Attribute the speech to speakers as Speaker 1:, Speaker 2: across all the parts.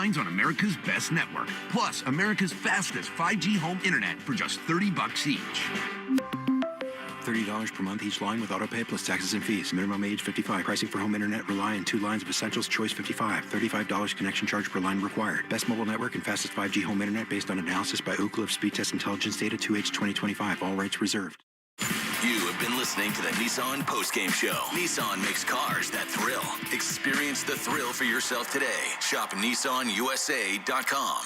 Speaker 1: lines on America's best network, plus America's fastest 5G home internet for just $30 each.
Speaker 2: $30 per month each line with autopay plus taxes and fees. Minimum age 55. Pricing for home internet rely on 2 lines of essentials. Choice 55. $35 connection charge per line required. Best mobile network and fastest 5G home internet based on analysis by Ookla of Speed Test Intelligence Data 2H 2025. All rights reserved.
Speaker 3: You have been listening to the Nissan Postgame Show. Nissan makes cars that thrill. Experience the thrill for yourself today. Shop NissanUSA.com.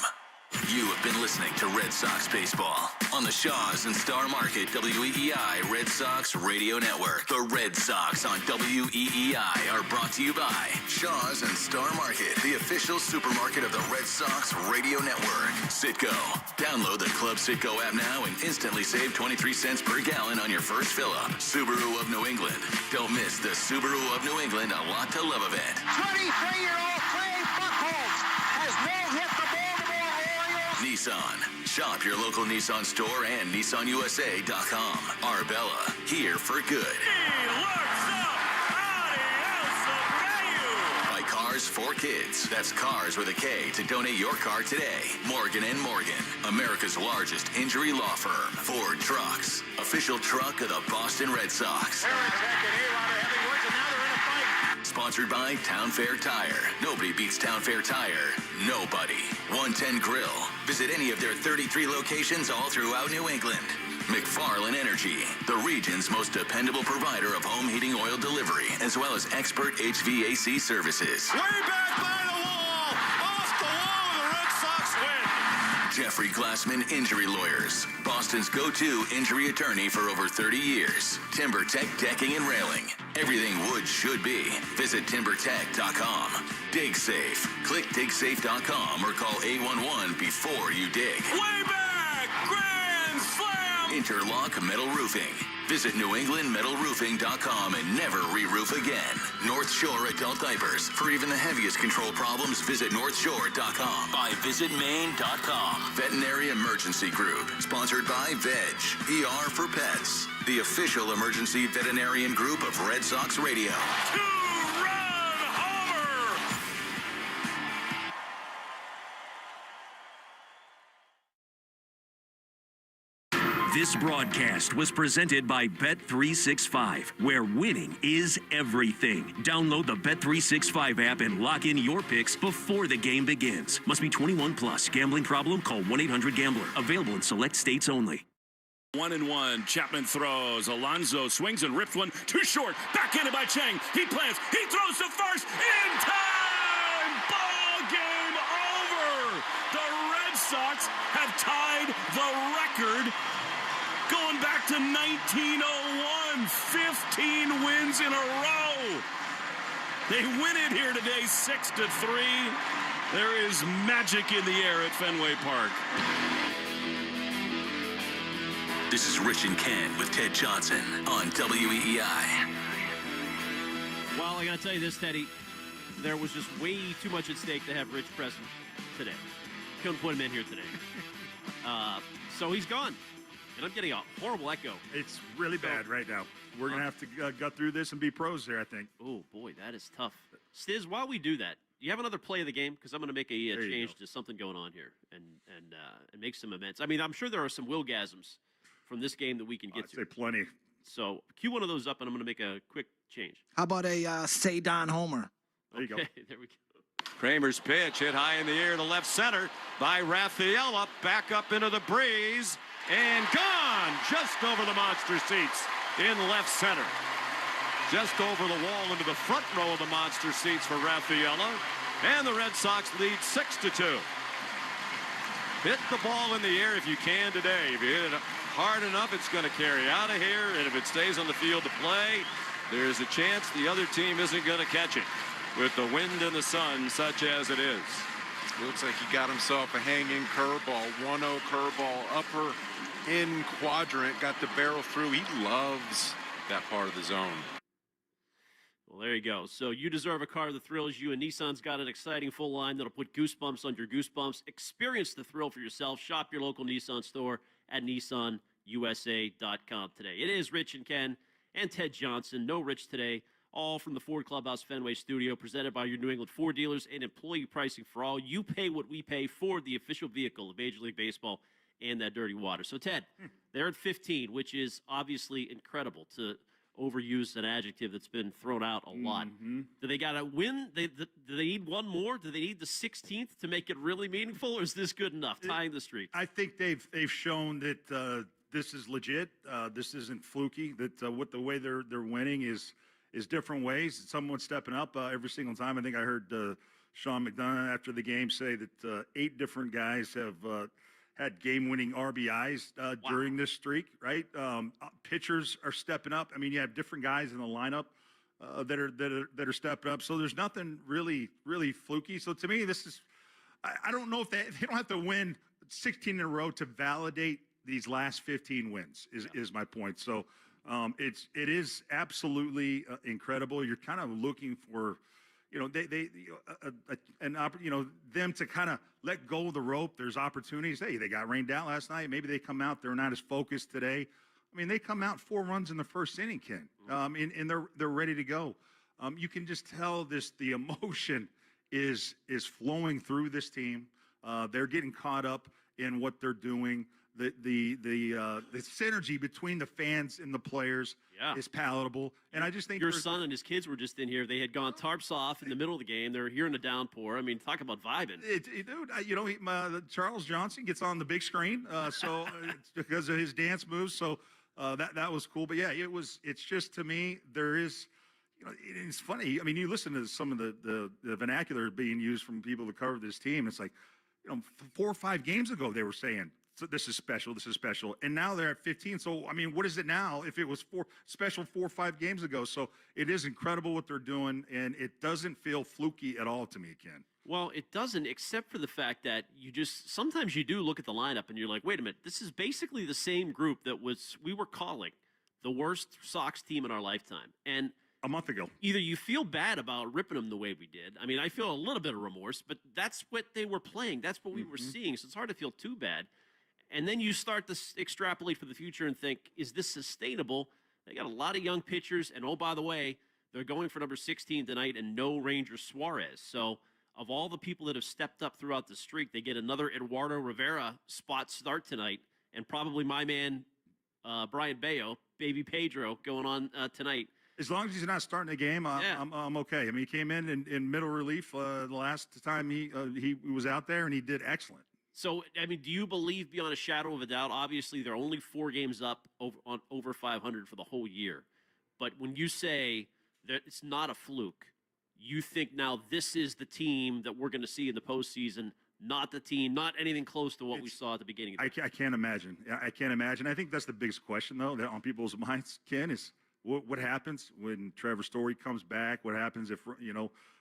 Speaker 3: You have been listening to Red Sox Baseball on the Shaws and Star Market WEEI Red Sox Radio Network. The Red Sox on WEEI are brought to you by Shaws and Star Market, the official supermarket of the Red Sox Radio Network. Citgo. Download the Club Citgo app now and instantly save 23 cents per gallon on your first fill-up. Subaru of New England. Don't miss the Subaru of New England A Lot to Love event.
Speaker 4: 23-year-old Clay Buchholz has now hit the Baltimore Orioles.
Speaker 3: Nissan. Shop your local Nissan store and NissanUSA.com. Arbella, here for good. By Cars for Kids. That's Cars with a K to donate your car today. Morgan & Morgan, America's largest injury law firm. Ford Trucks, official truck of the Boston Red Sox. Sponsored by Town Fair Tire. Nobody beats Town Fair Tire. Nobody. 110 Grill. Visit any of their 33 locations all throughout New England. McFarland Energy, the region's most dependable provider of home heating oil delivery, as well as expert HVAC services.
Speaker 5: Way back by the wall! Off the wall, the Red Sox win!
Speaker 3: Jeffrey Glassman Injury Lawyers, Boston's go-to injury attorney for over 30 years. TimberTech Decking and Railing. Everything wood should be. Visit TimberTech.com. Dig Safe. Click DigSafe.com or call 811 before you dig.
Speaker 5: Way back! Grand slam!
Speaker 3: Interlock Metal Roofing. Visit NewEnglandMetalRoofing.com and never re-roof again. North Shore Adult Diapers. For even the heaviest control problems, visit NorthShore.com. By VisitMaine.com. Veterinary Emergency Group. Sponsored by Veg. ER for Pets. The official emergency veterinarian group of Red Sox Radio.
Speaker 5: Two-run homer!
Speaker 6: This broadcast was presented by Bet365, where winning is everything. Download the Bet365 app and lock in your picks before the game begins. Must be 21 plus. Gambling problem? Call 1-800-GAMBLER. Available in select states only.
Speaker 5: 1-1. Chapman throws. Alonso swings and rips one too short. Backhanded by Chang. He plants. He throws to first. In time! Ball game over! The Red Sox have tied the record going back to 1901. 15 wins in a row. They win it here today 6-3. There is magic in the air at Fenway Park.
Speaker 3: This is Rich and Ken with Ted Johnson on WEEI.
Speaker 7: Well, I got to tell you this, Teddy. There was just way too much at stake to have Rich present today. Couldn't put him in here today. So he's gone. And I'm getting a horrible echo.
Speaker 8: It's really bad right now. We're going to have to gut through this and be pros there, I think.
Speaker 7: Oh, boy, that is tough. Stiz, while we do that, do you have another play of the game? Because I'm going to make a change to something going on here and make some amends. I mean, I'm sure there are some Wilgasms from this game that we can get to.
Speaker 8: I'd say plenty.
Speaker 7: So cue one of those up, and I'm going to make a quick change.
Speaker 9: How about a say Don Homer?
Speaker 8: There you go.
Speaker 7: There we go.
Speaker 10: Kramer's pitch hit high in the air to left center by Rafaela. Back up into the breeze and gone just over the monster seats in left center. Just over the wall into the front row of the monster seats for Rafaela. And the Red Sox lead 6-2. Hit the ball in the air if you can today. If you hit it hard enough, it's going to carry out of here. And if it stays on the field to play, there's a chance the other team isn't going to catch it with the wind and the sun such as it is.
Speaker 11: Looks like he got himself a hanging curveball, 1-0 curveball, upper in quadrant, got the barrel through. He loves that part of the zone.
Speaker 7: Well, there you go. So you deserve a car that thrills you, and Nissan's got an exciting full line that'll put goosebumps on your goosebumps. Experience the thrill for yourself. Shop your local Nissan store at NissanUSA.com today. It is Rich and Ken and Ted Johnson. No Rich today. all from the Ford Clubhouse Fenway studio, presented by your New England Ford dealers and employee pricing for all. You pay what we pay. Ford, the official vehicle of Major League Baseball and that dirty water. So, Ted, they're at 15, which is obviously incredible, to overuse an adjective that's been thrown out a lot. Do they got to win? Do they need one more? Do they need the 16th to make it really meaningful, or is this good enough, tying the streak?
Speaker 8: I think they've shown that this is legit. This isn't fluky. That with the way they're winning is different ways. Someone stepping up every single time. I think I heard Sean McDonough after the game say that 8 different guys have had game-winning RBIs during this streak, right? Pitchers are stepping up. I mean, you have different guys in the lineup that are stepping up. So there's nothing really fluky. So to me, this is I don't know if they don't have to win 16 in a row to validate these last 15 wins. Is my point. So it is absolutely incredible. You're kind of looking for, them to kind of let go of the rope. There's opportunities. Hey, they got rained out last night. Maybe they come out. They're not as focused today. I mean, they come out 4 runs in the first inning, Ken, and they're ready to go. You can just tell the emotion is flowing through this team. They're getting caught up in what they're doing. The synergy between the fans and the players is palatable. And I just think
Speaker 7: your son and his kids were just in here. They had gone tarps off in the middle of the game. They're here in a downpour. I mean, talk about vibing.
Speaker 8: Dude, Charles Johnson gets on the big screen, so it's because of his dance moves. So that was cool. But yeah, it's just, to me, there is. It's funny. I mean, you listen to some of the vernacular being used from people that cover this team. It's like, 4 or 5 games ago they were saying, so this is special, and now they're at 15. So I mean, what is it now? If it was 4 or 5 games ago, so it is incredible what they're doing, and it doesn't feel fluky at all to me, Ken.
Speaker 7: Well, it doesn't, except for the fact that sometimes you do look at the lineup and you're like, wait a minute, this is basically the same group that we were calling the worst Sox team in our lifetime, and
Speaker 8: a month ago.
Speaker 7: Either you feel bad about ripping them the way we did. I mean, I feel a little bit of remorse, but that's what they were playing. That's what we were seeing. So it's hard to feel too bad. And then you start to extrapolate for the future and think, is this sustainable? They got a lot of young pitchers. And, oh, by the way, they're going for number 16 tonight and no Ranger Suarez. So of all the people that have stepped up throughout the streak, they get another Eduardo Rivera spot start tonight. And probably my man, Brian Bayo, Baby Pedro, going on tonight.
Speaker 8: As long as he's not starting the game, I'm okay. I mean, he came in middle relief the last time he was out there, and he did excellent.
Speaker 7: So, I mean, do you believe beyond a shadow of a doubt? Obviously, they're only 4 games up over 500 for the whole year. But when you say that it's not a fluke, you think now this is the team that we're going to see in the postseason, not the team, not anything close to what we saw at the beginning of the
Speaker 8: I can't imagine. I can't imagine. I think that's the biggest question, though, that on people's minds, Ken, is what happens when Trevor Story comes back? What happens if,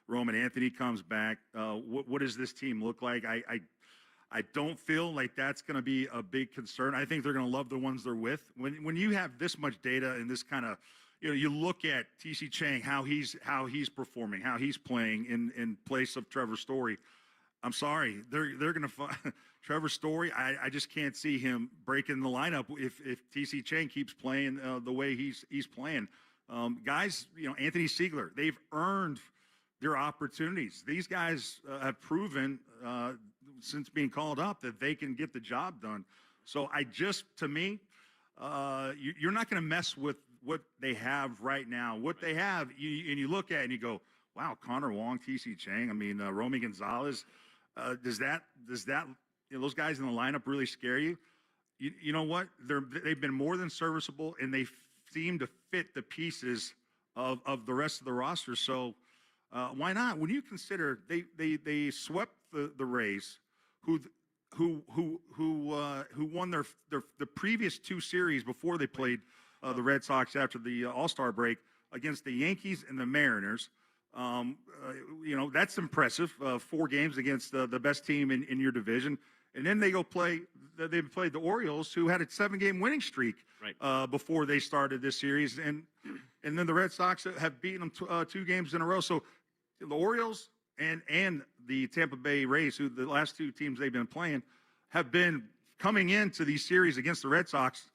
Speaker 8: Roman Anthony comes back? What does this team look like? I don't feel like that's going to be a big concern. I think they're going to love the ones they're with. When you have this much data and this kind of, you look at TC Chang, how he's performing, how he's playing in place of Trevor Story. I'm sorry, they're going to find Trevor Story. I just can't see him breaking the lineup if TC Chang keeps playing the way he's playing. Guys, Anthony Siegler, they've earned their opportunities. These guys have proven since being called up that they can get the job done. So to me, you're not going to mess with what they have right now. What they have, and you look at it and you go, wow, Connor Wong, TC Chang. I mean, Romy Gonzalez. Does that those guys in the lineup really scare you? You know what? They've been more than serviceable, and they seem to fit the pieces of the rest of the roster. So why not? When you consider they swept the Rays, who won the previous 2 series before they played the Red Sox after the All-Star break against the Yankees and the Mariners. That's impressive. 4 games against the best team in your division. And then they played the Orioles, who had a 7-game winning streak before they started this series. And then the Red Sox have beaten them 2 games in a row. So the Orioles and the Tampa Bay Rays, who the last 2 teams they've been playing, have been coming into these series against the Red Sox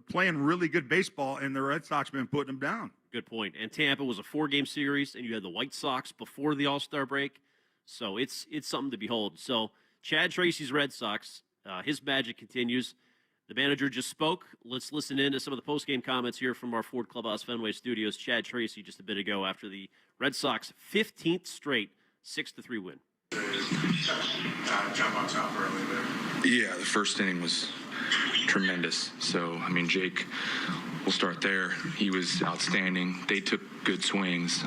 Speaker 8: playing really good baseball, and the Red Sox been putting them down.
Speaker 7: Good point. And Tampa was a 4-game series, and you had the White Sox before the All-Star break. So it's something to behold. So Chad Tracy's Red Sox, his magic continues. The manager just spoke. Let's listen in to some of the post-game comments here from our Ford Clubhouse Fenway Studios. Chad Tracy just a bit ago after the Red Sox 15th straight 6-3 win.
Speaker 12: Jump on top early there. Yeah, the first inning was tremendous. So, I mean, Jake, we'll start there. He was outstanding. They took good swings.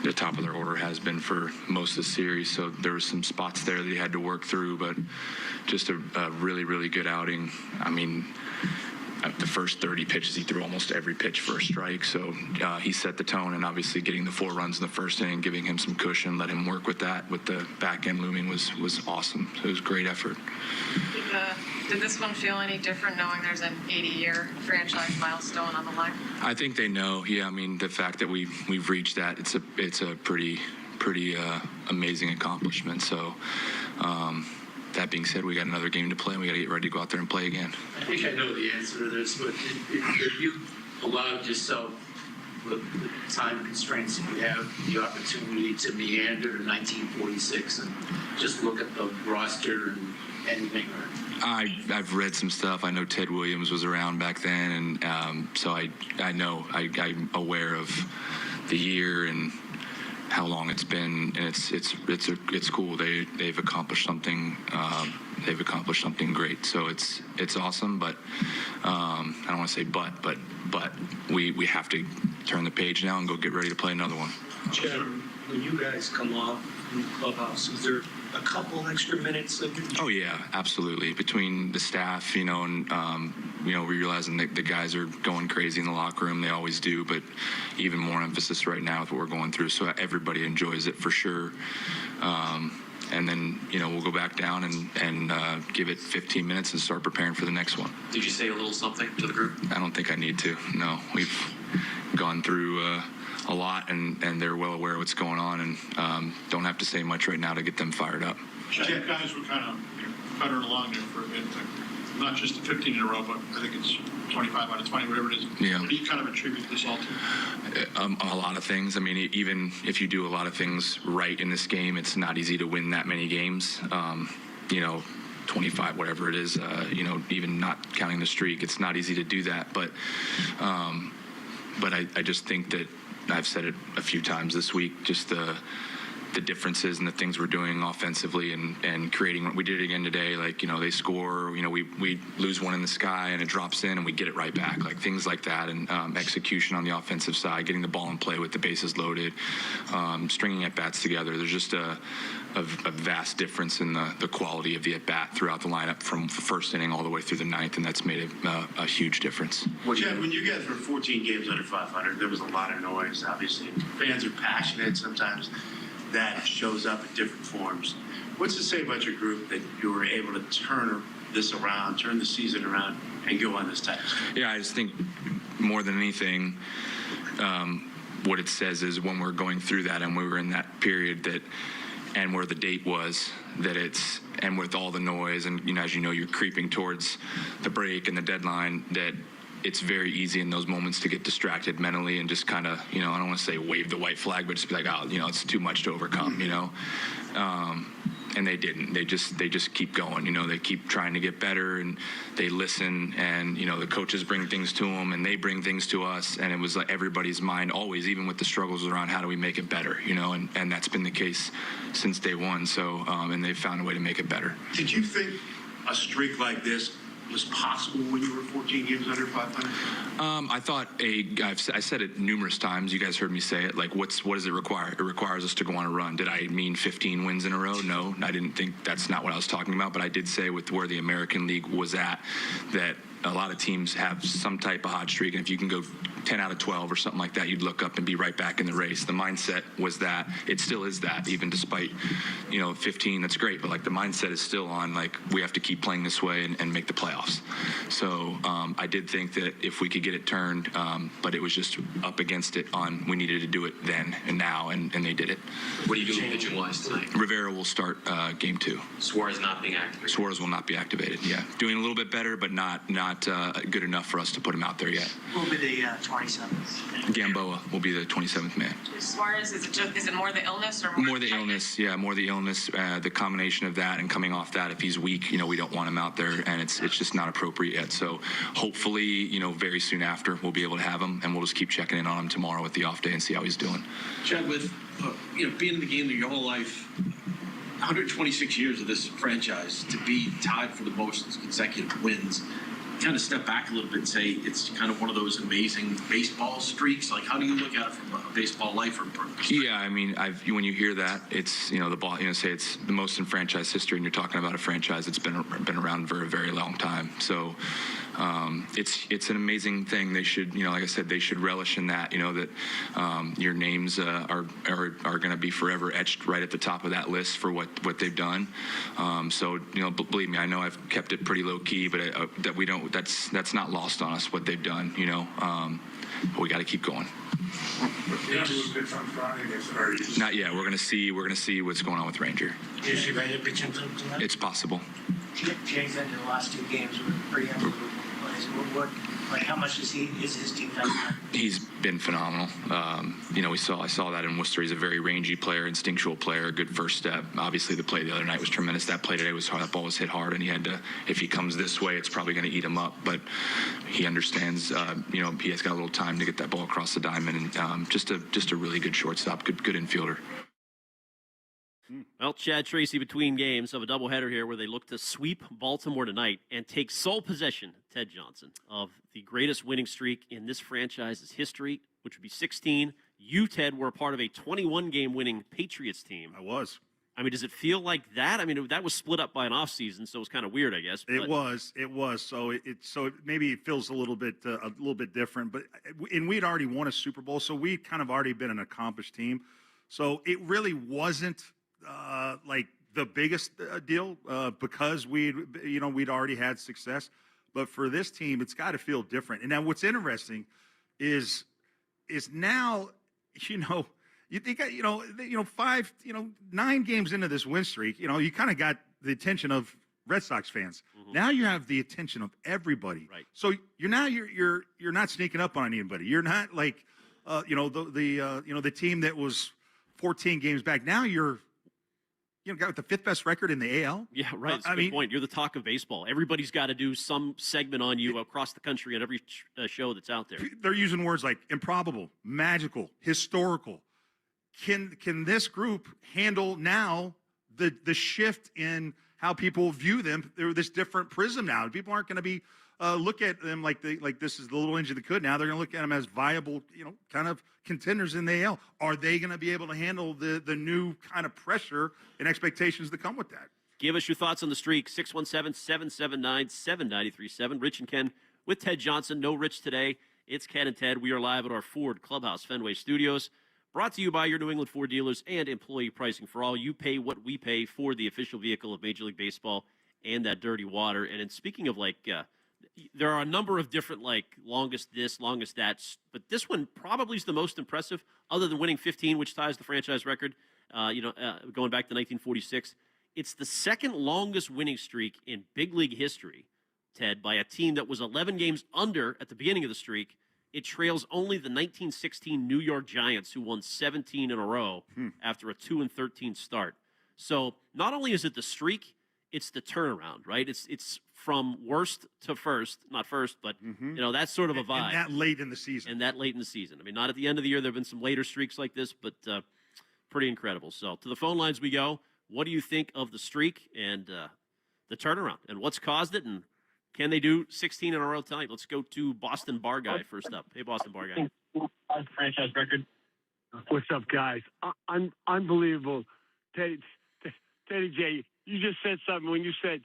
Speaker 12: The top of their order has been for most of the series, so there were some spots there that he had to work through, but just a really, really good outing. I mean, the first 30 pitches, he threw almost every pitch for a strike, so he set the tone, and obviously getting the 4 runs in the first inning, giving him some cushion, let him work with that, with the back end looming was awesome. So it was a great effort.
Speaker 13: Did this one feel any different knowing there's an 80-year franchise milestone on the line?
Speaker 12: I think they know. Yeah, I mean, the fact that we've reached that, it's a pretty amazing accomplishment. So that being said, we got another game to play, and we got to get ready to go out there and play again.
Speaker 14: I think I know the answer to this, but if you allowed yourself, with the time constraints that we have, the opportunity to meander to 1946 and just look at the roster and anything?
Speaker 12: I've read some stuff. I know Ted Williams was around back then, and so I know I'm aware of the year and how long it's been, and it's cool. They've accomplished something. They've accomplished something great. So it's awesome. But I don't want to say but we have to turn the page now and go get ready to play another one.
Speaker 14: Chad, when you guys come off in the clubhouse, is there a couple extra minutes of
Speaker 12: Oh yeah, absolutely. Between the staff, and realizing that the guys are going crazy in the locker room. They always do, but even more emphasis right now with what we're going through. So everybody enjoys it for sure. And then, we'll go back down and give it 15 minutes and start preparing for the next one.
Speaker 14: Did you say a little something to the group?
Speaker 12: I don't think I need to. No, we've gone through a lot, and they're well aware of what's going on, and don't have to say much right now to get them fired up.
Speaker 15: Chad, guys were kind of puttering along there for a bit. Not just the 15 in a row, but I think it's 25 out of 20, whatever it is.
Speaker 12: Yeah.
Speaker 15: What do you kind of attribute this all to?
Speaker 12: A lot of things. I mean, even if you do a lot of things right in this game, it's not easy to win that many games. 25, whatever it is, even not counting the streak, it's not easy to do that. But I just think that I've said it a few times this week, just the differences and the things we're doing offensively and creating. We did it again today. They score, we lose one in the sky and it drops in and we get it right back. Things like that. And execution on the offensive side, getting the ball in play with the bases loaded, stringing at-bats together. There's just a vast difference in the quality of the at-bat throughout the lineup from the first inning all the way through the ninth, and that's made a huge difference.
Speaker 15: Chad, when you guys were 14 games under 500, there was a lot of noise, obviously. Fans are passionate. Sometimes that shows up in different forms. What's to say about your group that you were able to turn this around, turn the season around, and go on this type of stuff?
Speaker 12: Yeah, I just think more than anything, what it says is when we're going through that and we were in that period and where the date was, and with all the noise and, as you're creeping towards the break and the deadline, that it's very easy in those moments to get distracted mentally and just kind of, I don't want to say wave the white flag, but just be like, it's too much to overcome, and they didn't. They just keep going. They keep trying to get better, and they listen, and the coaches bring things to them, and they bring things to us, and it was like everybody's mind always, even with the struggles around how do we make it better, and that's been the case since day one. So, and they've found a way to make it better.
Speaker 15: Did you think a streak like this was possible when you were 14 games under 500?
Speaker 12: I thought I said it numerous times. You guys heard me say it. What does it require? It requires us to go on a run. Did I mean 15 wins in a row? No, I didn't think that's not what I was talking about. But I did say with where the American League was at, that a lot of teams have some type of hot streak, and if you can go 10 out of 12 or something like that, you'd look up and be right back in the race. The mindset was that. It still is that, even despite, 15, that's great. But, the mindset is still on, we have to keep playing this way and make the playoffs. So I did think that if we could get it turned, but it was just up against it on we needed to do it then and now, and they did it.
Speaker 16: What are you doing pitching-wise tonight?
Speaker 12: Rivera will start game 2.
Speaker 16: Suarez not being activated?
Speaker 12: Suarez will not be activated, yeah. Doing a little bit better, but not good enough for us to put him out there yet.
Speaker 17: Who will be the 27th?
Speaker 12: Gamboa will be the 27th man.
Speaker 13: Suarez, is it more the illness or
Speaker 12: More the illness, yeah, more the illness, the combination of that and coming off that. If he's weak, we don't want him out there, and it's just not appropriate yet. So hopefully, very soon after, we'll be able to have him, and we'll just keep checking in on him tomorrow with the off day and see how he's doing.
Speaker 18: Chad, with being in the game your whole life, 126 years of this franchise, to be tied for the most consecutive wins, kind of step back a little bit and say it's kind of one of those amazing baseball streaks. How do you look at it from a baseball lifer perspective?
Speaker 12: Yeah, when you hear that, it's the ball. Say it's the most in franchise history, and you're talking about a franchise that's been around for a very long time. So it's an amazing thing. They should, like I said, they should relish in that. That your names are going to be forever etched right at the top of that list for what they've done. So believe me, I know I've kept it pretty low key, but that we don't. That's not lost on us what they've done. But we got to keep going. Not yet. We're gonna see what's going on with Ranger.
Speaker 17: Is he ready to pitch him tonight?
Speaker 12: It's possible.
Speaker 17: Jay's ended the last 2 games with pretty unbelievable plays. How much is his defense?
Speaker 12: He's been phenomenal. I saw that in Worcester. He's a very rangy player, instinctual player, good first step. Obviously, the play the other night was tremendous. That play today was hard. That ball was hit hard, and he had to. If he comes this way, it's probably going to eat him up. But he understands. He has got a little time to get that ball across the diamond, and just a really good shortstop, good infielder.
Speaker 7: Well, Chad Tracy between games of a doubleheader here where they look to sweep Baltimore tonight and take sole possession, Ted Johnson, of the greatest winning streak in this franchise's history, which would be 16. You, Ted, were a part of a 21-game winning Patriots team.
Speaker 8: I was.
Speaker 7: Does it feel like that? That was split up by an offseason, so it was kind of weird, I guess.
Speaker 8: It was. So maybe it feels a little bit different. But we'd already won a Super Bowl, so we'd kind of already been an accomplished team. So it really wasn't the biggest deal because we'd already had success. But for this team, it's got to feel different. And now what's interesting is now, you think, 9 games into this win streak, you kind of got the attention of Red Sox fans. Mm-hmm. Now you have the attention of everybody. Right. So you're not sneaking up on anybody. You're not like, the team that was 14 games back. Now you're got the 5th best record in the AL.
Speaker 7: Yeah, right. That's a good point. You're the talk of baseball. Everybody's got to do some segment on you across the country at every show that's out there.
Speaker 8: They're using words like improbable, magical, historical. Can this group handle now the shift in how people view them through this different prism now? People aren't going to be look at them like this is the little engine that could. Now they're going to look at them as viable, kind of contenders in the AL. Are they going to be able to handle the new kind of pressure and expectations that come with that?
Speaker 7: Give us your thoughts on the streak. 617-779-7937. Rich and Ken with Ted Johnson. No Rich today. It's Ken and Ted. We are live at our Ford Clubhouse Fenway Studios. Brought to you by your New England Ford dealers and employee pricing for all. You pay what we pay for the official vehicle of Major League Baseball and that dirty water. And in speaking of there are a number of different longest this, longest that, but this one probably is the most impressive, other than winning 15, which ties the franchise record. Going back to 1946, it's the second longest winning streak in big league history, Ted, by a team that was 11 games under at the beginning of the streak. It trails only the 1916 New York Giants, who won 17 in a row after a 2-13 start. So not only is it the streak, it's the turnaround, right? It's from worst to first, not first, but that's sort of a vibe.
Speaker 8: And that late in the season.
Speaker 7: Not at the end of the year. There have been some later streaks like this, but pretty incredible. So to the phone lines we go. What do you think of the streak and the turnaround, and what's caused it, and can they do 16 in a row tonight? Let's go to Boston Bar Guy first up. Hey, Boston Bar Guy.
Speaker 19: Franchise record. What's up, guys? Unbelievable. Teddy J, you just said something when you said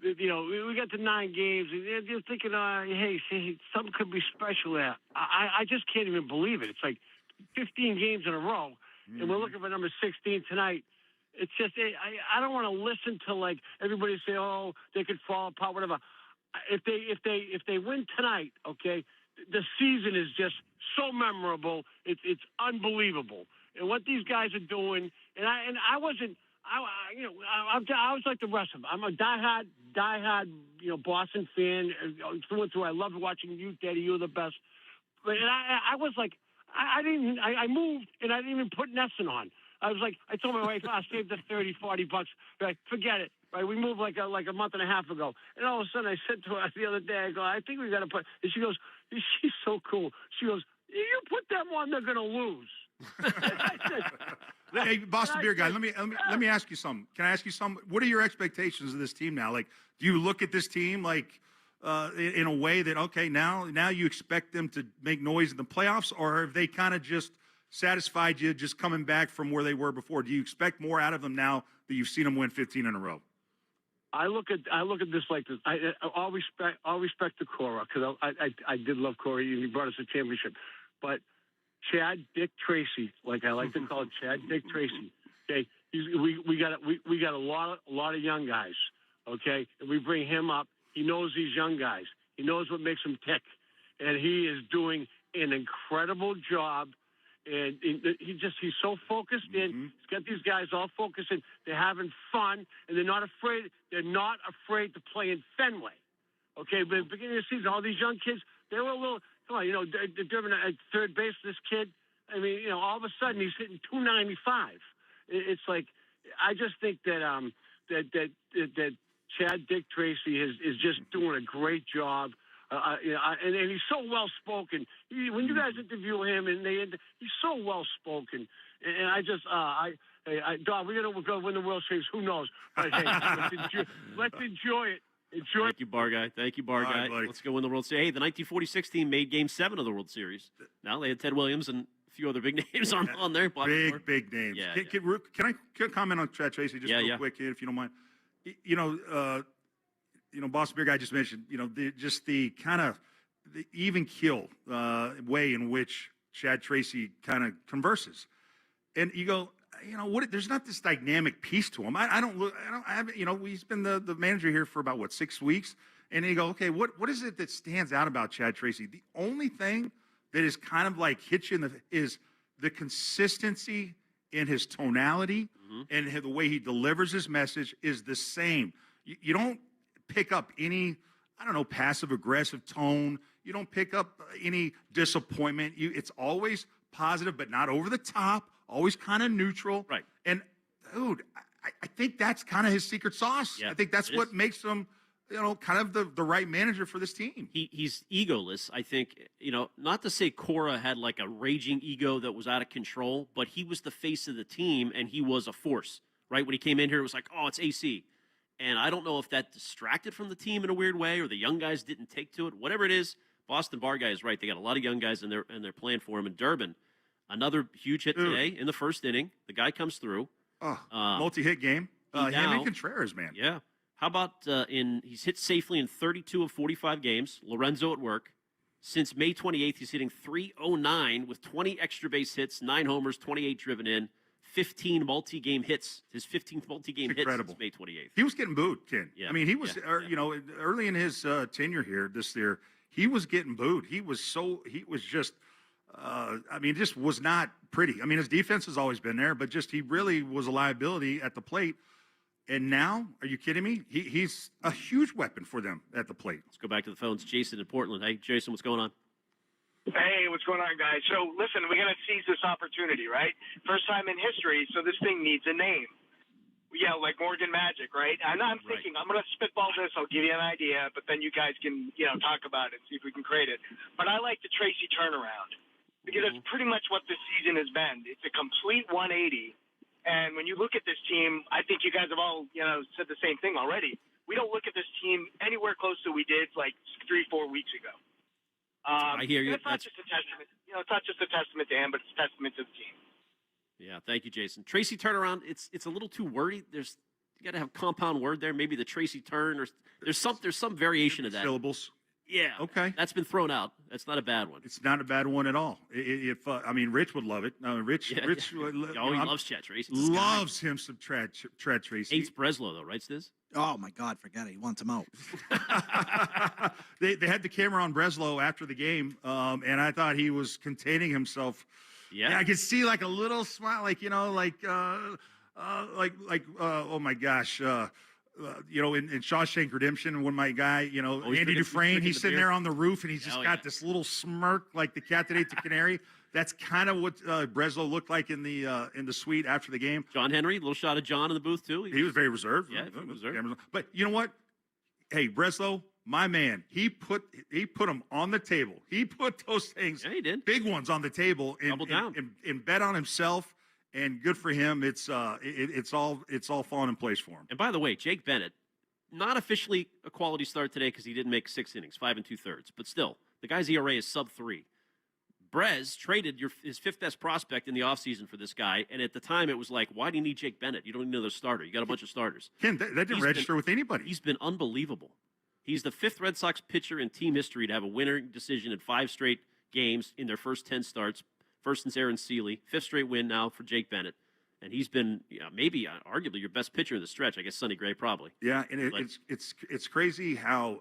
Speaker 19: we got to 9 games, and you're thinking, hey, something could be special there. I just can't even believe it. It's like 15 games in a row, and we're looking for number 16 tonight. It's just, I don't want to listen to like everybody say, oh, they could fall apart, whatever. If they win tonight, okay, the season is just so memorable. It's unbelievable, and what these guys are doing. And I wasn't. I was like the rest of them. I'm a diehard, Boston fan. Through and through, I loved watching you, Daddy. You were the best. But I was like, I moved, and I didn't even put Nesson on. I was like, I told my wife, I'll save the $30-$40. Right, forget it. Right, we moved like a month and a half ago, and all of a sudden I said to her the other day, I go, I think we got to put. And she goes, she's so cool. She goes, you put them on, they're gonna lose.
Speaker 8: Hey, Boston Beer Guy, let me ask you something. Can I ask you something? What are your expectations of this team now? Like, do you look at this team like in a way that, okay, now you expect them to make noise in the playoffs, or have they kind of just satisfied you just coming back from where they were before? Do you expect more out of them now that you've seen them win 15 in a row?
Speaker 19: I look at this like this. All respect to Cora, because I did love Cora. He brought us a championship, but Chad Dick Tracy, like I like to call it, Chad Dick Tracy. Okay, we got a lot of young guys. Okay, and we bring him up. He knows these young guys. He knows what makes them tick, and he is doing an incredible job. And he's so focused in. He's got these guys all focused in. They're having fun, and they're not afraid. They're not afraid to play in Fenway. Okay, but at the beginning of the season, all these young kids, they were a little. Come on, they're driven at third base. This kid, I mean, all of a sudden he's hitting 295. It's like, I just think that that Chad Dick Tracy is just doing a great job. And he's so well spoken. When you guys interview him, he's so well spoken. And I just, Dog, we're gonna win the World Series. Who knows? But hey, let's enjoy it.
Speaker 7: Thank you, Bar Guy. Thank you, Bar Guy.
Speaker 8: Right,
Speaker 7: let's go win the World Series. Hey, the 1946 team made Game 7 of the World Series. Now they had Ted Williams and a few other big names on there.
Speaker 8: Big names.
Speaker 7: Yeah,
Speaker 8: can I comment on Chad Tracy just real quick, if you don't mind? Boston Beer Guy just mentioned, the kind of the even keel way in which Chad Tracy kind of converses, and you go, there's not this dynamic piece to him. He's been the manager here for about 6 weeks, and then you go, okay, what is it that stands out about Chad Tracy? The only thing that is kind of like hits you is the consistency in his tonality and the way he delivers his message is the same. You don't pick up any, passive aggressive tone. You don't pick up any disappointment. It's always positive, but not over the top. Always kind of neutral.
Speaker 7: Right.
Speaker 8: And, dude, I think that's kind of his secret sauce.
Speaker 7: Yeah,
Speaker 8: I think that's what makes him, kind of the right manager for this team.
Speaker 7: He's egoless, I think. Not to say Cora had like a raging ego that was out of control, but he was the face of the team, and he was a force, right? When he came in here, it was like, oh, it's AC. And I don't know if that distracted from the team in a weird way or the young guys didn't take to it. Whatever it is, Boston Bar Guy is right. They got a lot of young guys, and they're playing for him. In Durbin, another huge hit today in the first inning. The guy comes through.
Speaker 8: Multi-hit game. Him and Contreras, man.
Speaker 7: Yeah. How about he's hit safely in 32 of 45 games. Lorenzo at work. Since May 28th, he's hitting .309 with 20 extra base hits, 9 homers, 28 driven in, 15 multi-game hits. His 15th multi-game hit since May 28th.
Speaker 8: He was getting booed, Ken.
Speaker 7: Yeah.
Speaker 8: I mean, he was, early in his tenure here this year, he was getting booed. He was just, just was not pretty. I mean, his defense has always been there, but just he really was a liability at the plate. And now, are you kidding me? He's a huge weapon for them at the plate.
Speaker 7: Let's go back to the phones. Jason in Portland. Hey, Jason, what's going on?
Speaker 20: Hey, what's going on, guys? So, listen, we got to seize this opportunity, right? First time in history, so this thing needs a name. Yeah, like Morgan Magic, right? I'm thinking, I'm going to spitball this. I'll give you an idea, but then you guys can, talk about it, see if we can create it. But I like the Tracy turnaround because that's pretty much what this season has been. It's a complete 180. And when you look at this team, I think you guys have all, said the same thing already. We don't look at this team anywhere close to we did like 3-4 weeks ago.
Speaker 7: I hear you.
Speaker 20: It's not just a testament. It's not just a testament to him, but it's a testament to the team.
Speaker 7: Yeah, thank you, Jason. Tracy turnaround. It's a little too wordy. You got to have compound word there. Maybe the Tracy turn, or there's some variation of that.
Speaker 8: Syllables.
Speaker 7: Yeah.
Speaker 8: Okay.
Speaker 7: That's been thrown out. That's not a bad one.
Speaker 8: It's not a bad one at all. I mean, Rich would love it. Rich,
Speaker 7: Yeah.
Speaker 8: Rich,
Speaker 7: He loves Chet Tracy.
Speaker 8: Loves him some Trad Tracy.
Speaker 7: Hates Breslow though, right, Stiz?
Speaker 9: Oh my God, forget it. He wants him out.
Speaker 8: They had the camera on Breslow after the game, and I thought he was containing himself.
Speaker 7: Yeah.
Speaker 8: I could see like a little smile, like oh my gosh. In Shawshank Redemption, when my guy, Andy Dufresne, he's sitting there on the roof and he's just got this little smirk like the cat that ate the canary. That's kind of what Breslow looked like in the suite after the game.
Speaker 7: John Henry, a little shot of John in the booth too.
Speaker 8: He was very reserved.
Speaker 7: Yeah, he was reserved.
Speaker 8: But you know what? Hey, Breslow, my man, he put them on the table. He put those things,
Speaker 7: he did.
Speaker 8: Big ones on the table, and bet on himself. And good for him. It's all falling in place for him.
Speaker 7: And by the way, Jake Bennett, not officially a quality start today because he didn't make 6 innings, 5 2/3. But still, the guy's ERA is sub-3. Brez traded his 5th best prospect in the offseason for this guy, and at the time it was like, why do you need Jake Bennett? You don't need another starter. You got a bunch of starters.
Speaker 8: Ken, that didn't register with anybody.
Speaker 7: He's been unbelievable. He's the 5th Red Sox pitcher in team history to have a winning decision in 5 straight games in their first 10 starts. First since Aaron Seeley, 5th straight win now for Jake Bennett. And he's been maybe arguably your best pitcher in the stretch. I guess Sonny Gray probably.
Speaker 8: Yeah, and it's crazy how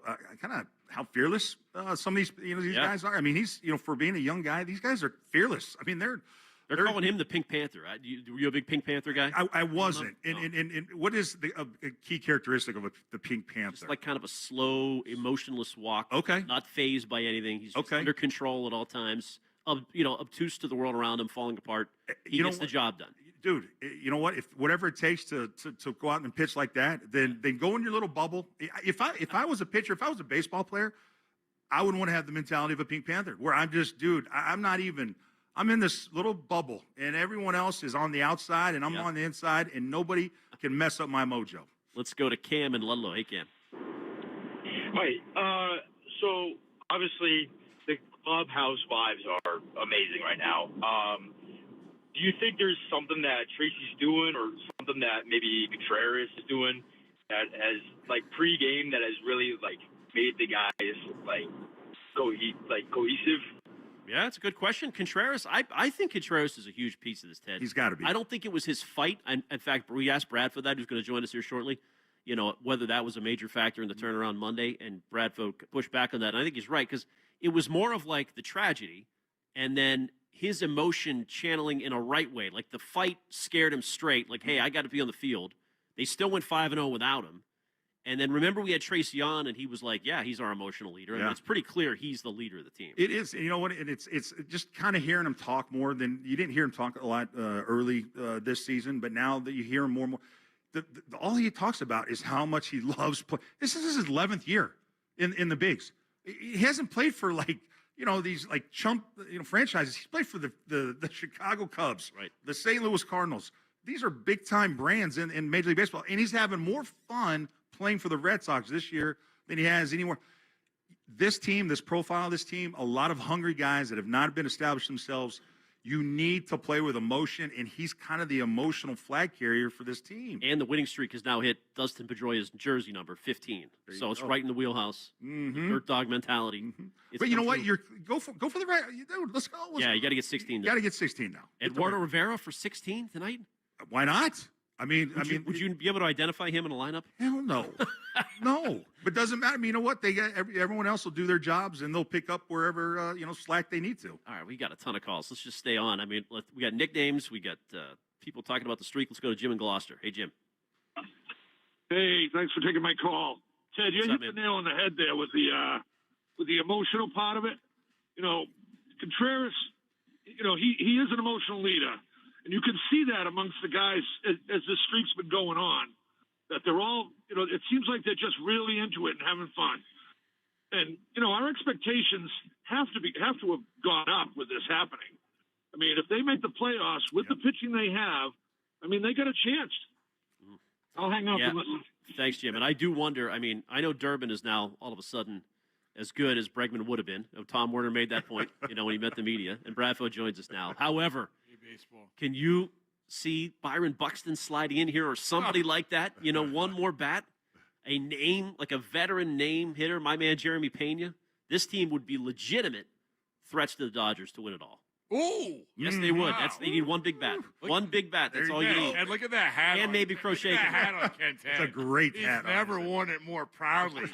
Speaker 8: how fearless some of these guys are. I mean, he's for being a young guy, these guys are fearless. I mean, they're
Speaker 7: calling him the Pink Panther. Were you a big Pink Panther guy?
Speaker 8: I wasn't. And what is a key characteristic of the Pink Panther?
Speaker 7: Just like kind of a slow, emotionless walk.
Speaker 8: Okay.
Speaker 7: Not fazed by anything. He's just under control at all times. Obtuse to the world around him, falling apart. He gets the job done.
Speaker 8: Dude, you know what? If whatever it takes to go out and pitch like that, then go in your little bubble. If I was a pitcher, if I was a baseball player, I wouldn't want to have the mentality of a Pink Panther, where I'm just, dude, I'm in this little bubble, and everyone else is on the outside, and I'm on the inside, and nobody can mess up my mojo.
Speaker 7: Let's go to Cam in Ludlow. Hey, Cam.
Speaker 21: Hi. So obviously the clubhouse vibes are amazing right now. Do you think there's something that Tracy's doing, or something that maybe Contreras is doing that has pre-game that has really made the guys cohesive?
Speaker 7: Yeah, it's a good question. Contreras, I think Contreras is a huge piece of this, Ted.
Speaker 8: He's got to be.
Speaker 7: I don't think it was his fight. In fact, we asked Brad for that, who's going to join us here shortly, whether that was a major factor in the turnaround Monday, and Bradford pushed back on that. And I think he's right, because it was more of the tragedy, and then his emotion channeling in a right way. Like the fight scared him straight, hey, I got to be on the field. They still went 5-0 without him. And then remember we had Tracy on, and he was like, yeah, he's our emotional leader. And it's pretty clear he's the leader of the team.
Speaker 8: It is. You know what? And it's just kind of hearing him talk more than you didn't hear him talk a lot early this season, but now that you hear him more and more, all he talks about is how much he loves play. This is his 11th year in the bigs. He hasn't played for these chump franchises. He's played for the Chicago Cubs,
Speaker 7: right?
Speaker 8: The St. Louis Cardinals. These are big time brands in Major League Baseball, and he's having more fun playing for the Red Sox this year than he has anywhere. This team, this profile of this team, a lot of hungry guys that have not been established themselves. You need to play with emotion, and he's kind of the emotional flag carrier for this team.
Speaker 7: And the winning streak has now hit Dustin Pedroia's jersey number 15. So it's right in the wheelhouse.
Speaker 8: Mm-hmm.
Speaker 7: Dirt dog mentality. Mm-hmm.
Speaker 8: But you know what? Go for the right. Dude, let's go.
Speaker 7: You got to get 16.
Speaker 8: You got to get 16 now.
Speaker 7: Eduardo Rivera for 16 tonight?
Speaker 8: Why not?
Speaker 7: Would you be able to identify him in a lineup?
Speaker 8: Hell no. No. But doesn't matter. You know what? They got everyone else will do their jobs, and they'll pick up wherever slack they need to.
Speaker 7: All right, we got a ton of calls. Let's just stay on. We got nicknames. We got people talking about the streak. Let's go to Jim in Gloucester. Hey, Jim.
Speaker 22: Hey, thanks for taking my call. Ted, you hit the nail on the head there with the emotional part of it. Contreras, he is an emotional leader. And you can see that amongst the guys as this streak's been going on, that they're all, it seems like they're just really into it and having fun. And, our expectations have to have gone up with this happening. I mean, if they make the playoffs with the pitching they have, they got a chance. I'll hang up and listen.
Speaker 7: Thanks, Jim. And I do wonder, I know Durbin is now all of a sudden as good as Bregman would have been. Tom Werner made that point, when he met the media. And Bradford joins us now. However, can you see Byron Buxton sliding in here or somebody like that. You know, one more bat, a name, like a veteran name hitter, my man Jeremy Pena. This team would be legitimate threats to the Dodgers to win it all.
Speaker 1: Ooh.
Speaker 7: Yes, they would.
Speaker 1: Wow.
Speaker 7: They need one big bat. One big bat. That's all you need.
Speaker 1: And look at that hat.
Speaker 7: And maybe crochet.
Speaker 1: Look at that hat on Kent's head.
Speaker 8: It's a great
Speaker 1: He's
Speaker 8: hat.
Speaker 1: never worn it more proudly.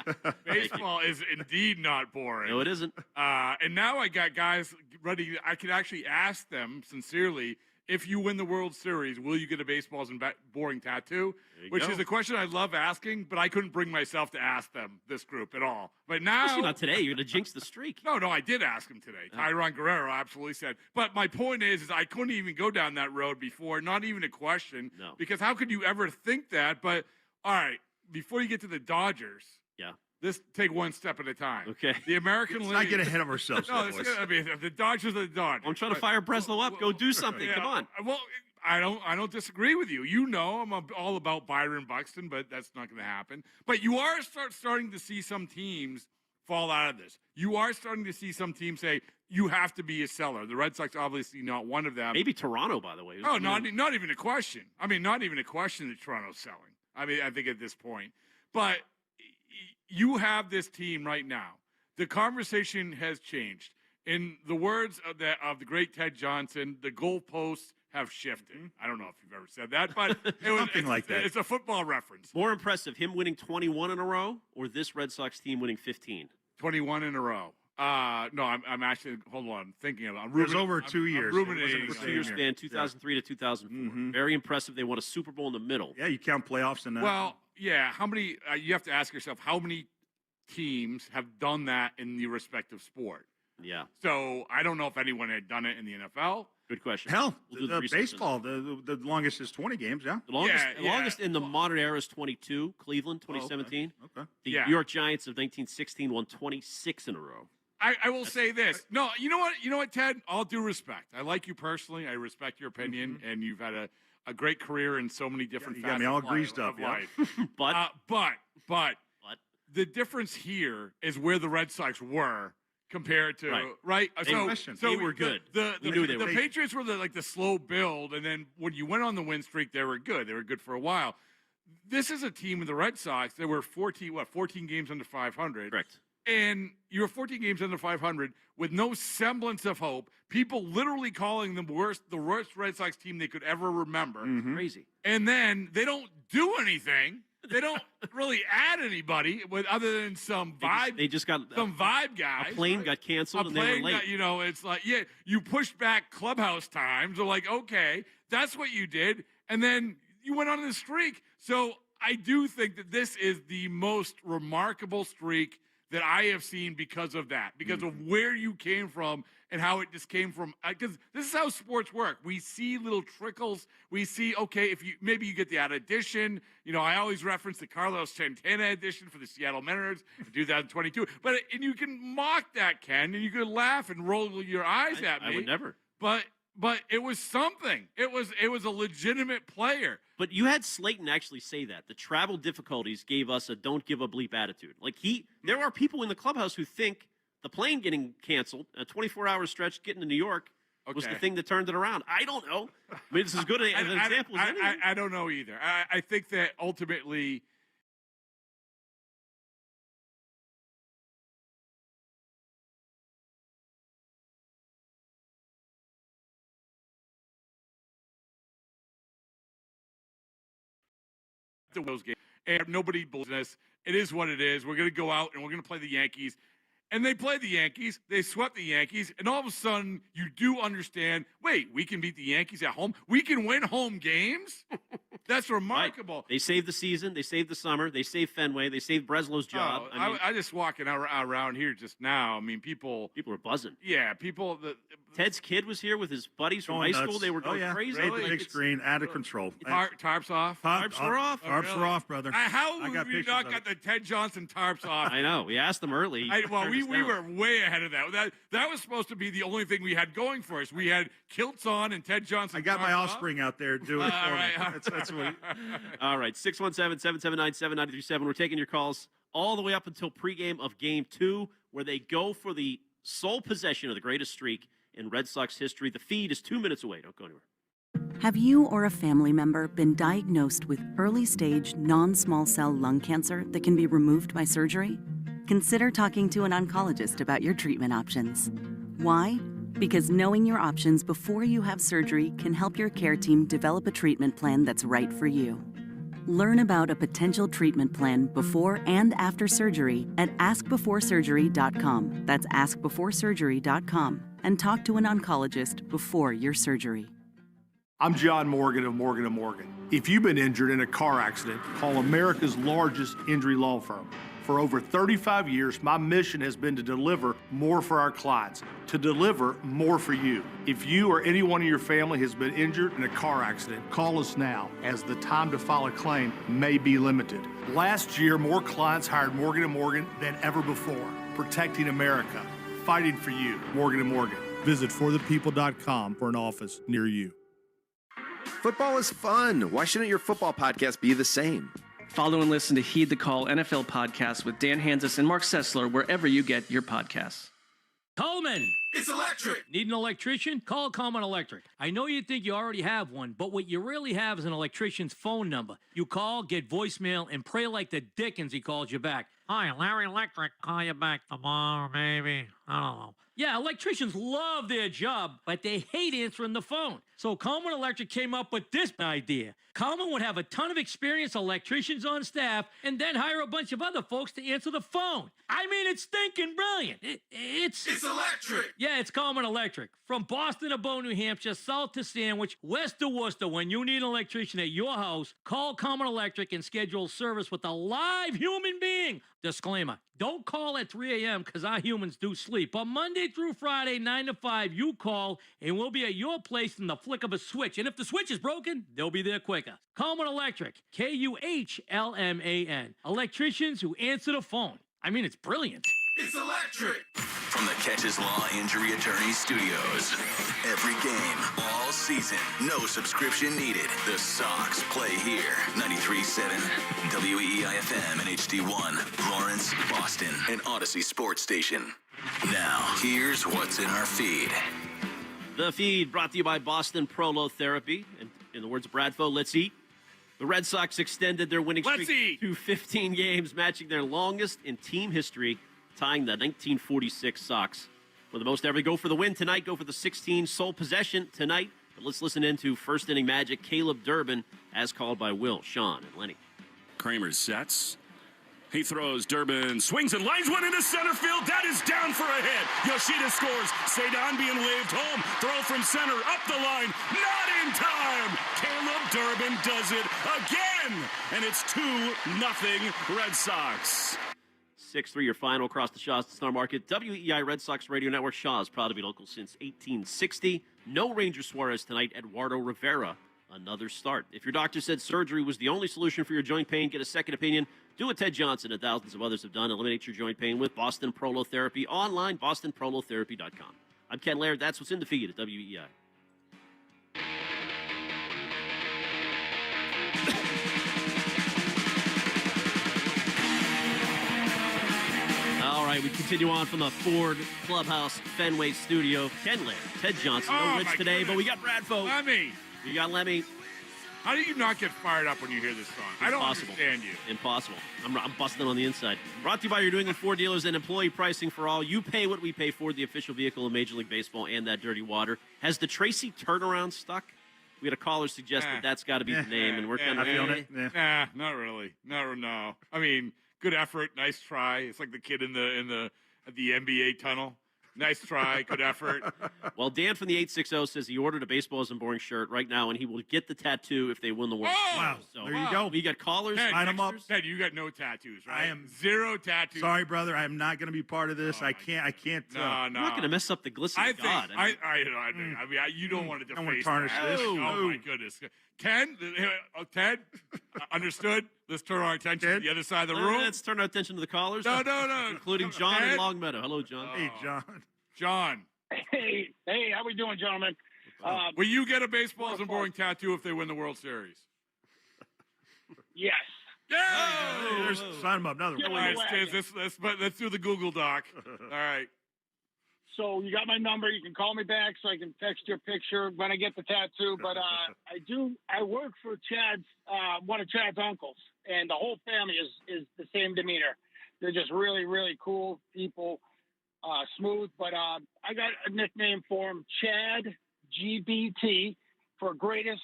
Speaker 1: Baseball is indeed not boring.
Speaker 7: No, it isn't.
Speaker 1: And now I got guys ready. I could actually ask them sincerely, if you win the World Series, will you get a baseballs and boring tattoo? Which is a question I love asking, but I couldn't bring myself to ask them, this group, at all. But now...
Speaker 7: Especially not today. You're going to jinx the streak.
Speaker 1: No, I did ask him today. Tyron Guerrero absolutely said. But my point is I couldn't even go down that road before, not even a question.
Speaker 7: No.
Speaker 1: Because how could you ever think that? But, all right, before you get to the Dodgers...
Speaker 7: Yeah.
Speaker 1: Let's take one step at a time.
Speaker 7: Okay.
Speaker 1: The American League...
Speaker 8: Let's not get ahead of ourselves.
Speaker 1: No, the Dodgers are the Dodgers.
Speaker 7: I'm trying to fire Breslow up. Go do something.
Speaker 1: Yeah,
Speaker 7: Come on.
Speaker 1: Well, I don't disagree with you. You know I'm all about Byron Buxton, but that's not going to happen. But you are starting to see some teams fall out of this. You are starting to see some teams say, you have to be a seller. The Red Sox, obviously not one of them.
Speaker 7: Maybe Toronto, by the way.
Speaker 1: Oh, not even a question. I mean, not even a question that Toronto's selling. I mean, I think at this point. But you have this team right now. The conversation has changed. In the words of the great Ted Johnson, the goalposts have shifted. I don't know if you've ever said that, but
Speaker 8: Something like that.
Speaker 1: It's a football reference.
Speaker 7: More impressive, him winning 21 in a row or this Red Sox team winning 15?
Speaker 1: 21 in a row. No, I'm actually, hold on, thinking about it.
Speaker 8: It was over 2 years.
Speaker 1: I'm ruminating.
Speaker 8: It was a
Speaker 7: 2 year span, 2003 to 2004. Very impressive. They won a Super Bowl in the middle.
Speaker 8: Yeah, you count playoffs in that.
Speaker 1: Well, yeah, how many, you have to ask yourself, how many teams have done that in the respective sport?
Speaker 7: Yeah.
Speaker 1: So I don't know if anyone had done it in the NFL.
Speaker 7: Good question.
Speaker 8: Hell,
Speaker 7: We'll do
Speaker 8: the
Speaker 7: research
Speaker 8: baseball, the longest is 20 games, yeah?
Speaker 7: The longest in the modern era is 22. Cleveland, 2017.
Speaker 8: Okay.
Speaker 7: The New York Giants of 1916 won 26 in a row.
Speaker 1: I will say this. No, you know what, Ted? All due respect. I like you personally. I respect your opinion, and you've had a great career in so many different
Speaker 8: you got
Speaker 1: facets
Speaker 8: me all
Speaker 1: of
Speaker 8: greased
Speaker 1: life.
Speaker 8: up, yeah.
Speaker 1: But the difference here is where the Red Sox were compared to right.
Speaker 7: They were good. We knew they were.
Speaker 1: The Patriots were the slow build, and then when you went on the win streak, they were good. They were good for a while. This is a team with the Red Sox. They were 14 games under 500.
Speaker 7: Correct.
Speaker 1: And you were 14 games under 500 with no semblance of hope. People literally calling them the worst Red Sox team they could ever remember.
Speaker 7: Crazy.
Speaker 1: And then they don't do anything. They don't really add anybody other than some vibe.
Speaker 7: They just got
Speaker 1: some vibe guys.
Speaker 7: A plane got canceled and they were late.
Speaker 1: It's like, you pushed back clubhouse times. They're like, okay, that's what you did. And then you went on the streak. So I do think that this is the most remarkable streak that I have seen because of that, because of where you came from and how it just came from. Because this is how sports work. We see little trickles. We see, okay, if maybe you get the odd addition. I always reference the Carlos Santana edition for the Seattle Mariners in 2022. And you can mock that, Ken, and you can laugh and roll your eyes at me.
Speaker 7: I would never.
Speaker 1: But it was something. It was a legitimate player.
Speaker 7: But you had Slayton actually say that. The travel difficulties gave us a don't give a bleep attitude. There are people in the clubhouse who think the plane getting canceled, a 24-hour stretch getting to New York, was the thing that turned it around. I don't know. I mean, it's as good an example as anything.
Speaker 1: I don't know either. I think that ultimately those games. And nobody believes us. It is what it is. We're going to go out and we're going to play the Yankees. And they played the Yankees. They swept the Yankees. And all of a sudden, you do understand, wait, we can beat the Yankees at home? We can win home games? That's remarkable.
Speaker 7: Right. They saved the season. They saved the summer. They saved Fenway. They saved Breslow's job.
Speaker 1: I just walking around here just now. I mean, people
Speaker 7: are buzzing.
Speaker 1: Yeah, people.
Speaker 7: Ted's kid was here with his buddies from high school. They were going crazy.
Speaker 8: Really? Big screen, out of control.
Speaker 1: Tarps off.
Speaker 7: Tarps are off.
Speaker 8: Tarps are off, brother.
Speaker 1: How have we not got the Ted Johnson tarps off?
Speaker 7: I know. We asked them early.
Speaker 1: We were way ahead of that. That was supposed to be the only thing we had going for us. We had kilts on and Ted Johnson.
Speaker 8: I got my offspring out there doing it for me. That's what.
Speaker 7: All right, 617-779-7937. We're taking your calls all the way up until pregame of Game 2, where they go for the sole possession of the greatest streak in Red Sox history. The feed is 2 minutes away. Don't go anywhere.
Speaker 2: Have you or a family member been diagnosed with early-stage non-small cell lung cancer that can be removed by surgery? Consider talking to an oncologist about your treatment options. Why? Because knowing your options before you have surgery can help your care team develop a treatment plan that's right for you. Learn about a potential treatment plan before and after surgery at askbeforesurgery.com. That's askbeforesurgery.com. And talk to an oncologist before your surgery.
Speaker 4: I'm John Morgan of Morgan & Morgan. If you've been injured in a car accident, call America's largest injury law firm. For over 35 years, my mission has been to deliver more for our clients, to deliver more for you. If you or anyone in your family has been injured in a car accident, call us now, as the time to file a claim may be limited. Last year, more clients hired Morgan & Morgan than ever before, protecting America, fighting for you. Morgan & Morgan. Visit forthepeople.com for an office near you.
Speaker 23: Football is fun. Why shouldn't your football podcast be the same?
Speaker 24: Follow and listen to Heed the Call NFL podcast with Dan Hansis and Mark Sessler wherever you get your podcasts.
Speaker 25: Coleman!
Speaker 3: It's electric!
Speaker 25: Need an electrician? Call Coleman Electric. I know you think you already have one, but what you really have is an electrician's phone number. You call, get voicemail, and pray like the dickens he calls you back. Hi, Larry Electric. Call you back tomorrow, maybe. I don't know. Yeah, electricians love their job, but they hate answering the phone. So Coleman Electric came up with this idea. Coleman would have a ton of experienced electricians on staff and then hire a bunch of other folks to answer the phone. I mean, it's stinking brilliant. It's
Speaker 3: electric.
Speaker 25: Yeah, it's Coleman Electric. From Boston to Bow, New Hampshire, south to Sandwich, west to Worcester, when you need an electrician at your house, call Coleman Electric and schedule service with a live human being. Disclaimer, don't call at 3 a.m. because our humans do sleep. But Monday through Friday, 9 to 5, you call and we'll be at your place in the flick of a switch. And if the switch is broken, they'll be there quicker. Coleman Electric, Kuhlman. Electricians who answer the phone. I mean, it's brilliant.
Speaker 3: It's electric! From the Catches Law Injury Attorney Studios. Every game, all season, no subscription needed. The Sox play here. 93.7 WEIFM and HD1, Lawrence, Boston, and Odyssey Sports Station. Now, here's what's in our feed.
Speaker 7: The feed brought to you by Boston Prolotherapy. And in the words of Bradfo, let's eat. The Red Sox extended their winning streak to 15 games, matching their longest in team history, tying the 1946 Sox for the most ever. Go for the win tonight. Go for the 16 sole possession tonight. But let's listen into first inning magic. Caleb Durbin, as called by Will, Sean, and Lenny.
Speaker 5: Kramer sets. He throws. Durbin swings and lines one into center field. That is down for a hit. Yoshida scores. Cedon being waved home. Throw from center. Up the line. Not in time. Caleb Durbin does it again. And it's 2-0 Red Sox.
Speaker 7: 6-3 your final across the Shaw's Star Market. WEI Red Sox Radio Network. Shaw's proud to be local since 1860. No Ranger Suarez tonight. Eduardo Rivera, another start. If your doctor said surgery was the only solution for your joint pain, get a second opinion. Do what Ted Johnson and thousands of others have done. Eliminate your joint pain with Boston Prolotherapy. Online, bostonprolotherapy.com. I'm Ken Laird. That's what's in the feed at WEI. All right, we continue on from the Ford Clubhouse Fenway Studio. Ken Laird, Ted Johnson, no Rich today, but we got Bradfo.
Speaker 1: Lemmy.
Speaker 7: We got Lemmy.
Speaker 1: How do you not get fired up when you hear this song? I don't understand you.
Speaker 7: Impossible. I'm busting on the inside. Brought to you by your New England Ford dealers and employee pricing for all. You pay what we pay for, the official vehicle of Major League Baseball and that dirty water. Has the Tracy turnaround stuck? We had a caller suggest that that's got to be the name, and we're kind of feeling it.
Speaker 1: Nah, not really. No. I mean, good effort, nice try. It's like the kid at the NBA tunnel. Nice try, good effort.
Speaker 7: Well, Dan from the 860 says he ordered a Baseball Isn't Boring shirt right now, and he will get the tattoo if they win the World Series.
Speaker 8: Wow.
Speaker 7: So,
Speaker 8: There you go.
Speaker 7: We got callers.
Speaker 1: Ted, Ted, you got no tattoos, right?
Speaker 8: I am
Speaker 1: zero tattoos.
Speaker 8: Sorry, brother. I am not going to be part of this. I can't.
Speaker 1: No.
Speaker 7: You're not going to mess up the glisten of God.
Speaker 1: I mean, you don't want to deface.
Speaker 8: I want to tarnish this.
Speaker 1: Oh my goodness. Ted, understood? Let's turn our attention to the other side of the room.
Speaker 7: Let's turn our attention to the callers.
Speaker 1: No.
Speaker 7: Including John in Longmeadow. Hello, John.
Speaker 8: Hey, John.
Speaker 1: John.
Speaker 22: Hey, how we doing, gentlemen?
Speaker 1: Will you get a Baseball Isn't Boring tattoo if they win the World Series?
Speaker 22: Yes.
Speaker 1: Yeah.
Speaker 8: Sign him up. Another one.
Speaker 1: Let's do the Google Doc. All right.
Speaker 6: So you got my number. You can call me back so I can text your picture when I get the tattoo. But I work for Chad's one of Chad's uncles, and the whole family is the same demeanor. They're just really, really cool people, smooth. But I got a nickname for him, Chad GBT, for greatest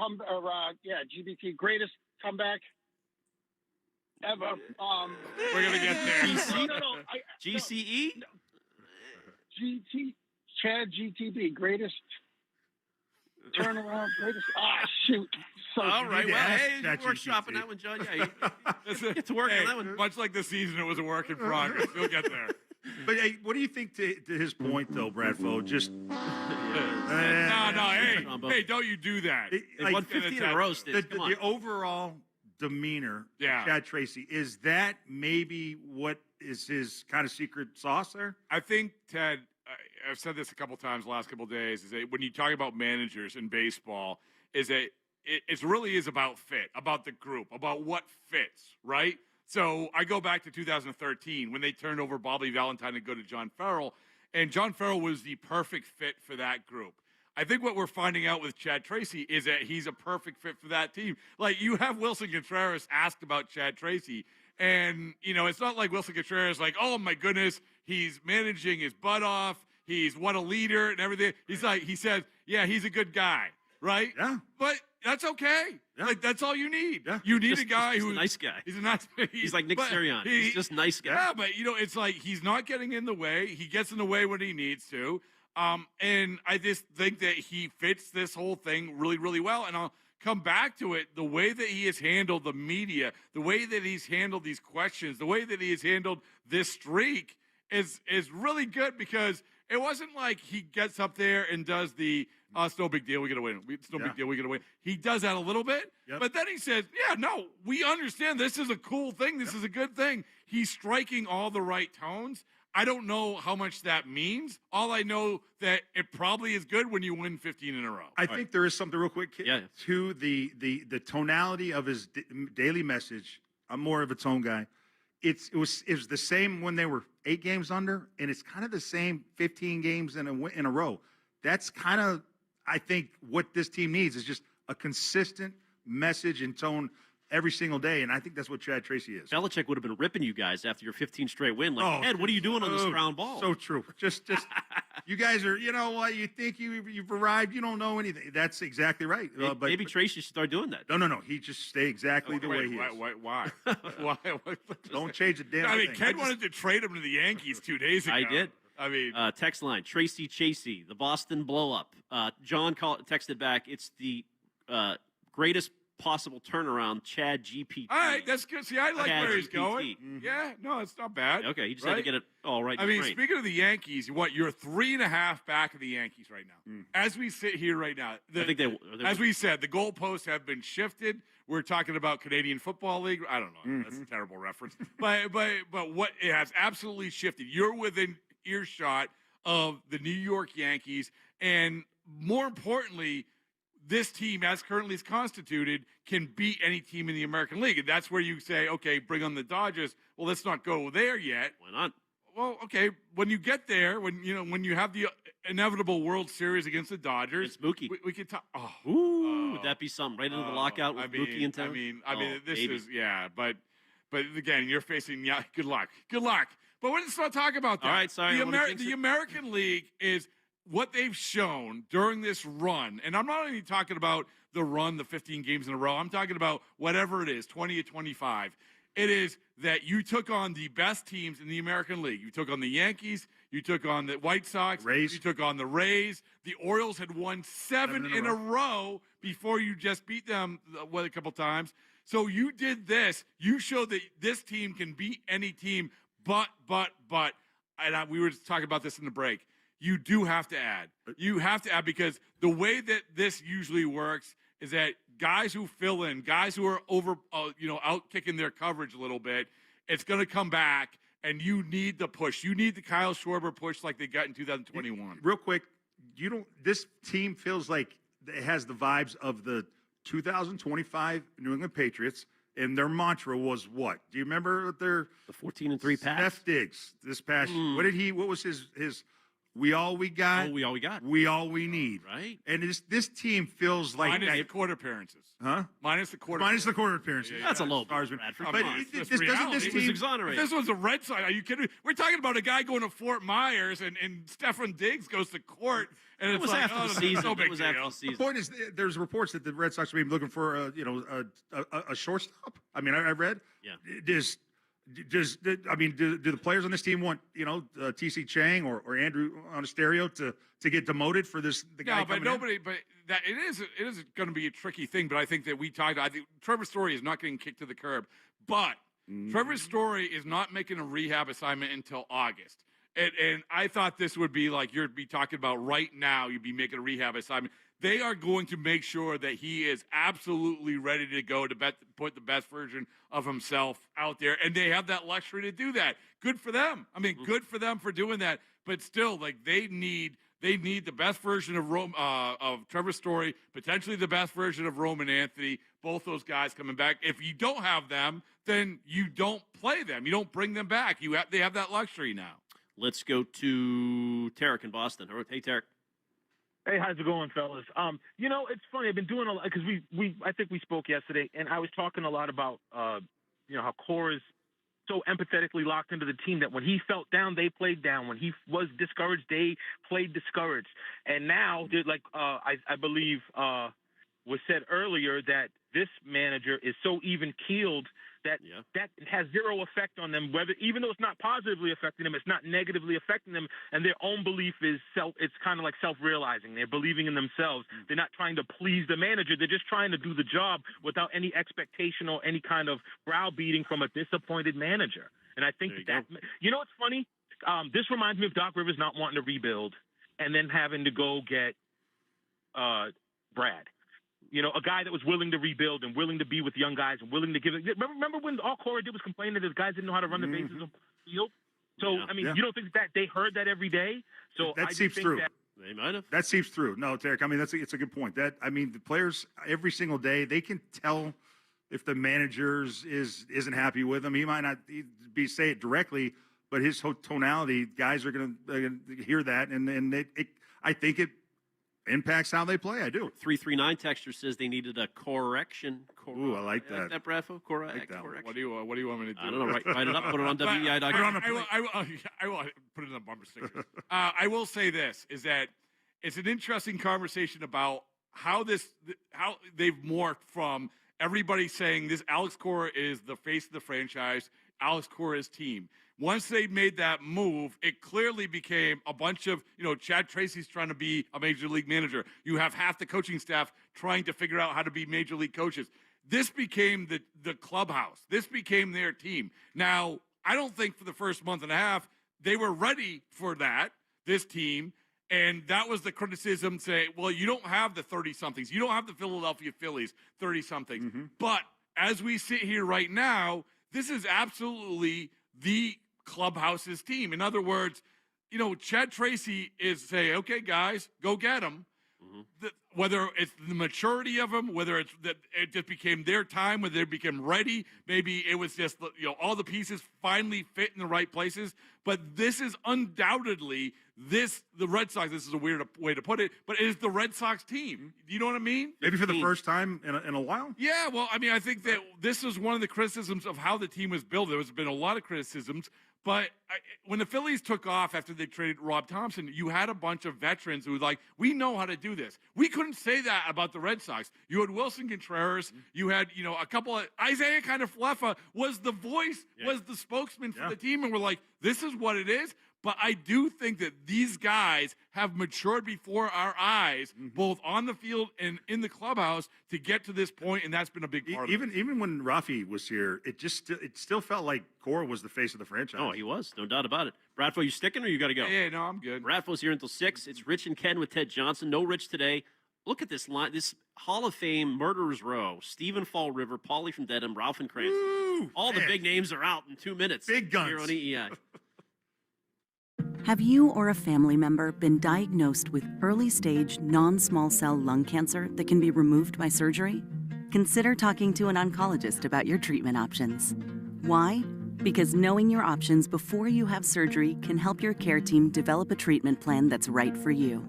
Speaker 6: GBT, greatest comeback ever.
Speaker 1: We're gonna get there.
Speaker 7: GCE?
Speaker 6: GT, Chad GTB, greatest turnaround, greatest. Shoot. So
Speaker 7: all right. Well, hey, you're workshopping that one, John. Yeah, get to work on that one.
Speaker 1: Much like the season, it was a work in progress. You'll get there.
Speaker 8: But hey, what do you think to his point, though, Bradfo? Just
Speaker 1: no, hey, don't you do that?
Speaker 7: They won 15 in a row,
Speaker 8: the overall demeanor of Chad Tracy, is that maybe what is his kind of secret sauce there?
Speaker 1: I think, Ted, I've said this a couple times the last couple of days, is that when you talk about managers in baseball, is that it really is about fit, about the group, about what fits, right? So I go back to 2013 when they turned over Bobby Valentine to go to John Farrell, and John Farrell was the perfect fit for that group. I think what we're finding out with Chad Tracy is that he's a perfect fit for that team. Like, you have Wilson Contreras asked about Chad Tracy, and, it's not like Wilson Contreras like, oh, my goodness, he's managing his butt off, he's what a leader and everything. He says, yeah, he's a good guy, right?
Speaker 8: Yeah.
Speaker 1: But that's okay.
Speaker 8: Yeah.
Speaker 1: Like, that's all you need.
Speaker 8: Yeah.
Speaker 1: You need a guy
Speaker 7: who's
Speaker 1: who's
Speaker 7: a nice guy.
Speaker 1: He's a nice
Speaker 7: He's like Nick Sirianni. He's just a nice guy.
Speaker 1: Yeah, but, it's like he's not getting in the way. He gets in the way when he needs to. And I just think that he fits this whole thing really, really well. And I'll come back to it. The way that he has handled the media, the way that he's handled these questions, the way that he has handled this streak is really good, because it wasn't like he gets up there and does the, it's no big deal, we got to win. It's no big deal, we got to win. He does that a little bit, but then he says, yeah, no, we understand this is a cool thing. This is a good thing. He's striking all the right tones. I don't know how much that means. All I know that it probably is good when you win 15 in a row.
Speaker 8: I think there is something real quick to the tonality of his daily message. I'm more of a tone guy. It was the same when they were 8 games under, and it's kind of the same 15 games in a row. That's kind of, I think, what this team needs is just a consistent message and tone every single day, and I think that's what Chad Tracy is.
Speaker 7: Belichick would have been ripping you guys after your 15 straight win. Like, Ed, what are you doing on this ground ball?
Speaker 8: So true. Just you guys are, you know what? You think you've arrived. You don't know anything. That's exactly right.
Speaker 7: But maybe Tracy should start doing that.
Speaker 8: No. He just stay exactly the way he is.
Speaker 1: Why?
Speaker 8: Don't change a damn thing.
Speaker 1: Ken wanted to trade him to the Yankees 2 days ago.
Speaker 7: I did.
Speaker 1: I mean,
Speaker 7: text line, Tracy Chasey, the Boston blow-up. John texted back, it's the greatest possible turnaround, Chad GPT.
Speaker 1: All right, that's good. See, I like
Speaker 7: Chad
Speaker 1: where he's
Speaker 7: GPT.
Speaker 1: going. Mm-hmm. Yeah, no, it's not bad.
Speaker 7: Okay, he just had to get it all right.
Speaker 1: I mean, speaking of the Yankees, you're 3.5 back of the Yankees right now. As we sit here right now,
Speaker 7: I think they
Speaker 1: as we said, the goalposts have been shifted. We're talking about Canadian Football League. I don't know. That's a terrible reference. But what it has absolutely shifted. You're within earshot of the New York Yankees, and more importantly, this team, as currently is constituted, can beat any team in the American League. And that's where you say, okay, bring on the Dodgers. Well, let's not go there yet.
Speaker 7: Why not?
Speaker 1: Well, okay, when you get there, when you have the inevitable World Series against the Dodgers,
Speaker 7: it's Mookie.
Speaker 1: We could talk.
Speaker 7: Would that be something right into the lockout with Mookie in town?
Speaker 1: I mean, this is but again, you're facing good luck. But let's not talk about that.
Speaker 7: All right, sorry.
Speaker 1: The American League is what they've shown during this run, and I'm not only talking about the run, the 15 games in a row. I'm talking about whatever it is, 20 or 25. It is that you took on the best teams in the American League. You took on the Yankees. You took on the White Sox.
Speaker 8: Rays.
Speaker 1: You took on the Rays. The Orioles had won seven in a row before you just beat them a couple times. So you did this. You showed that this team can beat any team, but, and we were just talking about this in the break. You do have to add. You have to add because the way that this usually works is that guys who fill in, guys who are out kicking their coverage a little bit, it's going to come back, and you need the push. You need the Kyle Schwarber push like they got in 2021.
Speaker 8: Real quick, this team feels like it has the vibes of the 2025 New England Patriots and their mantra was what? Do you remember their
Speaker 7: the 14-3 pass?
Speaker 8: Steph Diggs this past year. What was his we all we got?
Speaker 7: Oh, we all we got.
Speaker 8: We all we need.
Speaker 7: Right.
Speaker 8: And this team feels like
Speaker 1: minus the quarter appearances.
Speaker 8: Huh?
Speaker 1: Minus the quarter
Speaker 8: appearances.
Speaker 7: That's a low blow,
Speaker 8: Bradford.
Speaker 1: Come
Speaker 8: But
Speaker 1: on,
Speaker 8: this
Speaker 1: it's
Speaker 8: doesn't this
Speaker 1: reality.
Speaker 8: team
Speaker 7: exonerated.
Speaker 1: If this was a Red Sox, are you kidding me? We're talking about a guy going to Fort Myers and Stefan Diggs goes to court. And
Speaker 7: It
Speaker 1: it's
Speaker 7: was
Speaker 1: like,
Speaker 7: after
Speaker 1: oh,
Speaker 7: the
Speaker 1: no,
Speaker 7: season.
Speaker 1: no
Speaker 7: It
Speaker 1: big
Speaker 7: was after
Speaker 1: deal.
Speaker 7: the season.
Speaker 8: The point is, there's reports that the Red Sox are maybe looking for a shortstop. I mean, I read.
Speaker 7: Yeah.
Speaker 8: Do the players on this team want TC Chang or Andrew Monasterio to get demoted for the guy?
Speaker 1: No, but
Speaker 8: coming
Speaker 1: nobody. But that it is going to be a tricky thing. But I think that I think Trevor Story is not getting kicked to the curb. But Trevor Story is not making a rehab assignment until August. And I thought this would be like you'd be talking about right now. You'd be making a rehab assignment. They are going to make sure that he is absolutely ready to go to put the best version of himself out there, and they have that luxury to do that. Good for them. I mean, good for them for doing that. But still, like they need the best version of Trevor Story, potentially the best version of Roman Anthony. Both those guys coming back. If you don't have them, then you don't play them. You don't bring them back. They have that luxury now.
Speaker 7: Let's go to Tarek in Boston. Hey, Tarek.
Speaker 10: Hey, how's it going, fellas? It's funny. I've been doing a lot because I think we spoke yesterday, and I was talking a lot about, how Cora's so empathetically locked into the team that when he felt down, they played down. When he was discouraged, they played discouraged. And now, I believe was said earlier that this manager is so even keeled that has zero effect on them. Whether even though it's not positively affecting them, it's not negatively affecting them, and their own belief is it's kind of like self-realizing. They're believing in themselves. They're not trying to please the manager. They're just trying to do the job without any expectation or any kind of browbeating from a disappointed manager. And I think what's funny? This reminds me of Doc Rivers not wanting to rebuild and then having to go get Brad. A guy that was willing to rebuild and willing to be with young guys and willing to give it. Remember when all Cora did was complain that his guys didn't know how to run the bases on the field? So, you don't think that they heard that every day? So
Speaker 8: that
Speaker 10: I
Speaker 8: seeps
Speaker 10: think
Speaker 8: through.
Speaker 7: They might have.
Speaker 8: That seeps through. No, Tarek, I mean, it's a good point. The players every single day, they can tell if the manager isn't happy with them. He might not say it directly, but his tonality, guys are going to hear that, and I think it impacts how they play. I do.
Speaker 7: 339 texture says they needed a correction.
Speaker 8: Ooh, I like that.
Speaker 7: That Bradfo? Correction.
Speaker 1: What do you want me to do?
Speaker 7: I don't know. Write it up. Put it on WEI.com.
Speaker 1: I will put it on bumper stickers. I will say this is that it's an interesting conversation about how they've morphed from everybody saying this Alex Cora is the face of the franchise, Alex Cora's team. Once they made that move, it clearly became a bunch of, Chad Tracy's trying to be a major league manager. You have half the coaching staff trying to figure out how to be major league coaches. This became the clubhouse. This became their team. Now, I don't think for the first month and a half, they were ready for that, this team. And that was the criticism, say, well, you don't have the 30-somethings. You don't have the Philadelphia Phillies 30-somethings. Mm-hmm. But as we sit here right now, this is absolutely the clubhouse's team. In other words, Chad Tracy is saying, okay, guys, go get them. Mm-hmm. Whether it's the maturity of them, whether it's that it just became their time, whether they became ready, maybe it was just, all the pieces finally fit in the right places. But this is undoubtedly the Red Sox. This is a weird way to put it, but it is the Red Sox team. You know what I mean?
Speaker 8: Maybe for the first time in a while?
Speaker 1: Yeah, well, I mean, I think that this is one of the criticisms of how the team was built. There's been a lot of criticisms, but when the Phillies took off after they traded Rob Thompson, you had a bunch of veterans who were like, we know how to do this. We couldn't say that about the Red Sox. You had Wilson Contreras. You had, a couple of – Isaiah Kind-of-Fleffa was the voice, was the spokesman for the team, and we're like, this is what it is. But I do think that these guys have matured before our eyes, both on the field and in the clubhouse, to get to this point, and that's been a big part of it.
Speaker 8: Even when Rafi was here, it still felt like Cora was the face of the franchise.
Speaker 7: Oh, he was. No doubt about it. Bradfo, you sticking or you got to go?
Speaker 1: Yeah, no, I'm good.
Speaker 7: Bradfo's here until 6. It's Rich and Ken with Ted Johnson. No Rich today. Look at this line. This Hall of Fame Murderers Row. Stephen Fall River, Paulie from Dedham, Ralph and Cranston.
Speaker 8: Ooh,
Speaker 7: all the big names are out in 2 minutes.
Speaker 8: Big guns.
Speaker 7: Here on EEI.
Speaker 2: Have you or a family member been diagnosed with early-stage non-small cell lung cancer that can be removed by surgery? consider talking to an oncologist about your treatment options. Why? Because knowing your options before you have surgery can help your care team develop a treatment plan that's right for you.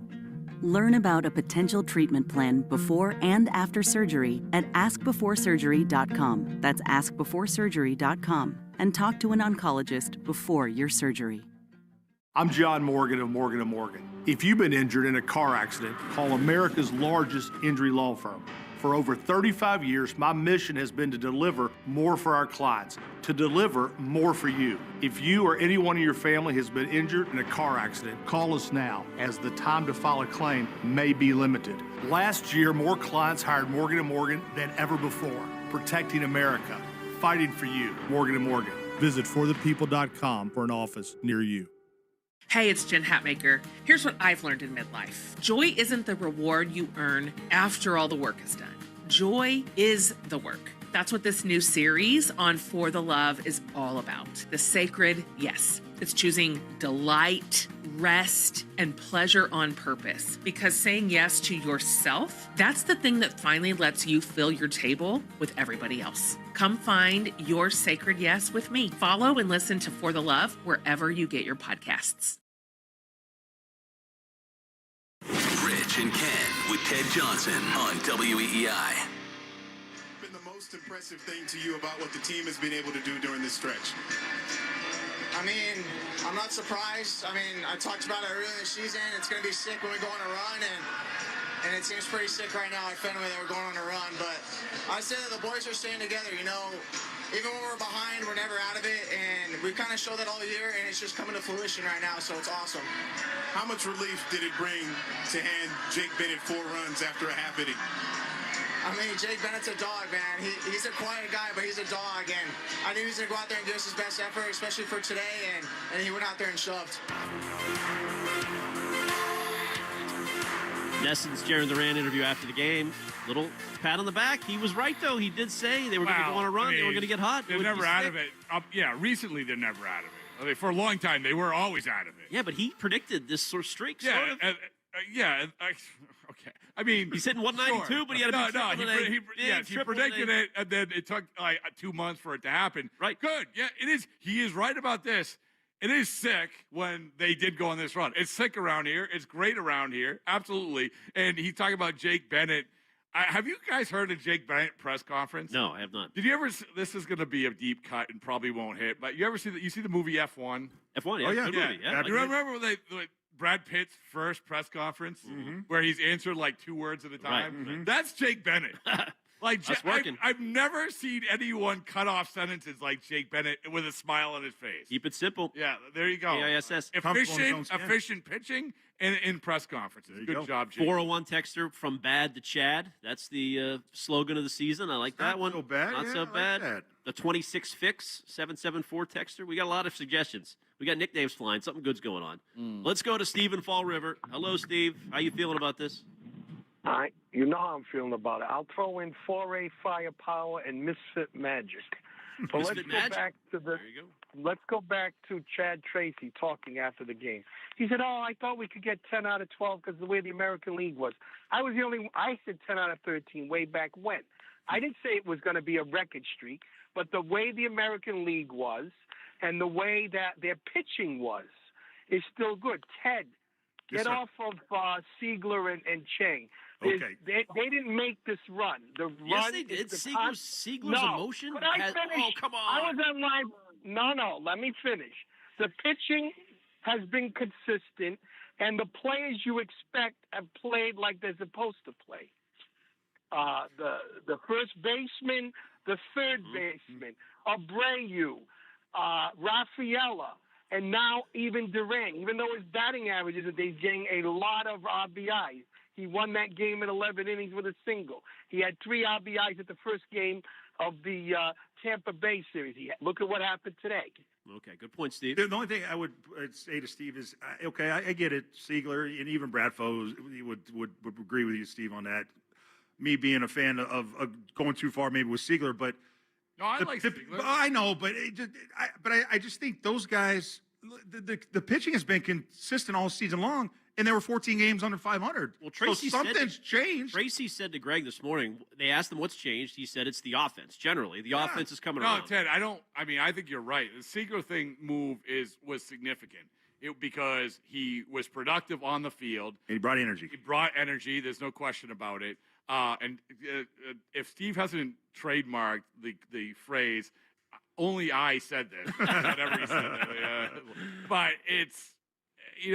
Speaker 2: Learn about a potential treatment plan before and after surgery at askbeforesurgery.com. That's askbeforesurgery.com. And talk to an oncologist before your surgery.
Speaker 4: I'm John Morgan of Morgan & Morgan. If you've been injured in a car accident, call America's largest injury law firm. For over 35 years, my mission has been to deliver more for our clients, to deliver more for you. If you or anyone in your family has been injured in a car accident, call us now, as the time to file a claim may be limited. Last year, more clients hired Morgan & Morgan than ever before, protecting America, fighting for you. Morgan & Morgan. Visit forthepeople.com for an office near you.
Speaker 11: Hey, it's Jen Hatmaker. Here's what I've learned in midlife. Joy isn't the reward you earn after all the work is done. Joy is the work. That's what this new series on For the Love is all about. The sacred yes. It's choosing delight, rest, and pleasure on purpose. Because saying yes to yourself, that's the thing that finally lets you fill your table with everybody else. Come find your sacred yes with me. Follow and listen to For the Love wherever you get your podcasts.
Speaker 3: Rich and Ken with Ted Johnson on WEEI.
Speaker 13: Been the most impressive thing to you about what the team has been able to do during this stretch?
Speaker 14: I mean, I'm not surprised. I mean, I talked about it earlier in the season. It's going to be sick when we go on a run, and it seems pretty sick right now at Fenway that we're going on a run. But I say that the boys are staying together. You know, even when we're behind, we're never out of it, and we kind of showed that all year, and it's just coming to fruition right now, so it's awesome.
Speaker 13: How much relief did it bring to hand Jake Bennett 4 runs after a half inning?
Speaker 14: I mean, Jake Bennett's a dog, man. He's a quiet guy, but he's a dog, and I knew he was going to go out there and give us his best effort, especially for today, and he went out there and shoved.
Speaker 7: Nesson's Jaron Duran interview after the game. Little pat on the back. He was right, though. He did say they were going to go on a run. They were going to get hot.
Speaker 1: They're never out of it. Yeah, recently they're never out of it. I mean, for a long time, they were always out of it.
Speaker 7: Yeah, but he predicted this sort of streak.
Speaker 1: Yeah,
Speaker 7: sort of.
Speaker 1: Okay. I mean,
Speaker 7: he's hitting 192,
Speaker 1: sure.
Speaker 7: but he had a big triple today.
Speaker 1: He predicted it, and then it took like 2 months for it to happen.
Speaker 7: Right.
Speaker 1: Good. Yeah, it is. He is right about this. It is sick when they did go on this run. It's sick around here. It's great around here. Absolutely. And he's talking about Jake Bennett. Have you guys heard of Jake Bennett press conference?
Speaker 7: No, I have not.
Speaker 1: Did you ever? This is going to be a deep cut and probably won't hit. But you ever see the? You see the movie F1?
Speaker 7: F1, yeah.
Speaker 1: Oh, yeah.
Speaker 7: Good movie. Yeah.
Speaker 1: You remember when Brad Pitt's first press conference where he's answered like 2 words at a time?
Speaker 7: Right.
Speaker 1: That's Jake Bennett. Like,
Speaker 7: That's working.
Speaker 1: I've never seen anyone cut off sentences like Jake Bennett with a smile on his face.
Speaker 7: Keep it simple.
Speaker 1: Yeah, there you go.
Speaker 7: AISS.
Speaker 1: Efficient pitching and in press conferences. Good job, Jake.
Speaker 7: 401 texter from bad to Chad. That's the slogan of the season. I like that one.
Speaker 8: So bad.
Speaker 7: Not
Speaker 8: Yeah,
Speaker 7: so
Speaker 8: I like
Speaker 7: bad.
Speaker 8: that.
Speaker 7: The 26 fix 774 texter. We got a lot of suggestions. We got nicknames flying. Something good's going on. Let's go to Steve in Fall River. Hello, Steve. How you feeling about this?
Speaker 15: You know how I'm feeling about it. I'll throw in 4A firepower and misfit magic. But
Speaker 7: Misfit magic?
Speaker 15: Let's go back to Chad Tracy talking after the game. He said, I thought we could get 10 out of 12 because the way the American League was. I said 10 out of 13 way back when. I didn't say it was going to be a record streak, but the way the American League was and the way that their pitching was is still good. Ted, get off of Siegler and Chang.
Speaker 8: Okay.
Speaker 15: They didn't make this run. The
Speaker 7: Yes,
Speaker 15: run
Speaker 7: they did.
Speaker 15: is
Speaker 7: Siegler's emotion.
Speaker 15: Could I finish?
Speaker 7: Oh, come on.
Speaker 15: I was on live. No, let me finish. The pitching has been consistent, and the players you expect have played like they're supposed to play. The first baseman, the third baseman, Abreu, Rafaela, and now even Duran. Even though his batting average isn't, he's getting a lot of RBIs. He won that game in 11 innings with a single. He had 3 RBIs at the first game of the Tampa Bay series. Look at what happened today.
Speaker 7: Okay, good point, Steve.
Speaker 8: The only thing I would say to Steve is, I get it. Siegler and even Bradfo would agree with you, Steve, on that. Me being a fan of going too far maybe with Siegler, but
Speaker 1: no, I like Siegler.
Speaker 8: I know, but I just think those guys, the pitching has been consistent all season long, and there were 14 games under 500.
Speaker 7: Well, Tracy
Speaker 8: so something's changed.
Speaker 7: Tracy said to Greg this morning, they asked him what's changed. He said it's the offense. Generally, the offense is coming around.
Speaker 1: No, Ted, I think you're right. The Seager thing was significant. Because he was productive on the field.
Speaker 8: And he brought energy.
Speaker 1: There's no question about it. And if Steve hasn't trademarked the phrase, only I said this, whatever he said that. But it's,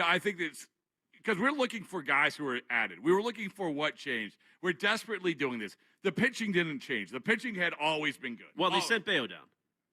Speaker 1: I think it's because we're looking for guys who are added. We were looking for what changed. We're desperately doing this. The pitching didn't change. The pitching had always been good.
Speaker 7: Well, they sent Bayo down.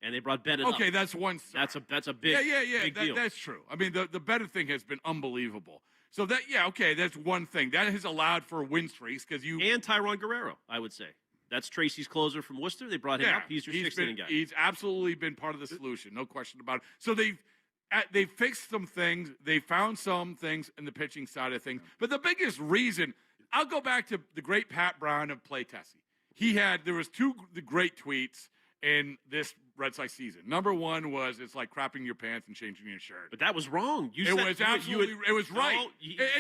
Speaker 7: And they brought Bennett up.
Speaker 1: Okay, that's one.
Speaker 7: That's a big, big deal.
Speaker 1: That's true. I mean, the Bennett thing has been unbelievable. So that's one thing. That has allowed for win streaks because
Speaker 7: and Tyrone Guerrero, I would say. That's Tracy's closer from Worcester. They brought him up. He's your sixth inning guy.
Speaker 1: He's absolutely been part of the solution, no question about it. So they've fixed some things. They found some things in the pitching side of things. But the biggest reason, I'll go back to the great Pat Brown of Play Tessie. There was two great tweets in this Red Sox season. Number one was it's like crapping your pants and changing your shirt.
Speaker 7: But that was wrong.
Speaker 1: It was right.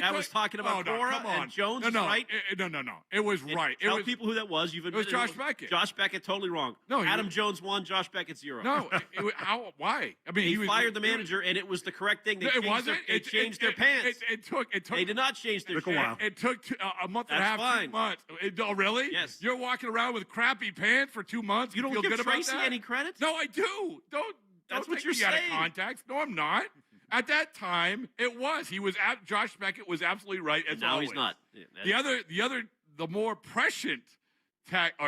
Speaker 7: I was talking about Cora and Jones. Right?
Speaker 1: No. It was right.
Speaker 7: Tell people who that was.
Speaker 1: It was Josh Beckett.
Speaker 7: Josh Beckett, totally wrong.
Speaker 1: No,
Speaker 7: Adam Jones 1, Josh Beckett 0.
Speaker 1: No, why? I mean,
Speaker 7: he fired the manager, and it was the correct thing. They changed their pants.
Speaker 1: It took.
Speaker 7: They did not change their pants.
Speaker 1: It took a month and a half, 2 months. Oh, really?
Speaker 7: Yes.
Speaker 1: You're walking around with crappy pants for 2 months.
Speaker 7: You don't
Speaker 1: feel
Speaker 7: give
Speaker 1: good
Speaker 7: Tracy
Speaker 1: about that?
Speaker 7: any credit?
Speaker 1: No, I do.
Speaker 7: That's what
Speaker 1: take
Speaker 7: you're
Speaker 1: me out of
Speaker 7: saying.
Speaker 1: context. No, I'm not. At that time, it was. Josh Beckett was absolutely right. As
Speaker 7: now
Speaker 1: always.
Speaker 7: He's not.
Speaker 1: The more prescient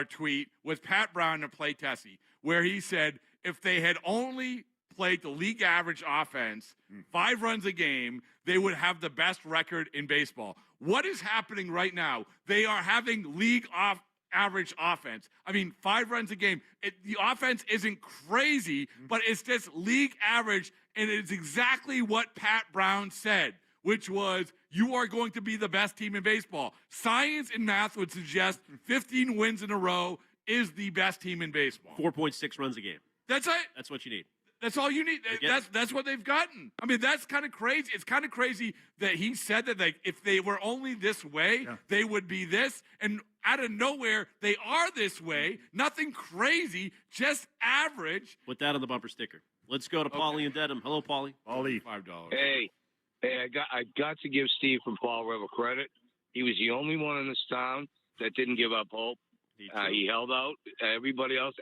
Speaker 1: tweet was Pat Brown to Play Tessie, where he said if they had only played the league average offense, 5 runs a game, they would have the best record in baseball. What is happening right now? They are having league average offense. I mean, 5 runs a game. The offense isn't crazy, but it's just league average, and it's exactly what Pat Brown said, which was you are going to be the best team in baseball. Science and math would suggest 15 wins in a row is the best team in baseball.
Speaker 7: 4.6 runs a game.
Speaker 1: That's it.
Speaker 7: That's what you need.
Speaker 1: That's all you need. That's what they've gotten. I mean, that's kind of crazy. It's kind of crazy that he said that if they were only this way, they would be this. And out of nowhere, they are this way. Nothing crazy, just average.
Speaker 7: Put that on the bumper sticker. Let's go to Paulie and Dedham. Hello, Paulie.
Speaker 8: Paulie.
Speaker 1: $5.
Speaker 12: Hey, I got to give Steve from Fall River credit. He was the only one in this town that didn't give up hope. He held out. Everybody else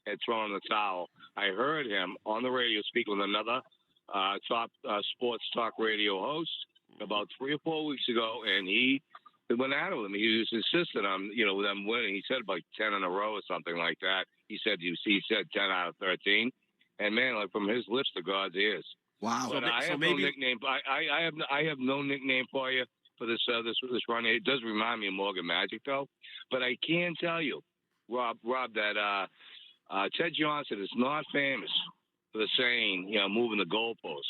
Speaker 12: had thrown in the towel. I heard him on the radio speak with another top sports talk radio host about 3 or 4 weeks ago, and he went out with him. He was insistent on them winning. He said about 10 in a row or something like that. He said 10 out of 13, and man, like from his lips to God's ears.
Speaker 9: Wow.
Speaker 12: But I have no nickname. I have no nickname for you for this run. It does remind me of Morgan Magic though, but I can tell you, Rob, that Ted Johnson is not famous for the saying, moving the goalposts.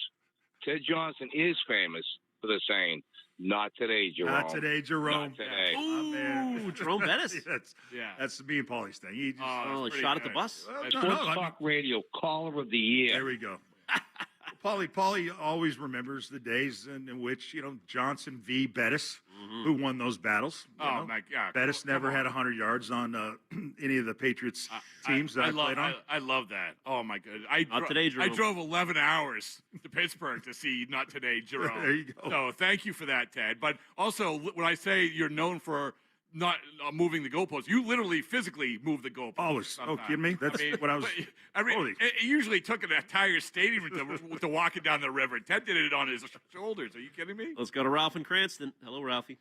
Speaker 12: Ted Johnson is famous for the saying, not today, Jerome.
Speaker 8: Not today, Jerome.
Speaker 12: Not today.
Speaker 7: Ooh, Jerome Bettis.
Speaker 8: That's me and Paulie's thing. He just,
Speaker 7: shot at the bus.
Speaker 12: Sports Talk Radio Caller of the Year.
Speaker 8: There we go. Paulie always remembers the days in which, Johnson v. Bettis, who won those battles.
Speaker 1: Oh, my God.
Speaker 8: Bettis never had 100 yards on any of the Patriots teams that I played on.
Speaker 1: I love that. Oh, my God.
Speaker 7: Not today, Jerome.
Speaker 1: I drove 11 hours to Pittsburgh to see Not Today, Jerome.
Speaker 8: There you go.
Speaker 1: So thank you for that, Ted. But also, when I say you're known for not moving the goalposts, you literally physically move the goalposts.
Speaker 8: Always. Oh, kidding me? That's what I was.
Speaker 1: It usually took an entire stadium to walk it down the river. Ted did it on his shoulders. Are you kidding me?
Speaker 7: Let's go to Ralph and Cranston. Hello, Ralphie.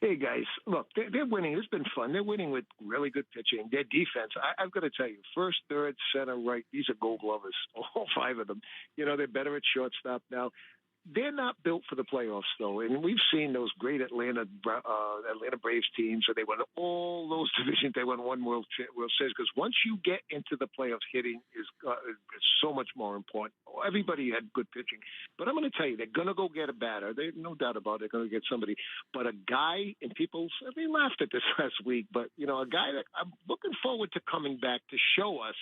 Speaker 16: Hey, guys. Look, they're winning. It's been fun. They're winning with really good pitching. Their defense, I've got to tell you, first, third, center, right, these are gold glovers, all 5 of them. They're better at shortstop now. They're not built for the playoffs, though, and we've seen those great Atlanta Braves teams. So they won all those divisions. They won 1 World Series because once you get into the playoffs, hitting is so much more important. Everybody had good pitching, but I'm going to tell you, they're going to go get a batter. There's no doubt about it. They're going to get somebody, but a guy, and people they laughed at this last week, but a guy that I'm looking forward to coming back to show us.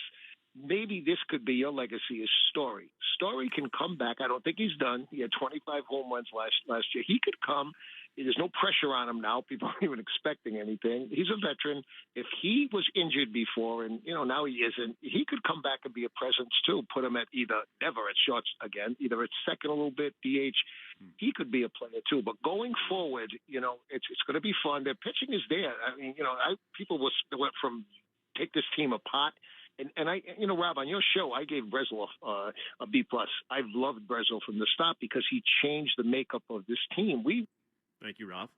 Speaker 16: Maybe this could be your legacy is Story. Story can come back. I don't think he's done. He had 25 home runs last year. He could come. There's no pressure on him now. People aren't even expecting anything. He's a veteran. If he was injured before and, now he isn't, he could come back and be a presence too. Put him at never at shorts again, either at second a little bit, DH. He could be a player too. But going forward, it's going to be fun. Their pitching is there. I mean, people went from take this team apart. And I, Rob, on your show, I gave Breslow a B+. I've loved Breslow from the start because he changed the makeup of this team.
Speaker 7: Thank you, Rob.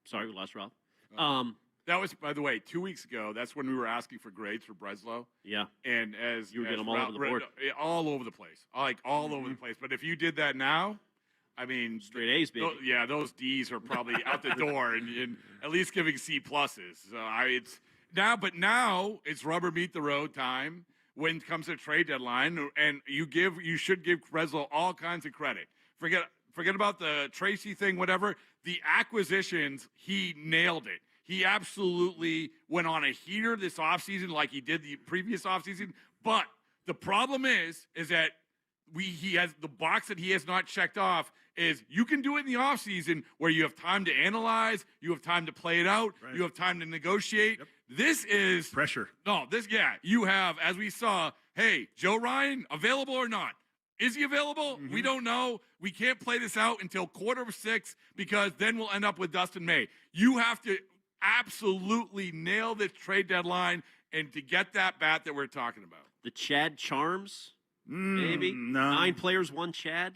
Speaker 7: Sorry, we lost Rob.
Speaker 1: That was, by the way, 2 weeks ago. That's when we were asking for grades for Breslow.
Speaker 7: Yeah.
Speaker 1: And as
Speaker 7: you were getting them all
Speaker 1: Rob,
Speaker 7: over the board.
Speaker 1: All over the place. All over the place. But if you did that now, I mean,
Speaker 7: straight A's, baby.
Speaker 1: Those D's are probably out the door and at least giving C+. So now it's rubber meet the road time when it comes to trade deadline, and you should give Breslow all kinds of credit. Forget about the Tracy thing, whatever. The acquisitions, he nailed it. He absolutely went on a heater this offseason like he did the previous offseason. But the problem is that he has the box that he has not checked off is you can do it in the offseason where you have time to analyze, you have time to play it out, right. You have time to negotiate. Yep. This is
Speaker 8: pressure.
Speaker 1: No, you have, as we saw, hey, Joe Ryan, available or not? Is he available? Mm-hmm. We don't know. We can't play this out until Q4 because then we'll end up with Dustin May. You have to absolutely nail this trade deadline and to get that bat that we're talking about.
Speaker 7: The Chad Charms, maybe.
Speaker 8: No.
Speaker 7: 9 players, 1 Chad.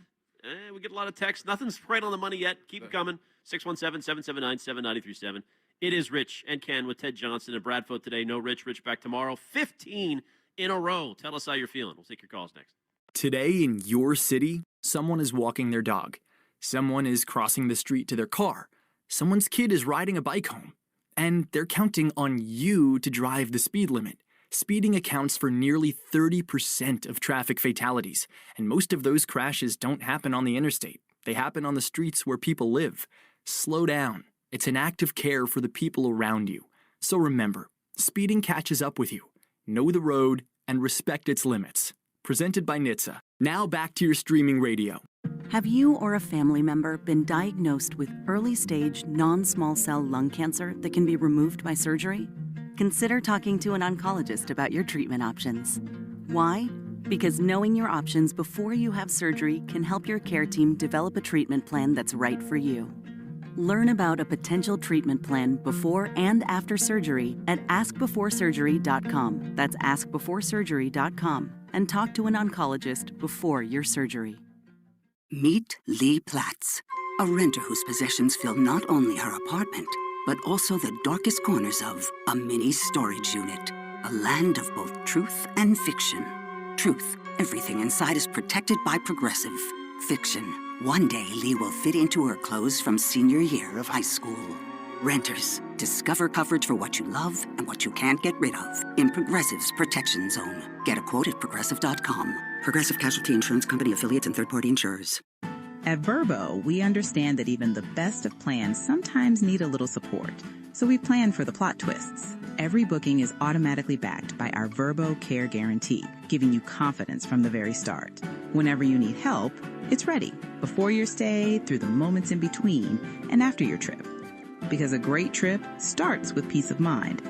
Speaker 7: We get a lot of texts. Nothing's right on the money yet. Keep it coming. 617-779-7937. It is Rich and Ken with Ted Johnson and Brad Foot today. No Rich back tomorrow. 15 in a row. Tell us how you're feeling. We'll take your calls next.
Speaker 17: Today in your city, someone is walking their dog. Someone is crossing the street to their car. Someone's kid is riding a bike home. And they're counting on you to drive the speed limit. Speeding accounts for nearly 30% of traffic fatalities, and most of those crashes don't happen on the interstate. They happen on the streets where people live. Slow down. It's an act of care for the people around you. So remember, speeding catches up with you. Know the road and respect its limits. Presented by NHTSA. Now back to your streaming radio.
Speaker 2: Have you or a family member been diagnosed with early-stage non-small cell lung cancer that can be removed by surgery? Consider talking to an oncologist about your treatment options. Why? Because knowing your options before you have surgery can help your care team develop a treatment plan that's right for you. Learn about a potential treatment plan before and after surgery at askbeforesurgery.com. That's askbeforesurgery.com. And talk to an oncologist before your surgery.
Speaker 18: Meet Lee Platts, a renter whose possessions fill not only her apartment, but also the darkest corners of a mini storage unit. A land of both truth and fiction. Truth, everything inside is protected by Progressive. Fiction, one day Lee will fit into her clothes from senior year of high school. Renters, discover coverage for what you love and what you can't get rid of in Progressive's Protection Zone. Get a quote at Progressive.com. Progressive Casualty Insurance Company affiliates and third-party insurers.
Speaker 19: At Verbo, we understand that even the best of plans sometimes need a little support. So we plan for the plot twists. Every booking is automatically backed by our Verbo Care Guarantee, giving you confidence from the very start. Whenever you need help, it's ready. Before your stay, through the moments in between, and after your trip. Because a great trip starts with peace of mind.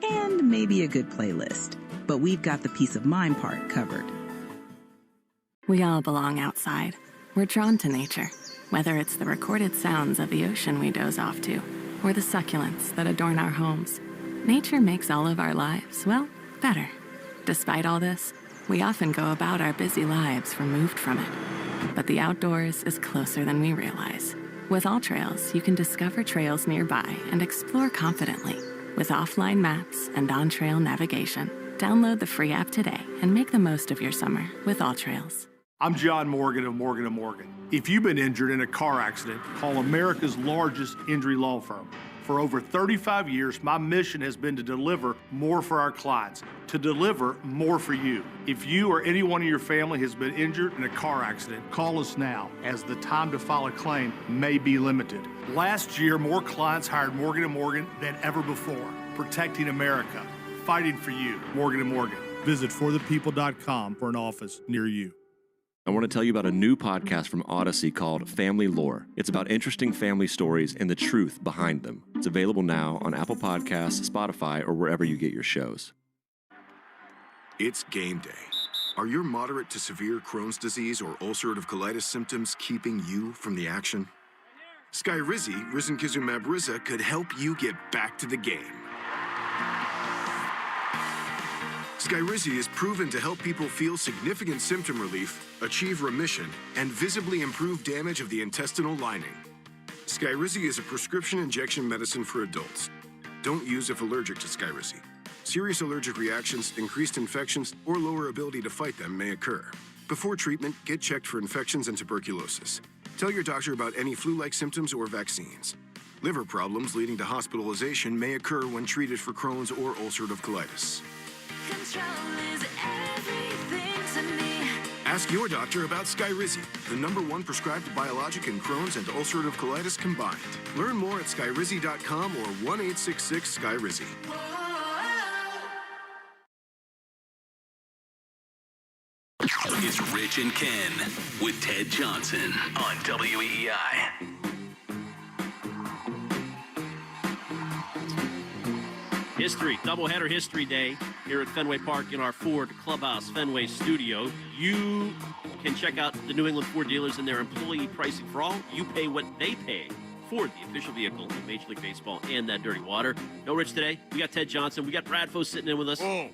Speaker 19: And maybe a good playlist. But we've got the peace of mind part covered.
Speaker 20: We all belong outside. We're drawn to nature. Whether it's the recorded sounds of the ocean we doze off to, or the succulents that adorn our homes. Nature makes all of our lives, well, better. Despite all this, we often go about our busy lives removed from it. But the outdoors is closer than we realize. With All Trails, you can discover trails nearby and explore confidently. With offline maps and on-trail navigation, download the free app today and make the most of your summer with All Trails.
Speaker 4: I'm John Morgan of Morgan & Morgan. If you've been injured in a car accident, call America's largest injury law firm. For over 35 years, my mission has been to deliver more for our clients, to deliver more for you. If you or anyone in your family has been injured in a car accident, call us now, as the time to file a claim may be limited. Last year, more clients hired Morgan & Morgan than ever before, protecting America, fighting for you. Morgan & Morgan. Visit forthepeople.com for an office near you.
Speaker 5: I want to tell you about a new podcast from Odyssey called Family Lore. It's about interesting family stories and the truth behind them. It's available now on Apple Podcasts, Spotify, or wherever you get your shows.
Speaker 21: It's game day. Are your moderate to severe Crohn's disease or ulcerative colitis symptoms keeping you from the action? Skyrizi, risankizumab Riza, could help you get back to the game. Skyrizi is proven to help people feel significant symptom relief, achieve remission, and visibly improve damage of the intestinal lining. Skyrizi is a prescription injection medicine for adults. Don't use if allergic to Skyrizi. Serious allergic reactions, increased infections, or lower ability to fight them may occur. Before treatment, get checked for infections and tuberculosis. Tell your doctor about any flu-like symptoms or vaccines. Liver problems leading to hospitalization may occur when treated for Crohn's or ulcerative colitis. Ask your doctor about Skyrizi, the #1 prescribed biologic in Crohn's and ulcerative colitis combined. Learn more at skyrizi.com or 1-866-SKYRIZI.
Speaker 3: It's Rich and Ken with Ted Johnson on WEEI.
Speaker 7: History, doubleheader history day here at Fenway Park in our Ford Clubhouse Fenway studio. You can check out the New England Ford dealers and their employee pricing for all. You pay what they pay. Ford, the official vehicle of Major League Baseball and that dirty water. No Rich today. We got Ted Johnson. We got Bradfo sitting in with us.
Speaker 1: Oh.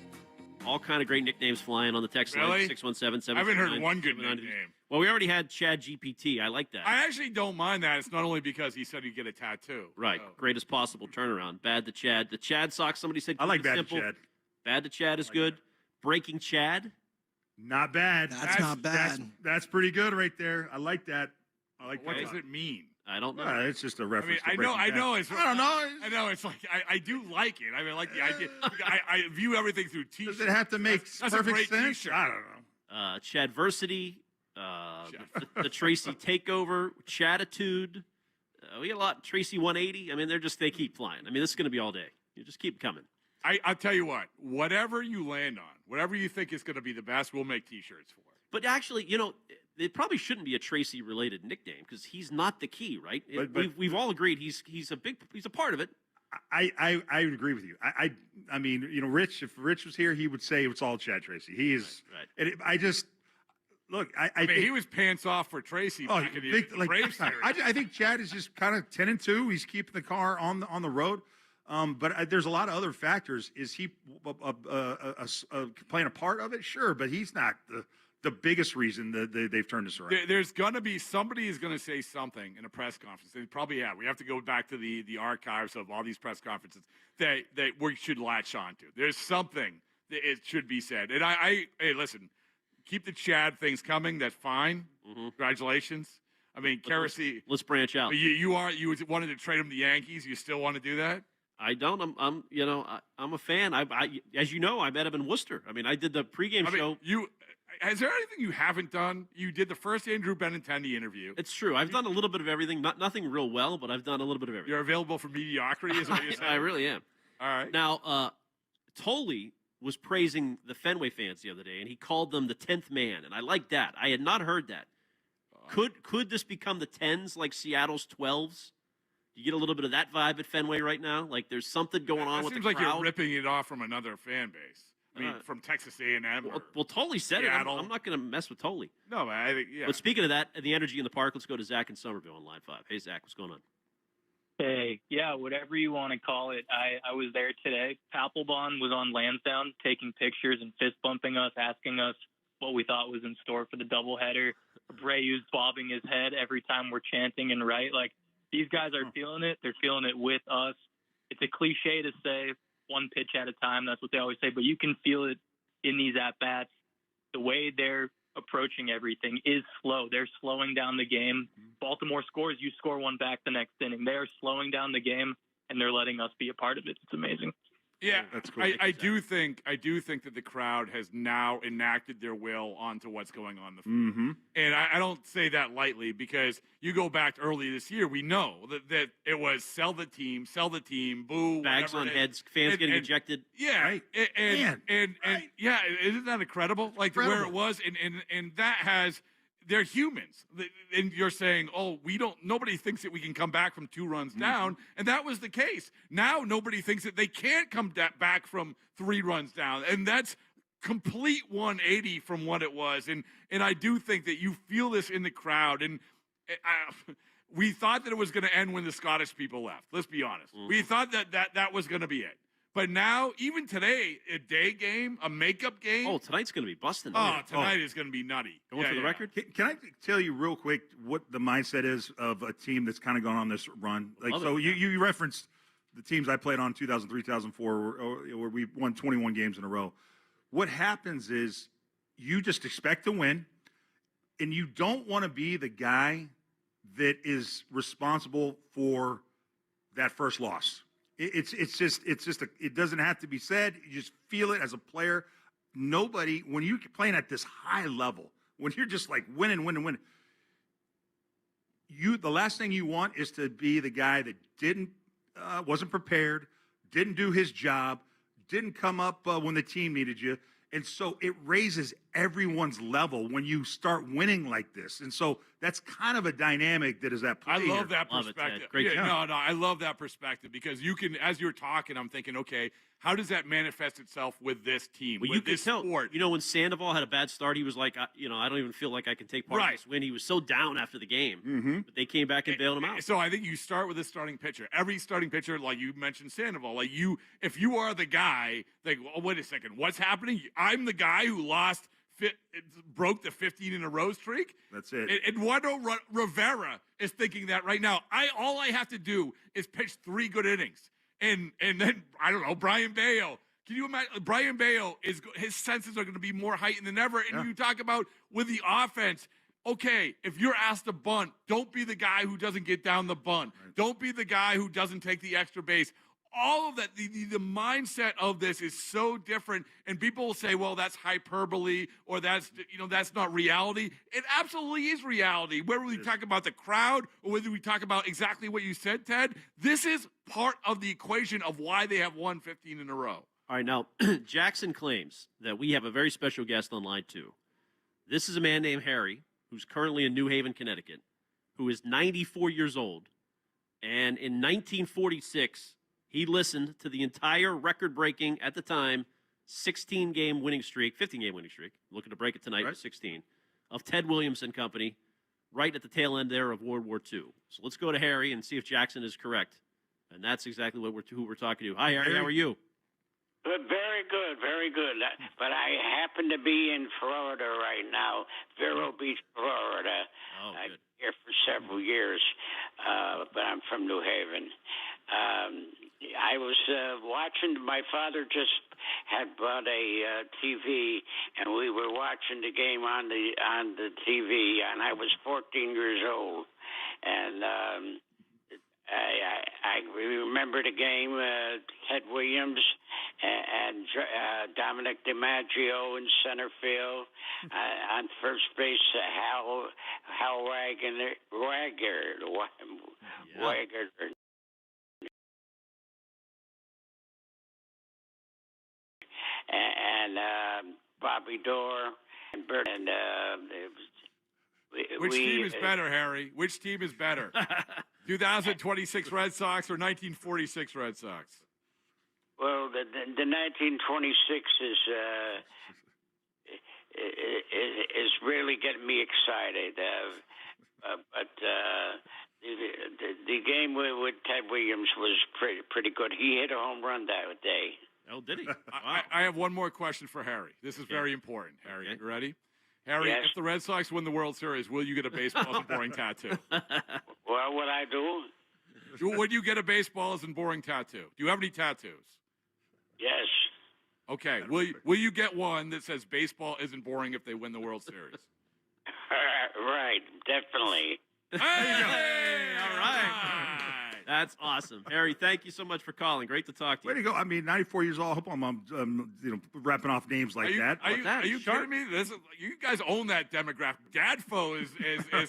Speaker 7: All kind of great nicknames flying on the text line.
Speaker 1: Really?
Speaker 7: 617-779.
Speaker 1: I haven't heard one good nickname.
Speaker 7: Well, we already had Chad GPT. I like that.
Speaker 1: I actually don't mind that. It's not only because he said he'd get a tattoo.
Speaker 7: Right.
Speaker 1: So.
Speaker 7: Greatest possible turnaround. Bad to Chad. The Chad socks, somebody said.
Speaker 8: I like
Speaker 7: keep it
Speaker 8: Bad to
Speaker 7: simple.
Speaker 8: Chad.
Speaker 7: Bad to Chad is good. Breaking Chad.
Speaker 8: Not bad.
Speaker 9: That's not bad.
Speaker 8: That's pretty good right there. I like that. I like
Speaker 1: What
Speaker 8: that.
Speaker 1: does it mean?
Speaker 7: I don't know.
Speaker 8: It's just a reference.
Speaker 1: I
Speaker 8: to
Speaker 1: know.
Speaker 8: Breaking Bad.
Speaker 1: It's.
Speaker 8: I don't know.
Speaker 1: I know. It's like I do like it. I mean, I like the idea. I view everything through T-shirts.
Speaker 8: Does it have to make
Speaker 1: that's
Speaker 8: perfect
Speaker 1: a great
Speaker 8: sense?
Speaker 1: T-shirt.
Speaker 8: I don't know.
Speaker 7: Chadversity. The Tracy takeover. Chatitude. We got a lot. Tracy 180. I mean, they keep flying. I mean, this is going to be all day. You just keep coming.
Speaker 1: I'll tell you what. Whatever you land on, whatever you think is going to be the best, we'll make T-shirts for it.
Speaker 7: But actually, it probably shouldn't be a Tracy-related nickname because he's not the key, right?
Speaker 8: But
Speaker 7: we've all agreed he's a part of it.
Speaker 8: I agree with you. I mean, Rich. If Rich was here, he would say it's all Chad Tracy. He is.
Speaker 7: Right.
Speaker 8: And I just look. I
Speaker 1: mean,
Speaker 8: think,
Speaker 1: he was pants off for Tracy back in the Braves series.
Speaker 8: I think Chad is just kind of 10-2. He's keeping the car on the road. But there's a lot of other factors. Is he playing a part of it? Sure, but he's not the biggest reason that they've turned this around.
Speaker 1: There's going to be somebody is going to say something in a press conference. They probably have. We have to go back to the archives of all these press conferences that we should latch on to. There's something that it should be said. And hey, listen, keep the Chad things coming. That's fine.
Speaker 7: Mm-hmm.
Speaker 1: Congratulations. I mean, Kerosene.
Speaker 7: Let's branch out.
Speaker 1: You wanted to trade him to the Yankees. You still want to do that?
Speaker 7: I don't. I'm a fan. As you know, I met him in Worcester. I mean, I did the pregame show.
Speaker 1: Has there anything you haven't done? You did the first Andrew Benintendi interview.
Speaker 7: It's true. I've done a little bit of everything. Nothing real well, but I've done a little bit of everything.
Speaker 1: You're available for mediocrity, is what you're saying?
Speaker 7: I really am.
Speaker 1: All right.
Speaker 7: Now, Tolley was praising the Fenway fans the other day, and he called them the 10th man, and I like that. I had not heard that. Could this become the 10s like Seattle's 12s? You get a little bit of that vibe at Fenway right now? Like there's something going on with the crowd?
Speaker 1: Seems like you're ripping it off from another fan base. I mean, from Texas A&M.
Speaker 7: Well, Tolley said
Speaker 1: Seattle.
Speaker 7: it. I'm not going to mess with Tolley.
Speaker 1: No, but I think, yeah.
Speaker 7: But speaking of that, the energy in the park, let's go to Zach in Somerville on Line 5. Hey, Zach, what's going on?
Speaker 23: Hey, yeah, whatever you want to call it. I was there today. Papelbon was on Lansdowne taking pictures and fist bumping us, asking us what we thought was in store for the doubleheader. Abreu's bobbing his head every time we're chanting and right. Like, these guys are feeling it. They're feeling it with us. It's a cliche to say one pitch at a time. That's what they always say. But you can feel it in these at-bats. The way they're approaching everything is slow. They're slowing down the game. Baltimore scores, you score one back the next inning. They're slowing down the game, and they're letting us be a part of it. It's amazing.
Speaker 1: Yeah,
Speaker 8: That's cool.
Speaker 1: I do think that the crowd has now enacted their will onto what's going on the field.
Speaker 8: Mm-hmm.
Speaker 1: And I don't say that lightly because you go back to early this year, we know that it was sell the team, boo,
Speaker 7: Bags on heads, fans getting ejected.
Speaker 1: Yeah,
Speaker 8: Right.
Speaker 1: and yeah, isn't that incredible? Like where it was, and that has. They're humans, and you're saying, "Oh, nobody thinks that we can come back from 2 runs down," and that was the case. Now nobody thinks that they can't come back from 3 runs down, and that's complete 180 from what it was. And I do think that you feel this in the crowd, and we thought that it was going to end when the Scottish people left. Let's be honest. We thought that was going to be it. But now, even today, a day game, a makeup game.
Speaker 7: Oh, tonight's going to be busting.
Speaker 1: Tonight is going to be nutty.
Speaker 7: Going for the record?
Speaker 8: Can I tell you real quick what the mindset is of a team that's kind of gone on this run? Like,
Speaker 7: Love
Speaker 8: so
Speaker 7: it.
Speaker 8: you referenced the teams I played on 2003, 2004, where we won 21 games in a row. What happens is you just expect to win, and you don't want to be the guy that is responsible for that first loss. It doesn't have to be said. You just feel it as a player. Nobody, when you're playing at this high level, when you're just like winning, the last thing you want is to be the guy that wasn't prepared, didn't do his job, didn't come up when the team needed you. And so it raises everyone's level when you start winning like this. And so that's kind of a dynamic that is at play.
Speaker 1: I love
Speaker 8: here.
Speaker 1: that perspective.
Speaker 7: Great job.
Speaker 1: No, I love that perspective because you can, as you're talking, I'm thinking, okay, how does that manifest itself with this team?
Speaker 7: Well,
Speaker 1: with
Speaker 7: you can
Speaker 1: this
Speaker 7: tell.
Speaker 1: sport?
Speaker 7: You know, when Sandoval had a bad start, he was like, I don't even feel like I can take part in this win. He was so down after the game, but they came back and bailed him out.
Speaker 1: So I think you start with a starting pitcher. Every starting pitcher, like you mentioned, Sandoval, like if you are the guy, like, oh, wait a second, what's happening? I'm the guy who broke the 15 in a row streak.
Speaker 8: That's it.
Speaker 1: Eduardo Rivera is thinking that right now. All I have to do is pitch 3 good innings. And then, I don't know, Brian Bayo. Can you imagine? Brian Bayo, his senses are going to be more heightened than ever. And you talk about with the offense, okay, if you're asked to bunt, don't be the guy who doesn't get down the bunt. Right. Don't be the guy who doesn't take the extra base. All of that, the mindset of this is so different. And people will say, well, that's hyperbole or that's not reality. It absolutely is reality. Whether we talk about the crowd or whether we talk about exactly what you said, Ted, this is part of the equation of why they have won 15 in a row.
Speaker 7: All right, now, Jackson claims that we have a very special guest on line 2. This is a man named Harry, who's currently in New Haven, Connecticut, who is 94 years old. And in 1946, he listened to the entire record-breaking, at the time, 15-game winning streak, looking to break it tonight to 16, of Ted Williams and company, right at the tail end there of World War II. So let's go to Harry and see if Jackson is correct. And that's exactly who we're talking to. Hi, Harry. How are you?
Speaker 6: Good, very good, very good. But I happen to be in Florida right now, Vero Beach, Florida.
Speaker 7: Oh, good.
Speaker 6: I've been here for several years, but I'm from New Haven. I was watching. My father just had bought a TV, and we were watching the game on the TV. And I was 14 years old, and I remember the game. Ted Williams and Dominic DiMaggio in center field. On first base, Hal Wagner. And Bobby Dorr and Bert and
Speaker 1: Which team is better, Harry? Which team is better? 2026 Red Sox or 1946 Red Sox?
Speaker 6: Well, the 1926 is really getting me excited. But the game with Ted Williams was pretty good. He hit a home run that day.
Speaker 7: Oh, did he?
Speaker 1: Wow. I have one more question for Harry. This is very important, Harry.
Speaker 7: Okay.
Speaker 1: You ready? Harry,
Speaker 6: Yes.
Speaker 1: if the Red Sox win the World Series, will you get a baseball and boring tattoo?
Speaker 6: Well, what I do?
Speaker 1: Would you get a baseball and boring tattoo? Do you have any tattoos?
Speaker 6: Yes.
Speaker 1: Okay. Will you get one that says baseball isn't boring if they win the World Series?
Speaker 6: Right. Definitely.
Speaker 1: Hey, all right.
Speaker 7: That's awesome. Harry, thank you so much for calling. Great to talk to you.
Speaker 8: Way to go. I mean, 94 years old. I hope I'm wrapping off names like that.
Speaker 1: Are you kidding me? You guys own that demographic. Dadfo is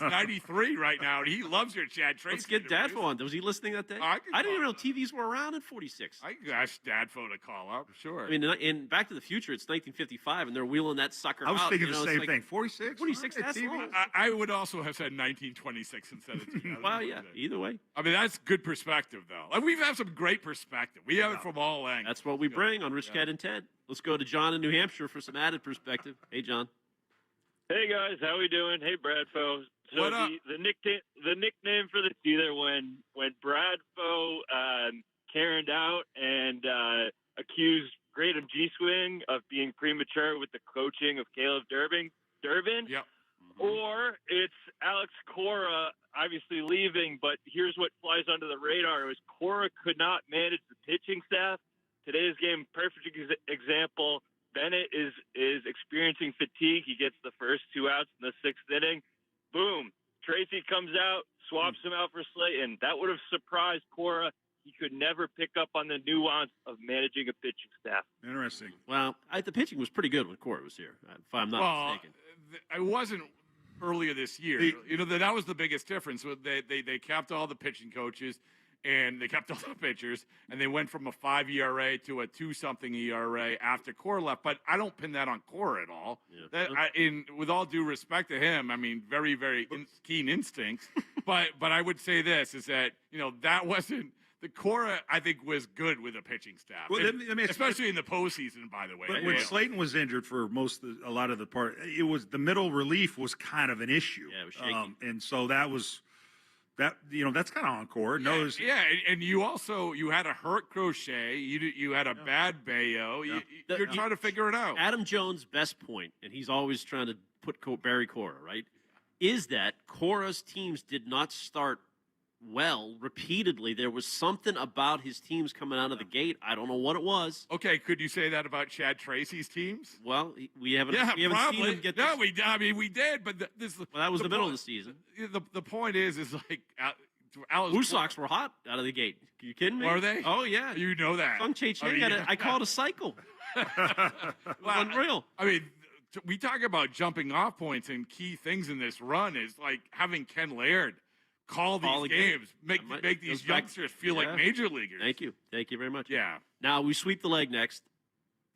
Speaker 1: 93 right now, and he loves your Chad Tracy.
Speaker 7: Let's get Dadfo on. Was he listening that day? I didn't even know TVs were around in 46.
Speaker 1: I can ask Dadfo to call up, sure.
Speaker 7: I mean, in Back to the Future, it's 1955, and they're wheeling that sucker out.
Speaker 8: I was thinking
Speaker 7: you know,
Speaker 8: the same thing. 46?
Speaker 7: 46, that's long.
Speaker 1: I would also have said 1926 instead of 2000.
Speaker 7: Well, yeah, either way.
Speaker 1: I mean, that's good perspective, though. Like, we've had some great perspective. We have it from all angles.
Speaker 7: That's what we bring on Rich, Cat, and Ted. Let's go to John in New Hampshire for some added perspective. Hey, John.
Speaker 10: Hey, guys. How we doing? Hey, Bradfo. So
Speaker 1: What up?
Speaker 10: the nickname for this either when Bradfo Karened out and accused Greatham G-Swing of being premature with the coaching of Caleb Durbin.
Speaker 1: Yep.
Speaker 10: Or it's Alex Cora obviously leaving, but here's what flies under the radar is Cora could not manage the pitching staff. Today's game, perfect example. Bennett is experiencing fatigue. He gets the first 2 outs in the 6th inning. Boom. Tracy comes out, swaps him out for Slayton. That would have surprised Cora. He could never pick up on the nuance of managing a pitching staff.
Speaker 8: Interesting.
Speaker 7: Well, the pitching was pretty good when Cora was here, if I'm not mistaken.
Speaker 1: I wasn't earlier this year. You know, that was the biggest difference. They kept all the pitching coaches, and they kept all the pitchers, and they went from a 5 ERA to a 2-something ERA after Cora left. But I don't pin that on Cora at all. Yeah. With all due respect to him, I mean, very, very keen instincts. but I would say this is that, you know, that wasn't. The Cora, I think, was good with a pitching staff, especially in the postseason. By the way,
Speaker 8: but when Slayton was injured for a lot of the part, it was the middle relief was kind of an issue.
Speaker 7: Yeah, it was shaky.
Speaker 8: And so that's kind of on Cora.
Speaker 1: Yeah, and you had a hurt Crochet, you had a bad Bayo. You're trying to figure it out.
Speaker 7: Adam Jones' best point, and he's always trying to bury Cora, right, is that Cora's teams did not start well repeatedly. There was something about his teams coming out of the gate. I don't know what it was.
Speaker 1: Okay, could you say that about Chad Tracy's teams?
Speaker 7: Well, we haven't seen him get this.
Speaker 1: No, we did, but
Speaker 7: that was the middle of the season.
Speaker 1: The point is like
Speaker 7: Blue Sox were hot out of the gate. Are you kidding me?
Speaker 1: Are they?
Speaker 7: Oh, yeah.
Speaker 1: You know that.
Speaker 7: Sung Che Chang I call it a cycle. Unreal.
Speaker 1: I mean, we talk about jumping off points, and key things in this run is like having Ken Laird call these games, make these youngsters feel like major leaguers.
Speaker 7: Thank you very much.
Speaker 1: Yeah.
Speaker 7: Now we sweep the leg next.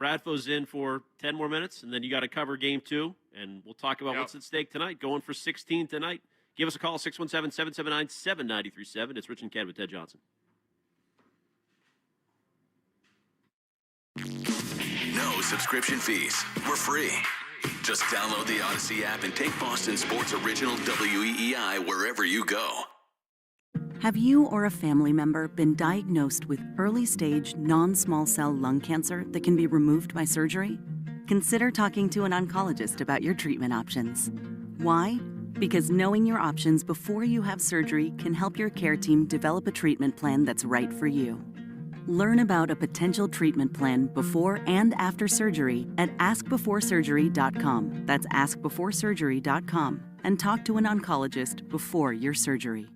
Speaker 7: Bradfo's in for 10 more minutes, and then you got to cover game 2, and we'll talk about what's at stake tonight. Going for 16 tonight. Give us a call, 617-779-7937. It's Rich and Ken with Ted Johnson.
Speaker 3: No subscription fees. We're free. Just download the Odyssey app and take Boston Sports Original WEEI wherever you go.
Speaker 2: Have you or a family member been diagnosed with early-stage non-small cell lung cancer that can be removed by surgery? Consider talking to an oncologist about your treatment options. Why? Because knowing your options before you have surgery can help your care team develop a treatment plan that's right for you. Learn about a potential treatment plan before and after surgery at askbeforesurgery.com. That's askbeforesurgery.com. And talk to an oncologist before your surgery.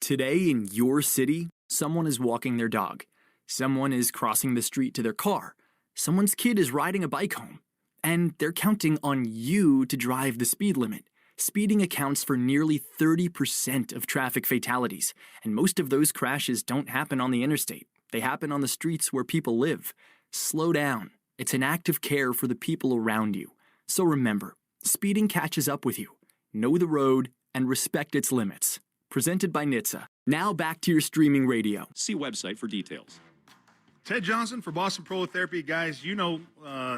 Speaker 17: Today in your city, someone is walking their dog. Someone is crossing the street to their car. Someone's kid is riding a bike home. And they're counting on you to drive the speed limit. Speeding accounts for nearly 30% of traffic fatalities, and most of those crashes don't happen on the interstate. They happen on the streets where people live. Slow down. It's an act of care for the people around you. So remember, speeding catches up with you. Know the road and respect its limits. Presented by NHTSA. Now back to your streaming radio.
Speaker 5: See website for details.
Speaker 8: Ted Johnson for Boston Prolotherapy. Guys, you know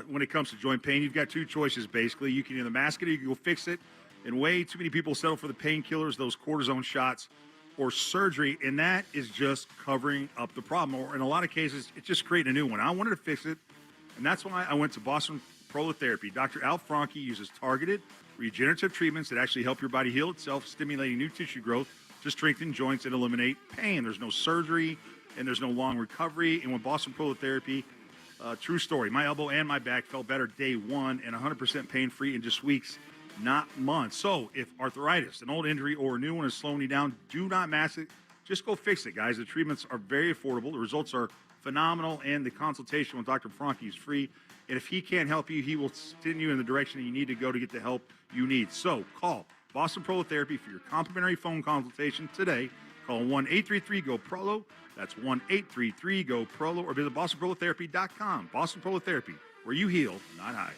Speaker 8: when it comes to joint pain, you've got 2 choices, basically. You can either mask it or you can go fix it. And way too many people settle for the painkillers, those cortisone shots, or surgery, and that is just covering up the problem. Or in a lot of cases, it's just creating a new one. I wanted to fix it, and that's why I went to Boston Prolotherapy. Dr. Al Franke uses targeted regenerative treatments that actually help your body heal itself, stimulating new tissue growth to strengthen joints and eliminate pain. There's no surgery, and there's no long recovery. And with Boston Prolotherapy, true story, my elbow and my back felt better day 1 and 100% pain-free in just weeks, not months. So if arthritis, an old injury, or a new one is slowing you down, do not mask it. just go fix it, guys. The treatments are very affordable. The results are phenomenal, and the consultation with Dr. Franke is free. And if he can't help you, he will send you in the direction that you need to go to get the help you need. So call Boston Prolotherapy for your complimentary phone consultation today. Call 1-833-GO-PROLO. That's 1-833-GO-PROLO, or visit bostonprolotherapy.com. Boston Prolotherapy, where you heal, not hide.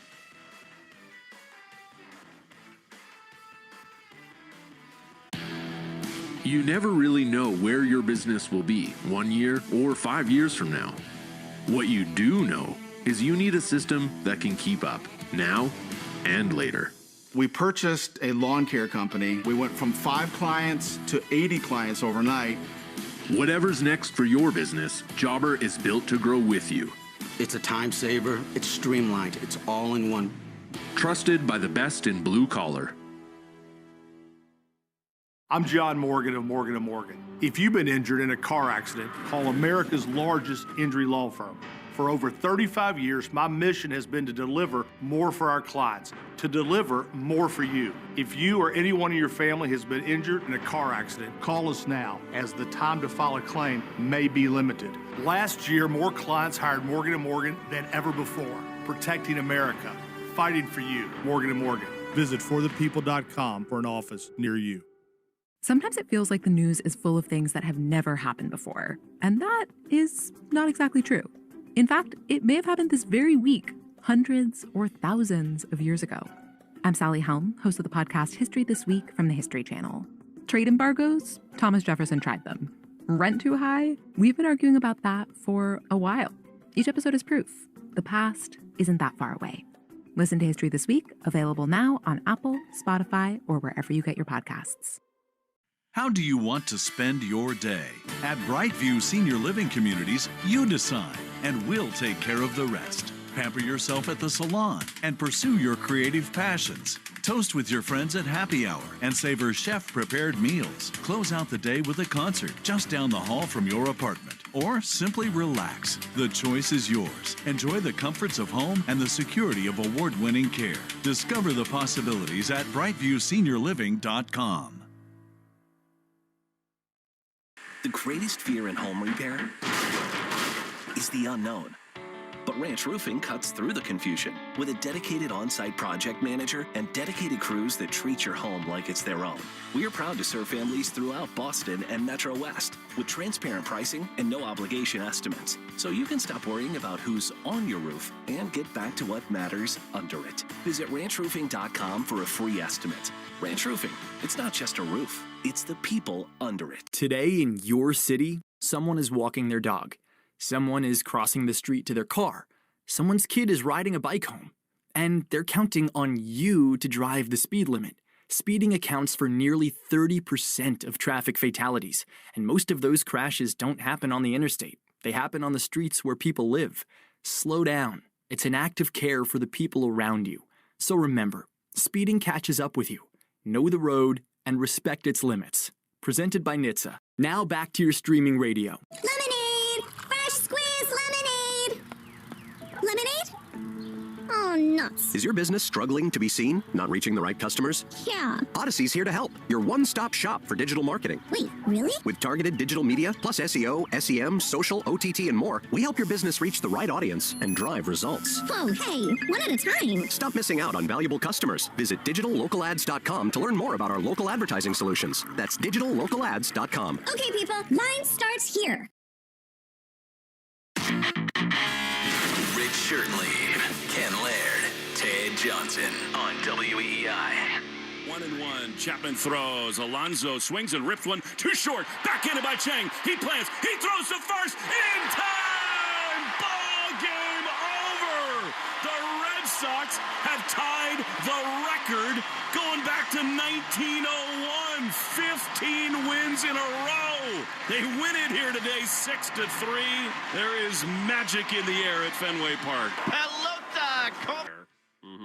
Speaker 11: You never really know where your business will be 1 year or 5 years from now. What you do know is you need a system that can keep up now and later.
Speaker 13: We purchased a lawn care company. We went from 5 clients to 80 clients overnight.
Speaker 11: Whatever's next for your business, Jobber is built to grow with you.
Speaker 22: It's a time saver, it's streamlined, it's all in one.
Speaker 11: Trusted by the best in blue collar.
Speaker 4: I'm John Morgan of Morgan & Morgan. If you've been injured in a car accident, call America's largest injury law firm. For over 35 years, my mission has been to deliver more for our clients, to deliver more for you. If you or anyone in your family has been injured in a car accident, call us now, as the time to file a claim may be limited. Last year, more clients hired Morgan & Morgan than ever before, protecting America, fighting for you. Morgan & Morgan. Visit forthepeople.com for an office near you.
Speaker 24: Sometimes it feels like the news is full of things that have never happened before, and that is not exactly true. In fact, it may have happened this very week, hundreds or thousands of years ago. I'm Sally Helm, host of the podcast History This Week from the History Channel. Trade embargoes? Thomas Jefferson tried them. Rent too high? We've been arguing about that for a while. Each episode is proof. The past isn't that far away. Listen to History This Week, available now on Apple, Spotify, or wherever you get your podcasts.
Speaker 25: How do you want to spend your day? At Brightview Senior Living Communities, you decide, and we'll take care of the rest. Pamper yourself at the salon and pursue your creative passions. Toast with your friends at happy hour and savor chef-prepared meals. Close out the day with a concert just down the hall from your apartment. Or simply relax. The choice is yours. Enjoy the comforts of home and the security of award-winning care. Discover the possibilities at brightviewseniorliving.com.
Speaker 3: The greatest fear in home repair is the unknown. But Ranch Roofing cuts through the confusion with a dedicated on-site project manager and dedicated crews that treat your home like it's their own. We are proud to serve families throughout Boston and Metro West with transparent pricing and no obligation estimates, so you can stop worrying about who's on your roof and get back to what matters under it. Visit ranchroofing.com for a free estimate. Ranch Roofing, it's not just a roof, it's the people under it.
Speaker 17: Today in your city, someone is walking their dog. Someone is crossing the street to their car. Someone's kid is riding a bike home. And they're counting on you to drive the speed limit. Speeding accounts for nearly 30% of traffic fatalities. And most of those crashes don't happen on the interstate. They happen on the streets where people live. Slow down. It's an act of care for the people around you. So remember, speeding catches up with you. Know the road and respect its limits. Presented by NHTSA. Now back to your streaming radio.
Speaker 26: Lemonade! Fresh squeezed lemonade! Lemonade? Oh, nuts.
Speaker 27: Is your business struggling to be seen? Not reaching the right customers?
Speaker 26: Yeah.
Speaker 27: Odyssey's here to help. Your one-stop shop for digital marketing.
Speaker 26: Wait, really?
Speaker 27: With targeted digital media, plus SEO, SEM, social, OTT, and more, we help your business reach the right audience and drive results.
Speaker 26: Whoa, hey, one at a time.
Speaker 27: Stop missing out on valuable customers. Visit digitallocalads.com to learn more about our local advertising solutions. That's digitallocalads.com.
Speaker 26: Okay, people, line starts here.
Speaker 3: Rich Shirt Leave, Ken Laird, Ted Johnson on WEEI.
Speaker 28: 1-1. Chapman throws. Alonso swings and rips one too short. Backhanded by Chang. He plants. He throws to first. In time. Ball game over. The Red Sox have tied the record going back to 1901. 15 wins in a row. They win it here today 6-3. There is magic in the air at Fenway Park.
Speaker 7: Pelota.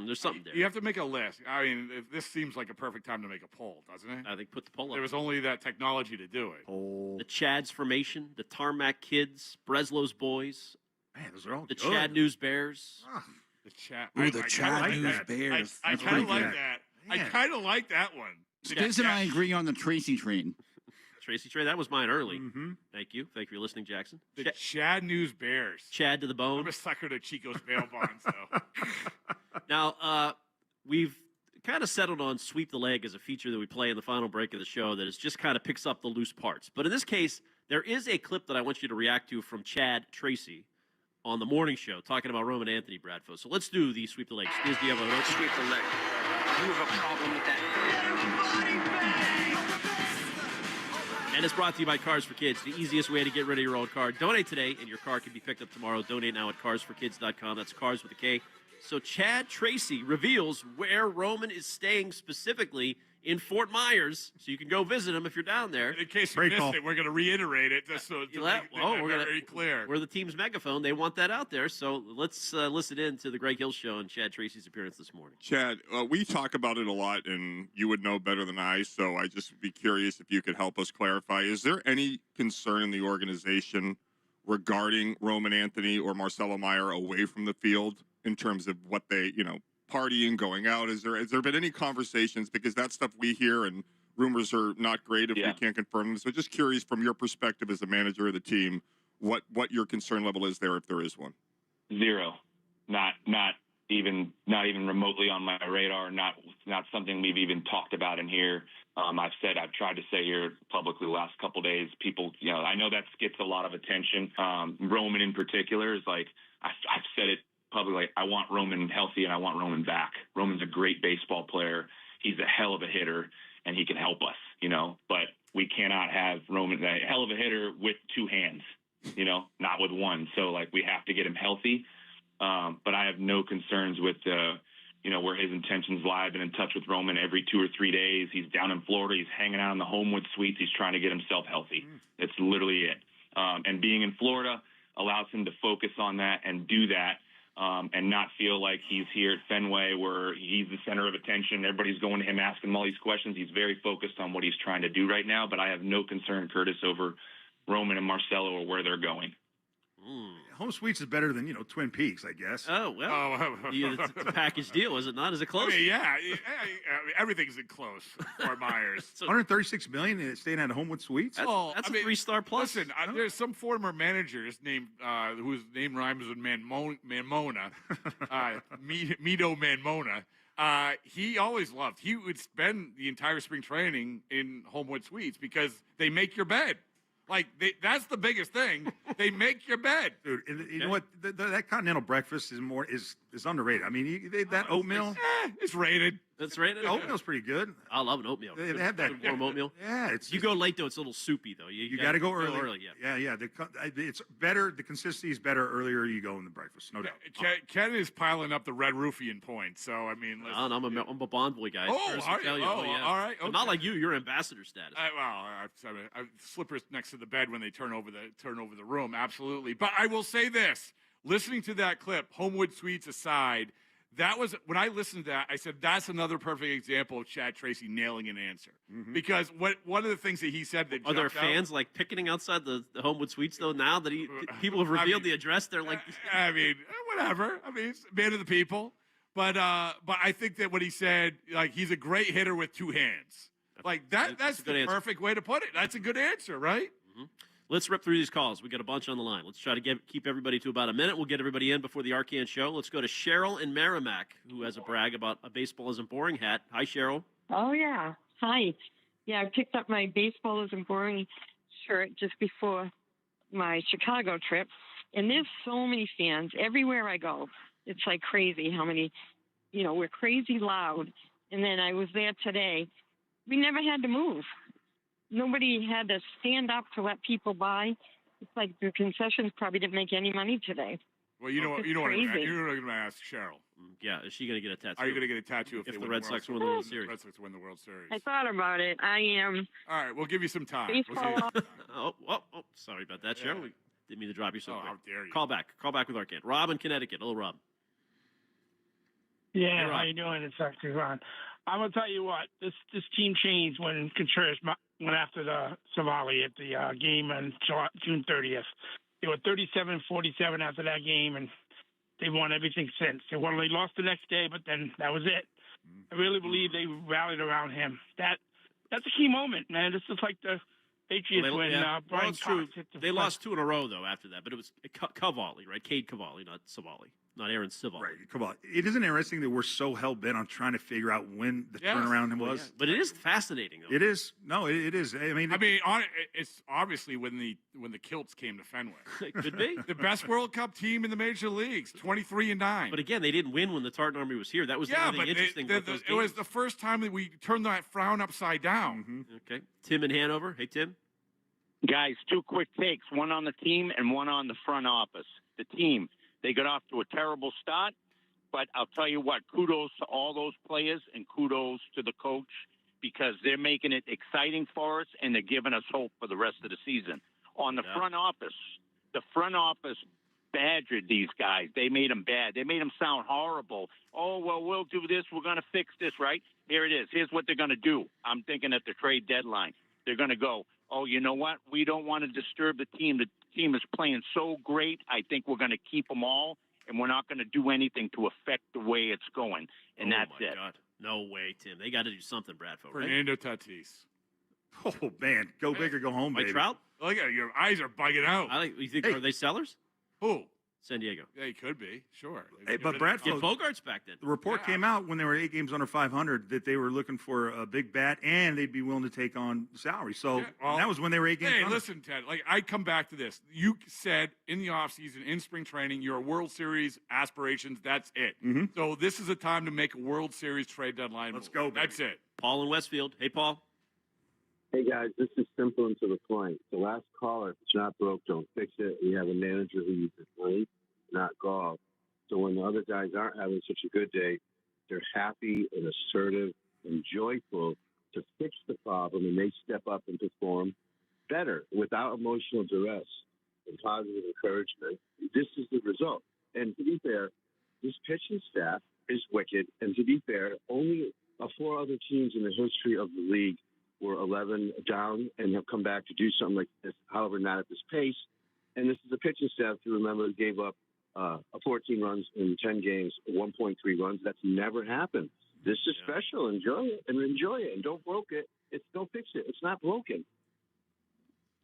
Speaker 7: There's something there.
Speaker 1: You have to make a list. I mean, this seems like a perfect time to make a poll, doesn't it?
Speaker 7: I think put the poll up.
Speaker 1: There was only that technology to do it.
Speaker 7: The Chad's formation, the Tarmac Kids, Breslow's Boys.
Speaker 8: Man, those are all
Speaker 7: the
Speaker 8: good.
Speaker 7: Chad News Bears.
Speaker 1: The Chad.
Speaker 9: Ooh, the Chad News Bears.
Speaker 1: I kind of like that. I kind of like that one.
Speaker 29: Stiz and I agree on the Tracy train.
Speaker 7: Tracy Trey, that was mine early. Mm-hmm. Thank you. Thank you for listening, Jackson.
Speaker 1: The Chad News Bears.
Speaker 7: Chad to the bone.
Speaker 1: I'm a sucker to Chico's bail bonds, though.
Speaker 7: Now, we've kind of settled on Sweep the Leg as a feature that we play in the final break of the show that is just kind of picks up the loose parts. But in this case, there is a clip that I want you to react to from Chad Tracy on the morning show talking about Roman Anthony Bradfo. So let's do the Sweep the Leg. Stiz, do you have a
Speaker 12: Sweep the Leg. You have a problem with that?
Speaker 7: And it's brought to you by Cars for Kids, the easiest way to get rid of your old car. Donate today, and your car can be picked up tomorrow. Donate now at carsforkids.com. That's cars with a K. So Chad Tracy reveals where Roman is staying specifically in Fort Myers, so you can go visit him if you're down there.
Speaker 1: In case you missed it, we're going to reiterate it just so
Speaker 7: we're
Speaker 1: very clear.
Speaker 7: We're the team's megaphone. They want that out there. So let's listen in to the Greg Hill Show and Chad Tracy's appearance this morning.
Speaker 14: Chad, we talk about it a lot, and you would know better than I, so I just would be curious if you could help us clarify. Is there any concern in the organization regarding Roman Anthony or Marcelo Meyer away from the field in terms of what they, partying, going out? Has there been any conversations? Because that stuff we hear and rumors are not great if we can't confirm them. So just curious from your perspective as the manager of the team, what your concern level is there if there is one.
Speaker 15: Zero. Not even remotely on my radar. Not something we've even talked about in here. I've tried to say here publicly the last couple of days, people, I know that gets a lot of attention. Roman in particular is like, I've said it publicly, I want Roman healthy and I want Roman back. Roman's a great baseball player. He's a hell of a hitter and he can help us, but we cannot have Roman, a hell of a hitter with two hands, not with one. So we have to get him healthy. But I have no concerns with, where his intentions lie. I've been in touch with Roman every 2 or 3 days. He's down in Florida. He's hanging out in the Homewood Suites. He's trying to get himself healthy. That's literally it. And being in Florida allows him to focus on that and do that. And not feel like he's here at Fenway where he's the center of attention. Everybody's going to him, asking him all these questions. He's very focused on what he's trying to do right now, but I have no concern, Curtis, over Roman and Marcelo or where they're going.
Speaker 8: Home Suites is better than, Twin Peaks, I guess.
Speaker 7: Oh, well, it's a package deal, is it not? Is it close?
Speaker 1: I mean, everything's in close Fort Myers.
Speaker 8: $136 million staying at Homewood Suites?
Speaker 7: That's a 3-star plus.
Speaker 1: Listen, there's some former managers named whose name rhymes with Manmona, Mito Manmona. He always loved. He would spend the entire spring training in Homewood Suites because they make your bed. That's the biggest thing. They make your bed,
Speaker 8: dude. You know what? That continental breakfast is underrated. I mean, that oatmeal,
Speaker 1: it's rated.
Speaker 7: That's rated.
Speaker 8: Oatmeal's pretty good.
Speaker 7: I love an oatmeal.
Speaker 8: They have that
Speaker 7: warm oatmeal.
Speaker 8: Yeah,
Speaker 7: you go late though, it's a little soupy though. You
Speaker 8: got to go early.
Speaker 7: Yeah.
Speaker 8: It's better. The consistency is better earlier you go in the breakfast, no doubt.
Speaker 1: Ken is piling up the Red Roofian points. So I mean,
Speaker 7: I'm a Bond boy guy.
Speaker 1: Oh, yeah. All right. Okay.
Speaker 7: Not like you. You're ambassador status.
Speaker 1: I slippers next to the bed when they turn over the room. Absolutely. But I will say this: listening to that clip, Homewood Suites aside. That was when I listened to that. I said that's another perfect example of Chad Tracy nailing an answer because one of the things that he said that
Speaker 7: are there fans picketing outside the Homewood Suites though? Now that people have revealed the address, they're like,
Speaker 1: I mean, whatever. I mean, it's man of the people, but I think that what he said, he's a great hitter with two hands. That's the perfect way to put it. That's a good answer, right?
Speaker 7: Mm-hmm. Let's rip through these calls. We got a bunch on the line. Let's try to keep everybody to about a minute. We'll get everybody in before the Arcan show. Let's go to Cheryl in Merrimack, who has a brag about a baseball isn't boring hat. Hi, Cheryl.
Speaker 16: Oh, yeah. Hi. Yeah, I picked up my baseball isn't boring shirt just before my Chicago trip. And there's so many fans everywhere I go. It's like crazy how many, we're crazy loud. And then I was there today. We never had to move. Nobody had to stand up to let people by. It's like the concessions probably didn't make any money today.
Speaker 1: Well, you know what I'm going to ask Cheryl.
Speaker 7: Yeah, is she going to get a tattoo?
Speaker 1: Are you going to get a tattoo if
Speaker 7: the Red Sox win the World Series?
Speaker 1: Red Sox win the World Series.
Speaker 16: I thought about it. I am.
Speaker 1: All right, we'll give you some time.
Speaker 7: Oh, sorry about that, Cheryl. We didn't mean to drop you so quick.
Speaker 1: How dare you?
Speaker 7: Call back with Arcan. Rob in Connecticut. Hello, Rob.
Speaker 18: Yeah,
Speaker 7: hey, Rob.
Speaker 18: how you doing? It's actually Ron. I'm gonna tell you what, this team changed when Contreras went after the Savali at the game on June 30th. They were 37-47 after that game, and they've won everything since. They lost the next day, but then that was it. I really believe they rallied around him. That's a key moment, man. This is like the Patriots
Speaker 7: Well,
Speaker 18: when
Speaker 7: well,
Speaker 18: Brian
Speaker 7: it's true.
Speaker 18: Cox hit the
Speaker 7: They
Speaker 18: front.
Speaker 7: lost 2 in a row, though, after that. But it was Cavalli, right? Cade Cavalli, not Savali. Not Aaron Savali.
Speaker 8: Right. Come on. It isn't interesting that we're so hell-bent on trying to figure out when the turnaround was.
Speaker 7: Yeah. But it is fascinating, though.
Speaker 8: It is. No, it is. I mean,
Speaker 1: it's obviously when the Kilts came to Fenway.
Speaker 7: It could be.
Speaker 1: The best World Cup team in the major leagues, 23-9.
Speaker 7: But again, they didn't win when the Tartan Army was here. That was the only thing interesting about those
Speaker 1: it was
Speaker 7: games.
Speaker 1: the first time that we turned that frown upside down.
Speaker 7: Okay. Tim in Hanover. Hey, Tim.
Speaker 2: Guys, 2 quick takes, one on the team and one on the front office. The team, they got off to a terrible start, but I'll tell you what, kudos to all those players and kudos to the coach because they're making it exciting for us and they're giving us hope for the rest of the season. On the front office badgered these guys. They made them bad. They made them sound horrible. Oh, well, we'll do this. We're going to fix this, right? Here it is. Here's what they're going to do. I'm thinking at the trade deadline. They're going to go, oh, you know what? We don't want to disturb the team. The team is playing so great. I think we're going to keep them all, and we're not going to do anything to affect the way it's going. And that's it.
Speaker 7: God. No way, Tim. They got to do something, Bradford. Right?
Speaker 1: Fernando Tatis.
Speaker 8: Oh, man. Go big or go home,
Speaker 7: Mike
Speaker 8: baby.
Speaker 7: Trout?
Speaker 1: Look at your eyes are bugging out.
Speaker 7: You think are they sellers?
Speaker 1: Who?
Speaker 7: San Diego.
Speaker 1: Yeah, he could be. Sure.
Speaker 8: Hey, but Bradford,
Speaker 7: Get Bogarts back then.
Speaker 8: the report came out when they were 8 games under 500 that they were looking for a big bat and they'd be willing to take on salary. So that was when they were 8 games
Speaker 1: Hey,
Speaker 8: under.
Speaker 1: listen, Ted. Like I come back to this. You said in the offseason, in spring training, your World Series aspirations. That's it. So this is a time to make a World Series trade deadline.
Speaker 8: Let's
Speaker 1: move.
Speaker 8: go, baby.
Speaker 1: That's it.
Speaker 7: Paul in Westfield. Hey, Paul.
Speaker 5: Hey, guys, this is simple and to the point. The last caller, if it's not broke, don't fix it. We have a manager who uses money, not golf. So when the other guys aren't having such a good day, they're happy and assertive and joyful to fix the problem, and they step up and perform better without emotional duress and positive encouragement. This is the result. And to be fair, this pitching staff is wicked. And to be fair, only 4 other teams in the history of the league were 11 down and have come back to do something like this, however, not at this pace. And this is a pitching staff to remember gave up 14 runs in 10 games, 1.3 runs. That's never happened. This is special. Enjoy it. And don't broke it. Don't fix it. It's not broken.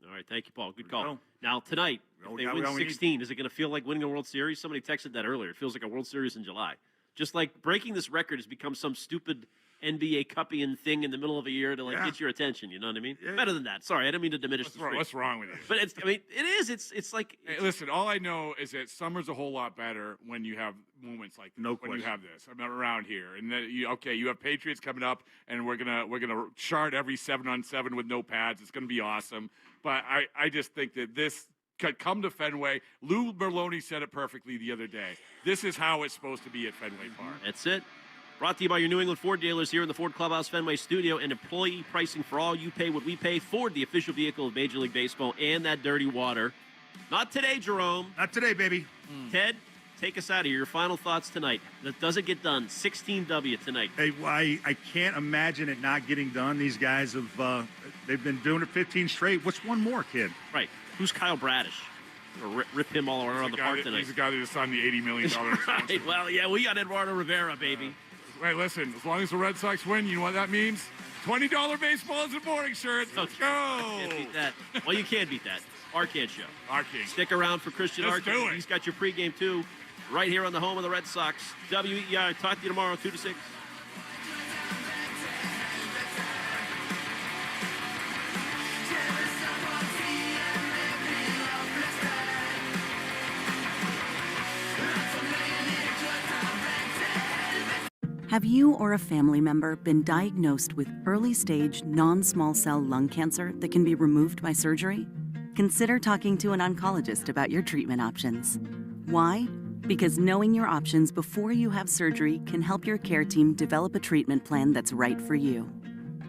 Speaker 7: All right, thank you, Paul. Good call. Now, tonight, if they
Speaker 8: we
Speaker 7: win
Speaker 8: all we need.
Speaker 7: 16, is it going to feel like winning a World Series? Somebody texted that earlier. It feels like a World Series in July. Just like breaking this record has become some stupid NBA Cupian thing in the middle of a year to get your attention. You know what I mean? Better than that. Sorry, I didn't mean to diminish the
Speaker 1: What's wrong with you?
Speaker 7: But it is. It's like.
Speaker 1: Hey, listen, all I know is that summer's a whole lot better when you have moments like this. When
Speaker 8: question.
Speaker 1: you have this. I'm not around here, and then you have Patriots coming up, and we're gonna chart every 7-on-7 with no pads. It's gonna be awesome. But I just think that this could come to Fenway. Lou Merlone said it perfectly the other day. This is how it's supposed to be at Fenway Park.
Speaker 7: That's it. Brought to you by your New England Ford dealers here in the Ford Clubhouse Fenway studio and employee pricing for all. You pay what we pay. Ford, the official vehicle of Major League Baseball, and that dirty water. Not today, Jerome.
Speaker 8: Not today, baby.
Speaker 7: Ted, take us out of here. Your final thoughts tonight. That doesn't get done. 16W tonight.
Speaker 8: Hey, I can't imagine it not getting done. These guys have they've been doing it 15 straight. What's one more, kid?
Speaker 7: Right. Who's Kyle Bradish? Or rip him all around the park tonight.
Speaker 1: He's the guy that just signed the $80 million.
Speaker 7: Right. Well, yeah, we got Eduardo Rivera, baby.
Speaker 1: Hey, listen, as long as the Red Sox win, you know what that means? $20 baseballs and boarding shirts. Let's go.
Speaker 7: Can't beat that. Well, you can beat that. Arcade Show.
Speaker 1: Arcade.
Speaker 7: Stick around for Christian
Speaker 1: Let's
Speaker 7: Arcade.
Speaker 1: do it.
Speaker 7: He's got your pregame, too, right here on the home of the Red Sox. WEI. Talk to you tomorrow, 2 to 6.
Speaker 6: Have you or a family member been diagnosed with early-stage non-small cell lung cancer that can be removed by surgery? Consider talking to an oncologist about your treatment options. Why? Because knowing your options before you have surgery can help your care team develop a treatment plan that's right for you.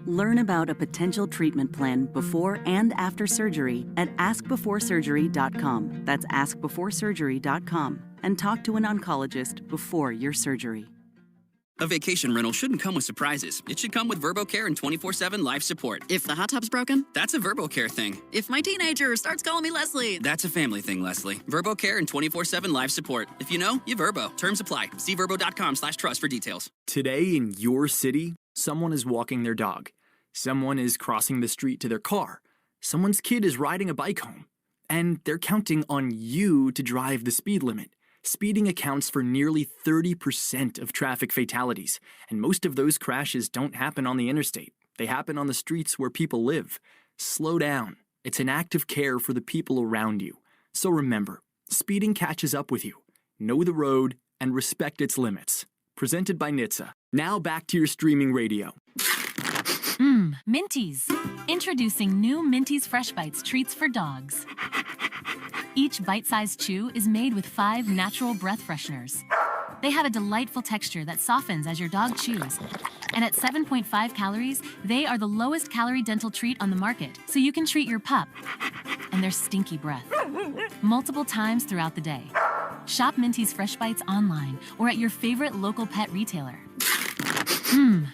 Speaker 6: Learn about a potential treatment plan before and after surgery at askbeforesurgery.com. That's askbeforesurgery.com. And talk to an oncologist before your surgery.
Speaker 10: A vacation rental shouldn't come with surprises. It should come with VerboCare and 24/7 life support.
Speaker 19: If the hot tub's broken,
Speaker 10: that's a VerboCare thing.
Speaker 19: If my teenager starts calling me Leslie,
Speaker 10: that's a family thing, Leslie. VerboCare and 24/7 life support. If you know, you Verbo. Terms apply. See verbo.com/trust for details.
Speaker 17: Today in your city, someone is walking their dog. Someone is crossing the street to their car. Someone's kid is riding a bike home, and they're counting on you to drive the speed limit. Speeding accounts for nearly 30% of traffic fatalities, and most of those crashes don't happen on the interstate. They happen on the streets where people live. Slow down. It's an act of care for the people around you. So remember, speeding catches up with you. Know the road and respect its limits. Presented by NHTSA. Now back to your streaming radio.
Speaker 4: Minties. Introducing new Minties Fresh Bites treats for dogs. Each bite-sized chew is made with 5 natural breath fresheners. They have a delightful texture that softens as your dog chews. And at 7.5 calories, they are the lowest calorie dental treat on the market, so you can treat your pup and their stinky breath multiple times throughout the day. Shop Minties Fresh Bites online or at your favorite local pet retailer.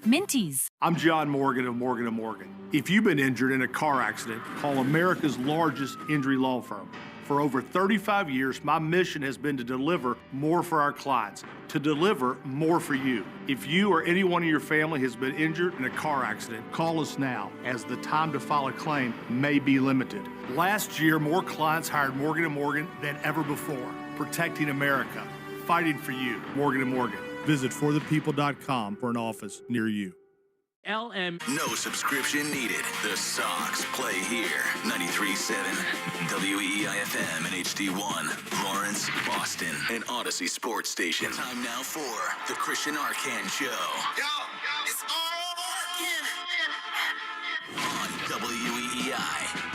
Speaker 4: Minties.
Speaker 11: I'm John Morgan of Morgan & Morgan. If you've been injured in a car accident, call America's largest injury law firm. For over 35 years, my mission has been to deliver more for our clients, to deliver more for you. If you or anyone in your family has been injured in a car accident, call us now, as the time to file a claim may be limited. Last year, more clients hired Morgan & Morgan than ever before, protecting America, fighting for you. Morgan & Morgan. Visit forthepeople.com for an office near you.
Speaker 3: No subscription needed. The Sox play here. 93.7 WEEI-FM and HD1. Lawrence, Boston, and Odyssey Sports Station. Time now for the Christian Arcand Show.
Speaker 13: Yo, it's all
Speaker 3: on WEEI.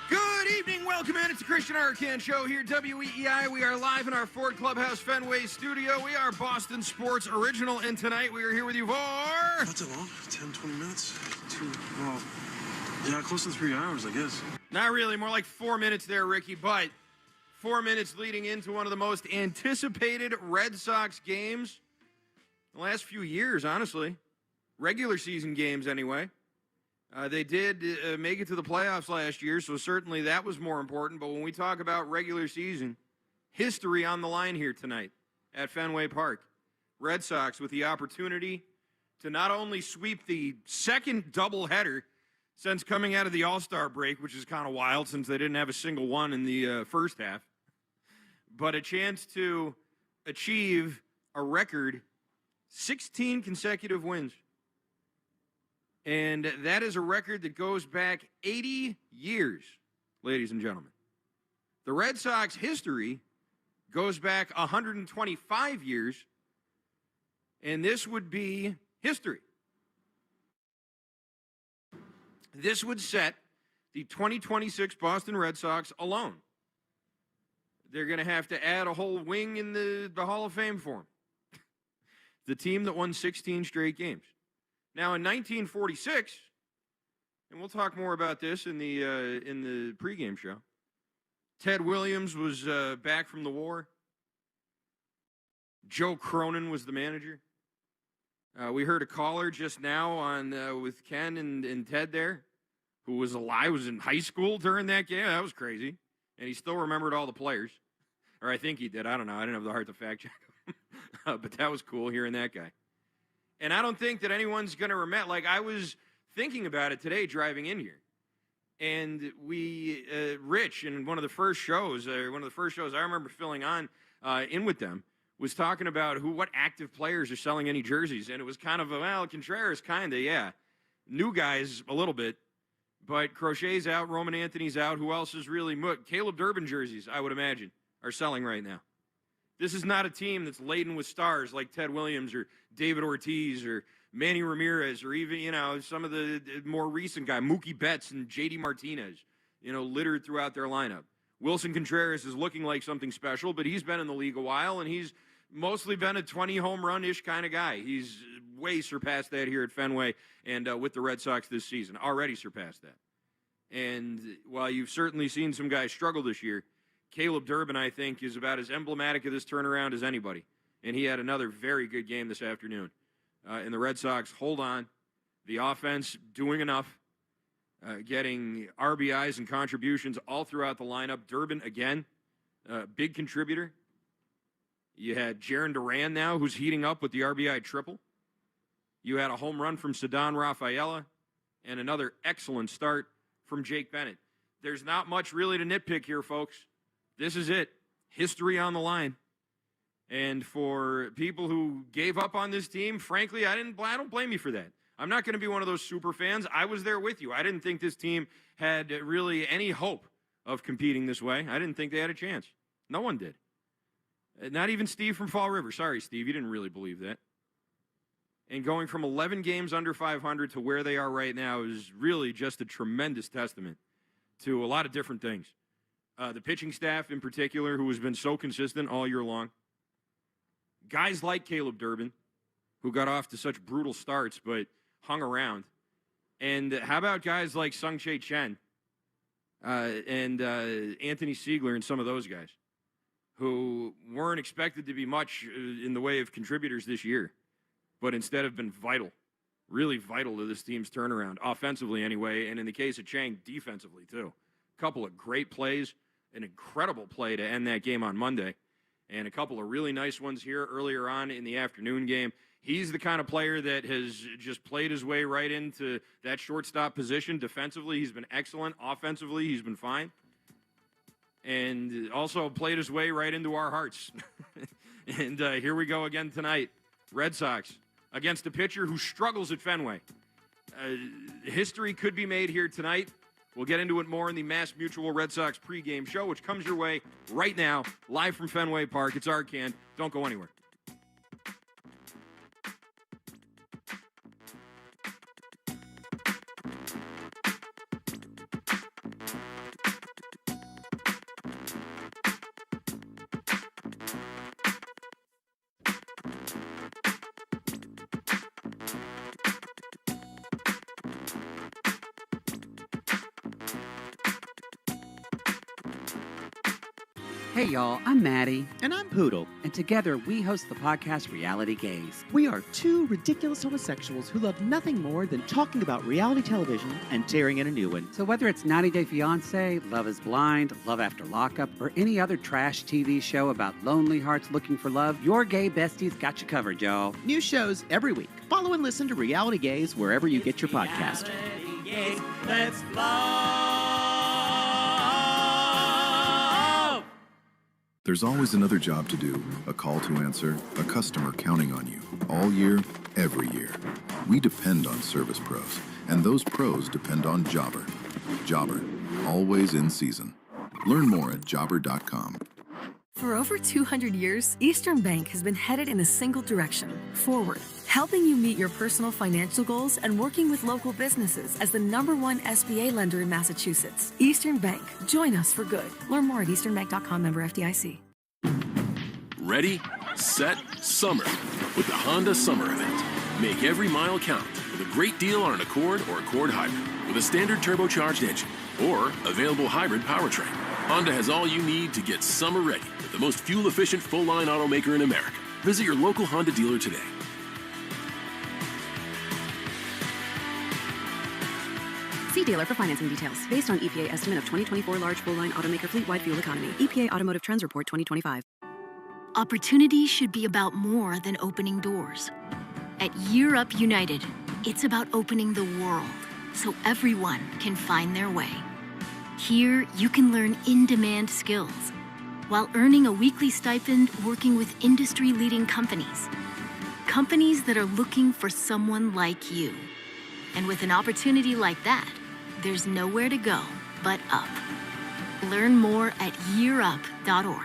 Speaker 20: Good evening, welcome in. It's the Christian Arcand Show here, WEEI. We are live in our Ford Clubhouse Fenway studio. We are Boston Sports Original, and tonight we are here with you for...
Speaker 21: Not that long, 10, 20 minutes. Close to 3 hours, I guess.
Speaker 20: Not really, more like 4 minutes there, Ricky, but 4 minutes leading into one of the most anticipated Red Sox games in the last few years, honestly. Regular season games, anyway. They did make it to the playoffs last year, so certainly that was more important. But when we talk about regular season, history on the line here tonight at Fenway Park. Red Sox with the opportunity to not only sweep the second doubleheader since coming out of the All-Star break, which is kind of wild since they didn't have a single one in the first half, but a chance to achieve a record 16 consecutive wins. And that is a record that goes back 80 years, ladies and gentlemen. The Red Sox history goes back 125 years, and this would be history. This would set the 2026 Boston Red Sox alone. They're going to have to add a whole wing in the Hall of Fame for them. The team that won 16 straight games. Now, in 1946, and we'll talk more about this in the pregame show, Ted Williams was back from the war. Joe Cronin was the manager. We heard a caller just now on with Ken and Ted there, who was alive, was in high school during that game. That was crazy. And he still remembered all the players. Or I think he did. I don't know. I didn't have the heart to fact check him. But that was cool hearing that guy. And I don't think that anyone's going to remember. Like, I was thinking about it today driving in here. And Rich, in one of the first shows I remember filling on in with them, was talking about what active players are selling any jerseys. And it was kind of, Contreras, kind of, yeah. New guys, a little bit. But Crochet's out, Roman Anthony's out. Who else is really... Caleb Durbin jerseys, I would imagine, are selling right now. This is not a team that's laden with stars like Ted Williams or David Ortiz or Manny Ramirez or even, some of the more recent guys, Mookie Betts and J.D. Martinez, littered throughout their lineup. Wilson Contreras is looking like something special, but he's been in the league a while, and he's mostly been a 20 home run-ish kind of guy. He's way surpassed that here at Fenway and with the Red Sox this season, already surpassed that. And while you've certainly seen some guys struggle this year, Caleb Durbin, I think, is about as emblematic of this turnaround as anybody. And he had another very good game this afternoon. And the Red Sox hold on. The offense doing enough, getting RBIs and contributions all throughout the lineup. Durbin, again, big contributor. You had Jarren Duran now, who's heating up with the RBI triple. You had a home run from Ceddanne Rafaela and another excellent start from Jake Bennett. There's not much really to nitpick here, folks. This is it. History on the line. And for people who gave up on this team, frankly, I don't blame you for that. I'm not going to be one of those super fans. I was there with you. I didn't think this team had really any hope of competing this way. I didn't think they had a chance. No one did. Not even Steve from Fall River. Sorry, Steve, you didn't really believe that. And going from 11 games under 500 to where they are right now is really just a tremendous testament to a lot of different things. The pitching staff in particular, who has been so consistent all year long. Guys like Caleb Durbin, who got off to such brutal starts but hung around. And how about guys like Sung-Chae Chen and Anthony Siegler and some of those guys who weren't expected to be much in the way of contributors this year, but instead have been vital, really vital to this team's turnaround, offensively anyway, and in the case of Chang, defensively too. A couple of great plays, an incredible play to end that game on Monday, and a couple of really nice ones here earlier on in the afternoon game. He's the kind of player that has just played his way right into that shortstop position. Defensively, he's been excellent. Offensively, he's been fine. And also played his way right into our hearts. And here we go again tonight. Red Sox against a pitcher who struggles at Fenway. History could be made here tonight. We'll get into it more in the Mass Mutual Red Sox pregame show, which comes your way right now, live from Fenway Park. It's Arcand. Don't go anywhere.
Speaker 9: Hey y'all, I'm Maddie. And I'm Poodle. And together we host the podcast Reality Gaze.
Speaker 22: We are two ridiculous homosexuals who love nothing more than talking about reality television and tearing in a new one.
Speaker 9: So whether it's 90 Day Fiancé, Love is Blind, Love After Lockup, or any other trash TV show about lonely hearts looking for love, your gay besties got you covered, y'all.
Speaker 22: New shows every week. Follow and listen to Reality Gaze wherever you get your podcast.
Speaker 23: Gaze, let's love.
Speaker 24: There's always another job to do, a call to answer, a customer counting on you. All year, every year. We depend on service pros, and those pros depend on Jobber. Jobber, always in season. Learn more at jobber.com.
Speaker 25: For over 200 years, Eastern Bank has been headed in a single direction, forward, helping you meet your personal financial goals and working with local businesses as the #1 SBA lender in Massachusetts. Eastern Bank. Join us for good. Learn more at easternbank.com, member FDIC.
Speaker 26: Ready, set, summer with the Honda Summer Event. Make every mile count with a great deal on an Accord or Accord Hybrid with a standard turbocharged engine or available hybrid powertrain. Honda has all you need to get summer ready with the most fuel-efficient full-line automaker in America. Visit your local Honda dealer today.
Speaker 27: See dealer for financing details. Based on EPA estimate of 2024 large full-line automaker fleet-wide fuel economy. EPA Automotive Trends Report 2025.
Speaker 28: Opportunity should be about more than opening doors. At Year Up United, it's about opening the world so everyone can find their way. Here, you can learn in-demand skills while earning a weekly stipend working with industry-leading companies. Companies that are looking for someone like you. And with an opportunity like that, there's nowhere to go but up. Learn more at yearup.org.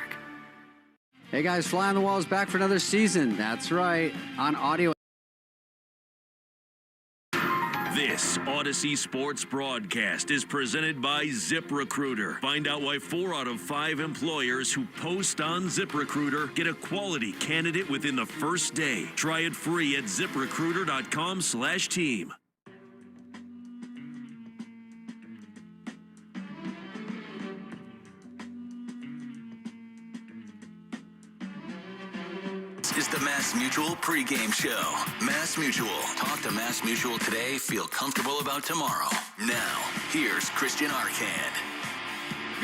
Speaker 9: Hey guys, Fly on the Wall is back for another season. That's right, on audio.
Speaker 29: This Odyssey Sports broadcast is presented by ZipRecruiter. Find out why 4 out of 5 employers who post on ZipRecruiter get a quality candidate within the first day. Try it free at ZipRecruiter.com/team.
Speaker 3: Is the Mass Mutual pregame show. Mass Mutual. Talk to Mass Mutual today. Feel comfortable about tomorrow. Now, here's Christian Arcand.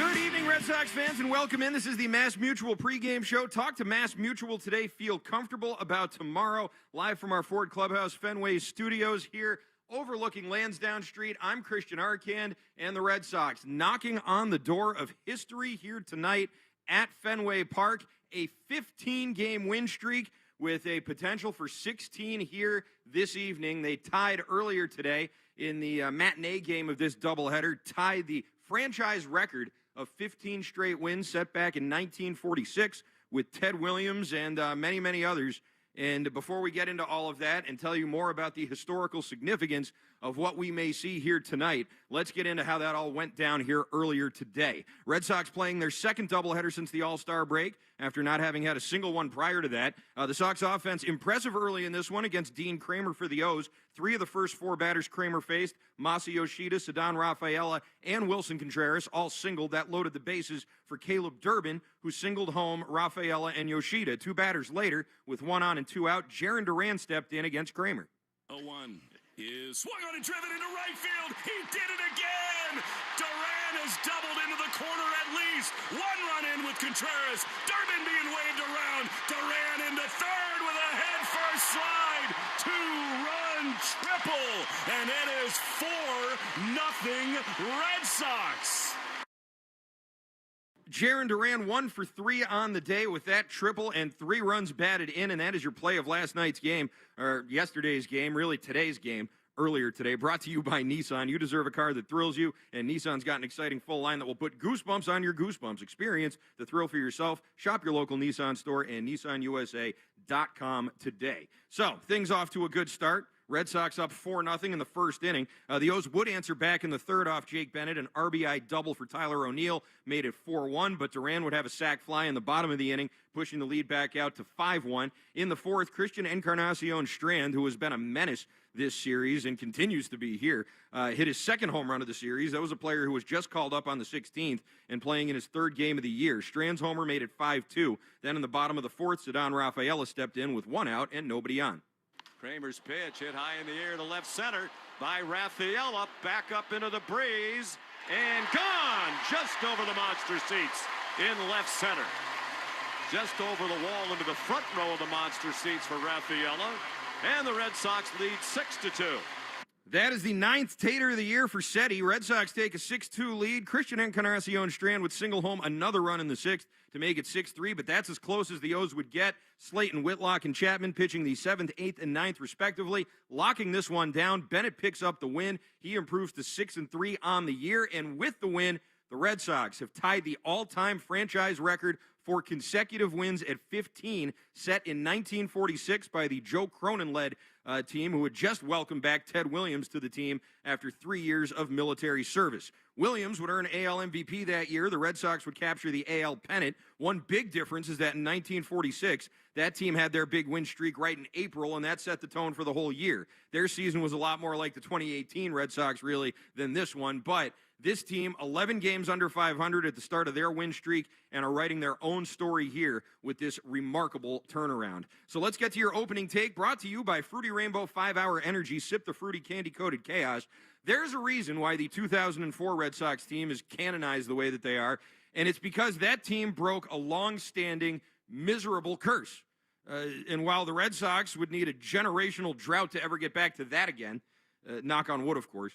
Speaker 20: Good evening, Red Sox fans, and welcome in. This is the Mass Mutual pregame show. Talk to Mass Mutual today. Feel comfortable about tomorrow. Live from our Ford Clubhouse Fenway studios here overlooking Lansdowne Street. I'm Christian Arcand, and the Red Sox knocking on the door of history here tonight at Fenway Park. A 15-game win streak with a potential for 16 here this evening. They tied earlier today in the matinee game of this doubleheader, tied the franchise record of 15 straight wins set back in 1946 with Ted Williams and many, many others. And before we get into all of that and tell you more about the historical significance of what we may see here tonight, let's get into how that all went down here earlier today. Red Sox playing their second doubleheader since the All-Star break after not having had a single one prior to that. The Sox offense impressive early in this one against Dean Kramer for the O's. 3 of the first 4 batters Kramer faced, Masa Yoshida, Ceddanne Rafaela, and Wilson Contreras, all singled. That loaded the bases for Caleb Durbin, who singled home Rafaela and Yoshida. 2 batters later, with 1 on and 2 out, Jaron Duran stepped in against Kramer.
Speaker 26: 0-1 is swung on and driven into right field. He did it again. Duran has doubled into the corner at least. 1 run in with Contreras. Durbin being waved around. Duran into third with a head-first slide. 2-run triple, and it is 4-0 Red Sox.
Speaker 20: Jaron Duran 1 for 3 on the day with that triple and 3 runs batted in, and that is your play of last night's game, or yesterday's game, really today's game, earlier today, brought to you by Nissan. You deserve a car that thrills you, and Nissan's got an exciting full line that will put goosebumps on your goosebumps. Experience the thrill for yourself. Shop your local Nissan store and NissanUSA.com today. So, things off to a good start. Red Sox up 4-0 in the first inning. The O's would answer back in the third off Jake Bennett. An RBI double for Tyler O'Neill made it 4-1, but Duran would have a sac fly in the bottom of the inning, pushing the lead back out to 5-1. In the fourth, Christian Encarnacion Strand, who has been a menace this series and continues to be here, hit his second home run of the series. That was a player who was just called up on the 16th and playing in his third game of the year. Strand's homer made it 5-2. Then in the bottom of the fourth, Ceddanne Rafaela stepped in with 1 out and nobody on.
Speaker 1: Kramer's pitch hit high in the air to left center by Rafaela. Back up into the breeze and gone just over the monster seats in left center. Just over the wall into the front row of the monster seats for Rafaela. And the Red Sox lead 6-2.
Speaker 20: That is the 9th Tater of the year for SETI. Red Sox take a 6-2 lead. Christian Encarnacion Strand would single home another run in the 6th to make it 6-3, but that's as close as the O's would get. Slayton, Whitlock, and Chapman pitching the 7th, 8th, and 9th, respectively. Locking this one down, Bennett picks up the win. He improves to 6-3 on the year, and with the win, the Red Sox have tied the all-time franchise record for consecutive wins at 15, set in 1946 by the Joe Cronin-led team, who had just welcomed back Ted Williams to the team after 3 years of military service. Williams would earn AL MVP that year. The Red Sox would capture the AL pennant. One big difference is that in 1946, that team had their big win streak right in April, and that set the tone for the whole year. Their season was a lot more like the 2018 Red Sox, really, than this one, but this team, 11 games under 500 at the start of their win streak, and are writing their own story here with this remarkable turnaround. So let's get to your opening take, brought to you by Fruity Rainbow 5-Hour Energy. Sip the fruity candy-coated chaos. There's a reason why the 2004 Red Sox team is canonized the way that they are, and it's because that team broke a long-standing, miserable curse. And while the Red Sox would need a generational drought to ever get back to that again, knock on wood, of course,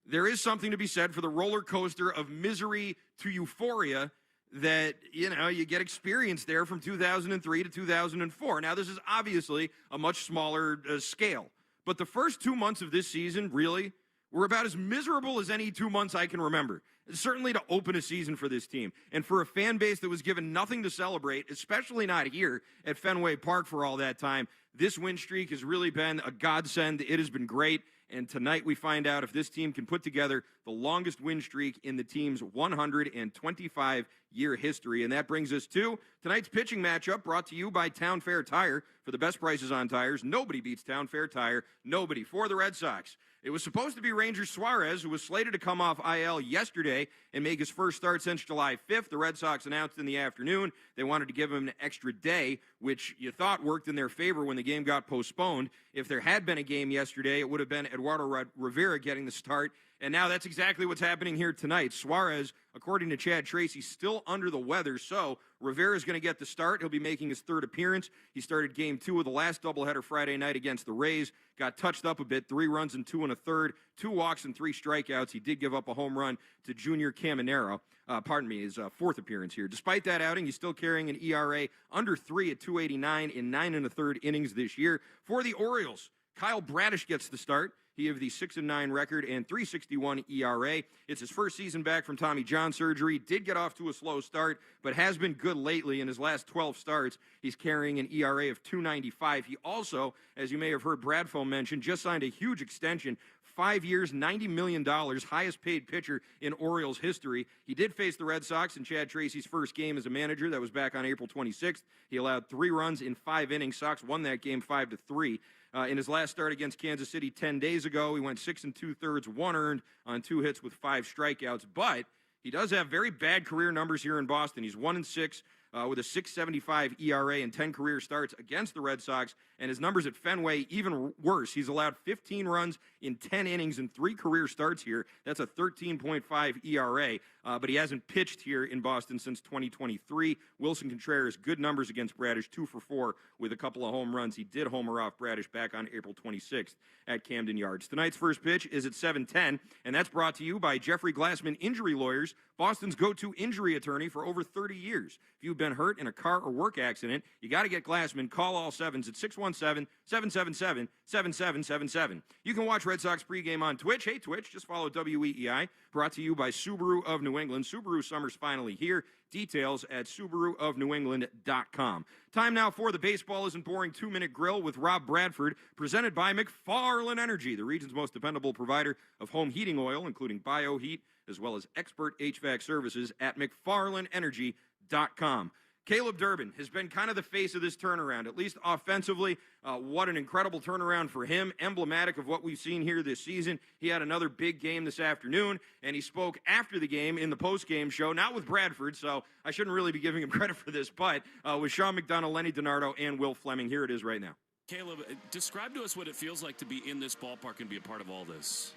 Speaker 20: there is something to be said for the roller coaster of misery to euphoria that, you get experience there from 2003 to 2004. Now, this is obviously a much smaller scale, but the first 2 months of this season, really, were about as miserable as any 2 months I can remember, certainly to open a season for this team. And for a fan base that was given nothing to celebrate, especially not here at Fenway Park for all that time, this win streak has really been a godsend. It has been great. And tonight we find out if this team can put together the longest win streak in the team's 125-year history. And that brings us to tonight's pitching matchup, brought to you by Town Fair Tire. For the best prices on tires, nobody beats Town Fair Tire. Nobody. For the Red Sox, it was supposed to be Ranger Suarez, who was slated to come off IL yesterday and make his first start since July 5th. The Red Sox announced in the afternoon they wanted to give him an extra day, which you thought worked in their favor when the game got postponed. If there had been a game yesterday, it would have been Eduardo Rivera getting the start. And now that's exactly what's happening here tonight. Suarez According to Chad Tracy, still under the weather, so Rivera is going to get the start. He'll be making his third appearance. He started Game 2 of the last doubleheader Friday night against the Rays. Got touched up a bit, 3 runs and 2 1/3, 2 walks and 3 strikeouts. He did give up a home run to Junior Caminero. His fourth appearance here. Despite that outing, he's still carrying an ERA under 3 at 2.89 in 9 1/3 innings this year. For the Orioles, Kyle Bradish gets the start. He has the 6-9 record and 3.61 ERA. It's his first season back from Tommy John surgery. Did get off to a slow start, but has been good lately. In his last 12 starts, he's carrying an ERA of 2.95. He also, as you may have heard Bradfo mention, just signed a huge extension. 5 years, $90 million, highest paid pitcher in Orioles history. He did face the Red Sox in Chad Tracy's first game as a manager. That was back on April 26th. He allowed 3 runs in 5 innings. Sox won that game 5-3. In his last start against Kansas City 10 days ago, he went 6 2/3, 1 earned on 2 hits with 5 strikeouts. But he does have very bad career numbers here in Boston. He's 1-6 with a 6.75 ERA and 10 career starts against the Red Sox. And his numbers at Fenway even worse. He's allowed 15 runs in 10 innings and 3 career starts here. That's a 13.5 ERA. But he hasn't pitched here in Boston since 2023. Wilson Contreras, good numbers against Bradish, 2 for 4 with a couple of home runs. He did homer off Bradish back on April 26th at Camden Yards. Tonight's first pitch is at 7:10, and that's brought to you by Jeffrey Glassman Injury Lawyers, Boston's go-to injury attorney for over 30 years. If you've been hurt in a car or work accident, you got to get Glassman. Call all sevens at 617-777-7777. You can watch Red Sox pregame on Twitch. Hey, Twitch, just follow WEEI. Brought to you by Subaru of New England. Subaru summer's finally here. Details at SubaruofNewEngland.com. Time now for the Baseball Isn't Boring 2-Minute Grill with Rob Bradford, presented by McFarland Energy, the region's most dependable provider of home heating oil, including BioHeat, as well as expert HVAC services at McFarlandEnergy.com. Caleb Durbin has been kind of the face of this turnaround, at least offensively. What an incredible turnaround for him, emblematic of what we've seen here this season. He had another big game this afternoon, and he spoke after the game in the post-game show, not with Bradford, so I shouldn't really be giving him credit for this, but with Sean McDonough, Lenny DiNardo, and Will Fleming. Here it is right now.
Speaker 2: Caleb, describe to us what it feels like to be in this ballpark and be a part of all this.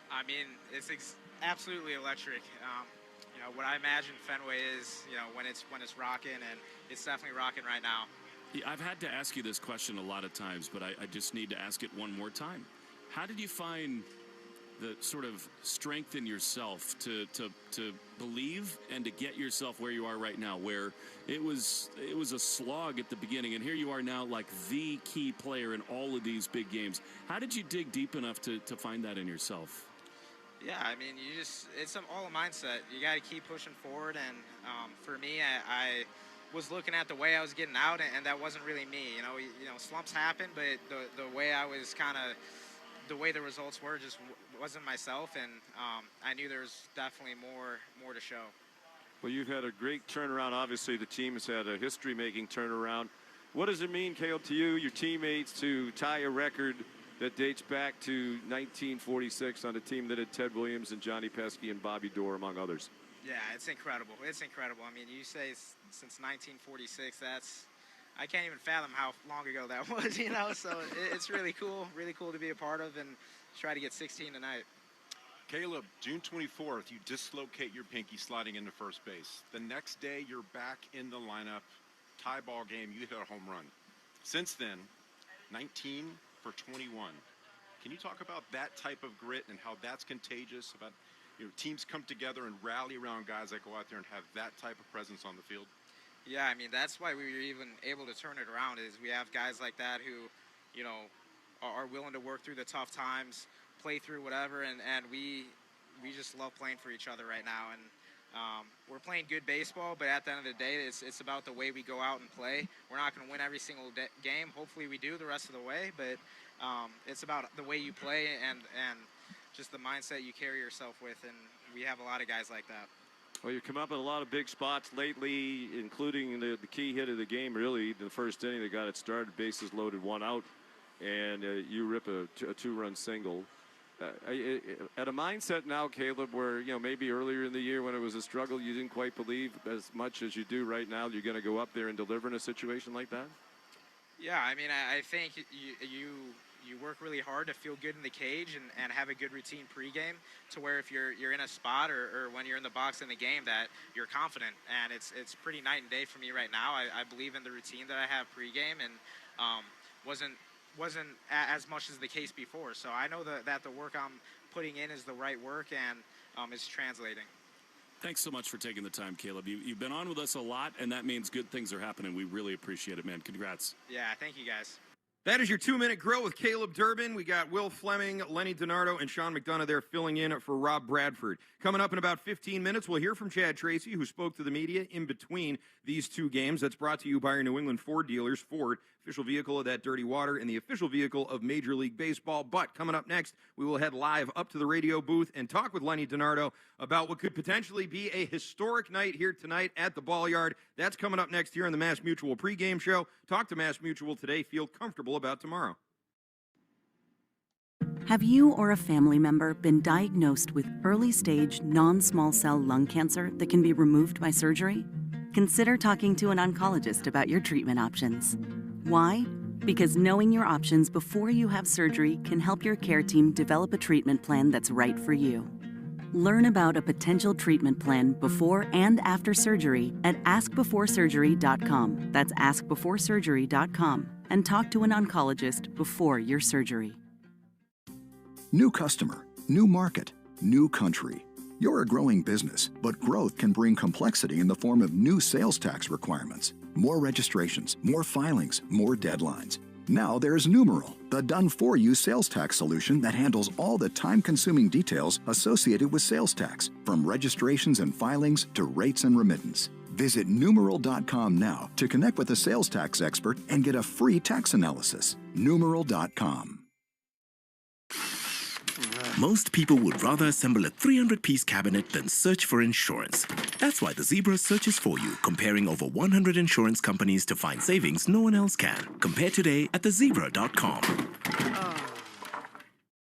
Speaker 5: I mean, it's absolutely electric. What I imagine Fenway is, when it's rocking, and it's definitely rocking right now.
Speaker 2: Yeah, I've had to ask you this question a lot of times, but I just need to ask it one more time. How did you find the sort of strength in yourself to believe and to get yourself where you are right now, where it was a slog at the beginning, and here you are now like the key player in all of these big games? How did you dig deep enough to find that in yourself?
Speaker 5: Yeah, I mean, it's all a mindset. You got to keep pushing forward, and for me, I was looking at the way I was getting out, and that wasn't really me. Slumps happen, but the way I was the way the results were just wasn't myself, and I knew there was definitely more to show.
Speaker 1: Well, you've had a great turnaround. Obviously, the team has had a history-making turnaround. What does it mean, Caleb, to you, your teammates, to tie a record that dates back to 1946 on a team that had Ted Williams and Johnny Pesky and Bobby Doerr, among others?
Speaker 5: Yeah, it's incredible. It's incredible. I mean, you say since 1946, I can't even fathom how long ago that was, so it's really cool to be a part of and try to get 16 tonight.
Speaker 7: Caleb, June 24th, you dislocate your pinky sliding into first base. The next day, you're back in the lineup, tie ball game, you hit a home run. Since then, 19 for 21. Can you talk about that type of grit and how that's contagious, about teams come together and rally around guys that go out there and have that type of presence on the field?
Speaker 5: Yeah, I mean, that's why we were even able to turn it around, is we have guys like that who, are willing to work through the tough times, play through whatever, and we just love playing for each other right now. And we're playing good baseball, but at the end of the day, it's about the way we go out and play. We're not going to win every single game. Hopefully we do the rest of the way, but it's about the way you play and just the mindset you carry yourself with, and we have a lot of guys like that.
Speaker 1: Well, you've come up in a lot of big spots lately, including the key hit of the game, really, the first inning that got it started, bases loaded, 1 out, and you rip a 2-run single. At a mindset now, Caleb, where maybe earlier in the year when it was a struggle, you didn't quite believe as much as you do right now, you're going to go up there and deliver in a situation like that?
Speaker 5: Yeah, I mean, I think you work really hard to feel good in the cage and have a good routine pregame to where if you're in a spot or when you're in the box in the game that you're confident. And it's pretty night and day for me right now. I believe in the routine that I have pregame, and wasn't as much as the case before. So I know that the work I'm putting in is the right work and is translating.
Speaker 2: Thanks so much for taking the time, Caleb. You've been on with us a lot, and that means good things are happening. We really appreciate it, man. Congrats.
Speaker 5: Yeah, thank you, guys.
Speaker 20: That is your 2-minute grill with Caleb Durbin. We got Will Fleming, Lenny DiNardo, and Sean McDonough there filling in for Rob Bradford. Coming up in about 15 minutes, we'll hear from Chad Tracy, who spoke to the media in between these two games. That's brought to you by your New England Ford dealers. Ford, official vehicle of that dirty water and the official vehicle of Major League Baseball. But coming up next, we will head live up to the radio booth and talk with Lenny DiNardo about what could potentially be a historic night here tonight at the Ball Yard. That's coming up next here on the Mass Mutual pregame show. Talk to Mass Mutual today. Feel comfortable about tomorrow.
Speaker 6: Have you or a family member been diagnosed with early-stage non-small cell lung cancer that can be removed by surgery? Consider talking to an oncologist about your treatment options. Why? Because knowing your options before you have surgery can help your care team develop a treatment plan that's right for you. Learn about a potential treatment plan before and after surgery at askbeforesurgery.com. That's askbeforesurgery.com. And talk to an oncologist before your surgery.
Speaker 8: New customer, new market, new country. You're a growing business, but growth can bring complexity in the form of new sales tax requirements, more registrations, more filings, more deadlines. Now there's Numeral, the done-for-you sales tax solution that handles all the time-consuming details associated with sales tax, from registrations and filings to rates and remittance. Visit Numeral.com now to connect with a sales tax expert and get a free tax analysis. Numeral.com.
Speaker 10: Most people would rather assemble a 300-piece cabinet than search for insurance. That's why the Zebra searches for you, comparing over 100 insurance companies to find savings no one else can. Compare today at thezebra.com.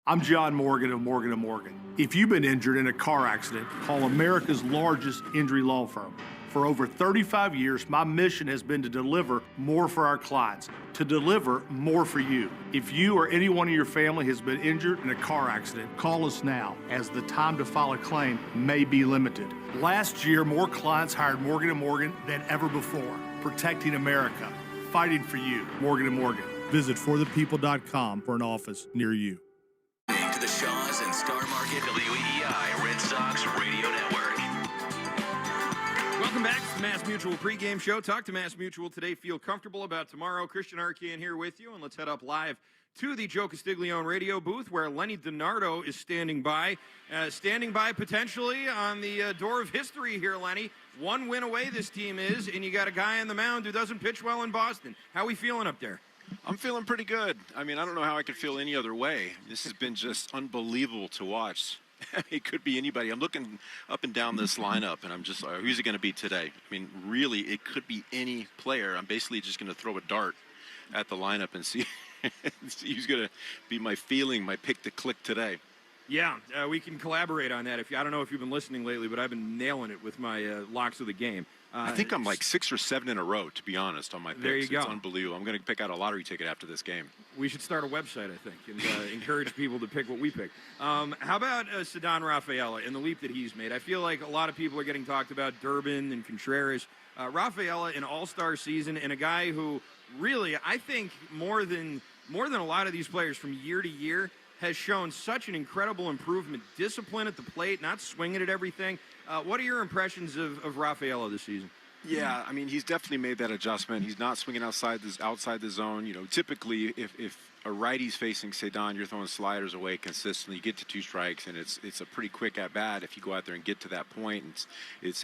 Speaker 11: I'm John Morgan of Morgan & Morgan. If you've been injured in a car accident, call America's largest injury law firm. For over 35 years, my mission has been to deliver more for our clients, to deliver more for you. If you or anyone in your family has been injured in a car accident, call us now, as the time to file a claim may be limited. Last year, more clients hired Morgan & Morgan than ever before, protecting America, fighting for you. Morgan & Morgan. Visit forthepeople.com for an office near you.
Speaker 3: To the Shaws and Star Market WEEI Red Sox Radio Network.
Speaker 20: Welcome back to the Mass Mutual pregame show. Talk to Mass Mutual today. Feel comfortable about tomorrow. Christian Arkian here with you, and let's head up live to the Joe Castiglione radio booth where Lenny DiNardo is standing by potentially on the door of history here, Lenny. One win away this team is, and you got a guy on the mound who doesn't pitch well in Boston. How are we feeling up there?
Speaker 7: I'm feeling pretty good. I mean, I don't know how I could feel any other way. This has been just unbelievable to watch. It could be anybody. I'm looking up and down this lineup, and I'm just like, who's it going to be today? I mean, really, it could be any player. I'm basically just going to throw a dart at the lineup and see who's going to be my pick to click today.
Speaker 20: Yeah, we can collaborate on that. I don't know if you've been listening lately, but I've been nailing it with my locks of the game.
Speaker 7: I think I'm like 6 or 7 in a row, to be honest, on my picks.
Speaker 20: There you go.
Speaker 7: It's unbelievable. I'm going to pick out a lottery ticket after this game.
Speaker 20: We should start a website, I think, and encourage people to pick what we pick. How about Ceddanne Rafaela and the leap that he's made? I feel like a lot of people are getting talked about Durbin and Contreras. Rafaela, an all-star season, and a guy who really, I think, more than a lot of these players from year to year, has shown such an incredible improvement. Discipline at the plate, not swinging at everything. What are your impressions of Rafaela this season?
Speaker 7: Yeah, I mean, he's definitely made that adjustment. He's not swinging outside the zone. You know, typically, if a righty's facing Ceddanne, you're throwing sliders away consistently. You get to 2 strikes, and it's a pretty quick at bat if you go out there and get to that point. And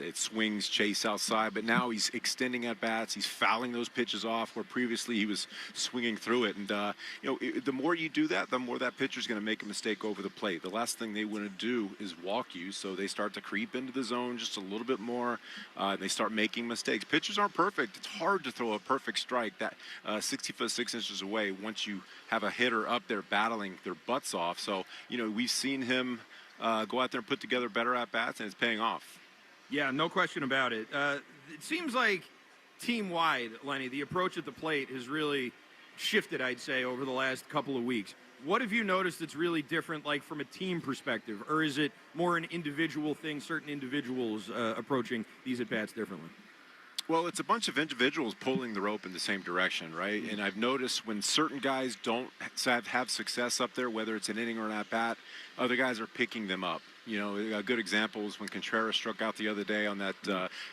Speaker 7: it swings, chase outside, but now he's extending at bats. He's fouling those pitches off where previously he was swinging through it. And the more you do that, the more that pitcher's going to make a mistake over the plate. The last thing they want to do is walk you, so they start to creep into the zone just a little bit more. They start making mistakes. Pitchers aren't perfect. It's hard to throw a perfect strike that 60 foot 6 inches away once you have a hitter up there battling their butts off. So, we've seen him go out there and put together better at-bats, and it's paying off.
Speaker 20: Yeah, no question about it. It seems like team-wide, Lenny, the approach at the plate has really shifted, I'd say, over the last couple of weeks. What have you noticed that's really different, like from a team perspective, or is it more an individual thing, certain individuals approaching these at-bats differently?
Speaker 7: Well, it's a bunch of individuals pulling the rope in the same direction, right? And I've noticed when certain guys don't have success up there, whether it's an inning or an at-bat, other guys are picking them up. You know, a good example is when Contreras struck out the other day on that,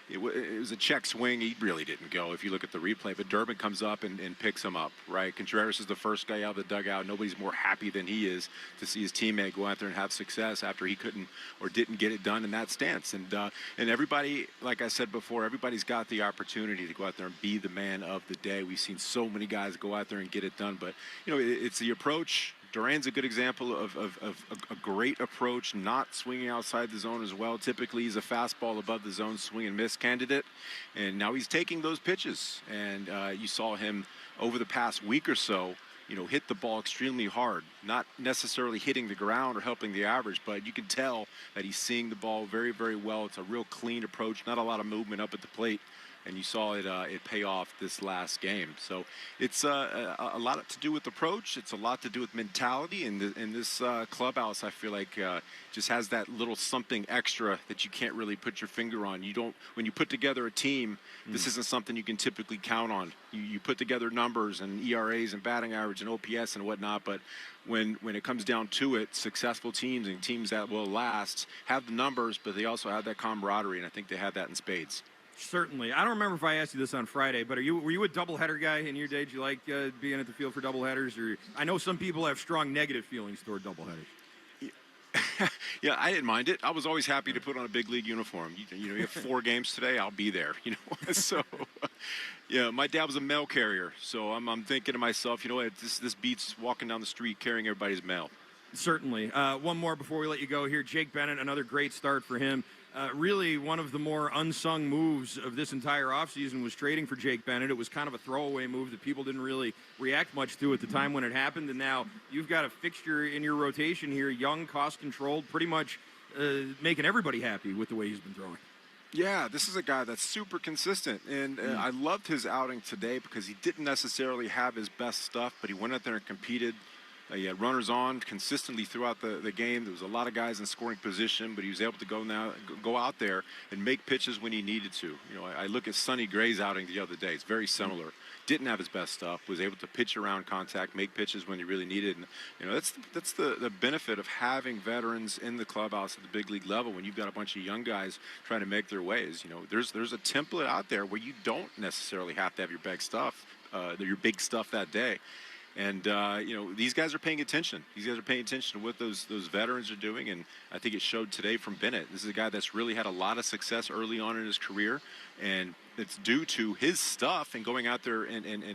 Speaker 7: it was a check swing. He really didn't go if you look at the replay, but Durbin comes up and picks him up, right? Contreras is the first guy out of the dugout. Nobody's more happy than he is to see his teammate go out there and have success after he couldn't or didn't get it done in that stance. And everybody, like I said before, everybody's got the opportunity to go out there and be the man of the day. We've seen so many guys go out there and get it done, but, you know, it's the approach. Duran's a good example of a great approach, not swinging outside the zone as well. Typically, he's a fastball above the zone swing and miss candidate, and now he's taking those pitches. And you saw him over the past week or so, you know, hit the ball extremely hard, not necessarily hitting the ground or helping the average, but you can tell that he's seeing the ball very, very well. It's a real clean approach, not a lot of movement up at the plate. And you saw it pay off this last game. So it's a lot to do with approach. It's a lot to do with mentality. And in this clubhouse, I feel like just has that little something extra that you can't really put your finger on. You don't, when you put together a team, this isn't something you can typically count on. You put together numbers and ERAs and batting average and OPS and whatnot, but when it comes down to it, successful teams and teams that will last have the numbers, but they also have that camaraderie, and I think they have that in spades.
Speaker 20: Certainly. I don't remember if I asked you this on Friday, but were you a doubleheader guy in your day? Did you like being at the field for doubleheaders? Or I know some people have strong negative feelings toward doubleheaders.
Speaker 7: Yeah, I didn't mind it. I was always happy to put on a big league uniform. You know, you have 4 games today, I'll be there. You know, so yeah, my dad was a mail carrier, so I'm thinking to myself, you know what, this beats walking down the street carrying everybody's mail.
Speaker 20: Certainly. One more before we let you go here. Jake Bennett, another great start for him. Really, one of the more unsung moves of this entire offseason was trading for Jake Bennett. It was kind of a throwaway move that people didn't really react much to at the time when it happened, and now you've got a fixture in your rotation here, young, cost-controlled, pretty much making everybody happy with the way he's been throwing.
Speaker 7: Yeah, this is a guy that's super consistent, and I loved his outing today because he didn't necessarily have his best stuff, but he went out there and competed. He had runners on consistently throughout the game. There was a lot of guys in scoring position, but he was able to go out there and make pitches when he needed to. You know, I look at Sonny Gray's outing the other day. It's very similar. Didn't have his best stuff. Was able to pitch around contact, make pitches when he really needed. And you know, that's the benefit of having veterans in the clubhouse at the big league level. When you've got a bunch of young guys trying to make their ways, you know, there's a template out there where you don't necessarily have to have your big stuff that day. And, you know, these guys are paying attention. These guys are paying attention to what those veterans are doing, and I think it showed today from Bennett. This is a guy that's really had a lot of success early on in his career, and it's due to his stuff and going out there and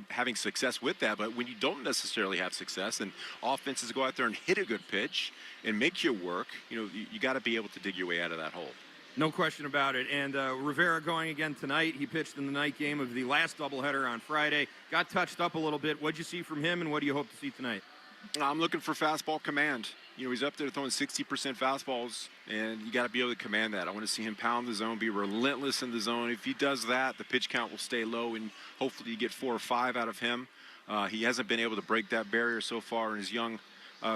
Speaker 7: having success with that. But when you don't necessarily have success and offenses go out there and hit a good pitch and make you work, you know, you got to be able to dig your way out of that hole.
Speaker 20: No question about it. And Rivera going again tonight. He pitched in the night game of the last doubleheader on Friday. Got touched up a little bit. What'd you see from him, and what do you hope to see tonight?
Speaker 7: I'm looking for fastball command. You know, he's up there throwing 60% fastballs, and you got to be able to command that. I want to see him pound the zone, be relentless in the zone. If he does that, the pitch count will stay low, and hopefully you get 4 or 5 out of him. He hasn't been able to break that barrier so far in his young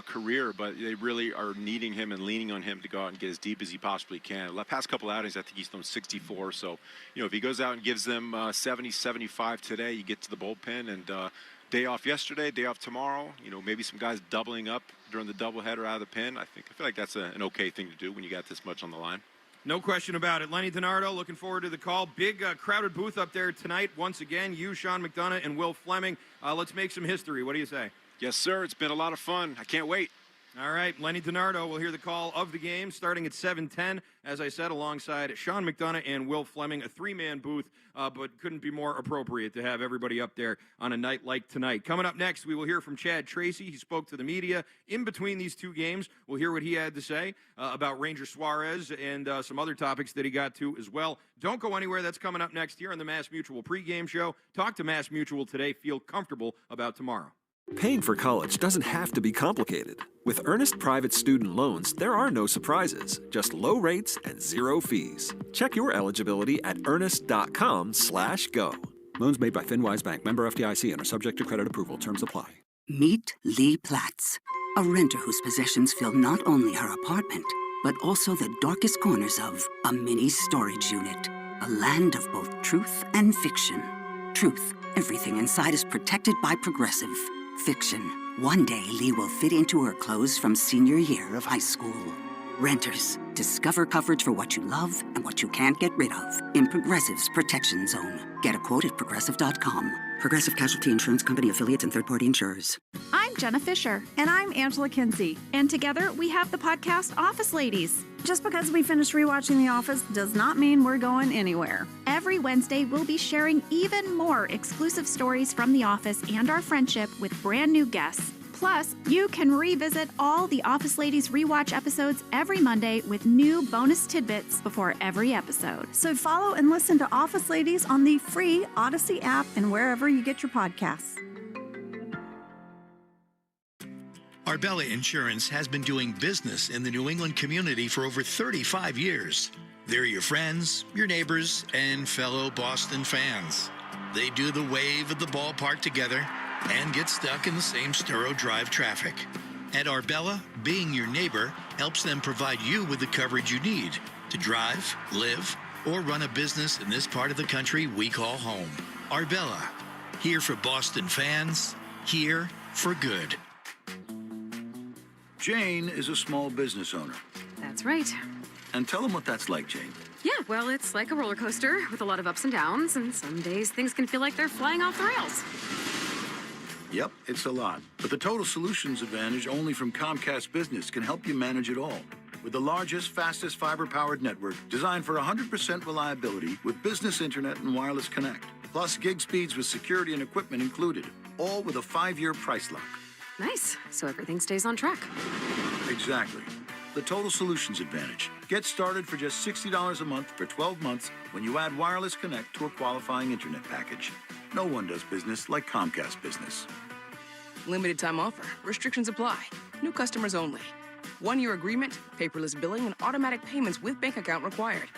Speaker 7: career, but they really are needing him and leaning on him to go out and get as deep as he possibly can. The past couple outings, I think he's thrown 64. So, you know, if he goes out and gives them 70, 75 today, you get to the bullpen. And day off yesterday, day off tomorrow. You know, maybe some guys doubling up during the doubleheader out of the pen. I feel like that's an okay thing to do when you got this much on the line.
Speaker 20: No question about it. Lenny DiNardo, looking forward to the call. Big crowded booth up there tonight. Once again, you, Sean McDonough, and Will Fleming. Let's make some history. What do you say?
Speaker 7: Yes, sir. It's been a lot of fun. I can't wait.
Speaker 20: All right, Lenny DiNardo will hear the call of the game starting at 7:10, as I said, alongside Sean McDonough and Will Fleming, a 3-man booth, but couldn't be more appropriate to have everybody up there on a night like tonight. Coming up next, we will hear from Chad Tracy. He spoke to the media in between these 2 games. We'll hear what he had to say about Ranger Suarez and some other topics that he got to as well. Don't go anywhere. That's coming up next here on the Mass Mutual pregame show. Talk to Mass Mutual today. Feel comfortable about tomorrow.
Speaker 4: Paying for college doesn't have to be complicated. With Earnest Private Student Loans, there are no surprises, just low rates and 0 fees. Check your eligibility at earnest.com/go. Loans made by FinWise Bank, member FDIC, and are subject to credit approval. Terms apply.
Speaker 12: Meet Lee Platts, a renter whose possessions fill not only her apartment, but also the darkest corners of a mini storage unit. A land of both truth and fiction. Truth, everything inside is protected by Progressive. Fiction, one day Lee will fit into her clothes from senior year of high school. Renters, discover coverage for what you love and what you can't get rid of in Progressive's Protection Zone. Get a quote at Progressive.com. Progressive Casualty Insurance Company, affiliates, and third-party insurers.
Speaker 13: I'm Jenna Fisher. And I'm Angela Kinsey. And together we have the podcast Office Ladies. Just because we finished rewatching The Office does not mean we're going anywhere. Every Wednesday, we'll be sharing even more exclusive stories from The Office and our friendship with brand new guests. Plus, you can revisit all the Office Ladies rewatch episodes every Monday with new bonus tidbits before every episode.
Speaker 14: So follow and listen to Office Ladies on the free Odyssey app and wherever you get your podcasts.
Speaker 15: Arbella Insurance has been doing business in the New England community for over 35 years. They're your friends, your neighbors, and fellow Boston fans. They do the wave at the ballpark together and get stuck in the same Sturrow Drive traffic. At Arbella, being your neighbor helps them provide you with the coverage you need to drive, live, or run a business in this part of the country we call home. Arbella, here for Boston fans, here for good.
Speaker 16: Jane is a small business owner.
Speaker 27: That's right.
Speaker 16: And tell them what that's like, Jane.
Speaker 27: Yeah, well, it's like a roller coaster with a lot of ups and downs, and some days things can feel like they're flying off the rails.
Speaker 16: Yep, it's a lot. But the Total Solutions Advantage only from Comcast Business can help you manage it all. With the largest, fastest fiber-powered network designed for 100% reliability with business internet and wireless connect. Plus gig speeds with security and equipment included. All with a 5-year price lock.
Speaker 27: Nice. So everything stays on track.
Speaker 16: Exactly. The Total Solutions Advantage. Get started for just $60 a month for 12 months when you add wireless connect to a qualifying internet package. No one does business like Comcast Business.
Speaker 17: Limited time offer. Restrictions apply. New customers only. 1-year agreement, paperless billing, and automatic payments with bank account required.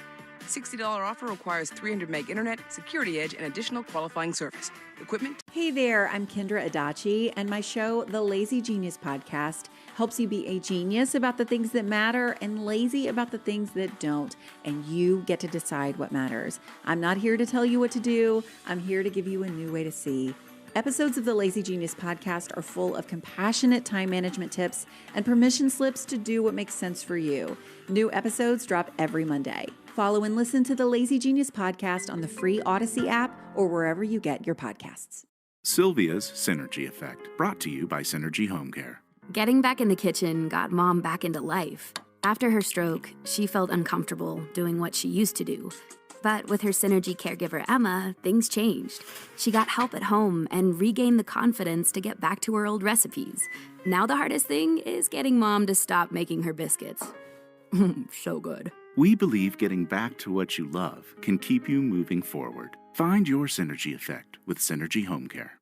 Speaker 17: $60 offer requires 300 meg internet, security edge, and additional qualifying service. Equipment.
Speaker 18: Hey there, I'm Kendra Adachi, and my show, The Lazy Genius Podcast, helps you be a genius about the things that matter and lazy about the things that don't, and you get to decide what matters. I'm not here to tell you what to do. I'm here to give you a new way to see. Episodes of the Lazy Genius Podcast are full of compassionate time management tips and permission slips to do what makes sense for you. New episodes drop every Monday. Follow and listen to the Lazy Genius Podcast on the free Odyssey app or wherever you get your podcasts.
Speaker 19: Sylvia's Synergy Effect, brought to you by Synergy Home Care.
Speaker 25: Getting back in the kitchen got Mom back into life. After her stroke, she felt uncomfortable doing what she used to do. But with her Synergy caregiver, Emma, things changed. She got help at home and regained the confidence to get back to her old recipes. Now the hardest thing is getting Mom to stop making her biscuits. So good.
Speaker 19: We believe getting back to what you love can keep you moving forward. Find your Synergy Effect with Synergy Home Care.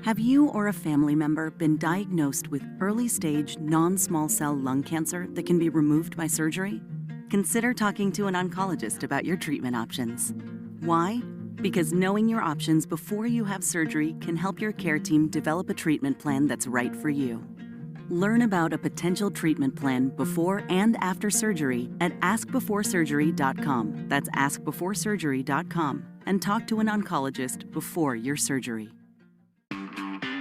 Speaker 6: Have you or a family member been diagnosed with early-stage non-small cell lung cancer that can be removed by surgery? Consider talking to an oncologist about your treatment options. Why? Because knowing your options before you have surgery can help your care team develop a treatment plan that's right for you. Learn about a potential treatment plan before and after surgery at askbeforesurgery.com. That's askbeforesurgery.com. And talk to an oncologist before your surgery.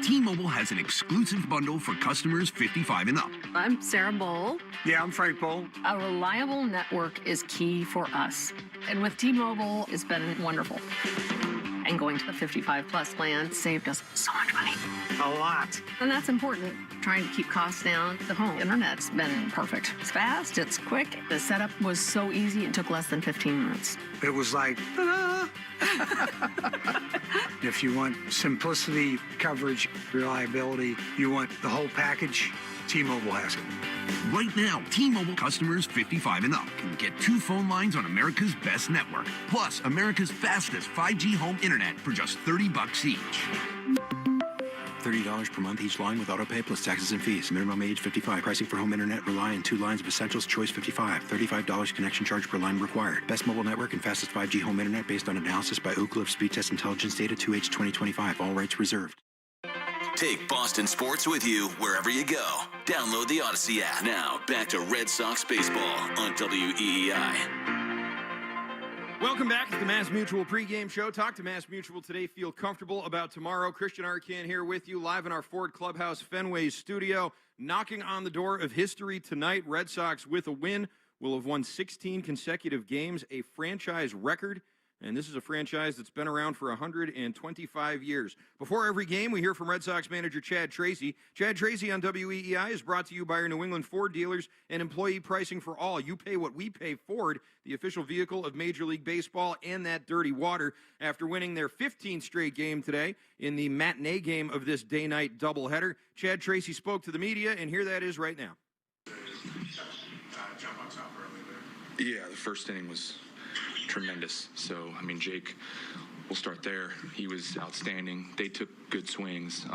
Speaker 21: T-Mobile has an exclusive bundle for customers 55 and up.
Speaker 30: I'm Sarah Bowl.
Speaker 21: Yeah, I'm Frank Bowl.
Speaker 30: A reliable network is key for us. And with T-Mobile, it's been wonderful. And going to the 55 plus plan saved us so much money.
Speaker 21: A lot.
Speaker 30: And that's important. Trying to keep costs down. The home internet's been perfect. It's fast, it's quick. The setup was so easy, it took less than 15 minutes.
Speaker 21: It was like, ta-da! If you want simplicity, coverage, reliability, you want the whole package, T-Mobile has it.
Speaker 30: Right now, T-Mobile customers 55 and up can get 2 phone lines on America's best network, plus America's fastest 5G home internet for just $30 each.
Speaker 1: $30 per month each line with autopay plus taxes and fees. Minimum age 55. Pricing for home internet. Rely on 2 lines of Essentials. Choice 55. $35 connection charge per line required. Best mobile network and fastest 5G home internet based on analysis by Ookla of Speed Test Intelligence Data 2H 2025. All rights reserved.
Speaker 3: Take Boston sports with you wherever you go. Download the Odyssey app. Now, back to Red Sox baseball on WEEI.
Speaker 20: Welcome back to the Mass Mutual pregame show. Talk to Mass Mutual today. Feel comfortable about tomorrow. Christian Arcand here with you live in our Ford Clubhouse Fenway studio. Knocking on the door of history tonight. Red Sox with a win will have won 16 consecutive games, a franchise record. And this is a franchise that's been around for 125 years. Before every game, we hear from Red Sox manager Chad Tracy. Chad Tracy on WEEI is brought to you by your New England Ford dealers and employee pricing for all. You pay what we pay. Ford, the official vehicle of Major League Baseball and that dirty water. After winning their 15th straight game today in the matinee game of this day-night doubleheader, Chad Tracy spoke to the media, and here that is right now.
Speaker 2: Yeah, the first inning was tremendous. So, I mean, Jake, we'll start there. He was outstanding. They took good swings.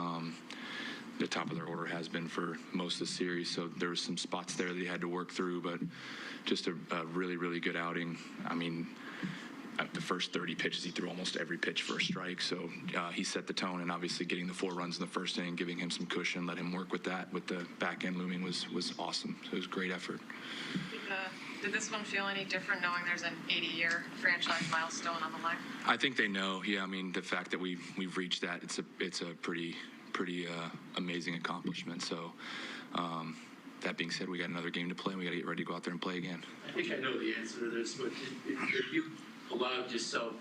Speaker 2: The top of their order has been for most of the series, so there were some spots there that he had to work through, but just a really, really good outing. I mean, the first 30 pitches, he threw almost every pitch for a strike, so he set the tone, and obviously getting the 4 runs in the first inning, giving him some cushion, let him work with that, with the back end looming was awesome. So it was a great effort.
Speaker 30: Did this one feel any different knowing there's an 80-year franchise milestone on the line?
Speaker 2: I think they know. Yeah, I mean, the fact that we've reached that, it's a pretty amazing accomplishment. So that being said, we got another game to play, and we got to get ready to go out there and play again.
Speaker 5: I think I know the answer to this, but if you allowed yourself,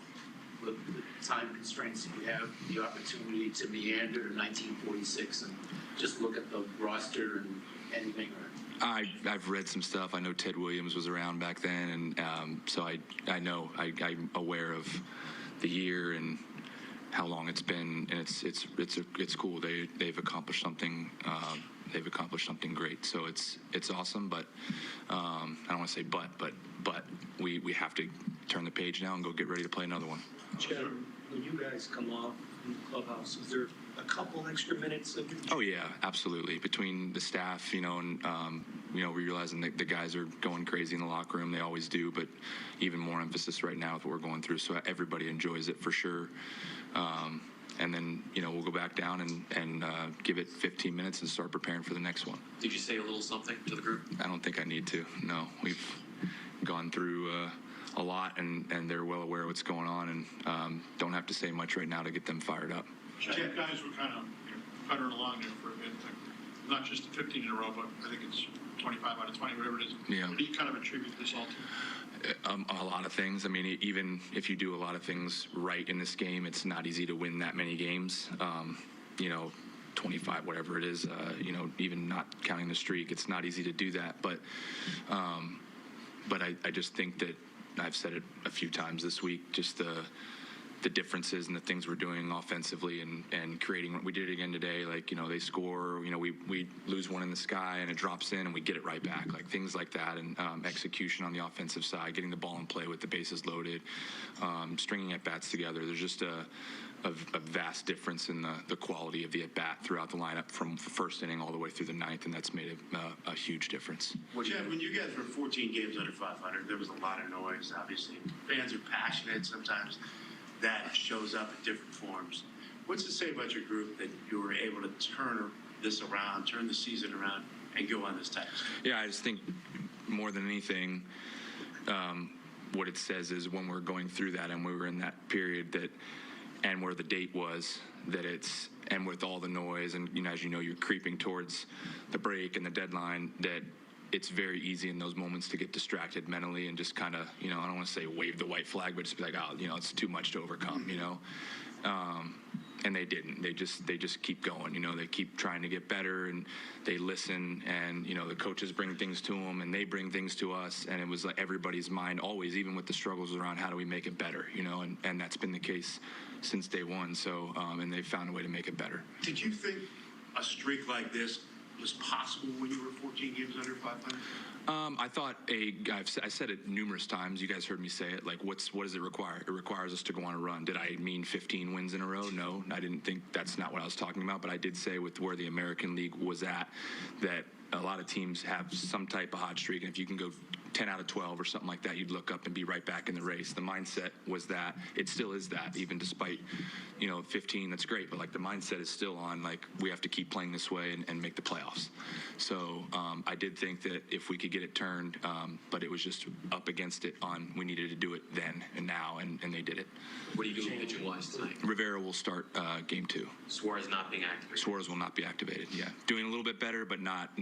Speaker 5: with the time constraints that you have, the opportunity to meander to 1946 and just look at the roster and anything, or
Speaker 2: I've read some stuff. I know Ted Williams was around back then, and so I know I'm aware of the year and how long it's been, and it's cool. They've accomplished something. They've accomplished something great. So it's awesome. But I don't want to say but we have to turn the page now and go get ready to play another one.
Speaker 5: Chad, when you guys come off in the clubhouse, is there a couple extra minutes of?
Speaker 2: Oh yeah, absolutely. Between the staff, and we're realizing that the guys are going crazy in the locker room. They always do, but even more emphasis right now with what we're going through. So everybody enjoys it for sure. And then we'll go back down and give it 15 minutes and start preparing for the next one.
Speaker 5: Did you say a little something to the group?
Speaker 2: I don't think I need to. No, we've gone through a lot, and they're well aware of what's going on, and don't have to say much right now to get them fired up.
Speaker 9: Chad, guys were kind of puttering along there for a bit, not just 15 in a row, but I think it's 25 out of 20, whatever it is.
Speaker 2: Yeah.
Speaker 9: What do you kind of attribute this all to?
Speaker 2: A lot of things. I mean, even if you do a lot of things right in this game, it's not easy to win that many games. 25, whatever it is, even not counting the streak, it's not easy to do that. But I just think that I've said it a few times this week, just the differences and the things we're doing offensively and creating. We did it again today. They score, we lose one in the sky and it drops in and we get it right back. Things like that, and execution on the offensive side, getting the ball in play with the bases loaded, stringing at-bats together. There's just a vast difference in the quality of the at-bat throughout the lineup from first inning all the way through the ninth, and that's made a huge difference.
Speaker 9: Chad, when you guys were 14 games under 500, there was a lot of noise, obviously. Fans are passionate. Sometimes that shows up in different forms. What's it say about your group that you were able to turn this around, turn the season around, and go on this type of stuff?
Speaker 2: Yeah, I just think more than anything, what it says is when we're going through that and we were in that period and where the date was, and with all the noise, and as you're creeping towards the break and the deadline, that it's very easy in those moments to get distracted mentally and just kind of, I don't want to say wave the white flag, but just be like, it's too much to overcome, and they didn't. They just keep going, they keep trying to get better, and they listen, and, the coaches bring things to them and they bring things to us. And it was like everybody's mind always, even with the struggles around how do we make it better, and that's been the case since day one. So, and they've found a way to make it better.
Speaker 9: Did you think a streak like this was possible when you were 14 games under 500?
Speaker 2: I thought I said it numerous times. You guys heard me say it. Like, what does it require? It requires us to go on a run. Did I mean 15 wins in a row? No, I didn't think that's not what I was talking about. But I did say with where the American League was at, that a lot of teams have some type of hot streak. And if you can go 10 out of 12 or something like that, you'd look up and be right back in the race. The mindset was that. It still is that, even despite, 15, that's great. But, like, the mindset is still on, like, we have to keep playing this way and make the playoffs. So I did think that if we could get it turned, but it was just up against it on we needed to do it then and now, and they did it.
Speaker 7: What are you doing pitching-wise tonight?
Speaker 2: Rivera will start game 2.
Speaker 7: Suarez not being activated?
Speaker 2: Suarez will not be activated, yeah. Doing a little bit better, but not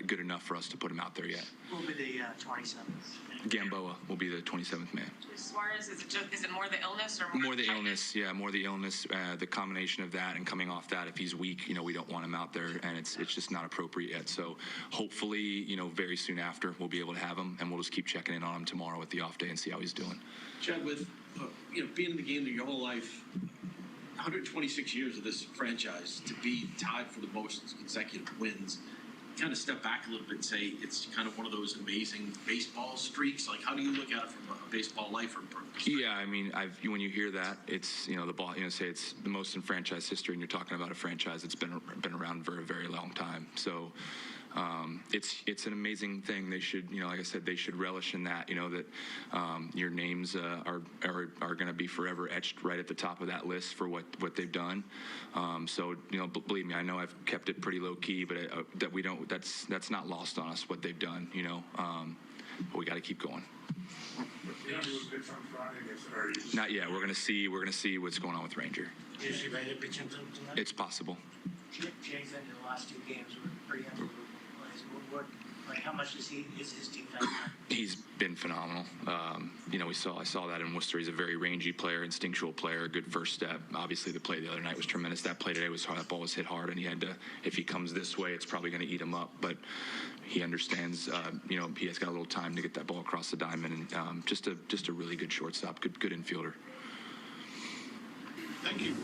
Speaker 2: good enough for us to put him out there yet.
Speaker 8: Who will be the 27th?
Speaker 2: Gamboa will be the 27th man.
Speaker 10: Suarez, is it more the illness or
Speaker 2: more the illness? Yeah, more the illness. The combination of that and coming off that, if he's weak, we don't want him out there, and it's just not appropriate yet. So hopefully, very soon after, we'll be able to have him, and we'll just keep checking in on him tomorrow with the off day and see how he's doing.
Speaker 7: Chad, with being in the game your whole life, 126 years of this franchise, to be tied for the most consecutive wins, kind of step back a little bit and say it's kind of one of those amazing baseball streaks. Like, how do you look at it from a baseball lifer perspective?
Speaker 2: Yeah, I mean, when you hear that, it's the ball. Say it's the most in franchise history, and you're talking about a franchise that's been around for a very long time. So. It's an amazing thing. They should, like I said, they should relish in that. That your names are going to be forever etched right at the top of that list for what they've done. So believe me, I know I've kept it pretty low key, but that we don't. That's not lost on us what they've done. But we got to keep going. Not yet. We're gonna see what's going on with Ranger.
Speaker 8: Is he ready to pitch him tonight?
Speaker 2: It's possible.
Speaker 8: Jay's in the last 2 games were pretty unbelievable. How much is his team done?
Speaker 2: He's been phenomenal. I saw that in Worcester. He's a very rangy player, instinctual player, good first step. Obviously, the play the other night was tremendous. That play today was hard. That ball was hit hard, and he had to. If he comes this way, it's probably going to eat him up. But he understands. He has got a little time to get that ball across the diamond, and just a really good shortstop, good infielder.
Speaker 7: Thank you.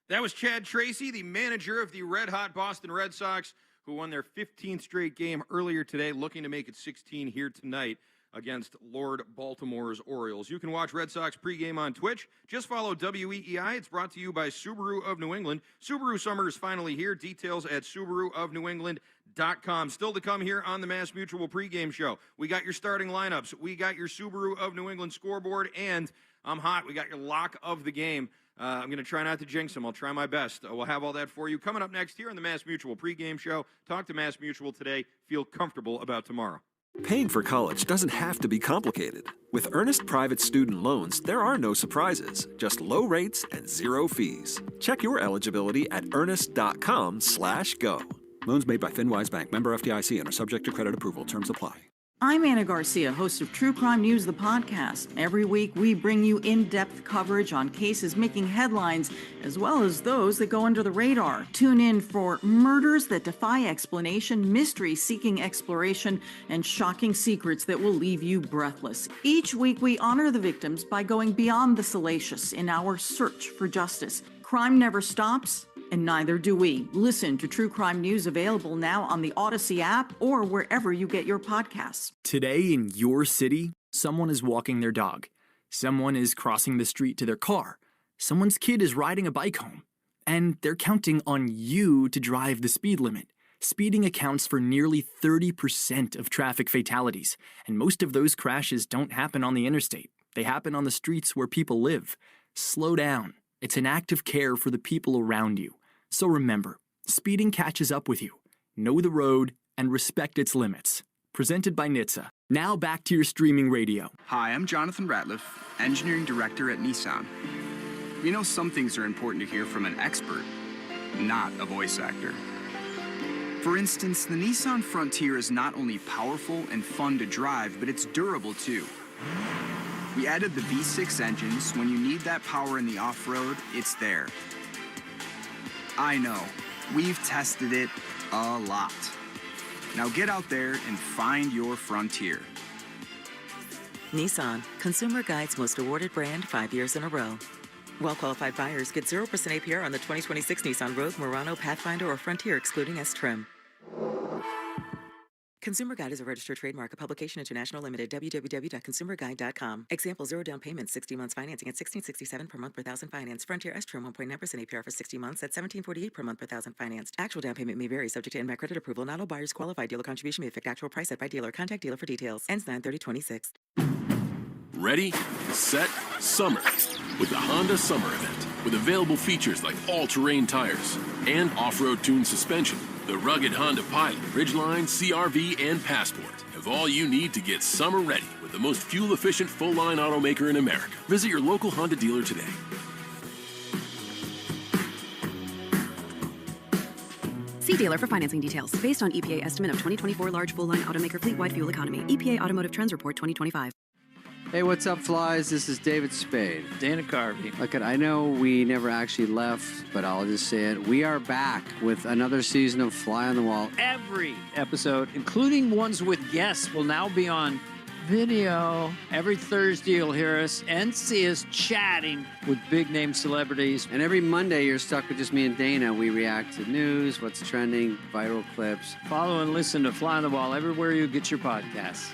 Speaker 20: That was Chad Tracy, the manager of the red-hot Boston Red Sox, who won their 15th straight game earlier today, looking to make it 16 here tonight against Lord Baltimore's Orioles. You can watch Red Sox pregame on Twitch. Just follow WEEI. It's brought to you by Subaru of New England. Subaru summer is finally here. Details at SubaruofNewEngland.com. Still to come here on the Mass Mutual pregame show. We got your starting lineups. We got your Subaru of New England scoreboard, and I'm hot. We got your lock of the game. I'm going to try not to jinx him. I'll try my best. We'll have all that for you coming up next here on the Mass Mutual pregame show. Talk to Mass Mutual today. Feel comfortable about tomorrow.
Speaker 4: Paying for college doesn't have to be complicated. With Earnest Private Student Loans, there are no surprises, just low rates and zero fees. Check your eligibility at earnest.com/go. Loans made by FinWise Bank, member FDIC, and are subject to credit approval. Terms apply.
Speaker 11: I'm Anna Garcia, host of True Crime News, the podcast. Every week, we bring you in-depth coverage on cases making headlines, as well as those that go under the radar. Tune in for murders that defy explanation, mysteries seeking exploration, and shocking secrets that will leave you breathless. Each week, we honor the victims by going beyond the salacious in our search for justice. Crime never stops, and neither do we. Listen to True Crime News, available now on the Odyssey app or wherever you get your podcasts.
Speaker 22: Today in your city, someone is walking their dog. Someone is crossing the street to their car. Someone's kid is riding a bike home. And they're counting on you to drive the speed limit. Speeding accounts for nearly 30% of traffic fatalities, and most of those crashes don't happen on the interstate. They happen on the streets where people live. Slow down. It's an act of care for the people around you. So remember, speeding catches up with you. Know the road and respect its limits. Presented by NHTSA. Now back to your streaming radio.
Speaker 23: Hi, I'm Jonathan Ratliff, Engineering Director at Nissan. We know some things are important to hear from an expert, not a voice actor. For instance, the Nissan Frontier is not only powerful and fun to drive, but it's durable too. We added the V6 engines. When you need that power in the off-road, it's there. I know, we've tested it a lot. Now get out there and find your Frontier.
Speaker 24: Nissan, Consumer Guide's most awarded brand 5 years in a row. Well-qualified buyers get 0% APR on the 2026 Nissan Rogue, Murano, Pathfinder, or Frontier, excluding S-Trim. Consumer Guide is a registered trademark of Publication International Limited, www.consumerguide.com. Example, 0 down payment, 60 months financing at $16.67 per month per thousand financed. Frontier S-Term 1.9% APR for 60 months at $17.48 per month per thousand financed. Actual down payment may vary, subject to in-bank credit approval. Not all buyers qualify. Dealer contribution may affect actual price set by dealer. Contact dealer for details. Ends 9/30/26.
Speaker 12: Ready, set, summer with the Honda Summer Event. With available features like all-terrain tires and off-road tuned suspension, the rugged Honda Pilot, Ridgeline, CR-V, and Passport have all you need to get summer ready with the most fuel-efficient full-line automaker in America. Visit your local Honda dealer today.
Speaker 13: See dealer for financing details. Based on EPA estimate of 2024 large full-line automaker fleet-wide fuel economy. EPA Automotive Trends Report 2025.
Speaker 14: Hey, what's up, flies? This is David Spade.
Speaker 15: Dana Carvey.
Speaker 14: Look, I know we never actually left, but I'll just say it. We are back with another season of Fly on the Wall.
Speaker 15: Every episode, including ones with guests, will now be on video. Every Thursday, you'll hear us and see us chatting with big-name celebrities.
Speaker 14: And every Monday, you're stuck with just me and Dana. We react to news, what's trending, viral clips.
Speaker 15: Follow and listen to Fly on the Wall everywhere you get your podcasts.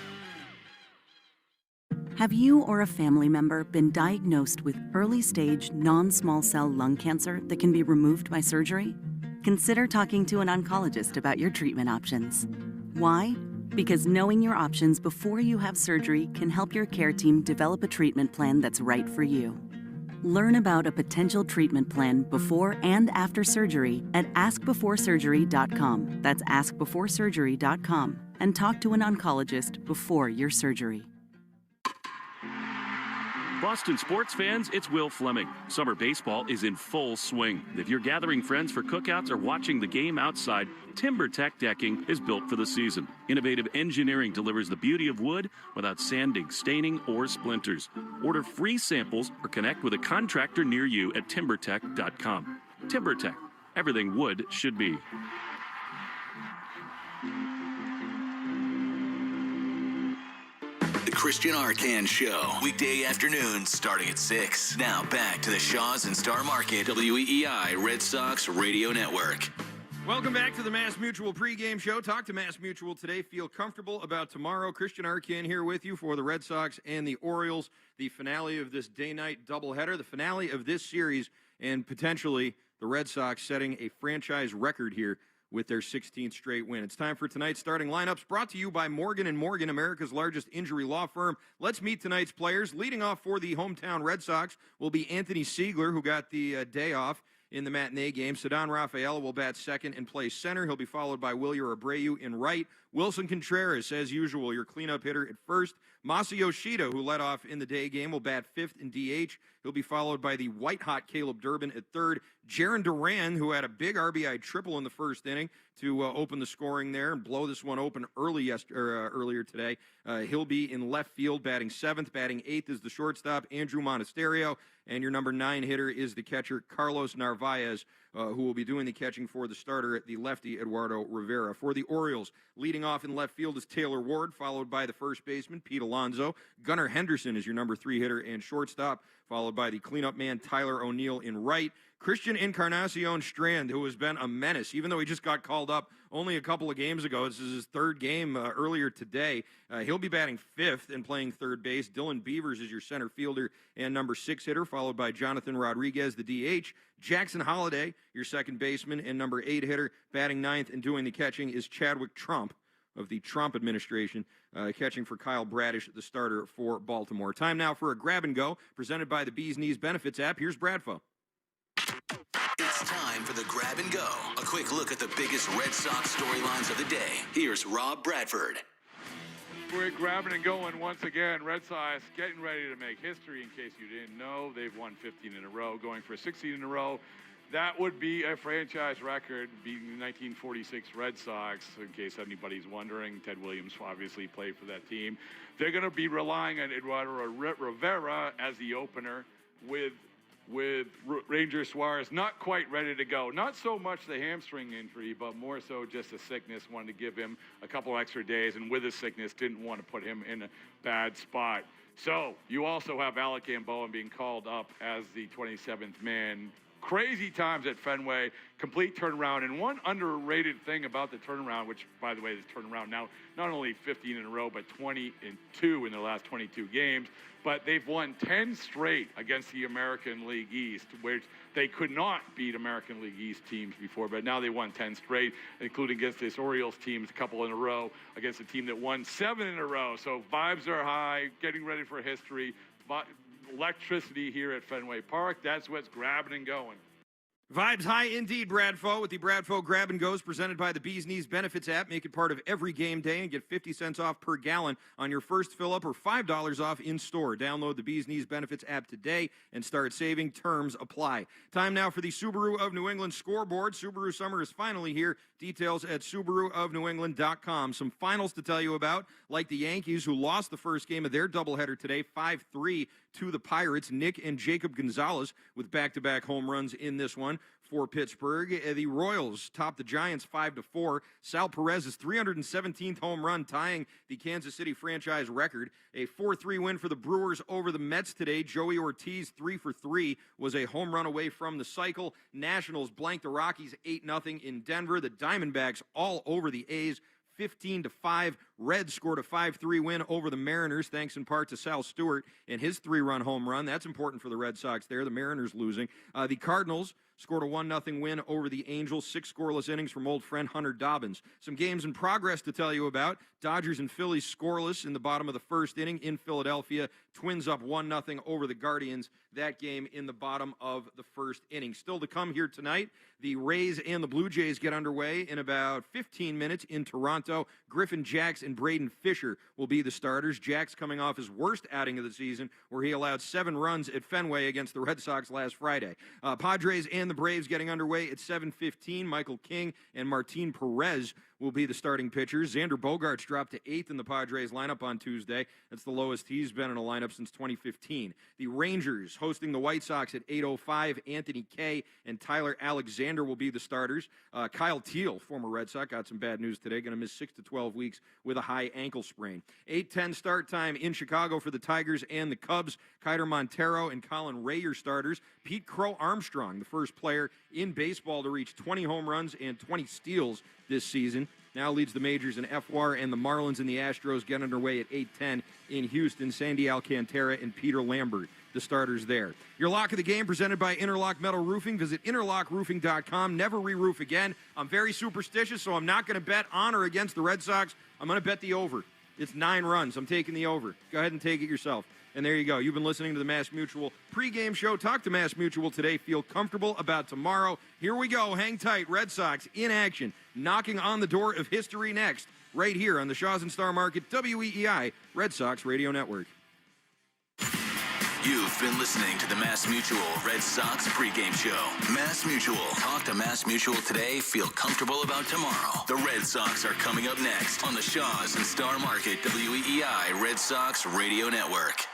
Speaker 6: Have you or a family member been diagnosed with early-stage non-small cell lung cancer that can be removed by surgery? Consider talking to an oncologist about your treatment options. Why? Because knowing your options before you have surgery can help your care team develop a treatment plan that's right for you. Learn about a potential treatment plan before and after surgery at askbeforesurgery.com. That's askbeforesurgery.com. And talk to an oncologist before your surgery.
Speaker 16: Boston sports fans, it's Will Fleming. Summer baseball is in full swing. If you're gathering friends for cookouts or watching the game outside, TimberTech decking is built for the season. Innovative engineering delivers the beauty of wood without sanding, staining, or splinters. Order free samples or connect with a contractor near you at timbertech.com. TimberTech, everything wood should be.
Speaker 3: The Christian Arcan Show, weekday afternoons starting at 6. Now back to the Shaws and Star Market, WEEI Red Sox Radio Network.
Speaker 20: Welcome back to the Mass Mutual pregame show. Talk to Mass Mutual today. Feel comfortable about tomorrow. Christian Arcan here with you for the Red Sox and the Orioles. The finale of this day-night doubleheader, the finale of this series, and potentially the Red Sox setting a franchise record here with their 16th straight win. It's time for tonight's starting lineups, brought to you by Morgan & Morgan, America's largest injury law firm. Let's meet tonight's players. Leading off for the hometown Red Sox will be Anthony Siegler, who got the day off in the matinee game. Ceddanne Rafaela will bat second and play center. He'll be followed by Wilyer Abreu in right. Wilson Contreras, as usual, your cleanup hitter at first. Masa Yoshida, who led off in the day game, will bat fifth in DH. He'll be followed by the white-hot Caleb Durbin at third. Jaron Duran, who had a big RBI triple in the first inning to open the scoring there and blow this one open earlier today. He'll be in left field batting seventh. Batting eighth is the shortstop, Andrew Monasterio. And your number 9 hitter is the catcher, Carlos Narvaez, who will be doing the catching for the starter, the lefty, Eduardo Rivera. For the Orioles, leading off in left field is Taylor Ward, followed by the first baseman, Pete Alonso. Gunnar Henderson is your number 3 hitter and shortstop, followed by the cleanup man, Tyler O'Neill in right. Christian Encarnacion Strand, who has been a menace, even though he just got called up only a couple of games ago. This is his third game earlier today. He'll be batting fifth and playing third base. Dylan Beavers is your center fielder and number 6 hitter, followed by Jonathan Rodriguez, the DH. Jackson Holliday, your second baseman and number 8 hitter, batting ninth and doing the catching is Chadwick Trump of the Trump administration, catching for Kyle Bradish, the starter for Baltimore. Time now for a grab and go, presented by the Bees Knees Benefits app. Here's Bradfo.
Speaker 3: It's time for the grab and go. A quick look at the biggest Red Sox storylines of the day. Here's Rob Bradford.
Speaker 17: We're grabbing and going once again. Red Sox getting ready to make history. In case you didn't know, they've won 15 in a row, going for 16 in a row. That would be a franchise record, beating the 1946 Red Sox, in case anybody's wondering. Ted Williams obviously played for that team. They're going to be relying on Eduardo Rivera as the opener with Ranger Suarez not quite ready to go. Not so much the hamstring injury, but more so just a sickness. Wanted to give him a couple extra days, and with his sickness, didn't want to put him in a bad spot. So you also have Alec Gamboa being called up as the 27th man. crazy times at Fenway, complete turnaround. And one underrated thing about the turnaround, which, by the way, this turnaround now, not only 15 in a row, but 20-2 in their last 22 games, but they've won 10 straight against the American League East, which they could not beat American League East teams before, but now they won 10 straight, including against this Orioles team a couple in a row, against a team that won 7 in a row. So vibes are high, getting ready for history. Electricity here at Fenway Park. That's what's grabbing and going.
Speaker 20: Vibes high indeed, Bradfo, with the Bradfo Grab and Goes presented by the Bees Knees Benefits app. Make it part of every game day and get 50 cents off per gallon on your first fill-up or $5 off in-store. Download the Bees Knees Benefits app today and start saving. Terms apply. Time now for the Subaru of New England scoreboard. Subaru summer is finally here. Details at SubaruofNewEngland.com. Some finals to tell you about, like the Yankees, who lost the first game of their doubleheader today, 5-3 to the Pirates. Nick and Jacob Gonzalez with back-to-back home runs in this one for Pittsburgh. The Royals topped the Giants 5-4. Sal Perez's 317th home run, tying the Kansas City franchise record. A 4-3 win for the Brewers over the Mets today. Joey Ortiz, 3 for 3, was a home run away from the cycle. Nationals blanked the Rockies 8-0 in Denver. The Diamondbacks all over the A's, 15-5. Reds scored a 5-3 win over the Mariners, thanks in part to Sal Stewart and his 3-run home run. That's important for the Red Sox there, the Mariners losing. The Cardinals scored a 1-0 win over the Angels, 6 scoreless innings from old friend Hunter Dobbins. Some games in progress to tell you about. Dodgers and Phillies scoreless in the bottom of the first inning in Philadelphia. Twins up 1-0 over the Guardians. That game in the bottom of the first inning. Still to come here tonight, the Rays and the Blue Jays get underway in about 15 minutes in Toronto. Griffin Jacks and Braden Fisher will be the starters. Jacks coming off his worst outing of the season, where he allowed 7 runs at Fenway against the Red Sox last Friday. Padres and the Braves getting underway at 7:15. Michael King and Martin Perez will be the starting pitchers. Xander Bogaerts dropped to 8th in the Padres lineup on Tuesday. That's the lowest he's been in a lineup since 2015. The Rangers hosting the White Sox at 8:05. Anthony Kay and Tyler Alexander will be the starters. Kyle Teal, former Red Sox, got some bad news today. Going to miss 6 to 12 weeks with a high ankle sprain. 8:10 start time in Chicago for the Tigers and the Cubs. Kiter Montero and Colin Ray, your starters. Pete Crow Armstrong, the first player in baseball to reach 20 home runs and 20 steals this season, now leads the majors in FWAR, and the Marlins and the Astros get underway at 8:10 in Houston. Sandy Alcantara and Peter Lambert, the starters there. Your lock of the game presented by Interlock Metal Roofing. Visit interlockroofing.com. Never re-roof again. I'm very superstitious, so I'm not going to bet on or against the Red Sox. I'm going to bet the over. It's 9 runs. I'm taking the over. Go ahead and take it yourself. And there you go. You've been listening to the Mass Mutual pregame show. Talk to Mass Mutual today. Feel comfortable about tomorrow. Here we go. Hang tight. Red Sox in action. Knocking on the door of history next. Right here on the Shaw's and Star Market WEEI Red Sox Radio Network.
Speaker 3: You've been listening to the Mass Mutual Red Sox pregame show. Mass Mutual. Talk to Mass Mutual today. Feel comfortable about tomorrow. The Red Sox are coming up next on the Shaw's and Star Market WEEI Red Sox Radio Network.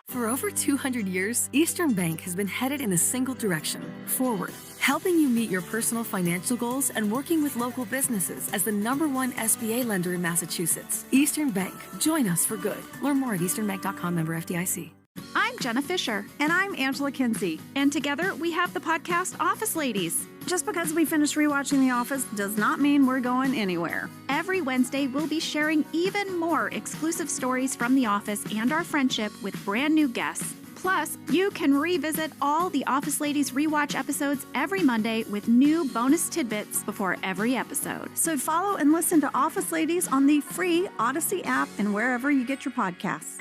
Speaker 13: For over 200 years, Eastern Bank has been headed in a single direction, forward, helping you meet your personal financial goals and working with local businesses as the #1 SBA lender in Massachusetts. Eastern Bank. Join us for good. Learn more at easternbank.com, member FDIC.
Speaker 1: I'm Jenna Fisher. And I'm Angela Kinsey. And together we have the podcast Office Ladies. Just because we finished rewatching The Office does not mean we're going anywhere. Every Wednesday, we'll be sharing even more exclusive stories from The Office and our friendship with brand new guests. Plus, you can revisit all the Office Ladies rewatch episodes every Monday with new bonus tidbits before every episode. So follow and listen to Office Ladies on the free Odyssey app and wherever you get your podcasts.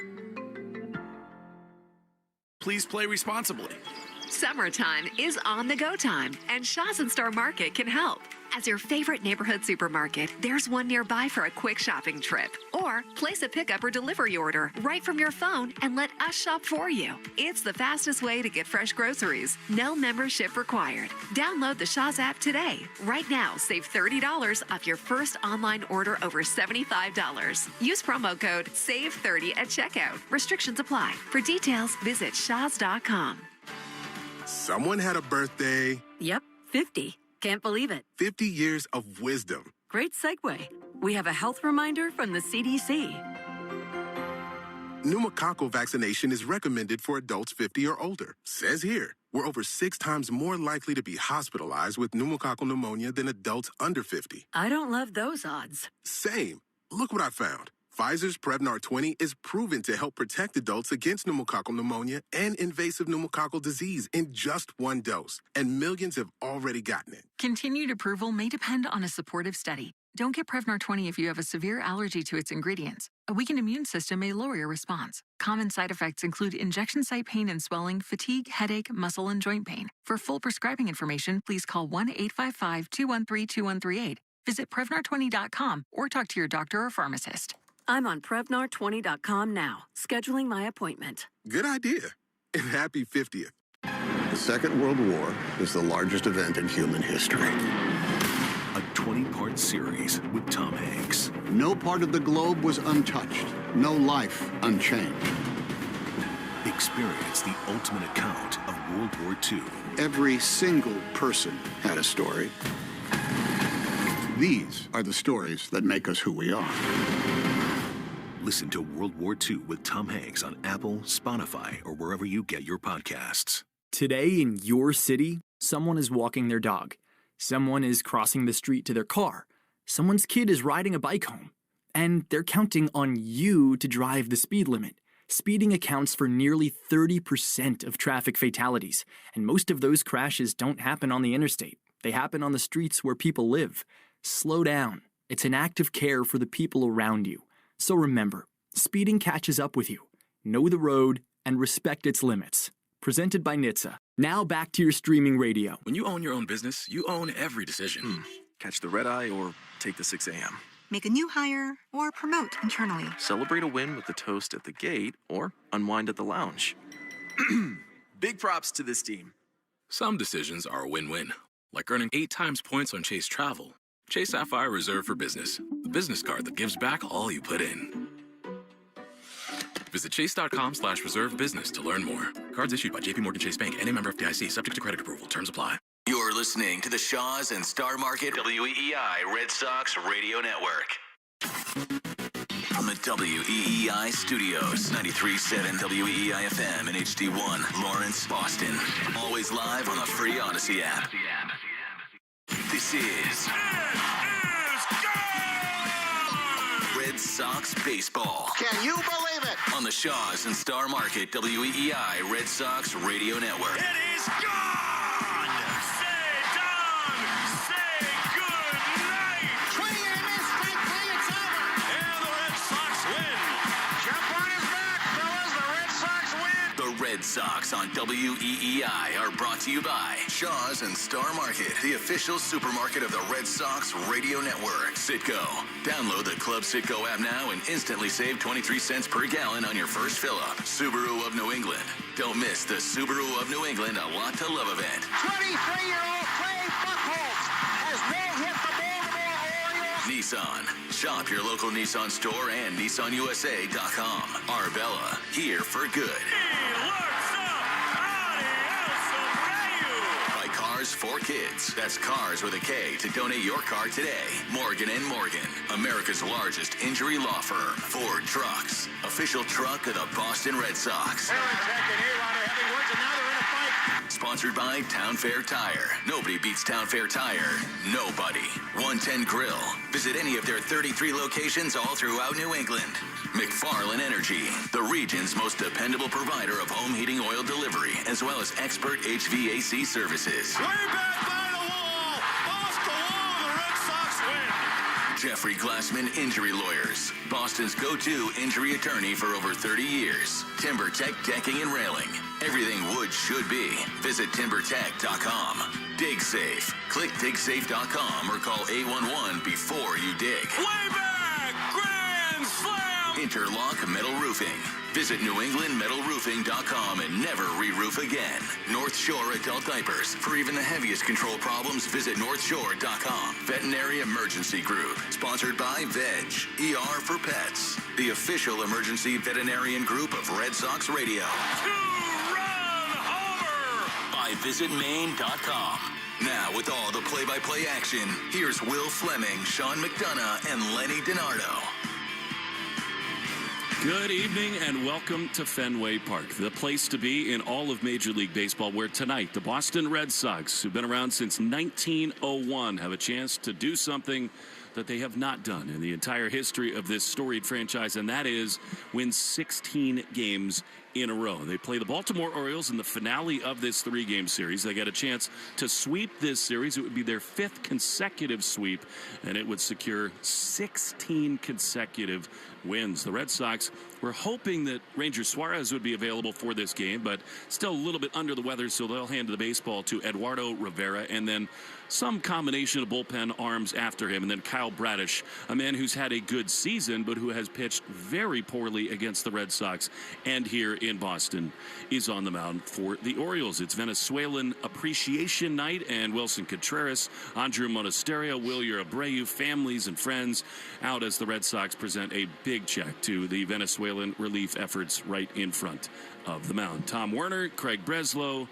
Speaker 18: Please play responsibly.
Speaker 19: Summertime is on the go time, and Shaw's and Star Market can help. As your favorite neighborhood supermarket, there's one nearby for a quick shopping trip. Or place a pickup or delivery order right from your phone and let us shop for you. It's the fastest way to get fresh groceries. No membership required. Download the Shaw's app today. Right now, save $30 off your first online order over $75. Use promo code SAVE30 at checkout. Restrictions apply. For details, visit shaws.com.
Speaker 21: Someone had a birthday.
Speaker 25: Yep, 50. Can't believe it.
Speaker 21: 50 years of wisdom.
Speaker 25: Great segue. We have a health reminder from the CDC.
Speaker 21: Pneumococcal vaccination is recommended for adults 50 or older. Says here, we're over 6 times more likely to be hospitalized with pneumococcal pneumonia than adults under 50.
Speaker 25: I don't love those odds.
Speaker 21: Same. Look what I found. Pfizer's Prevnar 20 is proven to help protect adults against pneumococcal pneumonia and invasive pneumococcal disease in just 1 dose, and millions have already gotten it.
Speaker 2: Continued approval may depend on a supportive study. Don't get Prevnar 20 if you have a severe allergy to its ingredients. A weakened immune system may lower your response. Common side effects include injection site pain and swelling, fatigue, headache, muscle, and joint pain. For full prescribing information, please call 1-855-213-2138. Visit Prevnar20.com or talk to your doctor or pharmacist.
Speaker 25: I'm on Prevnar20.com now, scheduling my appointment.
Speaker 21: Good idea. And happy 50th.
Speaker 5: The Second World War is the largest event in human history.
Speaker 3: A 20-part series with Tom Hanks.
Speaker 5: No part of the globe was untouched. No life unchanged.
Speaker 3: Experience the ultimate account of World War II.
Speaker 5: Every single person had a story. These are the stories that make us who we are.
Speaker 3: Listen to World War II with Tom Hanks on Apple, Spotify, or wherever you get your podcasts.
Speaker 22: Today in your city, someone is walking their dog. Someone is crossing the street to their car. Someone's kid is riding a bike home. And they're counting on you to drive the speed limit. Speeding accounts for nearly 30% of traffic fatalities, and most of those crashes don't happen on the interstate. They happen on the streets where people live. Slow down. It's an act of care for the people around you. So remember, speeding catches up with you. Know the road and respect its limits. Presented by NHTSA. Now back to your streaming radio.
Speaker 18: When you own your own business, you own every decision. Catch the red eye or take the 6 a.m.
Speaker 8: Make a new hire or promote internally.
Speaker 18: Celebrate a win with the toast at the gate or unwind at the lounge. Big props to this team.
Speaker 12: Some decisions are a win-win, like earning 8 times points on Chase Travel. Chase Sapphire Reserve for Business, the business card that gives back all you put in. Visit chase.com/reserve business to learn more. Cards issued by JPMorgan Chase Bank and a member of FDIC, subject to credit approval. Terms apply.
Speaker 3: You're listening to the Shaws and Star Market WEEI Red Sox Radio Network. From the WEEI studios, 93.7 WEEI FM and HD1, Lawrence, Boston. Always live on the free Odyssey app. This is Red Sox baseball.
Speaker 9: Can you believe it?
Speaker 3: On the Shaws and Star Market WEEI Red Sox Radio Network.
Speaker 9: It is gone! Say down! Say good night! Swing and a miss, strike three, it's over! And the Red Sox win! Jump on his back, fellas, the Red Sox win!
Speaker 3: The Red Sox on WEEI are brought to you by Shaws and Star Market, the official supermarket of the Red Sox Radio Network. Citgo. Download the Club Citgo app now and instantly save 23 cents per gallon on your first fill-up. Subaru of New England. Don't miss the Subaru of New England A Lot to Love event.
Speaker 9: 23-year-old Clay Buchholz has no-hit the Baltimore Orioles.
Speaker 3: Nissan. Shop your local Nissan store and NissanUSA.com. Arbella. Here for good. Cars for Kids. That's Cars with a K to donate your car today. Morgan & Morgan, America's largest injury law firm. Ford Trucks, official truck of the Boston Red Sox. Sponsored by Town Fair Tire. Nobody beats Town Fair Tire. Nobody. 110 Grill. Visit any of their 33 locations all throughout New England. McFarland Energy, the region's most dependable provider of home heating oil delivery, as well as expert HVAC services.
Speaker 9: Way back by the wall! Off the wall, the Red Sox win!
Speaker 3: Jeffrey Glassman Injury Lawyers, Boston's go-to injury attorney for over 30 years. TimberTech Decking and Railing. Everything wood should be. Visit timbertech.com. Dig Safe. Click digsafe.com or call 811 before you dig.
Speaker 9: Way back! Grand slam!
Speaker 3: Interlock Metal Roofing. Visit NewEnglandMetalRoofing.com and never re-roof again. North Shore Adult Diapers. For even the heaviest control problems, visit NorthShore.com. Veterinary Emergency Group. Sponsored by Veg. ER for Pets. The official emergency veterinarian group of Red Sox Radio.
Speaker 9: Two-run homer!
Speaker 3: By VisitMaine.com. Now, with all the play-by-play action, here's Will Fleming, Sean McDonough, and Lenny DiNardo.
Speaker 16: Good evening and welcome to Fenway Park, the place to be in all of Major League Baseball, where tonight the Boston Red Sox, who've been around since 1901, have a chance to do something that they have not done in the entire history of this storied franchise, and that is win 16 games in a row. They play the Baltimore Orioles in the finale of this three-game series. They get a chance to sweep this series. It would be their 5th consecutive sweep, and it would secure 16 consecutive wins. The Red Sox were hoping that Ranger Suarez would be available for this game, but still a little bit under the weather, so they'll hand the baseball to Eduardo Rivera, and then some combination of bullpen arms after him, and then Kyle Bradish, a man who's had a good season but who has pitched very poorly against the Red Sox and here in Boston, is on the mound for the Orioles. It's Venezuelan Appreciation Night, and Wilson Contreras, Andrew Monasterio, Wilyer Abreu, families and friends out as the Red Sox present a big check to the Venezuelan relief efforts right in front of the mound. Tom Werner, Craig Breslow,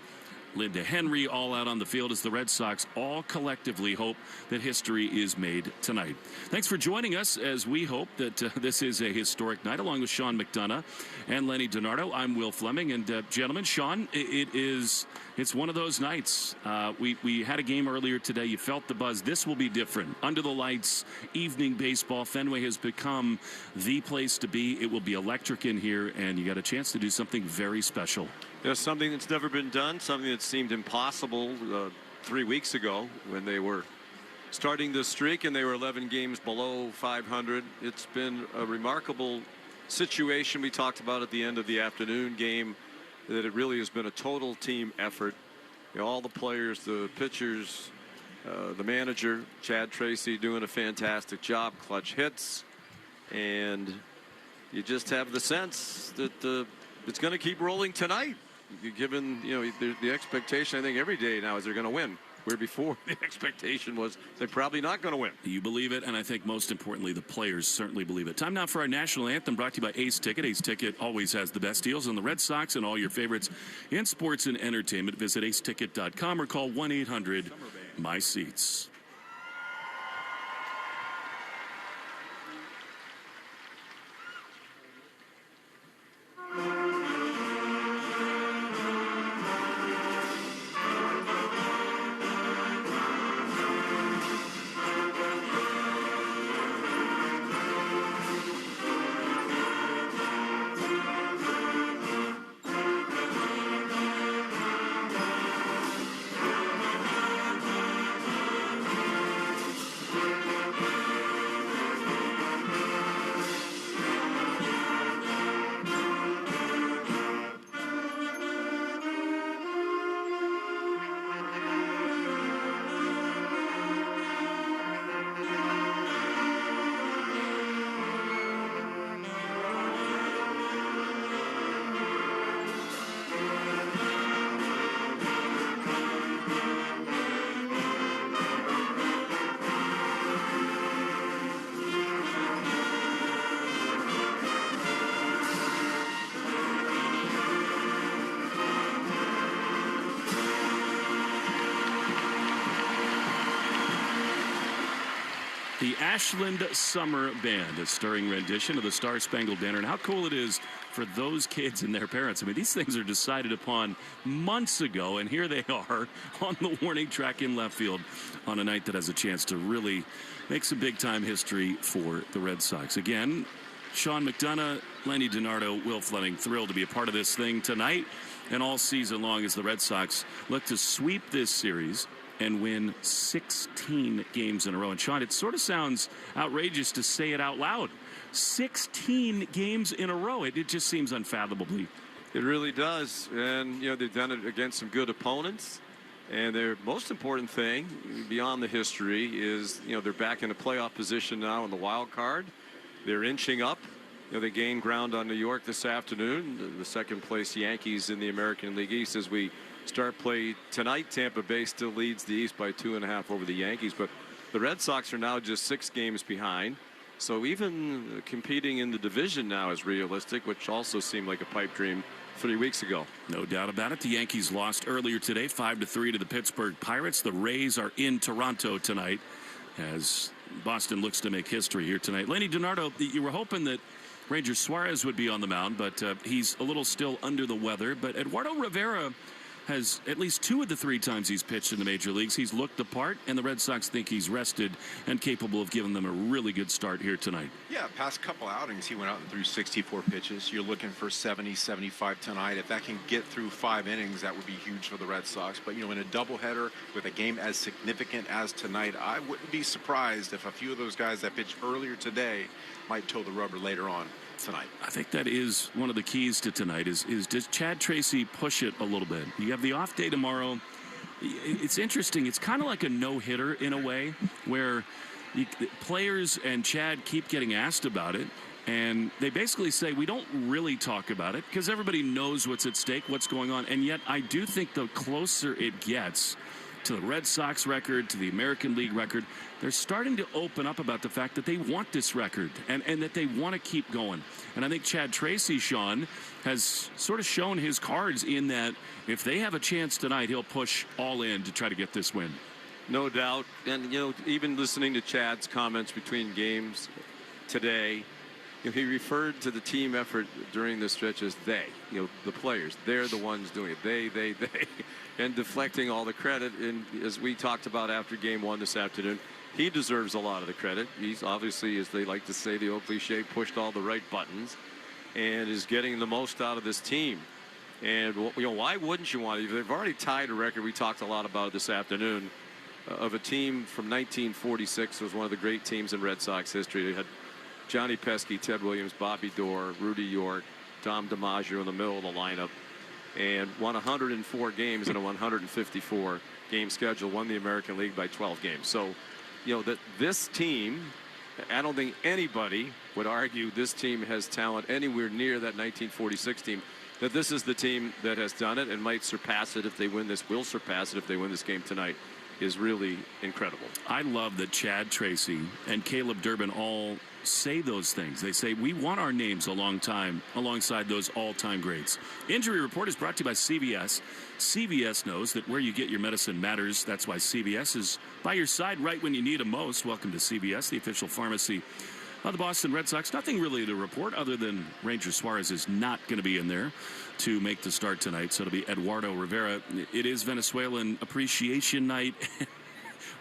Speaker 16: Linda Henry all out on the field as the Red Sox all collectively hope that history is made tonight. Thanks for joining us as we hope that this is a historic night, along with Sean McDonough and Lenny DiNardo. I'm Will Fleming, and gentlemen, Sean, it's one of those nights. We had a game earlier today. You felt the buzz. This will be different. Under the lights, evening baseball. Fenway has become the place to be. It will be electric in here, and you got a chance to do something very special.
Speaker 4: There's something that's never been done, something that seemed impossible 3 weeks ago when they were starting the streak and they were 11 games below 500. It's been a remarkable situation. We talked about at the end of the afternoon game that it really has been a total team effort. You know, all the players, the pitchers, the manager, Chad Tracy, doing a fantastic job, clutch hits, and you just have the sense that it's going to keep rolling tonight. Given the expectation, I think every day now is they're going to win, where before the expectation was they're probably not going to win.
Speaker 16: You believe it, and I think most importantly the players certainly believe it. Time now for our national anthem, brought to you by Ace Ticket. Ace Ticket always has the best deals on the Red Sox and all your favorites in sports and entertainment. Visit aceticket.com or call 1-800-MY-SEATS. The Ashland Summer Band, a stirring rendition of the Star Spangled Banner, and how cool it is for those kids and their parents. I mean, these things are decided upon months ago, and here they are on the warning track in left field on a night that has a chance to really make some big-time history for the Red Sox. Again, Sean McDonough, Lenny DiNardo, Will Fleming, thrilled to be a part of this thing tonight and all season long as the Red Sox look to sweep this series and win 16 games in a row. And Sean, it sort of sounds outrageous to say it out loud. 16 games in a row. It just seems unfathomably.
Speaker 4: It really does. And, they've done it against some good opponents. And their most important thing, beyond the history, is, they're back in a playoff position now in the wild card. They're inching up. They gained ground on New York this afternoon. The second place Yankees in the American League East as we start play tonight. Tampa Bay still leads the East by 2.5 over the Yankees, but the Red Sox are now just 6 games behind. So even competing in the division now is realistic, which also seemed like a pipe dream 3 weeks ago.
Speaker 16: No doubt about it. The Yankees lost earlier today, 5-3 to the Pittsburgh Pirates. The Rays are in Toronto tonight as Boston looks to make history here tonight. Lenny DiNardo, you were hoping that Ranger Suarez would be on the mound, but he's a little still under the weather. But Eduardo Rivera has at least 2 of the 3 times he's pitched in the major leagues. He's looked the part, and the Red Sox think he's rested and capable of giving them a really good start here tonight.
Speaker 7: Yeah, past couple outings, he went out and threw 64 pitches. You're looking for 70, 75 tonight. If that can get through 5 innings, that would be huge for the Red Sox. But, in a doubleheader with a game as significant as tonight, I wouldn't be surprised if a few of those guys that pitched earlier today might toe the rubber later on tonight.
Speaker 16: I think that is one of the keys to tonight is does Chad Tracy push it a little bit? You have the off day tomorrow. It's interesting. It's kind of like a no-hitter in a way where players and Chad keep getting asked about it, and they basically say we don't really talk about it because everybody knows what's at stake, what's going on. And yet I do think the closer it gets to the Red Sox record, to the American League record, they're starting to open up about the fact that they want this record and that they want to keep going. And I think Chad Tracy, Sean, has sort of shown his cards in that if they have a chance tonight, he'll push all in to try to get this win.
Speaker 4: No doubt. And, even listening to Chad's comments between games today, he referred to the team effort during the stretch as they, the players. They're the ones doing it. They. And deflecting all the credit. And as we talked about after game 1 this afternoon, he deserves a lot of the credit. He's obviously, as they like to say, the old cliche, pushed all the right buttons and is getting the most out of this team. And, why wouldn't you want to? They've already tied a record. We talked a lot about it this afternoon of a team from 1946. It was one of the great teams in Red Sox history. They had Johnny Pesky, Ted Williams, Bobby Dorr, Rudy York, Tom DiMaggio in the middle of the lineup, and won 104 games in a 154 game schedule, won the American League by 12 games. So, that this team, I don't think anybody would argue this team has talent anywhere near that 1946 team, that this is the team that has done it and might surpass it if they win this, will surpass it if they win this game tonight, is really incredible.
Speaker 16: I love that Chad Tracy and Caleb Durbin all say those things. They say we want our names a long time alongside those all-time greats. Injury Report is brought to you by CVS. CVS knows that where you get your medicine matters. That's why CVS is by your side right when you need them most. Welcome to CVS, the official pharmacy of the Boston Red Sox. Nothing really to report other than Ranger Suarez is not going to be in there to make the start tonight. So it'll be Eduardo Rivera. It is Venezuelan Appreciation Night.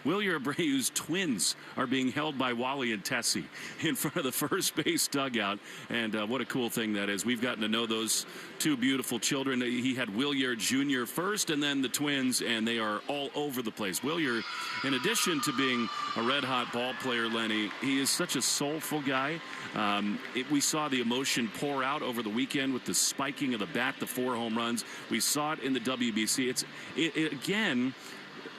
Speaker 16: Wilyer Abreu's twins are being held by Wally and Tessie in front of the first base dugout. And what a cool thing that is. We've gotten to know those 2 beautiful children. He had Wilyer Jr. first and then the twins, and they are all over the place. Wilyer, in addition to being a red-hot ball player, Lenny, he is such a soulful guy. We saw the emotion pour out over the weekend with the spiking of the bat, the 4 home runs. We saw it in the WBC. Again,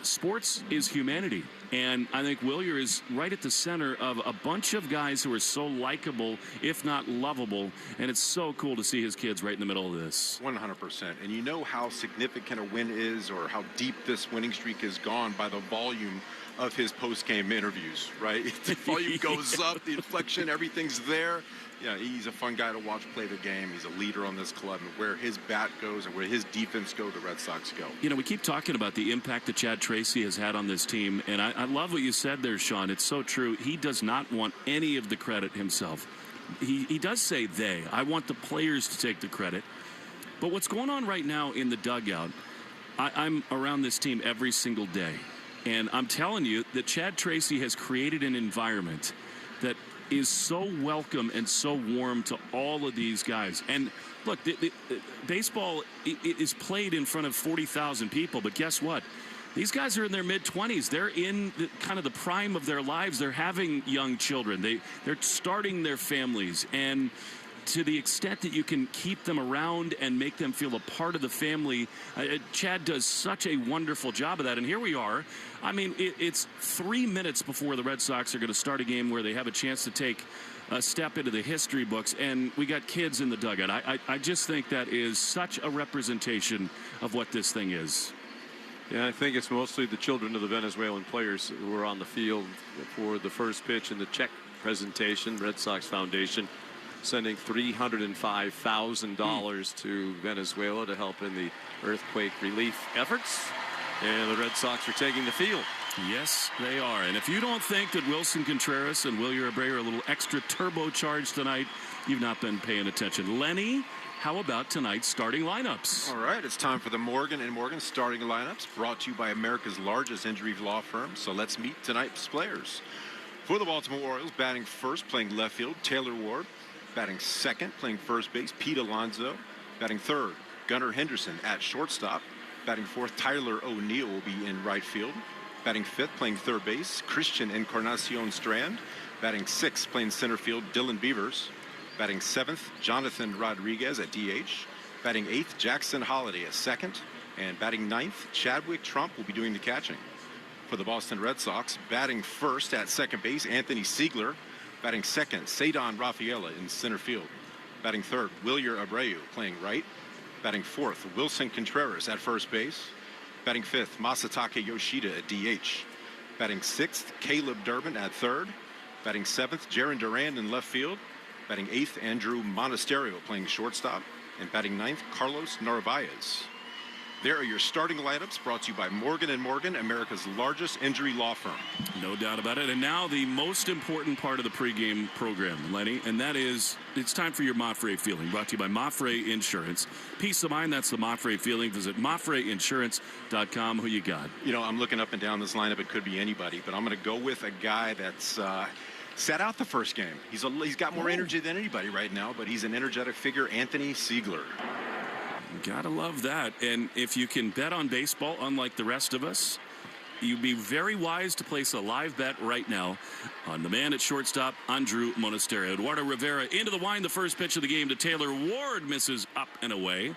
Speaker 16: sports is humanity, and I think Wilyer is right at the center of a bunch of guys who are so likable, if not lovable, and it's so cool to see his kids right in the middle of this.
Speaker 7: 100%. And you know how significant a win is, or how deep this winning streak has gone, by the volume of his post-game interviews, right? The volume goes up, the inflection, everything's there. Yeah, he's a fun guy to watch play the game. He's a leader on this club, and where his bat goes and where his defense go, the Red Sox go. We
Speaker 16: keep talking about the impact that Chad Tracy has had on this team, and I love what you said there, Sean. It's so true. He does not want any of the credit himself. He does say they. I want the players to take the credit. But what's going on right now in the dugout, I'm around this team every single day, and I'm telling you that Chad Tracy has created an environment that is so welcome and so warm to all of these guys. And look, baseball is played in front of 40,000 people, but guess what? These guys are in their mid-20s. They're in kind of the prime of their lives. They're having young children. They're starting their families. And to the extent that you can keep them around and make them feel a part of the family, Chad does such a wonderful job of that. And here we are. I mean, it's 3 minutes before the Red Sox are going to start a game where they have a chance to take a step into the history books, and we got kids in the dugout. I just think that is such a representation of what this thing is.
Speaker 4: Yeah, I think it's mostly the children of the Venezuelan players who were on the field for the first pitch in the check presentation. Red Sox Foundation sending $305,000 to Venezuela to help in the earthquake relief efforts. And the Red Sox are taking the field.
Speaker 16: Yes, they are. And if you don't think that Wilson Contreras and Wilyer Abreu are a little extra turbocharged tonight, you've not been paying attention. Lenny, how about tonight's starting lineups?
Speaker 7: All right, it's time for the Morgan & Morgan starting lineups, brought to you by America's largest injury law firm. So let's meet tonight's players. For the Baltimore Orioles, batting first, playing left field, Taylor Ward. Batting second, playing first base, Pete Alonso. Batting third, Gunnar Henderson at shortstop. Batting fourth, Tyler O'Neill will be in right field. Batting fifth, playing third base, Christian Encarnacion Strand. Batting sixth, playing center field, Dylan Beavers. Batting seventh, Jonathan Rodriguez at DH. Batting eighth, Jackson Holiday at second. And batting ninth, Chadwick Trump will be doing the catching. For the Boston Red Sox, batting first at second base, Anthony Siegler. Batting second, Cedon Rafaela in center field. Batting third, Wilyer Abreu playing right. Batting fourth, Wilson Contreras at first base. Batting fifth, Masataka Yoshida at DH. Batting sixth, Caleb Durbin at third. Batting seventh, Jaron Durand in left field. Batting eighth, Andrew Monasterio playing shortstop. And batting ninth, Carlos Narvaez. There are your starting lineups, brought to you by Morgan & Morgan, America's largest injury law firm.
Speaker 16: No doubt about it. And now the most important part of the pregame program, Lenny, and that is it's time for your Mafre feeling, brought to you by Mafre Insurance. Peace of mind, that's the Mafre feeling. Visit MafreInsurance.com. Who you got?
Speaker 7: You know, I'm looking up and down this lineup. It could be anybody, but I'm going to go with a guy that's sat out the first game. He's got more energy than anybody right now, but he's an energetic figure, Anthony Siegler.
Speaker 16: Gotta love that. And if you can bet on baseball, unlike the rest of us, you'd be very wise to place a live bet right now on the man at shortstop, Andrew Monasterio. Eduardo Rivera into the wind. The first pitch of the game to Taylor Ward misses up and away.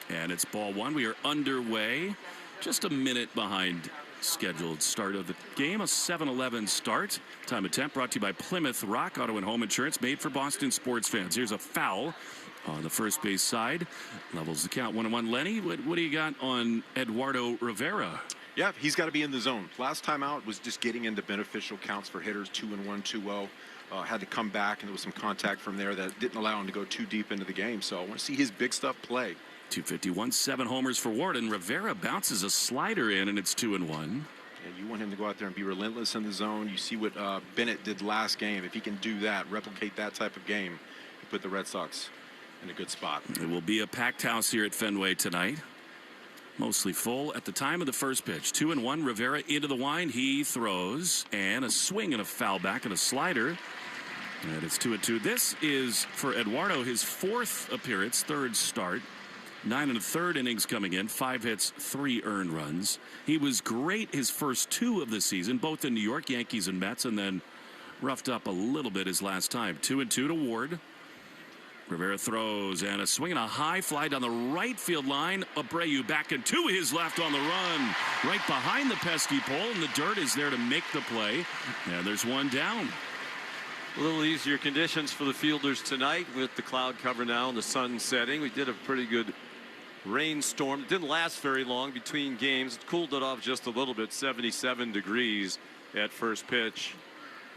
Speaker 16: And it's ball one. We are underway. Just a minute behind scheduled start of the game. A 7-11 start. Time of 10 brought to you by Plymouth Rock Auto and Home Insurance, made for Boston sports fans. Here's a foul on the first base side. Levels the count 1-1. Lenny, what do you got on Eduardo Rivera?
Speaker 7: Yeah, he's got to be in the zone. Last time out was just getting into beneficial counts for hitters, 2-1, 2-0. Had to come back, and there was some contact from there that didn't allow him to go too deep into the game. So I want to see his big stuff play.
Speaker 16: 251, 7 homers for Ward, and Rivera bounces a slider in, and it's 2-1.
Speaker 7: And you want him to go out there and be relentless in the zone. You see what Bennett did last game. If he can do that, replicate that type of game, you put the Red Sox in a good spot.
Speaker 16: It will be a packed house here at Fenway tonight. Mostly full at the time of the first pitch. 2-1, Rivera into the wind. He throws, and a swing and a foul back and a slider. And it's 2-2. This is, for Eduardo, his fourth appearance, third start. 9 1/3 innings coming in, 5 hits, 3 earned runs. He was great his first 2 of the season, both in New York Yankees and Mets, and then roughed up a little bit his last time. 2-2 to Ward. Rivera throws, and a swing and a high fly down the right field line. Abreu back and to his left on the run. Right behind the pesky pole, and the dirt is there to make the play. And there's one down.
Speaker 4: A little easier conditions for the fielders tonight with the cloud cover now and the sun setting. We did a pretty good rainstorm. It didn't last very long between games. It cooled it off just a little bit. 77 degrees at first pitch,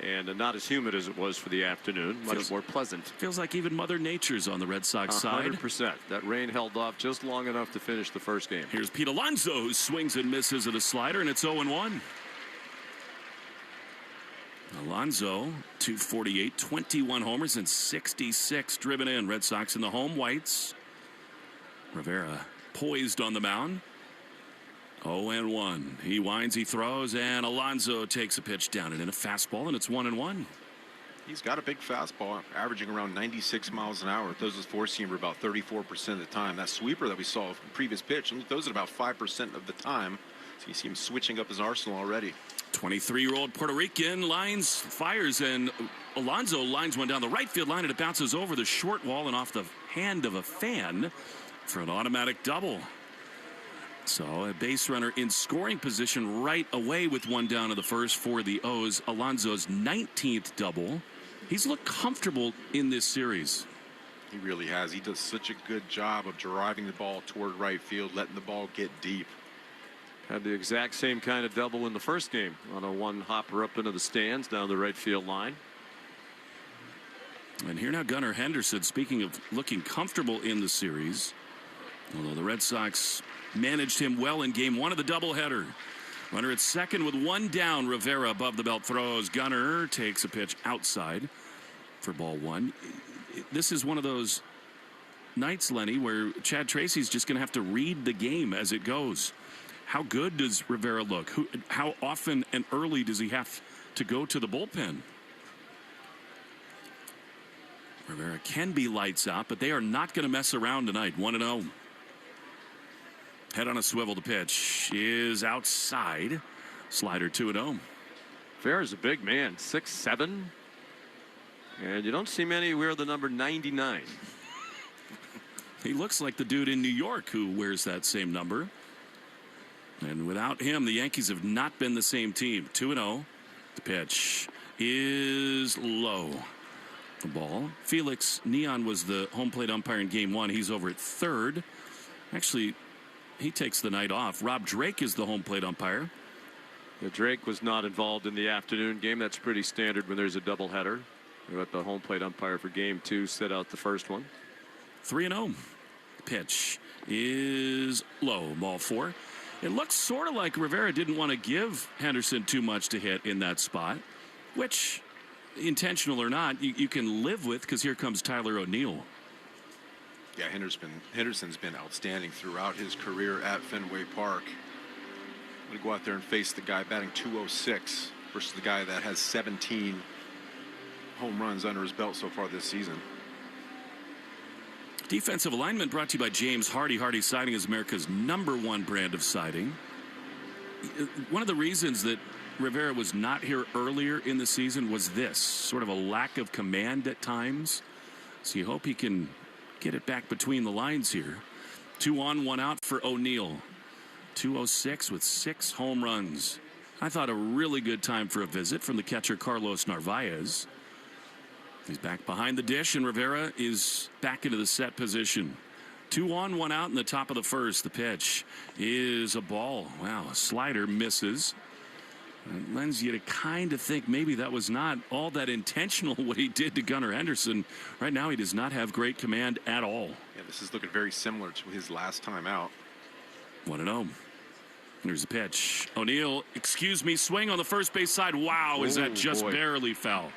Speaker 4: and not as humid as it was for the afternoon. Much more pleasant.
Speaker 16: Feels like even Mother Nature's on the Red Sox side.
Speaker 4: 100%. That rain held off just long enough to finish the first game.
Speaker 16: Here's Pete Alonso, who swings and misses at a slider, and it's 0-1. Alonso, 248, 21 homers, and 66 driven in. Red Sox in the home whites. Rivera poised on the mound. 0-1. He winds, he throws, and Alonso takes a pitch down and in a fastball, and it's 1-1.
Speaker 7: He's got a big fastball, averaging around 96 miles an hour. It throws his four-seamer about 34% of the time. That sweeper that we saw from the previous pitch, and throws it about 5% of the time. So you see him switching up his arsenal already.
Speaker 16: 23-year-old Puerto Rican lines, fires, and Alonso lines one down the right field line, and it bounces over the short wall and off the hand of a fan for an automatic double. So a base runner in scoring position right away with one down in the first for the O's. Alonso's 19th double. He's looked comfortable in this series.
Speaker 7: He really has. He does such a good job of driving the ball toward right field, letting the ball get deep.
Speaker 4: Had the exact same kind of double in the first game on a one hopper up into the stands down the right field line.
Speaker 16: And here now Gunnar Henderson, speaking of looking comfortable in the series, although the Red Sox managed him well in game one of the doubleheader. Runner at second with one down. Rivera above the belt throws. Gunnar takes a pitch outside for ball one. This is one of those nights, Lenny, where Chad Tracy's just going to have to read the game as it goes. How good does Rivera look? How often and early does he have to go to the bullpen? Rivera can be lights out, but they are not going to mess around tonight. 1-0. Head on a swivel. The pitch is outside. Slider 2-0.
Speaker 4: Rivera's a big man, 6'7". And you don't see many wear the number 99.
Speaker 16: He looks like the dude in New York who wears that same number. And without him, the Yankees have not been the same team. 2-0. The pitch is low. The ball. Felix Neon was the home plate umpire in game one. He's over at third. Actually, he takes the night off. Rob Drake is the home plate umpire.
Speaker 4: Yeah, Drake was not involved in the afternoon game. That's pretty standard when there's a doubleheader. But the home plate umpire for game two set out the first one.
Speaker 16: 3-0. Pitch is low. Ball four. It looks sort of like Rivera didn't want to give Henderson too much to hit in that spot, which, intentional or not, you can live with, because here comes Tyler O'Neill.
Speaker 7: Yeah, Henderson's been outstanding throughout his career at Fenway Park. I'm going to go out there and face the guy batting .206 versus the guy that has 17 home runs under his belt so far this season.
Speaker 16: Defensive alignment brought to you by James Hardy. Hardy Siding is America's #1 brand of siding. One of the reasons that Rivera was not here earlier in the season was this, sort of a lack of command at times. So you hope he can get it back between the lines here. 2 on, 1 out for O'Neill. 206 with 6 home runs. I thought a really good time for a visit from the catcher Carlos Narvaez. He's back behind the dish, and Rivera is back into the set position. 2 on, 1 out in the top of the first. The pitch is a ball. Wow, a slider misses. It lends you to kind of think maybe that was not all that intentional what he did to Gunnar Henderson. Right now he does not have great command at all.
Speaker 7: Yeah, this is looking very similar to his last time out.
Speaker 16: 1-0. Here's the pitch. O'Neill, excuse me, swing on the first base side. Wow, is that just barely foul?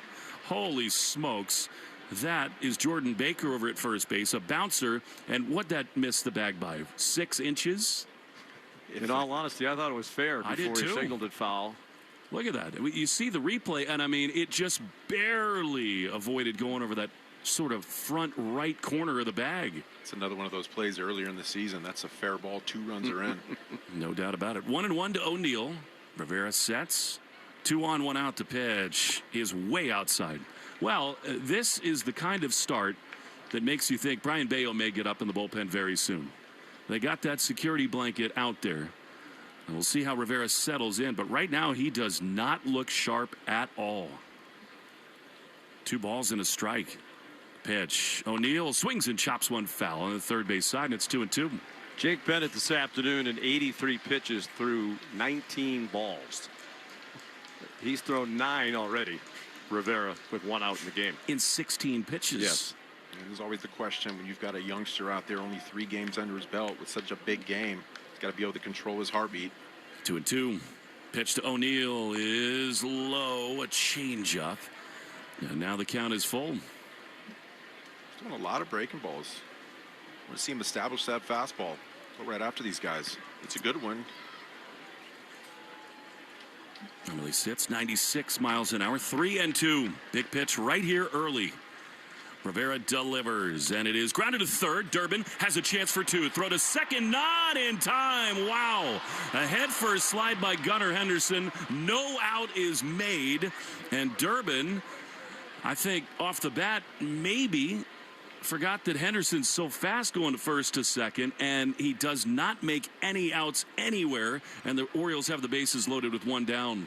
Speaker 16: Holy smokes. That is Jordan Baker over at first base, a bouncer. And what that missed the bag by? 6 inches?
Speaker 4: In all honesty, I thought it was fair before he signaled it foul.
Speaker 16: Look at that. You see the replay, and I mean, it just barely avoided going over that sort of front right corner of the bag.
Speaker 7: It's another one of those plays earlier in the season. That's a fair ball. 2 runs are in.
Speaker 16: No doubt about it. 1-1 to O'Neill. Rivera sets. 2 on, 1 out. To pitch is way outside. Well, this is the kind of start that makes you think Brian Bayo may get up in the bullpen very soon. They got that security blanket out there. And we'll see how Rivera settles in. But right now, he does not look sharp at all. 2 balls and a strike. Pitch. O'Neill swings and chops one foul on the third base side, and it's 2-2.
Speaker 4: Jake Bennett this afternoon in 83 pitches threw 19 balls. He's thrown 9 already. Rivera with 1 out in the game.
Speaker 16: In 16 pitches.
Speaker 4: Yes.
Speaker 7: And there's always the question when you've got a youngster out there, only 3 games under his belt with such a big game. He's got to be able to control his heartbeat.
Speaker 16: 2-2. Pitch to O'Neill is low. A changeup. And now the count is full.
Speaker 7: He's doing a lot of breaking balls. I want to see him establish that fastball. Go right after these guys. It's a good one.
Speaker 16: Normally sits 96 miles an hour. 3-2. Big pitch right here early. Rivera delivers, and it is grounded to third. Durbin has a chance for 2. Throw to second, not in time. Wow. A head first slide by Gunnar Henderson. No out is made. And Durbin, I think off the bat, maybe forgot that Henderson's so fast going to first to second, and he does not make any outs anywhere, and the Orioles have the bases loaded with 1 down.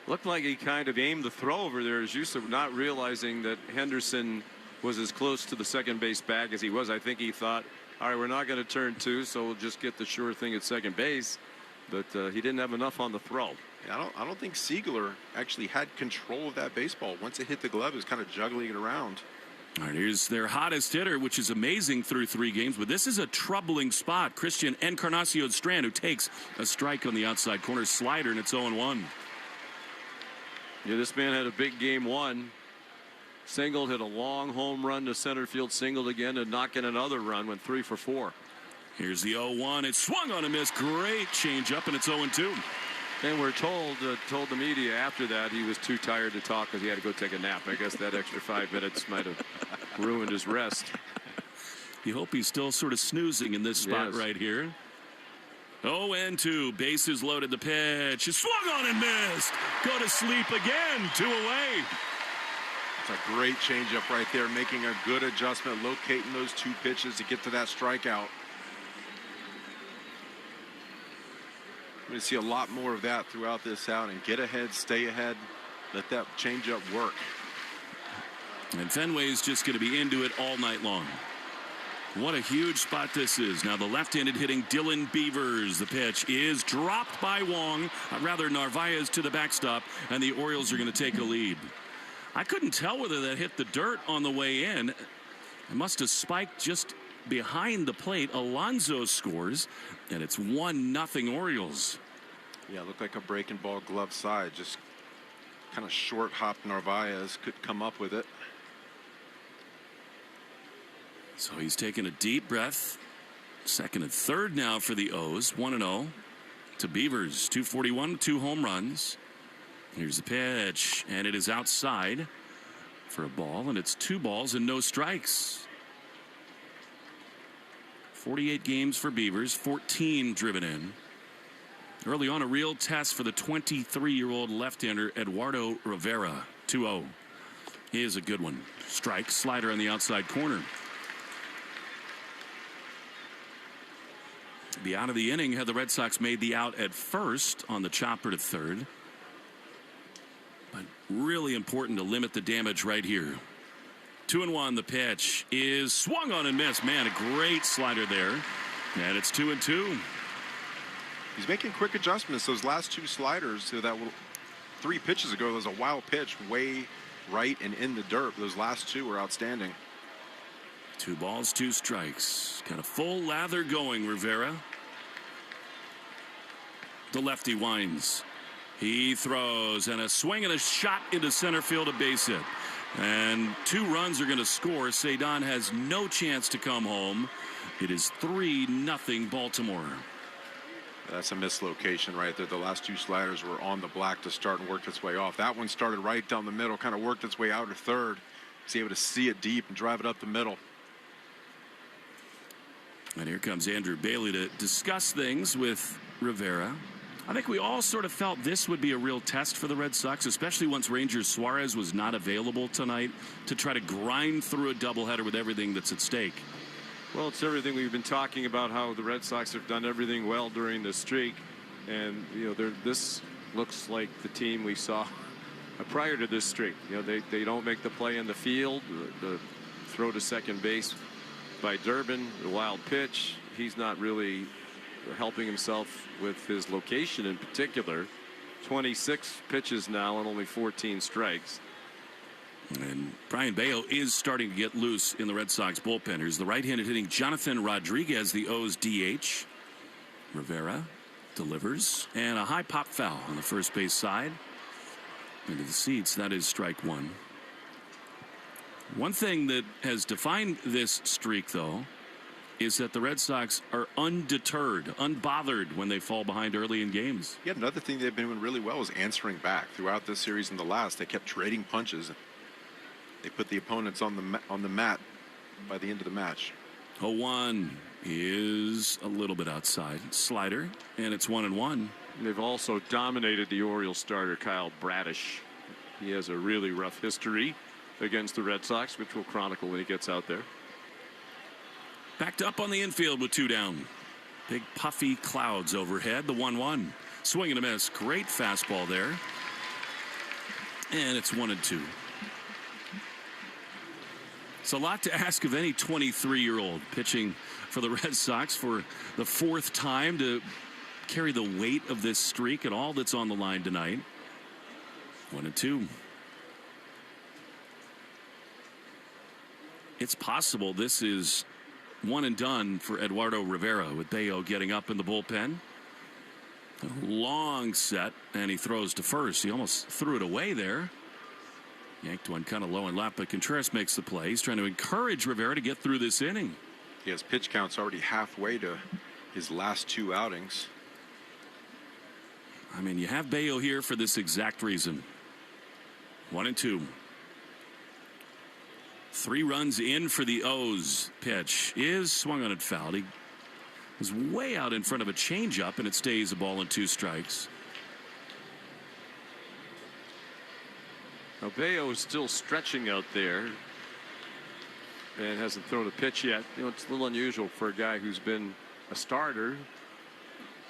Speaker 4: Looked like he kind of aimed the throw over there, as Yusuf, not realizing that Henderson was as close to the second base bag as he was. I think he thought, all right, we're not going to turn 2, so we'll just get the sure thing at second base. But he didn't have enough on the throw.
Speaker 7: Yeah, I don't think Siegler actually had control of that baseball. Once it hit the glove, it was kind of juggling it around.
Speaker 16: All right, here's their hottest hitter, which is amazing through 3 games, but this is a troubling spot. Christian Encarnacion Strand, who takes a strike on the outside corner slider, and it's 0-1.
Speaker 4: Yeah, this man had a big game 1. Singled, hit a long home run to center field, singled again, and knock in another run, went 3 for 4.
Speaker 16: Here's the 0-1. It swung on a miss. Great changeup, and it's 0-2.
Speaker 4: And we're told the media after that he was too tired to talk because he had to go take a nap. I guess that extra 5 minutes might have ruined his rest.
Speaker 16: You hope he's still sort of snoozing in this spot right here. 0-2. Bases loaded. The pitch. It swung on and missed. Go to sleep again. 2 away.
Speaker 7: It's a great changeup right there, making a good adjustment, locating those 2 pitches to get to that strikeout. We're going to see a lot more of that throughout this outing. Get ahead, stay ahead, let that changeup work.
Speaker 16: And Fenway's just going to be into it all night long. What a huge spot this is. Now the left-handed hitting Dylan Beavers. The pitch is dropped by Wong. Rather, Narvaez to the backstop, and the Orioles are going to take a lead. I couldn't tell whether that hit the dirt on the way in. It must have spiked just behind the plate. Alonso scores, and it's 1-0 Orioles.
Speaker 7: Yeah, looked like a breaking ball glove side. Just kind of short hop Narvaez, could come up with it.
Speaker 16: So he's taking a deep breath. Second and third now for the O's. 1-0 to Beavers. 241, 2 home runs. Here's the pitch, and it is outside for a ball, and it's 2 balls and no strikes. 48 games for Beavers, 14 driven in. Early on, a real test for the 23-year-old left-hander Eduardo Rivera. 2-0. He is a good one. Strike, slider on the outside corner. Be out of the inning had the Red Sox made the out at first on the chopper to third. But really important to limit the damage right here. 2-1. The pitch is swung on and missed. Man, a great slider there. And it's 2-2.
Speaker 7: He's making quick adjustments. Those last 2 sliders to that 3 pitches ago, there was a wild pitch way right and in the dirt. Those last 2 were outstanding.
Speaker 16: 2 balls, 2 strikes. Got a full lather going, Rivera. The lefty winds. He throws, and a swing and a shot into center field, a base hit. And 2 runs are going to score. Cedon has no chance to come home. It is 3-0 Baltimore.
Speaker 7: That's a mislocation right there. The last 2 sliders were on the black to start and worked its way off. That one started right down the middle, kind of worked its way out to third. He's able to see it deep and drive it up the middle.
Speaker 16: And here comes Andrew Bailey to discuss things with Rivera. I think we all sort of felt this would be a real test for the Red Sox, especially once Rangers Suarez was not available tonight, to try to grind through a doubleheader with everything that's at stake.
Speaker 4: Well, it's everything we've been talking about, how the Red Sox have done everything well during the streak. And, you know, this looks like the team we saw prior to this streak. You know, they don't make the play in the field. The throw to second base by Durbin, the wild pitch. He's not really helping himself with his location in particular. 26 pitches now and only 14 strikes.
Speaker 16: And Brian Bayo is starting to get loose in the Red Sox bullpen. Here's the right-handed hitting Jonathan Rodriguez, the O's DH. Rivera delivers, and a high pop foul on the first base side. Into the seats. That is strike 1. One thing that has defined this streak, though, is that the Red Sox are undeterred, unbothered when they fall behind early in games.
Speaker 7: Yeah, another thing they've been doing really well is answering back. Throughout this series and the last, they kept trading punches. They put the opponents on the mat by the end of the match.
Speaker 16: 0-1 is a little bit outside. Slider, and it's 1-1.
Speaker 4: They've also dominated the Orioles starter Kyle Bradish. He has a really rough history against the Red Sox, which we'll chronicle when he gets out there.
Speaker 16: Backed up on the infield with 2 down. Big puffy clouds overhead. The 1-1. Swing and a miss. Great fastball there. And it's 1-2. It's a lot to ask of any 23-year-old pitching for the Red Sox for the 4th time to carry the weight of this streak and all that's on the line tonight. 1-2. it's possible this is one and done for Eduardo Rivera, with Bello getting up in the bullpen. A long set, and he throws to first. He almost threw it away there. Yanked one kind of low and left, but Contreras makes the play. He's trying to encourage Rivera to get through this inning.
Speaker 7: He has pitch counts already halfway to his last 2 outings.
Speaker 16: I mean, you have Bello here for this exact reason. 1-2. 3 runs in for the O's. Pitch is swung on and fouled. He was way out in front of a changeup, and it stays a ball and 2 strikes.
Speaker 4: Now, Bello is still stretching out there and hasn't thrown a pitch yet. You know, it's a little unusual for a guy who's been a starter.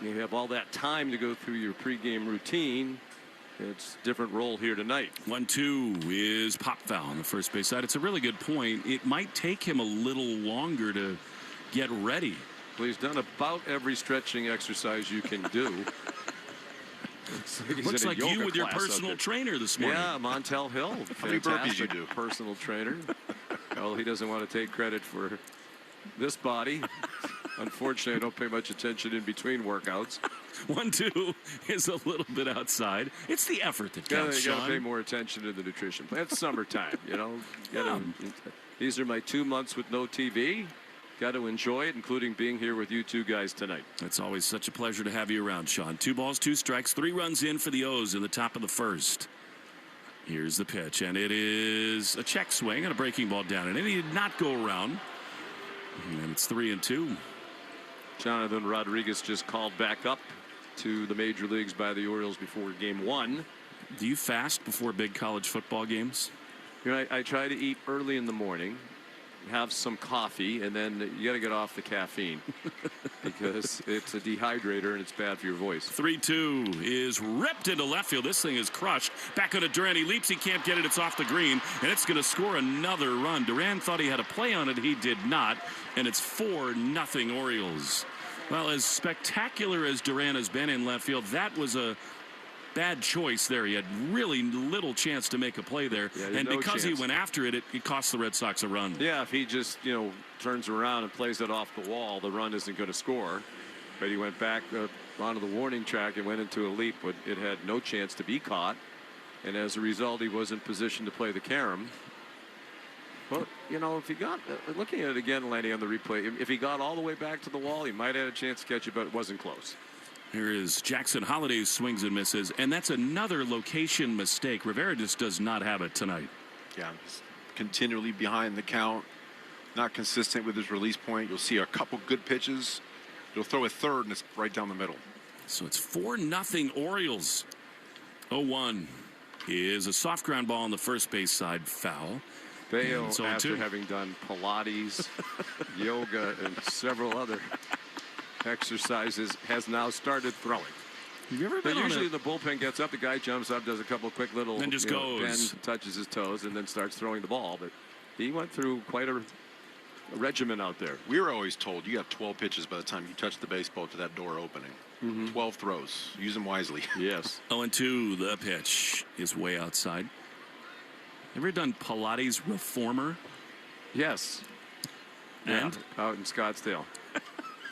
Speaker 4: You have all that time to go through your pregame routine. It's a different role here tonight.
Speaker 16: 1-2 is pop foul on the first base side. It's a really good point. It might take him a little longer to get ready.
Speaker 4: Well, he's done about every stretching exercise you can do.
Speaker 16: Looks like you with your personal trainer this morning.
Speaker 4: Yeah, Montel Hill.
Speaker 7: How many burpees you do?
Speaker 4: Personal trainer. Well, he doesn't want to take credit for this body. Unfortunately, I don't pay much attention in between workouts.
Speaker 16: 1-2 is a little bit outside. It's the effort that counts,
Speaker 4: You
Speaker 16: Sean.
Speaker 4: got to pay more attention to the nutrition. But it's summertime, you know. These are my 2 months with no TV. Got to enjoy it, including being here with you two guys tonight.
Speaker 16: It's always such a pleasure to have you around, Sean. 2 balls, 2 strikes, 3 runs in for the O's in the top of the first. Here's the pitch, and it is a check swing and a breaking ball down, and he did not go around. And it's 3-2.
Speaker 4: Jonathan Rodriguez just called back up to the major leagues by the Orioles before game 1.
Speaker 16: Do you fast before big college football games?
Speaker 4: You know, I try to eat early in the morning, have some coffee, and then you got to get off the caffeine because it's a dehydrator and it's bad for your voice.
Speaker 16: 3-2 is ripped into left field. This thing is crushed. Back on to Duran. He leaps. He can't get it. It's off the green, and it's going to score another run. Duran thought he had a play on it. He did not, and it's 4-0 Orioles. Well, as spectacular as Duran has been in left field, that was a bad choice there. He had really little chance to make a play there, and because he went after it, it cost the Red Sox a run.
Speaker 4: Yeah, if he just, you know, turns around and plays it off the wall, the run isn't going to score. But he went back onto the warning track and went into a leap, but it had no chance to be caught. And as a result, he was in position to play the carom. But, you know, if he got, looking at it again, Lenny, on the replay, if he got all the way back to the wall, he might have had a chance to catch it, but it wasn't close.
Speaker 16: Here is Jackson Holliday's swings and misses, and that's another location mistake. Rivera just does not have it tonight.
Speaker 7: Yeah, he's continually behind the count, not consistent with his release point. You'll see a couple good pitches. He'll throw a third, and it's right down the middle.
Speaker 16: So it's 4-0 Orioles. 0-1 is a soft ground ball on the first base side, foul.
Speaker 4: Bello, after having done Pilates, yoga, and several other exercises, has now started throwing.
Speaker 16: Have you ever been
Speaker 4: usually the bullpen gets up, the guy jumps up, does a couple quick little,
Speaker 16: then just goes,
Speaker 4: bend, touches his toes, and then starts throwing the ball. But he went through quite a regimen out there.
Speaker 7: We were always told you have 12 pitches by the time you touch the baseball to that door opening. 12 throws. Use them wisely.
Speaker 4: Yes.
Speaker 16: 0-2. The pitch is way outside. Ever done Pilates reformer?
Speaker 4: Yes.
Speaker 16: And?
Speaker 4: Yeah, out in Scottsdale.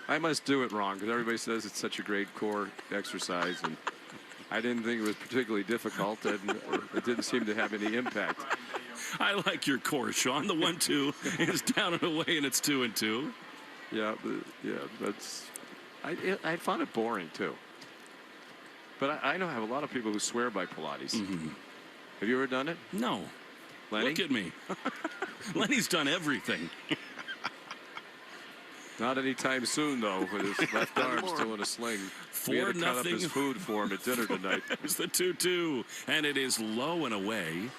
Speaker 4: I must do it wrong because everybody says it's such a great core exercise, and I didn't think it was particularly difficult, and it didn't seem to have any impact.
Speaker 16: I like your core, Sean. The 1-2 is down and away, and it's 2-2.
Speaker 4: Yeah, that's. I found it boring too. But I know I have a lot of people who swear by Pilates. Have you ever done it?
Speaker 16: No.
Speaker 4: Lenny?
Speaker 16: Look at me. Lenny's done everything.
Speaker 4: Not anytime soon, though, with his left arm still in a sling.
Speaker 16: 4-0.
Speaker 4: We had to cut up his food for him at dinner tonight.
Speaker 16: It's the 2-2, and it is low and away.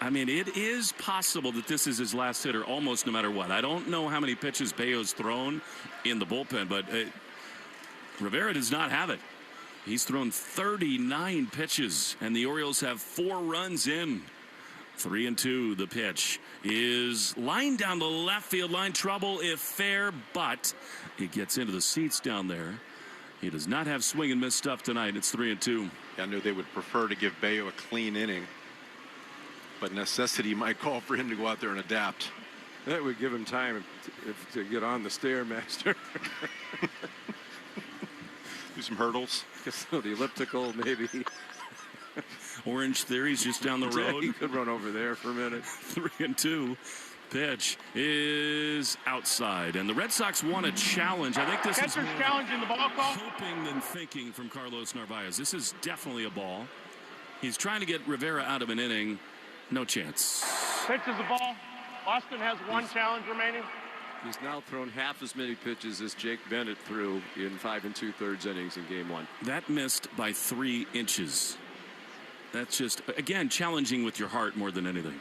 Speaker 16: I mean, it is possible that this is his last hitter almost no matter what. I don't know how many pitches Bello's thrown in the bullpen, but Rivera does not have it. He's thrown 39 pitches, and the Orioles have 4 runs in. 3-2. The pitch is lined down the left field line. Trouble if fair, but it gets into the seats down there. He does not have swing and miss stuff tonight. It's 3-2.
Speaker 7: Yeah, I knew they would prefer to give Bello a clean inning, but necessity might call for him to go out there and adapt.
Speaker 4: That would give him time to get on the Stairmaster.
Speaker 7: Do some hurdles.
Speaker 4: So the elliptical, maybe.
Speaker 16: Orange Theory's just down the road.
Speaker 4: He could run over there for a minute.
Speaker 16: 3-2. Pitch is outside, and the Red Sox want a challenge. I think this is more
Speaker 9: challenging the ball call.
Speaker 16: hoping than thinking from Carlos Narvaez. This is definitely a ball. He's trying to get Rivera out of an inning. No chance.
Speaker 9: Pitches the ball. Boston has one challenge remaining.
Speaker 4: He's now thrown half as many pitches as Jake Bennett threw in 5 2/3 innings in Game 1.
Speaker 16: That missed by 3 inches. That's just, again, challenging with your heart more than anything.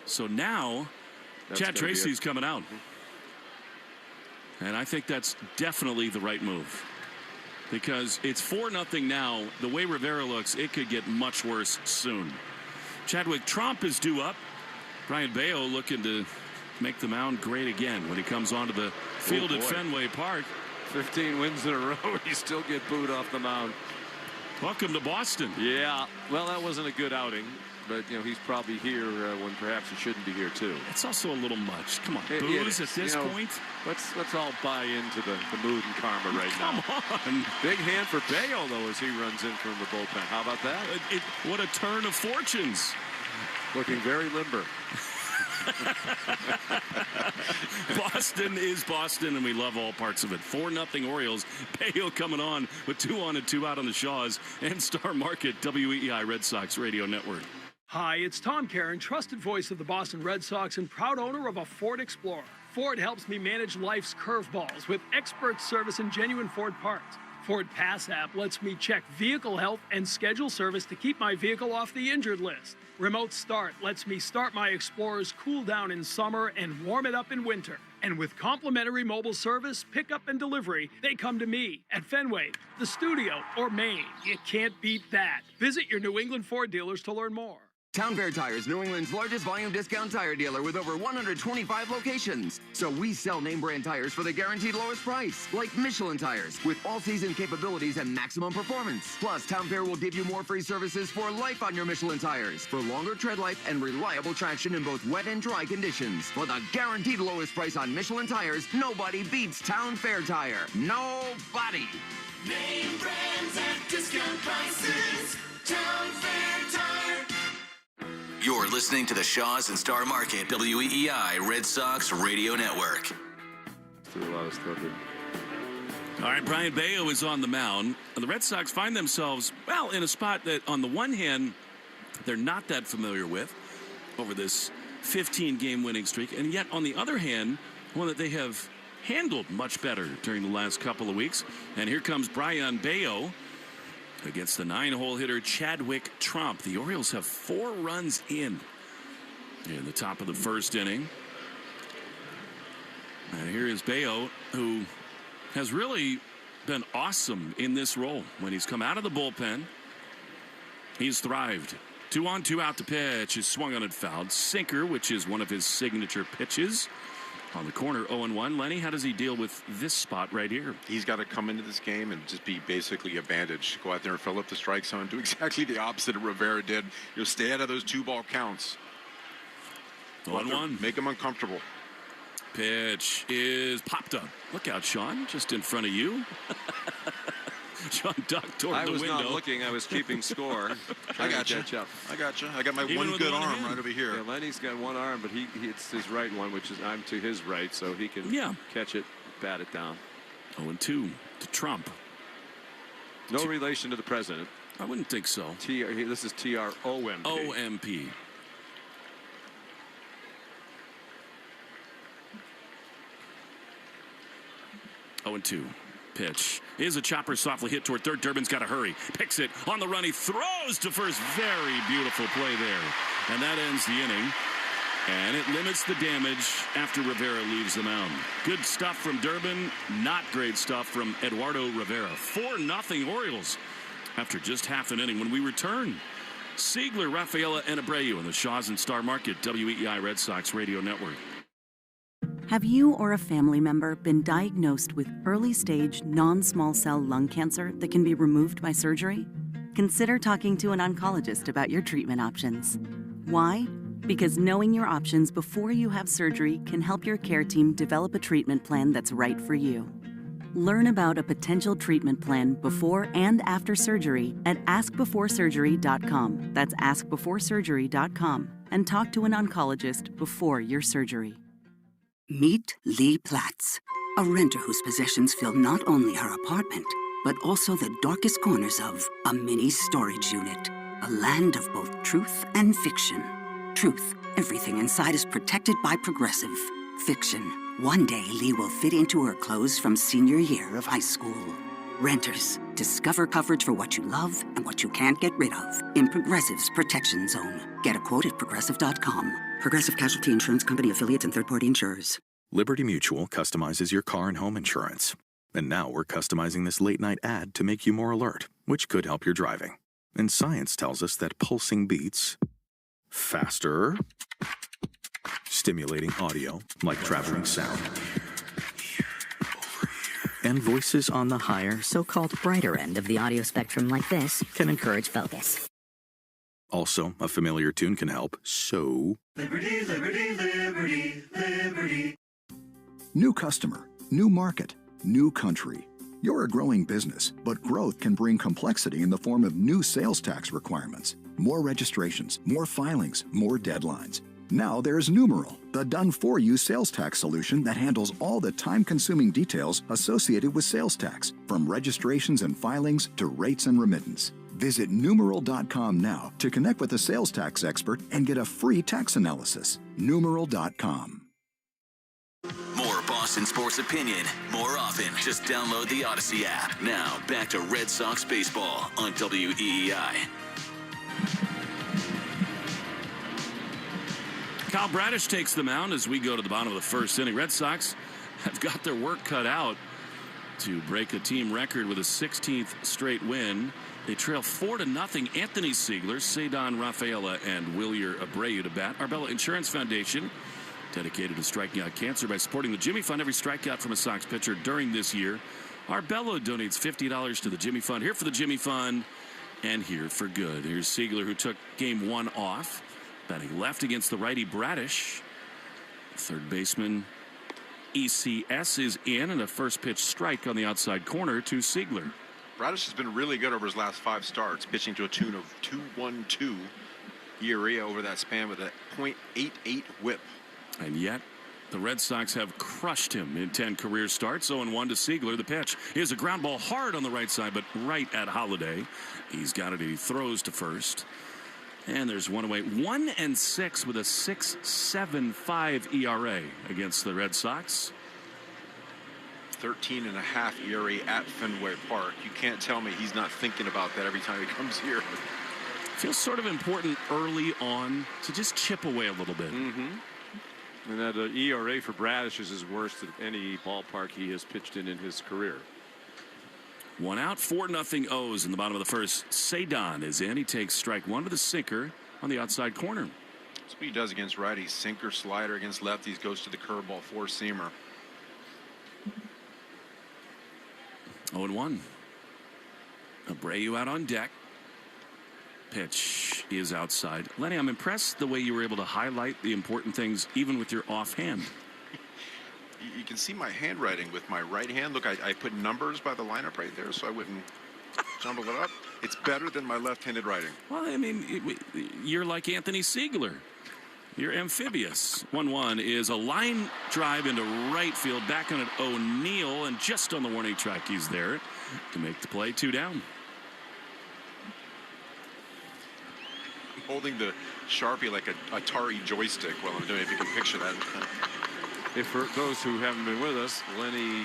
Speaker 16: So now, Chad Tracy's coming out. And I think that's definitely the right move. Because it's 4-0 now. The way Rivera looks, it could get much worse soon. Chadwick Tromp is due up. Brian Bayo looking to make the mound great again when he comes onto the field at Fenway Park.
Speaker 4: 15 wins in a row. He still get booed off the mound.
Speaker 16: Welcome to Boston.
Speaker 4: Yeah. Well, that wasn't a good outing. But, he's probably here when perhaps he shouldn't be here, too.
Speaker 16: It's also a little much. Come on, booze at this point.
Speaker 4: Let's all buy into the mood and karma right now.
Speaker 16: Come on.
Speaker 4: Big hand for Bayo, though, as he runs in from the bullpen. How about that?
Speaker 16: What a turn of fortunes.
Speaker 4: Looking very limber.
Speaker 16: Boston is Boston, and we love all parts of it. 4-0 Orioles. Bayo coming on with 2 on and 2 out on the Shaws and Star Market, WEEI Red Sox Radio Network.
Speaker 10: Hi, it's Tom Caron, trusted voice of the Boston Red Sox and proud owner of a Ford Explorer. Ford helps me manage life's curveballs with expert service and genuine Ford parts. Ford Pass app lets me check vehicle health and schedule service to keep my vehicle off the injured list. Remote Start lets me start my Explorer's cool down in summer and warm it up in winter. And with complimentary mobile service, pickup and delivery, they come to me at Fenway, the studio, or Maine. You can't beat that. Visit your New England Ford dealers to learn more.
Speaker 11: Town Fair Tires, New England's largest volume discount tire dealer with over 125 locations. So we sell name brand tires for the guaranteed lowest price, like Michelin tires, with all-season capabilities and maximum performance. Plus, Town Fair will give you more free services for life on your Michelin tires, for longer tread life and reliable traction in both wet and dry conditions. For the guaranteed lowest price on Michelin tires, nobody beats Town Fair Tire. Nobody.
Speaker 9: Name brands at discount prices. Town Fair Tire.
Speaker 3: You're listening to the Shaws and Star Market WEEI Red Sox Radio Network.
Speaker 16: All right, Brian Bayo is on the mound. The Red Sox find themselves, well, in a spot that on the one hand, they're not that familiar with over this 15-game winning streak. And yet, on the other hand, one that they have handled much better during the last couple of weeks. And here comes Brian Bayo against the 9-hole hitter Chadwick Tromp. The Orioles have 4 runs in the top of the first inning. And here is Bayo, who has really been awesome in this role. When he's come out of the bullpen, he's thrived. 2 on, 2 out to pitch is swung on and fouled. Sinker, which is one of his signature pitches. On the corner, 0-1. Lenny, how does he deal with this spot right here?
Speaker 7: He's got to come into this game and just be basically a bandage. Go out there and fill up the strike zone. Do exactly the opposite of Rivera did. You'll stay out of those 2-ball counts.
Speaker 16: 1-1.
Speaker 7: Make him uncomfortable.
Speaker 16: Pitch is popped up. Look out, Sean, just in front of you. Sean ducked toward the window.
Speaker 4: I was not looking. I was keeping score.
Speaker 7: I got you. I got you. I got my one good arm right over here.
Speaker 4: Yeah, Lenny's got one arm, but it's his right one, which is I'm to his right, so he can catch it, bat it down.
Speaker 16: 0-2 to Trump.
Speaker 4: No relation to the president.
Speaker 16: I wouldn't think so.
Speaker 4: This is TROMP.
Speaker 16: OMP. Oh, 2. Pitch is a chopper softly hit toward third. Durbin's got to hurry. Picks it on the run. He throws to first. Very beautiful play there. And that ends the inning. And it limits the damage after Rivera leaves the mound. Good stuff from Durbin. Not great stuff from Eduardo Rivera. 4-0 Orioles after just half an inning. When we return, Siegler, Rafaela, and Abreu in the Shaws and Star Market WEEI Red Sox Radio Network.
Speaker 6: Have you or a family member been diagnosed with early-stage non-small cell lung cancer that can be removed by surgery? Consider talking to an oncologist about your treatment options. Why? Because knowing your options before you have surgery can help your care team develop a treatment plan that's right for you. Learn about a potential treatment plan before and after surgery at askbeforesurgery.com. That's askbeforesurgery.com. And talk to an oncologist before your surgery.
Speaker 14: Meet Lee Platts, a renter whose possessions fill not only her apartment, but also the darkest corners of a mini storage unit. A land of both truth and fiction. Truth, everything inside is protected by Progressive. Fiction, one day Lee will fit into her clothes from senior year of high school. Renters, discover coverage for what you love and what you can't get rid of in Progressive's Protection Zone. Get a quote at Progressive.com. Progressive Casualty Insurance Company affiliates and third-party insurers.
Speaker 15: Liberty Mutual customizes your car and home insurance. And now we're customizing this late-night ad to make you more alert, which could help your driving. And science tells us that pulsing beats faster, stimulating audio like traveling sound, and voices on the higher,
Speaker 17: so-called brighter end of the audio spectrum like this can encourage focus.
Speaker 15: Also, a familiar tune can help, so...
Speaker 23: Liberty, liberty, liberty, liberty.
Speaker 24: New customer, new market, new country. You're a growing business, but growth can bring complexity in the form of new sales tax requirements, more registrations, more filings, more deadlines. Now there's Numeral, the done-for-you sales tax solution that handles all the time-consuming details associated with sales tax, from registrations and filings to rates and remittance. Visit Numeral.com now to connect with a sales tax expert and get a free tax analysis. Numeral.com.
Speaker 3: More Boston sports opinion, more often. Just download the Odyssey app. Now, back to Red Sox baseball on WEEI.
Speaker 16: Kyle Bradish takes the mound as we go to the bottom of the first inning. Red Sox have got their work cut out to break a team record with a 16th straight win. They trail 4-0. Anthony Siegler, Cedon Rafaela, and Wilyer Abreu to bat. Arbella Insurance Foundation, dedicated to striking out cancer by supporting the Jimmy Fund. Every strikeout from a Sox pitcher during this year. Arbella donates $50 to the Jimmy Fund. Here for the Jimmy Fund and here for good. Here's Siegler, who took game one off, batting left against the righty Bradish. Third baseman ECS is in, and a first pitch strike on the outside corner to Siegler.
Speaker 7: Bradish has been really good over his last 5 starts, pitching to a tune of 2.12 ERA over that span with a .88 whip.
Speaker 16: And yet, the Red Sox have crushed him in 10 career starts. 0-1 to Siegler. The pitch is a ground ball hard on the right side, but right at Holiday. He's got it. He throws to first. And there's one away. 1-6 with a 6.75 ERA against the Red Sox.
Speaker 7: 13.5 ERA at Fenway Park. You can't tell me he's not thinking about that every time he comes here.
Speaker 16: Feels sort of important early on to just chip away a little bit.
Speaker 4: Mm-hmm. And that ERA for Bradish is his worst at any ballpark he has pitched in his career.
Speaker 16: One out, 4-0 O's in the bottom of the first. Cedon is in. He takes strike one with a sinker on the outside corner.
Speaker 7: That's what he does against righties. Sinker, slider. Against lefties, goes to the curveball, 4-seamer.
Speaker 16: 0-1. Abreu out on deck. Pitch is outside. Lenny, I'm impressed the way you were able to highlight the important things even with your offhand.
Speaker 7: You can see my handwriting with my right hand. Look, I put numbers by the lineup right there so I wouldn't jumble it up. It's better than my left-handed writing.
Speaker 16: Well, I mean, you're like Anthony Siegler. You're amphibious. 1-1 is a line drive into right field. Back on it, O'Neill, and just on the warning track, he's there to make the play. 2 down.
Speaker 7: I'm holding the Sharpie like a Atari joystick while I'm doing it, if you can picture that.
Speaker 4: If for those who haven't been with us, Lenny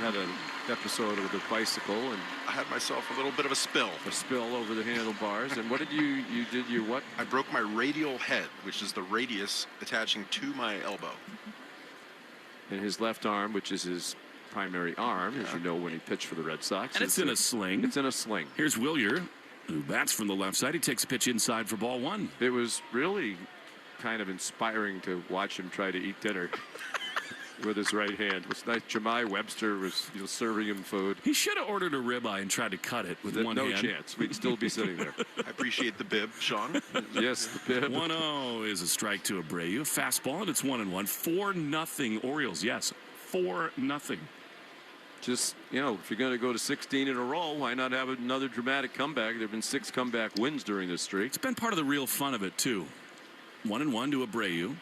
Speaker 4: had an episode with a bicycle, and
Speaker 7: I had myself a little bit of a spill.
Speaker 4: A spill over the handlebars. And what did you did your what?
Speaker 7: I broke my radial head, which is the radius attaching to my elbow.
Speaker 4: And his left arm, which is his primary arm, as you know, when he pitched for the Red Sox.
Speaker 16: And it's in a sling.
Speaker 4: It's in a sling.
Speaker 16: Here's Wilyer, who bats from the left side. He takes a pitch inside for ball 1.
Speaker 4: It was really kind of inspiring to watch him try to eat dinner. with his right hand. It was nice. Jemai Webster was serving him food.
Speaker 16: He should have ordered a ribeye and tried to cut it with one hand.
Speaker 4: No chance. We'd still be sitting there.
Speaker 7: I appreciate the bib, Sean.
Speaker 4: Yes, the bib.
Speaker 16: 1-0 is a strike to Abreu. Fastball, and it's 1-1. 4-0 Orioles. Yes, 4-0.
Speaker 4: Just, if you're going to go to 16 in a row, why not have another dramatic comeback? There have been 6 comeback wins during this streak.
Speaker 16: It's been part of the real fun of it, too. 1-1 to Abreu.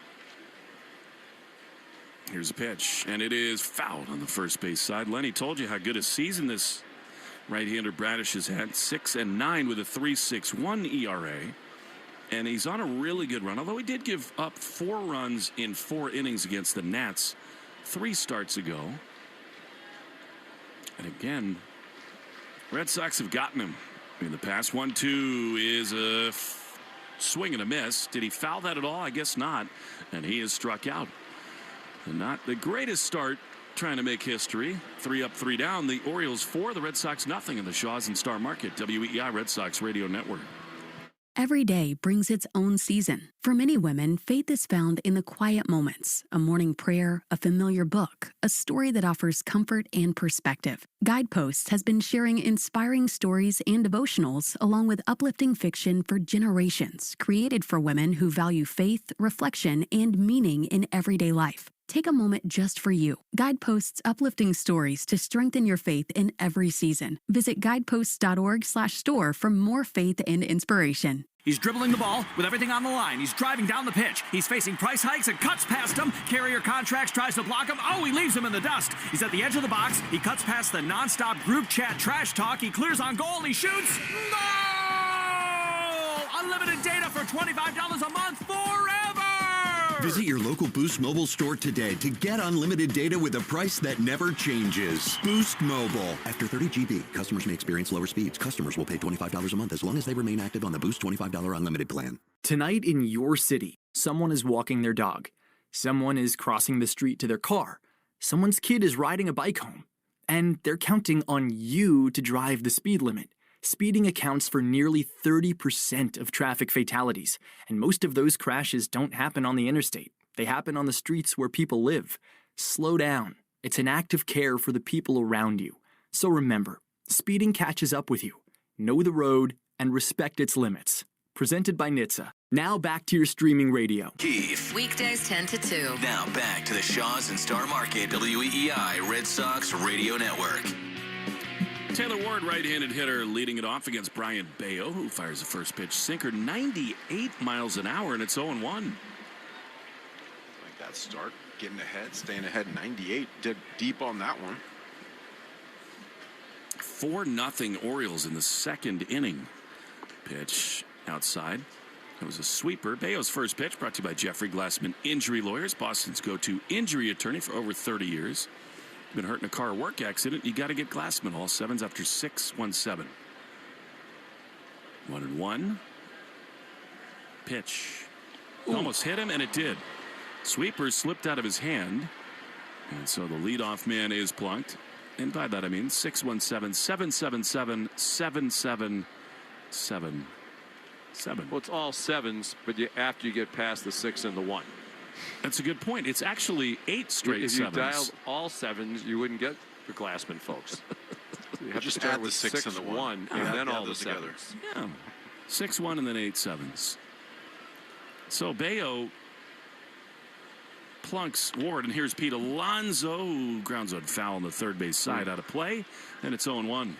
Speaker 16: Here's a pitch, and it is fouled on the first base side. Lenny told you how good a season this right-hander Bradish has had. 6-9 with a 3.61 ERA. And he's on a really good run, although he did give up 4 runs in 4 innings against the Nats 3 starts ago. And again, Red Sox have gotten him in the past. 1-2 is a swing and a miss. Did he foul that at all? I guess not. And he is struck out. And not the greatest start trying to make history. 3 up, 3 down. The Orioles 4, the Red Sox nothing in the Shaws and Star Market. WEEI Red Sox Radio Network.
Speaker 25: Every day brings its own season. For many women, faith is found in the quiet moments, a morning prayer, a familiar book, a story that offers comfort and perspective. Guideposts has been sharing inspiring stories and devotionals along with uplifting fiction for generations, created for women who value faith, reflection, and meaning in everyday life. Take a moment just for you. Guideposts uplifting stories to strengthen your faith in every season. Visit guideposts.org/store for more faith and inspiration.
Speaker 1: He's dribbling the ball with everything on the line. He's driving down the pitch. He's facing price hikes and cuts past him. Carrier Contracts tries to block him. Oh, he leaves him in the dust. He's at the edge of the box. He cuts past the nonstop group chat trash talk. He clears on goal. He shoots. Goal! Unlimited data for $25 a month forever!
Speaker 2: Visit your local Boost Mobile store today to get unlimited data with a price that never changes. Boost Mobile. After 30 GB, customers may experience lower speeds. Customers will pay $25 a month as long as they remain active on the Boost $25 unlimited plan.
Speaker 22: Tonight in your city, someone is walking their dog. Someone is crossing the street to their car. Someone's kid is riding a bike home. And they're counting on you to drive the speed limit. Speeding accounts for nearly 30% of traffic fatalities, and most of those crashes don't happen on the interstate. They happen on the streets where people live. Slow down. It's an act of care for the people around you. So remember, speeding catches up with you. Know the road and respect its limits. Presented by NHTSA. Now back to your streaming radio.
Speaker 3: Keith.
Speaker 25: Weekdays 10 to 2.
Speaker 3: Now back to the Shaws and Star Market WEEI Red Sox Radio Network.
Speaker 16: Taylor Ward, right-handed hitter, leading it off against Brian Bayo, who fires the first pitch sinker 98 miles an hour, and it's 0-1.
Speaker 7: Like that start, getting ahead, staying ahead, 98, did deep on that one.
Speaker 16: 4-0 Orioles in the second inning. Pitch outside. It was a sweeper. Bayo's first pitch brought to you by Jeffrey Glassman Injury Lawyers, Boston's go-to injury attorney for over 30 years. Been hurt in a car work accident, you got to get Glassman. All 7s after 6-1-7. 1-1. Pitch. Almost hit him, and it did. Sweeper slipped out of his hand, and so the leadoff man is plunked. And by that I mean 6-1-7, 7-7-7, 7-7-7.
Speaker 4: Well, it's all 7s, but after you get past the 6 and the 1.
Speaker 16: That's a good point. It's actually 8 straight 7s.
Speaker 4: If you dialed all 7s, you wouldn't get the Glassman folks. You have to start with 6 and the 1, and then all the 7s.
Speaker 16: Yeah, 6-1 and then 8 7s. So Bayo plunks Ward, and here's Pete Alonso. Grounds on foul on the third base side, out of play, and it's 0-1.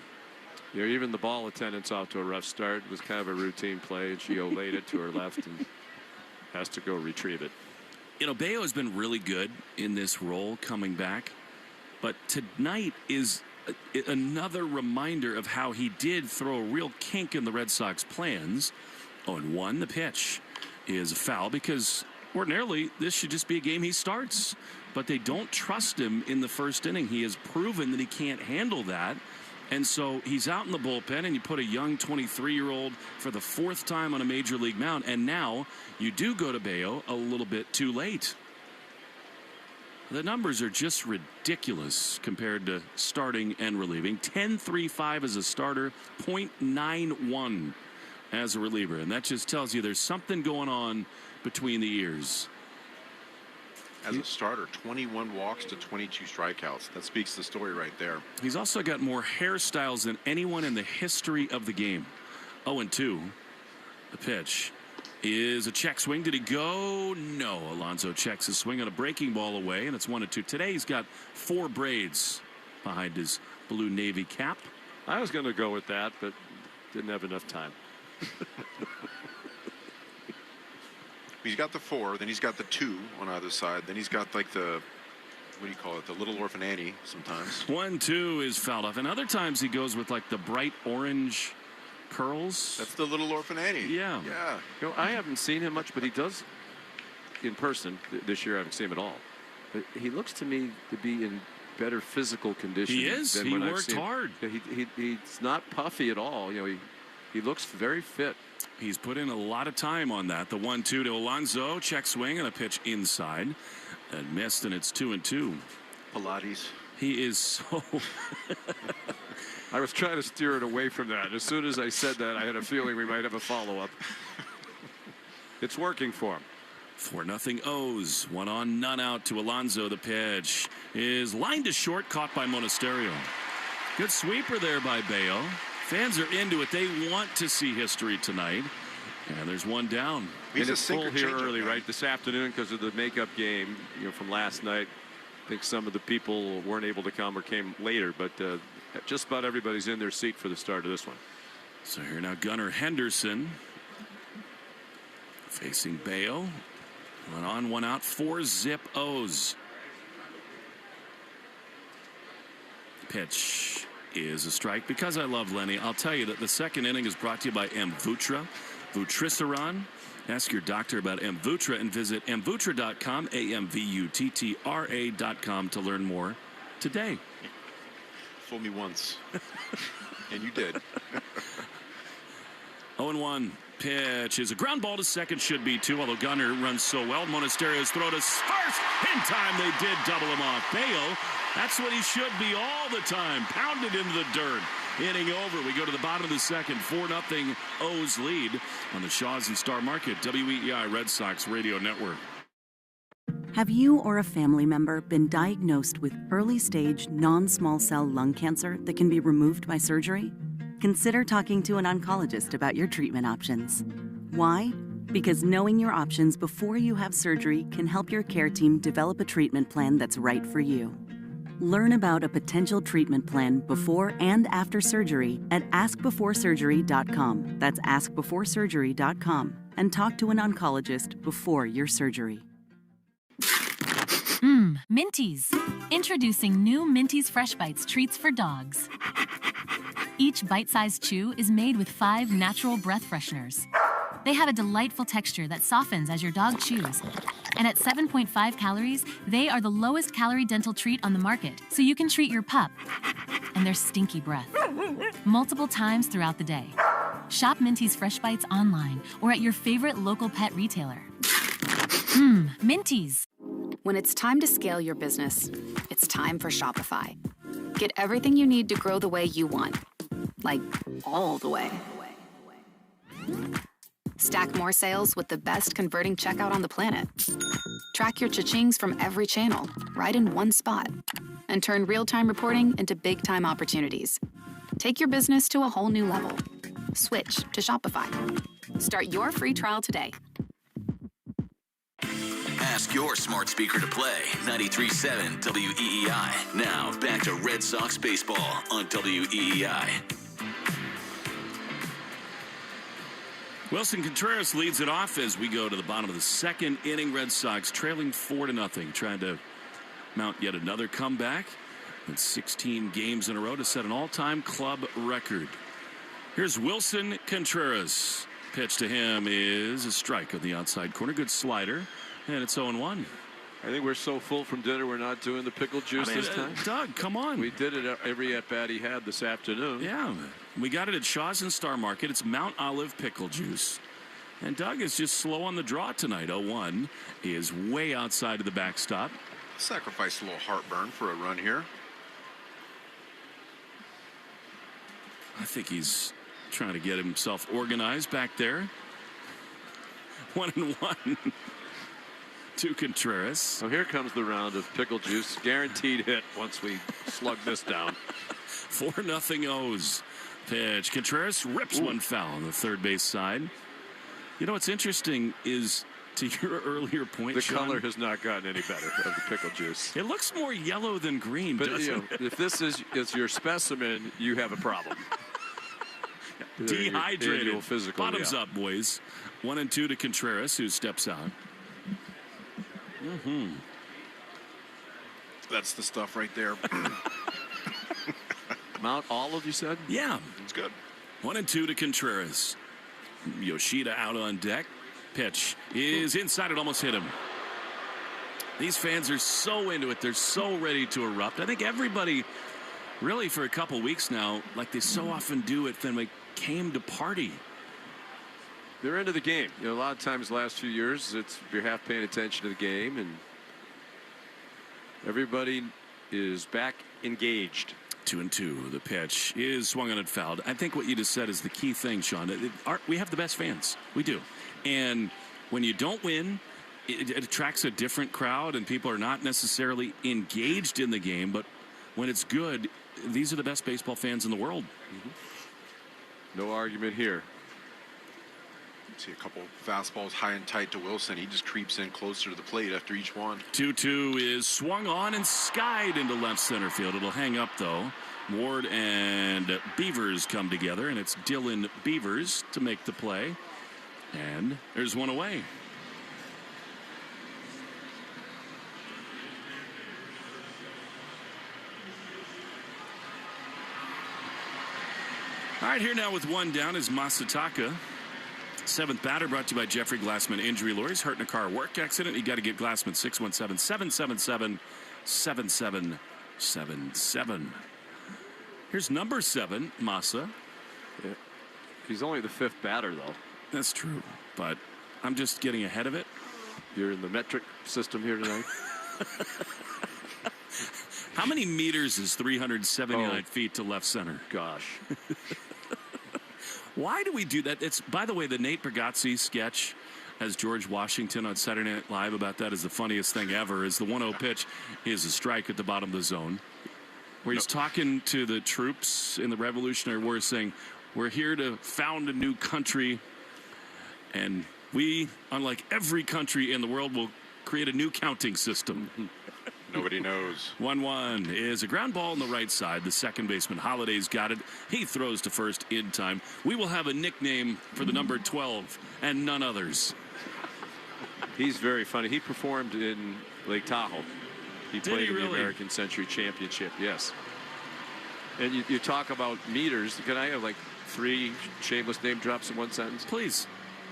Speaker 4: Yeah, even the ball attendant's off to a rough start. It was kind of a routine play, and she olayed it to her left and has to go retrieve it.
Speaker 16: You know, Bayo has been really good in this role coming back, but tonight is another reminder of how he did throw a real kink in the Red Sox plans. 0-1, the pitch is a foul because ordinarily this should just be a game he starts, but they don't trust him in the first inning. He has proven that he can't handle that. And so he's out in the bullpen, and you put a young 23-year-old for the 4th time on a major league mound, and now you do go to Bayo a little bit too late. The numbers are just ridiculous compared to starting and relieving. 10.35 as a starter, 0.91 as a reliever, and that just tells you there's something going on between the ears.
Speaker 7: as a starter. 21 walks to 22 strikeouts. That speaks the story right there.
Speaker 16: He's also got more hairstyles than anyone in the history of the game. 0-2. The pitch is a check swing. Did he go? No. Alonso checks his swing on a breaking ball away, and it's 1-2. Today he's got 4 braids behind his blue navy cap.
Speaker 4: I was going to go with that, but didn't have enough time.
Speaker 7: He's got the 4, then he's got the 2 on either side. Then he's got like the, what do you call it, the little orphan Annie sometimes.
Speaker 16: 1-2 is fouled off, and other times he goes with like the bright orange curls.
Speaker 7: That's the little orphan Annie.
Speaker 16: Yeah.
Speaker 7: Yeah.
Speaker 4: You know, I haven't seen him much, but he does in person. This year I haven't seen him at all. But he looks to me to be in better physical condition.
Speaker 16: He is.
Speaker 4: Than
Speaker 16: He
Speaker 4: when I've
Speaker 16: worked
Speaker 4: seen
Speaker 16: hard.
Speaker 4: He's not puffy at all. You know, he looks very fit.
Speaker 16: He's put in a lot of time on that. The 1-2 to Alonso. Check swing and a pitch inside. And missed, and it's 2-2.
Speaker 7: Pilates.
Speaker 16: He is so...
Speaker 4: I was trying to steer it away from that. As soon as I said that, I had a feeling we might have a follow-up. It's working for him.
Speaker 16: 4-0 O's. 1 on, none out to Alonso. The pitch is lined to short, caught by Monasterio. Good sweeper there by Bayo. Fans are into it. They want to see history tonight. And there's one down.
Speaker 4: And it's full here early, right? This afternoon because of the makeup game, from last night. I think some of the people weren't able to come or came later, but just about everybody's in their seat for the start of this one.
Speaker 16: So here now Gunnar Henderson facing Bayo. 1 on, 1 out, 4-0 O's. Pitch is a strike. Because I love Lenny, I'll tell you that the second inning is brought to you by Mvutra, Vutrisiran. Ask your doctor about Mvutra and visit mvutra.com, AMVUTTRA.com to learn more today.
Speaker 7: Fool me once. And you did.
Speaker 16: 0-1. Pitch is a ground ball to second, should be 2, although Gunnar runs so well. Monasterio's throw to first. In time, they did double him off. Bayo, that's what he should be all the time. Pounded into the dirt. Inning over. We go to the bottom of the second. 4-0 O's lead on the Shaws and Star Market, WEEI Red Sox Radio Network.
Speaker 6: Have you or a family member been diagnosed with early-stage non-small cell lung cancer that can be removed by surgery? Consider talking to an oncologist about your treatment options. Why? Because knowing your options before you have surgery can help your care team develop a treatment plan that's right for you. Learn about a potential treatment plan before and after surgery at askbeforesurgery.com. That's askbeforesurgery.com. And talk to an oncologist before your surgery.
Speaker 5: Minties. Introducing new Minties Fresh Bites treats for dogs. Each bite-sized chew is made with 5 natural breath fresheners. They have a delightful texture that softens as your dog chews. And at 7.5 calories, they are the lowest calorie dental treat on the market, so you can treat your pup and their stinky breath multiple times throughout the day. Shop Minties Fresh Bites online or at your favorite local pet retailer. Minties.
Speaker 13: When it's time to scale your business, it's time for Shopify. Get everything you need to grow the way you want. Like, all the way. Stack more sales with the best converting checkout on the planet. Track your cha-chings from every channel, right in one spot. And turn real-time reporting into big-time opportunities. Take your business to a whole new level. Switch to Shopify. Start your free trial today.
Speaker 3: Ask your smart speaker to play 93.7 WEEI. Now, back to Red Sox baseball on WEEI.
Speaker 16: Wilson Contreras leads it off as we go to the bottom of the second inning. Red Sox trailing 4-0, trying to mount yet another comeback in 16 games in a row to set an all-time club record. Here's Wilson Contreras. Pitch to him is a strike on the outside corner. Good slider, and it's 0-1.
Speaker 4: I think we're so full from dinner we're not doing the pickle juice this time.
Speaker 16: Doug, come on.
Speaker 4: We did it every at-bat he had this afternoon.
Speaker 16: Yeah, we got it at Shaw's and Star Market. It's Mount Olive pickle juice. And Doug is just slow on the draw tonight. 0-1 is way outside of the backstop.
Speaker 7: Sacrifice a little heartburn for a run here.
Speaker 16: I think he's trying to get himself organized back there. 1-1. to Contreras.
Speaker 4: So here comes the round of pickle juice. Guaranteed hit once we slug this down.
Speaker 16: 4-0 O's. Pitch. Contreras rips one foul on the third base side. You know what's interesting is, to your earlier point,
Speaker 4: the
Speaker 16: Sean,
Speaker 4: color has not gotten any better of the pickle juice.
Speaker 16: It looks more yellow than green,
Speaker 4: But
Speaker 16: doesn't it?
Speaker 4: if this is your specimen, you have a problem.
Speaker 16: Dehydrated.
Speaker 4: Physical,
Speaker 16: Bottoms up, boys. 1-2 to Contreras, who steps out.
Speaker 7: That's the stuff right there.
Speaker 4: Mount Olive, you said?
Speaker 16: Yeah.
Speaker 7: It's good.
Speaker 16: 1-2 to Contreras. Yoshida out on deck. Pitch is inside. It almost hit him. These fans are so into it. They're so ready to erupt. I think everybody, really for a couple weeks now, like they so often do at Fenway, came to party.
Speaker 4: They're into the game. You know, a lot of times the last few years, it's you're half paying attention to the game, and everybody is back engaged.
Speaker 16: 2-2. The pitch is swung on and fouled. I think what you just said is the key thing, Sean. We have the best fans. We do. And when you don't win, it attracts a different crowd, and people are not necessarily engaged in the game. But when it's good, these are the best baseball fans in the world.
Speaker 4: No argument here.
Speaker 7: See a couple fastballs high and tight to Wilson. He just creeps in closer to the plate after each one.
Speaker 16: 2-2 is swung on and skied into left center field. It'll hang up, though. Ward and Beavers come together, and it's Dylan Beavers to make the play. And there's one away. All right, here now with one down is Masataka. Seventh batter brought to you by Jeffrey Glassman Injury Lawyers. Hurt in a car work accident. You got to get Glassman. 617-777-7777. Here's number 7, Masa.
Speaker 4: Yeah. He's only the 5th batter, though.
Speaker 16: That's true, but I'm just getting ahead of it.
Speaker 4: You're in the metric system here tonight.
Speaker 16: How many meters is 379 feet to left center?
Speaker 4: Gosh.
Speaker 16: Why do we do that? It's, by the way, the Nate Bargatze sketch as George Washington on Saturday Night Live about that is the funniest thing ever. Is the 1-0 pitch is a strike at the bottom of the zone, where he's talking to the troops in the Revolutionary War, saying, "We're here to found a new country, and we, unlike every country in the world, will create a new counting system."
Speaker 7: Nobody knows.
Speaker 16: 1-1 is a ground ball on the right side. The second baseman, Holliday's got it. He throws to first in time. We will have a nickname for the number 12 and none others.
Speaker 4: He's very funny. He performed in Lake Tahoe. He played in the American Century Championship. Yes. And you talk about meters. Can I have like 3 shameless name drops in one sentence?
Speaker 16: Please.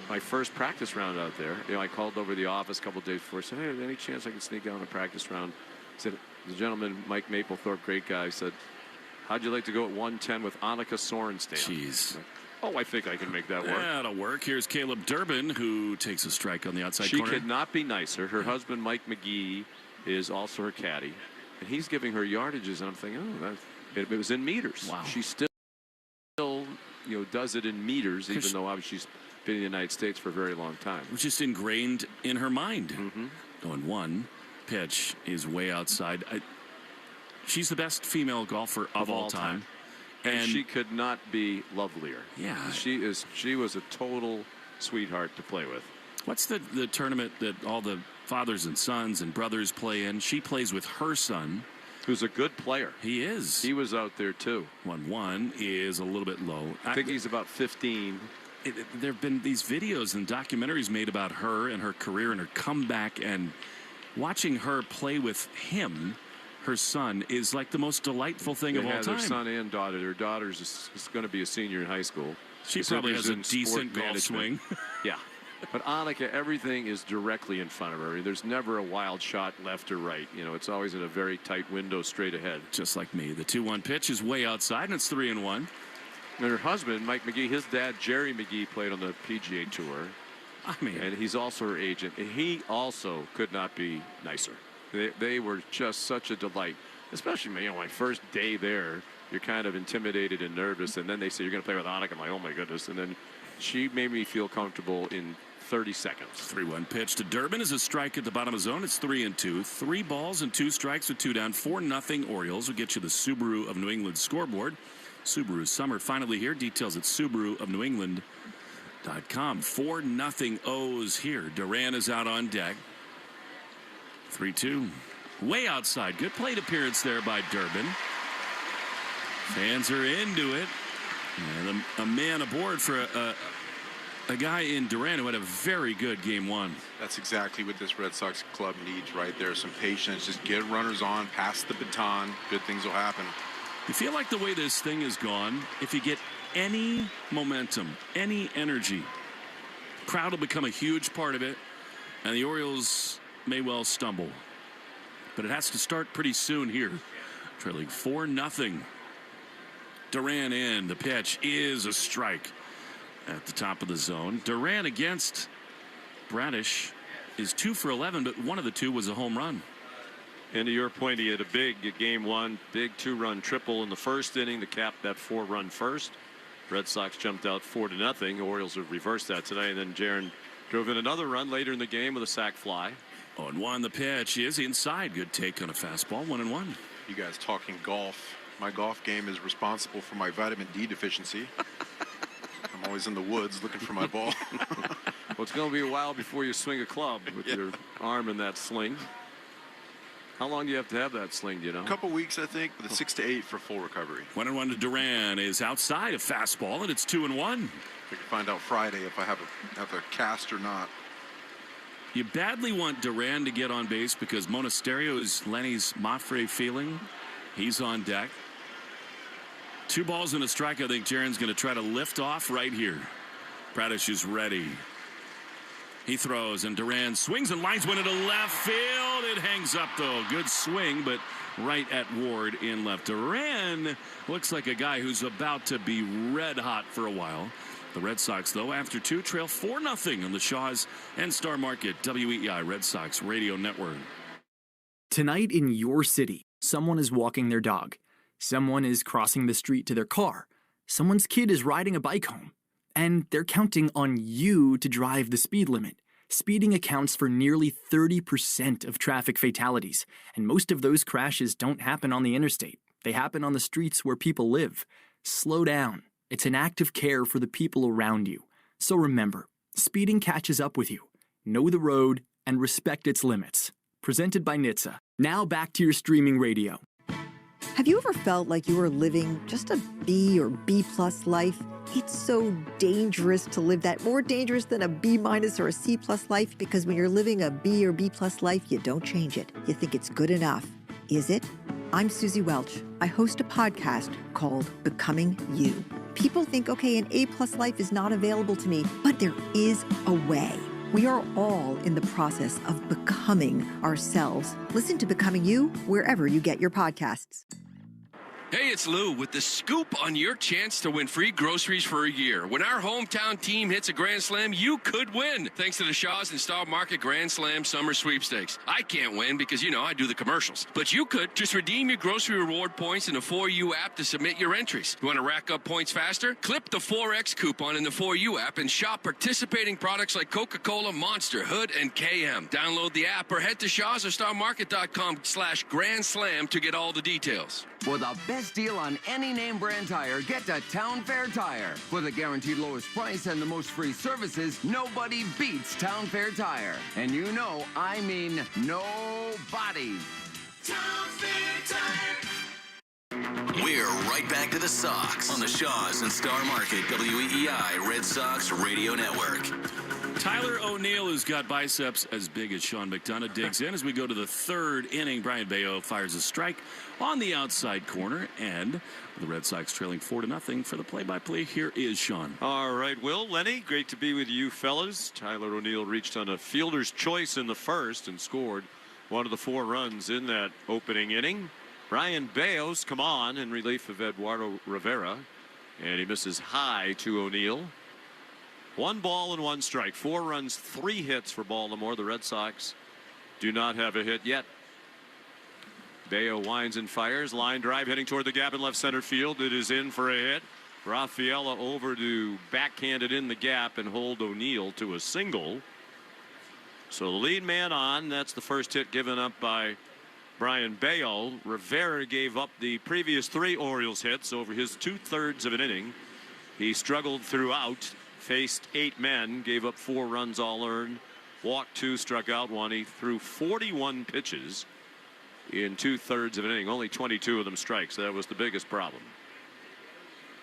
Speaker 4: My first practice round out there, I called over the office a couple of days before. Said, "Hey, any chance I can sneak down a practice round?" Said the gentleman, Mike Maplethorpe, great guy, said, "How'd you like to go at 110 with Annika Sorenstam?"
Speaker 16: Jeez.
Speaker 4: Oh, I think I can make that work.
Speaker 16: That'll work. Here's Caleb Durbin, who takes a strike on the outside
Speaker 4: she
Speaker 16: corner.
Speaker 4: She could not be nicer. Her husband, Mike McGee, is also her caddy, and he's giving her yardages. And I'm thinking, oh, it was in meters.
Speaker 16: Wow.
Speaker 4: She still, does it in meters, even though obviously she's been in the United States for a very long time.
Speaker 16: It was just ingrained in her mind. Going 1. Pitch is way outside. She's the best female golfer of all time.
Speaker 4: And she could not be lovelier.
Speaker 16: Yeah.
Speaker 4: She was a total sweetheart to play with.
Speaker 16: What's the tournament that all the fathers and sons and brothers play in? She plays with her son,
Speaker 4: who's a good player.
Speaker 16: He is.
Speaker 4: He was out there too.
Speaker 16: 1-1 is a little bit low.
Speaker 4: I think he's about 15.
Speaker 16: There have been these videos and documentaries made about her and her career and her comeback, and watching her play with him, her son, is like the most delightful thing of all time.
Speaker 4: Their son and daughter. Their daughter's is going to be a senior in high school.
Speaker 16: She probably has a decent golf swing.
Speaker 4: Yeah. But Annika, everything is directly in front of her. There's never a wild shot left or right. It's always in a very tight window straight ahead.
Speaker 16: Just like me. The 2-1 pitch is way outside, and it's 3-1.
Speaker 4: And her husband, Mike McGee, his dad, Jerry McGee, played on the PGA Tour. And he's also her agent. And he also could not be nicer. They were just such a delight. Especially, my first day there, you're kind of intimidated and nervous. And then they say, "You're going to play with Annika." I'm like, oh, my goodness. And then she made me feel comfortable in 30 seconds.
Speaker 16: 3-1 pitch to Durbin is a strike at the bottom of the zone. It's 3-2. 3 balls and 2 strikes with 2 down. 4-0 Orioles will get you the Subaru of New England scoreboard. Subaru summer finally here. Details at SubaruofNewEngland.com. 4-0 O's here. Duran is out on deck. 3-2. Way outside. Good plate appearance there by Durbin. Fans are into it. And a man aboard for a guy in Duran who had a very good game 1.
Speaker 7: That's exactly what this Red Sox club needs right there. Some patience. Just get runners on, pass the baton. Good things will happen.
Speaker 16: You feel like the way this thing is gone, if you get any momentum, any energy, crowd will become a huge part of it, and the Orioles may well stumble. But it has to start pretty soon here. Trailing 4-0. Duran in. The pitch is a strike at the top of the zone. Duran against Bradish is 2 for 11, but one of the 2 was a home run.
Speaker 4: And to your point, he had a big game 1, big 2-run triple in the first inning to cap that 4-run first. Red Sox jumped out 4-0. Orioles have reversed that tonight, and then Jaron drove in another run later in the game with a sac fly.
Speaker 16: 0-1. The pitch is inside. Good take on a fastball. 1-1.
Speaker 7: You guys talking golf. My golf game is responsible for my vitamin D deficiency. I'm always in the woods looking for my ball.
Speaker 4: Well, it's going to be a while before you swing a club with your arm in that sling. How long do you have to have that sling, do you know?
Speaker 7: A couple weeks, I think, but 6 to 8 for full recovery.
Speaker 16: 1-1 to Duran is outside a fastball, and it's 2-1.
Speaker 7: I can find out Friday if I have a cast or not.
Speaker 16: You badly want Duran to get on base because Monasterio is Lenny's Mafre feeling. He's on deck. 2 balls and a strike. I think Jaron's going to try to lift off right here. Bradish is ready. He throws, and Duran swings and lines one into left field. It hangs up, though. Good swing, but right at Ward in left. Duran looks like a guy who's about to be red hot for a while. The Red Sox, though, after 2, trail 4-0 on the Shaws and Star Market WEI Red Sox Radio Network.
Speaker 22: Tonight in your city, someone is walking their dog. Someone is crossing the street to their car. Someone's kid is riding a bike home. And they're counting on you to drive the speed limit. Speeding accounts for nearly 30% of traffic fatalities, and most of those crashes don't happen on the interstate. They happen on the streets where people live. Slow down. It's an act of care for the people around you. So remember, speeding catches up with you. Know the road and respect its limits. Presented by NHTSA. Now back to your streaming radio.
Speaker 8: Have you ever felt like you were living just a B or B+ life? It's so dangerous to live that, more dangerous than a B- or a C+ life, because when you're living a B or B+ life, you don't change it. You think it's good enough. Is it? I'm Susie Welch. I host a podcast called Becoming You. People think, okay, an A+ life is not available to me, but there is a way. We are all in the process of becoming ourselves. Listen to Becoming You wherever you get your podcasts.
Speaker 18: Hey, it's Lou with the scoop on your chance to win free groceries for a year. When our hometown team hits a Grand Slam, you could win, thanks to the Shaws and Star Market Grand Slam Summer Sweepstakes. I can't win because, you know, I do the commercials. But you could. Just redeem your grocery reward points in the 4U app to submit your entries. You want to rack up points faster? Clip the 4X coupon in the 4U app and shop participating products like Coca-Cola, Monster, Hood, and KM. Download the app or head to Shaws or StarMarket.com/Grand Slam to get all the details.
Speaker 11: For the best deal on any name brand tire, get to Town Fair Tire. For the guaranteed lowest price and the most free services, nobody beats Town Fair Tire. And you know, I mean nobody.
Speaker 3: Town Fair Tire. We're right back to the Sox on the Shaws and Star Market WEI Red Sox Radio Network.
Speaker 16: Tyler O'Neill, who's got biceps as big as Sean McDonough, digs in as we go to the 3rd inning. Brian Bayo fires a strike on the outside corner, and the Red Sox trailing 4-0 for the play-by-play. Here is Sean.
Speaker 4: All right, Will, Lenny, great to be with you fellas. Tyler O'Neill reached on a fielder's choice in the first and scored one of the 4 runs in that opening inning. Brian Bayo's come on in relief of Eduardo Rivera, and he misses high to O'Neill. 1 ball and 1 strike. 4 runs, 3 hits for Baltimore. The Red Sox do not have a hit yet. Bayo winds and fires. Line drive heading toward the gap in left center field. It is in for a hit. Rafaela over to backhand it in the gap and hold O'Neill to a single. So the lead man on. That's the first hit given up by Brian Bayo. Rivera gave up the previous 3 Orioles hits over his 2/3 of an inning. He struggled throughout, faced 8 men, gave up 4 runs all earned, walked 2, struck out 1. He threw 41 pitches in 2/3 of an inning, only 22 of them strikes. That was the biggest problem.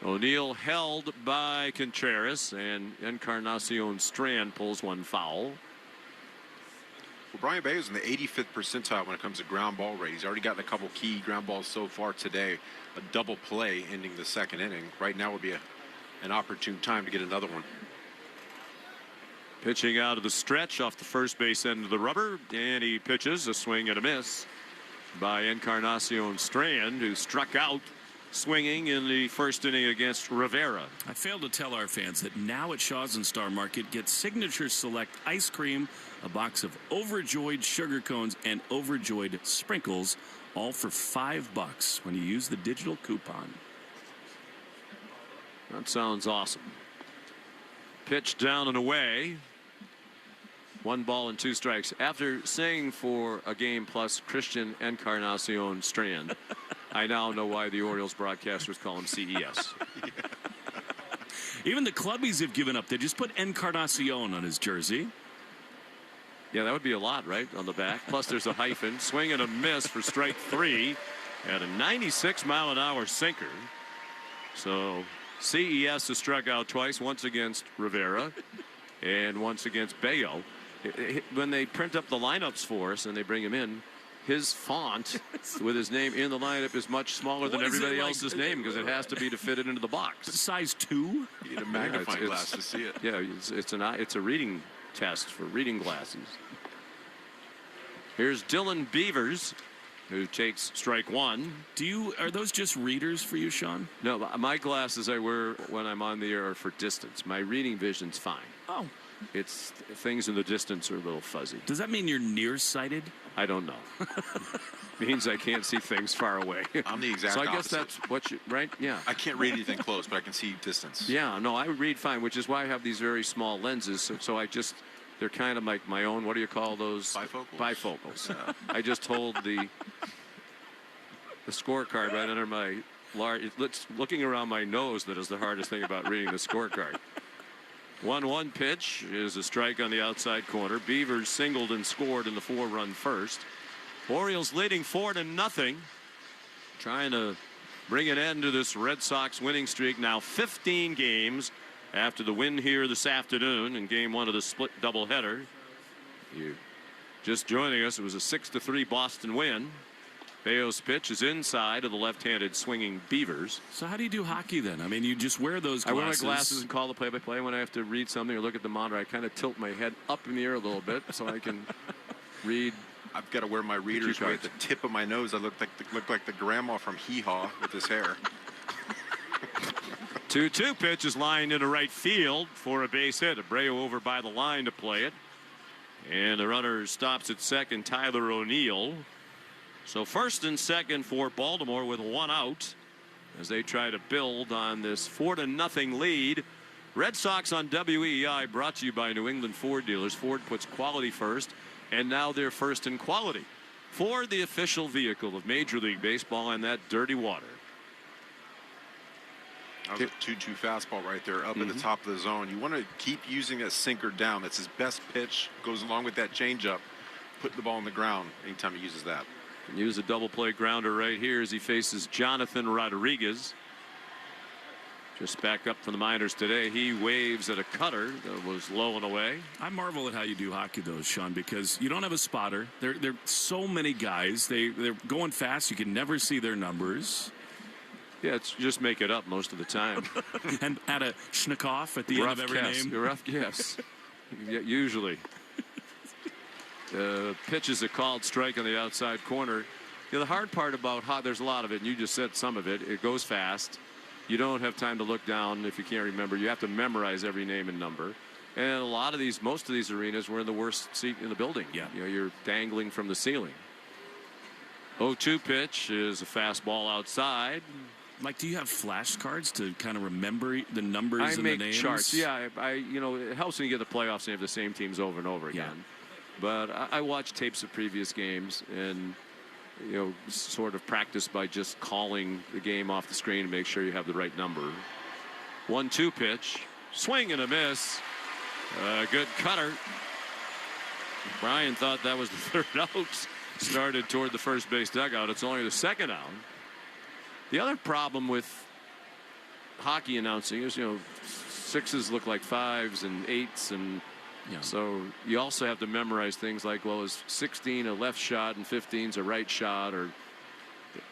Speaker 4: O'Neill held by Contreras, and Encarnacion Strand pulls one foul.
Speaker 7: Well, Brian Bayo's in the 85th percentile when it comes to ground ball rate. He's already gotten a couple key ground balls so far today. A double play ending the 2nd inning. Right now would be an opportune time to get another one.
Speaker 4: Pitching out of the stretch off the first base end of the rubber, and he pitches a swing and a miss by Encarnacion Strand, who struck out swinging in the 1st inning against Rivera.
Speaker 16: I failed to tell our fans that now at Shaw's and Star Market, get Signature Select ice cream, a box of Overjoyed sugar cones, and Overjoyed sprinkles, all for $5 when you use the digital coupon.
Speaker 4: That sounds awesome. Pitch down and away. 1 ball and 2 strikes. After saying for a game plus Christian Encarnacion Strand, I now know why the Orioles broadcasters call him CES.
Speaker 16: Even the Clubbies have given up. They just put Encarnacion on his jersey.
Speaker 4: Yeah, that would be a lot, right, on the back. Plus there's a hyphen. Swing and a miss for strike 3 at a 96-mile-an-hour sinker. So CES has struck out twice, once against Rivera and once against Bayo. When they print up the lineups for us and they bring him in, his font with his name in the lineup is much smaller than everybody else's name because it has to be to fit it into the box.
Speaker 16: Size 2?
Speaker 7: You need a magnifying glass to see it.
Speaker 4: Yeah, it's a reading test for reading glasses. Here's Dylan Beavers, who takes strike 1.
Speaker 16: Are those just readers for you, Sean?
Speaker 4: No, my glasses I wear when I'm on the air are for distance. My reading vision's fine.
Speaker 16: Oh.
Speaker 4: It's things in the distance are a little fuzzy.
Speaker 16: Does that mean you're nearsighted?
Speaker 4: I don't know. Means I can't see things far away.
Speaker 7: I'm the exact
Speaker 4: opposite. So I guess
Speaker 7: opposite.
Speaker 4: that's what you, right? Yeah.
Speaker 7: I can't read anything close, but I can see distance.
Speaker 4: Yeah, no, I read fine, which is why I have these very small lenses. So they're kind of like my own, what do you call those?
Speaker 7: Bifocals.
Speaker 4: Bifocals. I just hold the scorecard right under my large, it's looking around my nose that is the hardest thing about reading the scorecard. 1-1 pitch is a strike on the outside corner. Beavers singled and scored in the 4-run first. Orioles leading 4-0. Trying to bring an end to this Red Sox winning streak. Now 15 games after the win here this afternoon in game 1 of the split doubleheader. You just joining us, it was a 6-3 Boston win. Bayo's pitch is inside of the left-handed swinging Beavers.
Speaker 16: So how do you do hockey then? I mean, you just wear those glasses.
Speaker 4: I wear my glasses and call the play-by-play. When I have to read something or look at the monitor, I kind of tilt my head up in the air a little bit so I can read.
Speaker 7: I've got to wear my readers right at the tip of my nose. I look like the grandma from Hee Haw with his hair.
Speaker 4: 2-2 pitch is lined into right field for a base hit. Abreu over by the line to play it. And the runner stops at second, Tyler O'Neill. So first and second for Baltimore with 1 out as they try to build on this 4-0 lead. Red Sox on WEI, brought to you by New England Ford dealers. Ford puts quality first, and now they're first in quality. Ford, the official vehicle of Major League Baseball and that dirty water.
Speaker 7: That was a 2-2 fastball right there up at the top of the zone. You want to keep using that sinker down. That's his best pitch. Goes along with that changeup. Put the ball on the ground anytime he uses that.
Speaker 4: Can use a double play grounder right here as he faces Jonathan Rodriguez. Just back up from the minors today. He waves at a cutter that was low and away.
Speaker 16: I marvel at how you do hockey, though, Sean, because you don't have a spotter. There are so many guys. They're going fast. You can never see their numbers.
Speaker 4: Yeah, it's just make it up most of the time.
Speaker 16: And add a Schnickoff at the end of every name.
Speaker 4: Rough guess. Yeah, usually. Pitch is a called strike on the outside corner. You know, the hard part about there's a lot of it, and you just said some of it. It goes fast. You don't have time to look down if you can't remember. You have to memorize every name and number. And most of these arenas were in the worst seat in the building.
Speaker 16: Yeah.
Speaker 4: You know, you're dangling from the ceiling. 0-2 pitch is a fastball outside.
Speaker 16: Mike, do you have flashcards to kind of remember the numbers
Speaker 4: I
Speaker 16: and
Speaker 4: make
Speaker 16: the names?
Speaker 4: charts. Yeah, it helps when you get the playoffs and you have the same teams over and over again. Yeah. But I watch tapes of previous games and, sort of practice by just calling the game off the screen to make sure you have the right number. 1-2 pitch, swing and a miss. Good cutter. Brian thought that was the third out. Started toward the first base dugout. It's only the second out. The other problem with hockey announcing is, sixes look like fives and eights, and so you also have to memorize things like, well, is 16 a left shot and 15's a right shot, or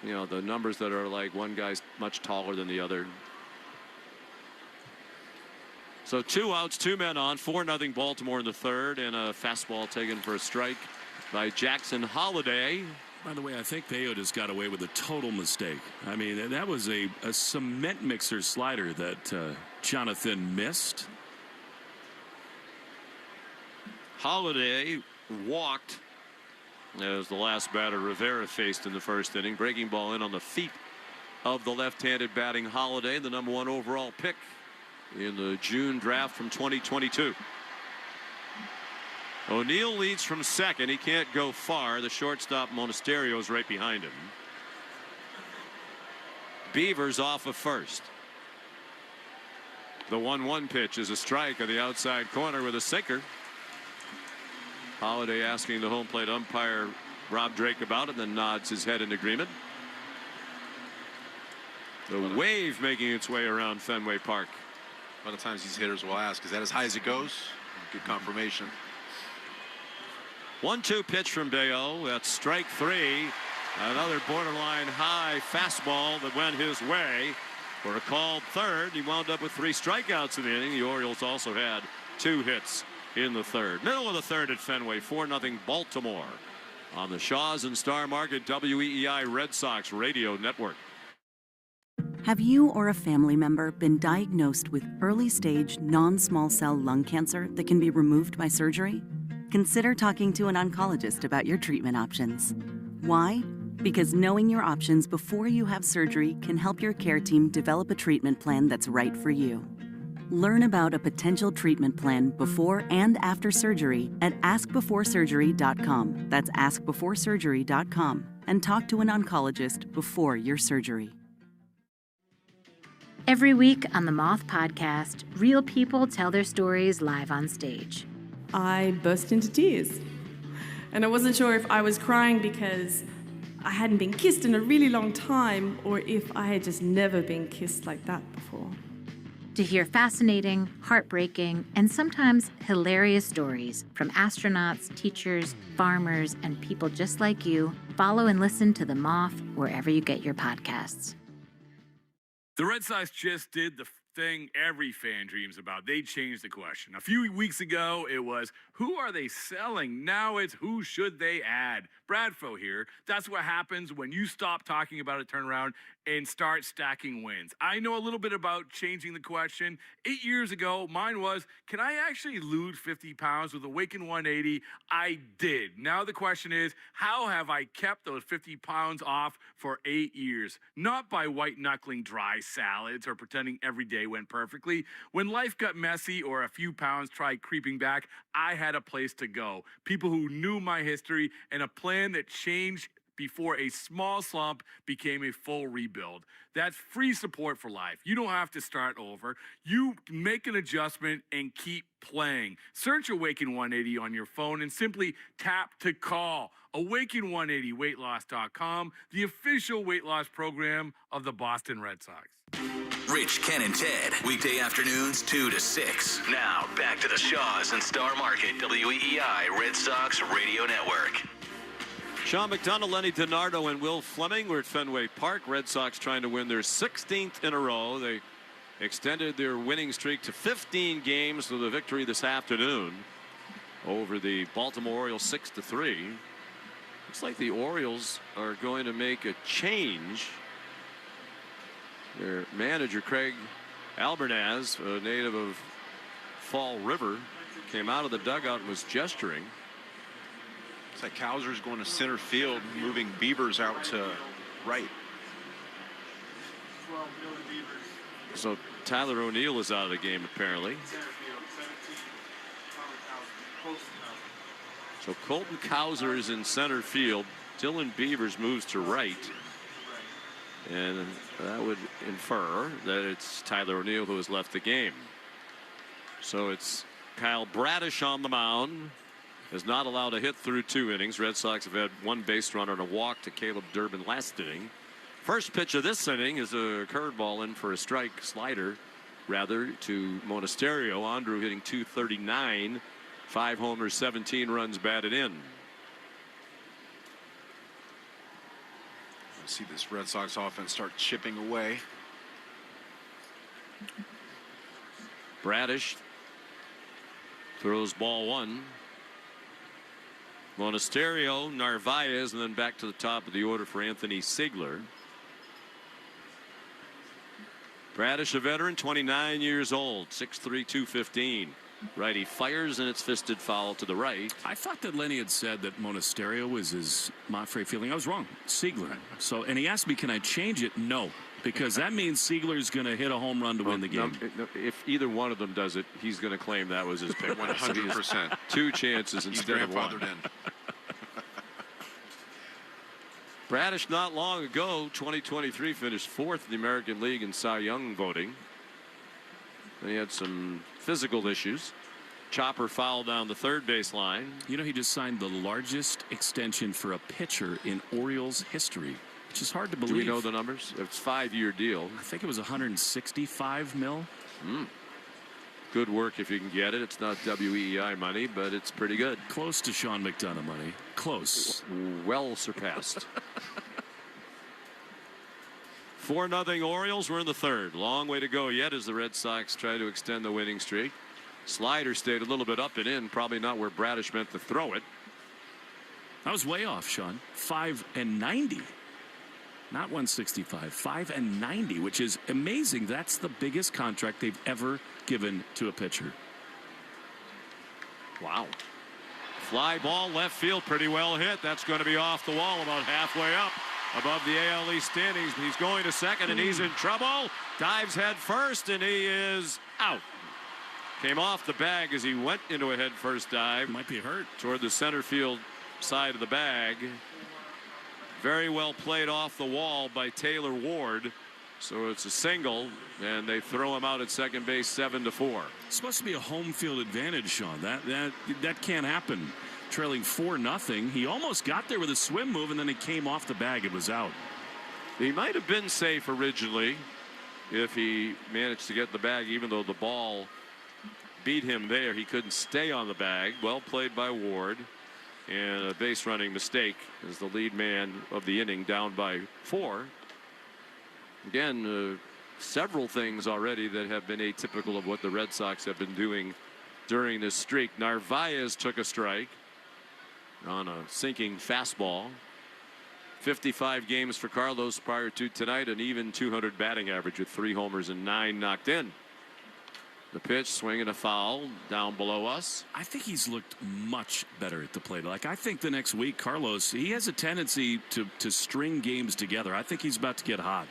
Speaker 4: the numbers that are like one guy's much taller than the other. So 2 outs, 2 men on, 4-0 Baltimore in the third, and a fastball taken for a strike by Jackson Holliday.
Speaker 16: By the way, I think Peyote got away with a total mistake. I mean, that was a cement mixer slider that Jonathan missed.
Speaker 4: Holliday walked as the last batter Rivera faced in the first inning. Breaking ball in on the feet of the left-handed batting Holliday, the #1 overall pick in the June draft from 2022. O'Neill leads from second. He can't go far. The shortstop Monasterio is right behind him. Beavers off of first. The 1-1 pitch is a strike on the outside corner with a sinker. Holliday asking the home plate umpire Rob Drake about it, then nods his head in agreement. The wave making its way around Fenway Park.
Speaker 7: A lot of times these hitters will ask, is that as high as it goes? Good confirmation.
Speaker 4: 1-2 pitch from Bayo. That's strike 3. Another borderline high fastball that went his way for a called third. He wound up with 3 strikeouts in the inning. The Orioles also had 2 hits in the third. Middle of the third at Fenway. 4-0 Baltimore on the Shaws and Star Market WEEI Red Sox Radio Network.
Speaker 6: Have you or a family member been diagnosed with early-stage non-small cell lung cancer that can be removed by surgery? Consider talking to an oncologist about your treatment options. Why? Because knowing your options before you have surgery can help your care team develop a treatment plan that's right for you. Learn about a potential treatment plan before and after surgery at askbeforesurgery.com. That's askbeforesurgery.com. And talk to an oncologist before your surgery.
Speaker 10: Every week on the Moth Podcast, real people tell their stories live on stage.
Speaker 12: I burst into tears. And I wasn't sure if I was crying because I hadn't been kissed in a really long time or if I had just never been kissed like that before.
Speaker 10: To hear fascinating, heartbreaking, and sometimes hilarious stories from astronauts, teachers, farmers, and people just like you, follow and listen to The Moth wherever you get your podcasts.
Speaker 19: The Red Sox just did the thing every fan dreams about. They changed the question. A few weeks ago, it was, who are they selling? Now it's, who should they add? Bradfo here. That's what happens when you stop talking about a turnaround and start stacking wins. I know a little bit about changing the question. 8 years ago, mine was, can I actually lose 50 pounds with Awaken 180? I did. Now the question is, how have I kept those 50 pounds off for 8 years? Not by white-knuckling dry salads or pretending every day went perfectly. When life got messy or a few pounds tried creeping back, I had a place to go. People who knew my history and a plan that changed before a small slump became a full rebuild. That's free support for life. You don't have to start over. You make an adjustment and keep playing. Search Awaken 180 on your phone and simply tap to call. Awaken180weightloss.com, the official weight loss program of the Boston Red Sox.
Speaker 3: Rich, Ken, and Ted, weekday afternoons 2 to 6. Now, back to the Shaws and Star Market WEEI Red Sox Radio Network.
Speaker 4: Sean McDonough, Lenny DiNardo, and Will Fleming were at Fenway Park. Red Sox trying to win their 16th in a row. They extended their winning streak to 15 games with a victory this afternoon over the Baltimore Orioles 6-3. Looks like the Orioles are going to make a change. Their manager, Craig Albernaz, a native of Fall River, came out of the dugout and was gesturing.
Speaker 7: It's like Kowser's going to center field, moving Beavers out to right.
Speaker 4: So Tyler O'Neill is out of the game apparently. So Colton Cowser is in center field. Dylan Beavers moves to right. And that would infer that it's Tyler O'Neill who has left the game. So it's Kyle Bradish on the mound. Is not allowed to hit through 2 innings. Red Sox have had 1 base runner and a walk to Caleb Durbin last inning. First pitch of this inning is a curveball in for a strike slider, rather, to Monasterio. Andrew hitting .239, 5 homers, 17 runs batted in.
Speaker 7: See this Red Sox offense start chipping away.
Speaker 4: Bradish throws ball 1. Monasterio, Narvaez, and then back to the top of the order for Anthony Sigler. Bradish, a veteran, 29 years old, 6'3", 215. Righty fires, and it's fisted foul to the right.
Speaker 16: I thought that Lenny had said that Monasterio was his Monfrey feeling. I was wrong. Sigler. So, and he asked me, can I change it? No, because that means Sigler's going to hit a home run to win the game.
Speaker 4: If either one of them does it, he's going to claim that was his pick.
Speaker 7: 100%.
Speaker 4: 2 chances instead of 1. Bradish, not long ago, 2023, finished 4th in the American League in Cy Young voting. He had some physical issues. Chopper foul down the third base line.
Speaker 16: You know, he just signed the largest extension for a pitcher in Orioles history, which is hard to believe.
Speaker 4: Do we know the numbers? It's a 5-year deal.
Speaker 16: I think it was 165 mil.
Speaker 4: Good work if you can get it. It's not WEEI money, but it's pretty good.
Speaker 16: Close to Sean McDonough money. Close.
Speaker 4: Well surpassed. 4-0 Orioles. We're in the 3rd. Long way to go yet as the Red Sox try to extend the winning streak. Slider stayed a little bit up and in, probably not where Bradish meant to throw it.
Speaker 16: I was way off, Sean. 5-90. Not 165. 5-90, which is amazing. That's the biggest contract they've ever given to a pitcher.
Speaker 4: Wow. Fly ball left field, pretty well hit. That's going to be off the wall about halfway up above the AL East standings. He's going to second and he's in trouble. Dives head first and he is out. Came off the bag as he went into a head first dive.
Speaker 16: Might be hurt.
Speaker 4: Toward the center field side of the bag. Very well played off the wall by Taylor Ward. So it's a single, and they throw him out at second base 7-4.
Speaker 16: It's supposed to be a home field advantage, Sean. That can't happen. Trailing 4-0. He almost got there with a swim move, and then he came off the bag. It was out.
Speaker 4: He might have been safe originally if he managed to get the bag, even though the ball beat him there. He couldn't stay on the bag. Well played by Ward. And a base running mistake as the lead man of the inning, down by 4. Again, several things already that have been atypical of what the Red Sox have been doing during this streak. Narvaez took a strike on a sinking fastball. 55 games for Carlos prior to tonight, an even 200 batting average with 3 homers and 9 knocked in. The pitch, swing and a foul down below us.
Speaker 16: I think he's looked much better at the plate. Like, I think the next week, Carlos, he has a tendency to string games together. I think he's about to get hot.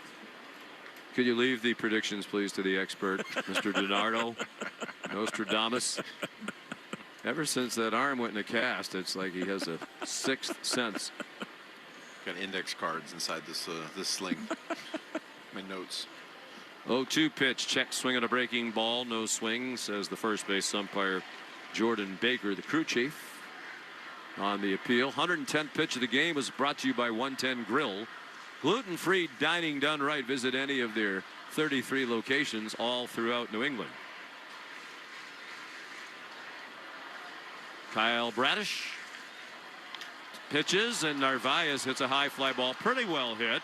Speaker 4: Could you leave the predictions, please, to the expert, Mr. DiNardo, Nostradamus? Ever since that arm went in a cast, it's like he has a 6th sense.
Speaker 7: Got index cards inside this sling. My notes.
Speaker 4: 0-2 pitch. Check swing on a breaking ball. No swing, says the first base umpire Jordan Baker, the crew chief, on the appeal. 110th pitch of the game was brought to you by 110 Grill. Gluten-free dining done right. Visit any of their 33 locations all throughout New England. Kyle Bradish pitches, and Narvaez hits a high fly ball, pretty well hit,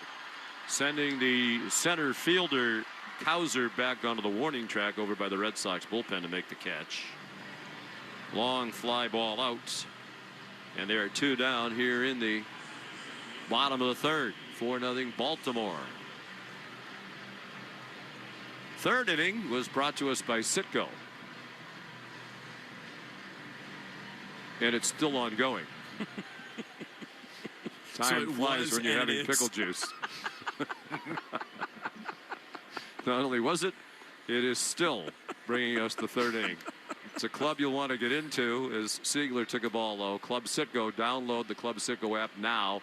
Speaker 4: sending the center fielder Cowser back onto the warning track over by the Red Sox bullpen to make the catch. Long fly ball out, and there are 2 down here in the bottom of the 3rd. 4-0 Baltimore. 3rd inning was brought to us by Citgo, and it's still ongoing. Time flies when you're having pickle juice. Not only was it, it is still bringing us the third inning. It's a club you'll want to get into as Siegler took a ball low. Club Citgo, download the Club Citgo app now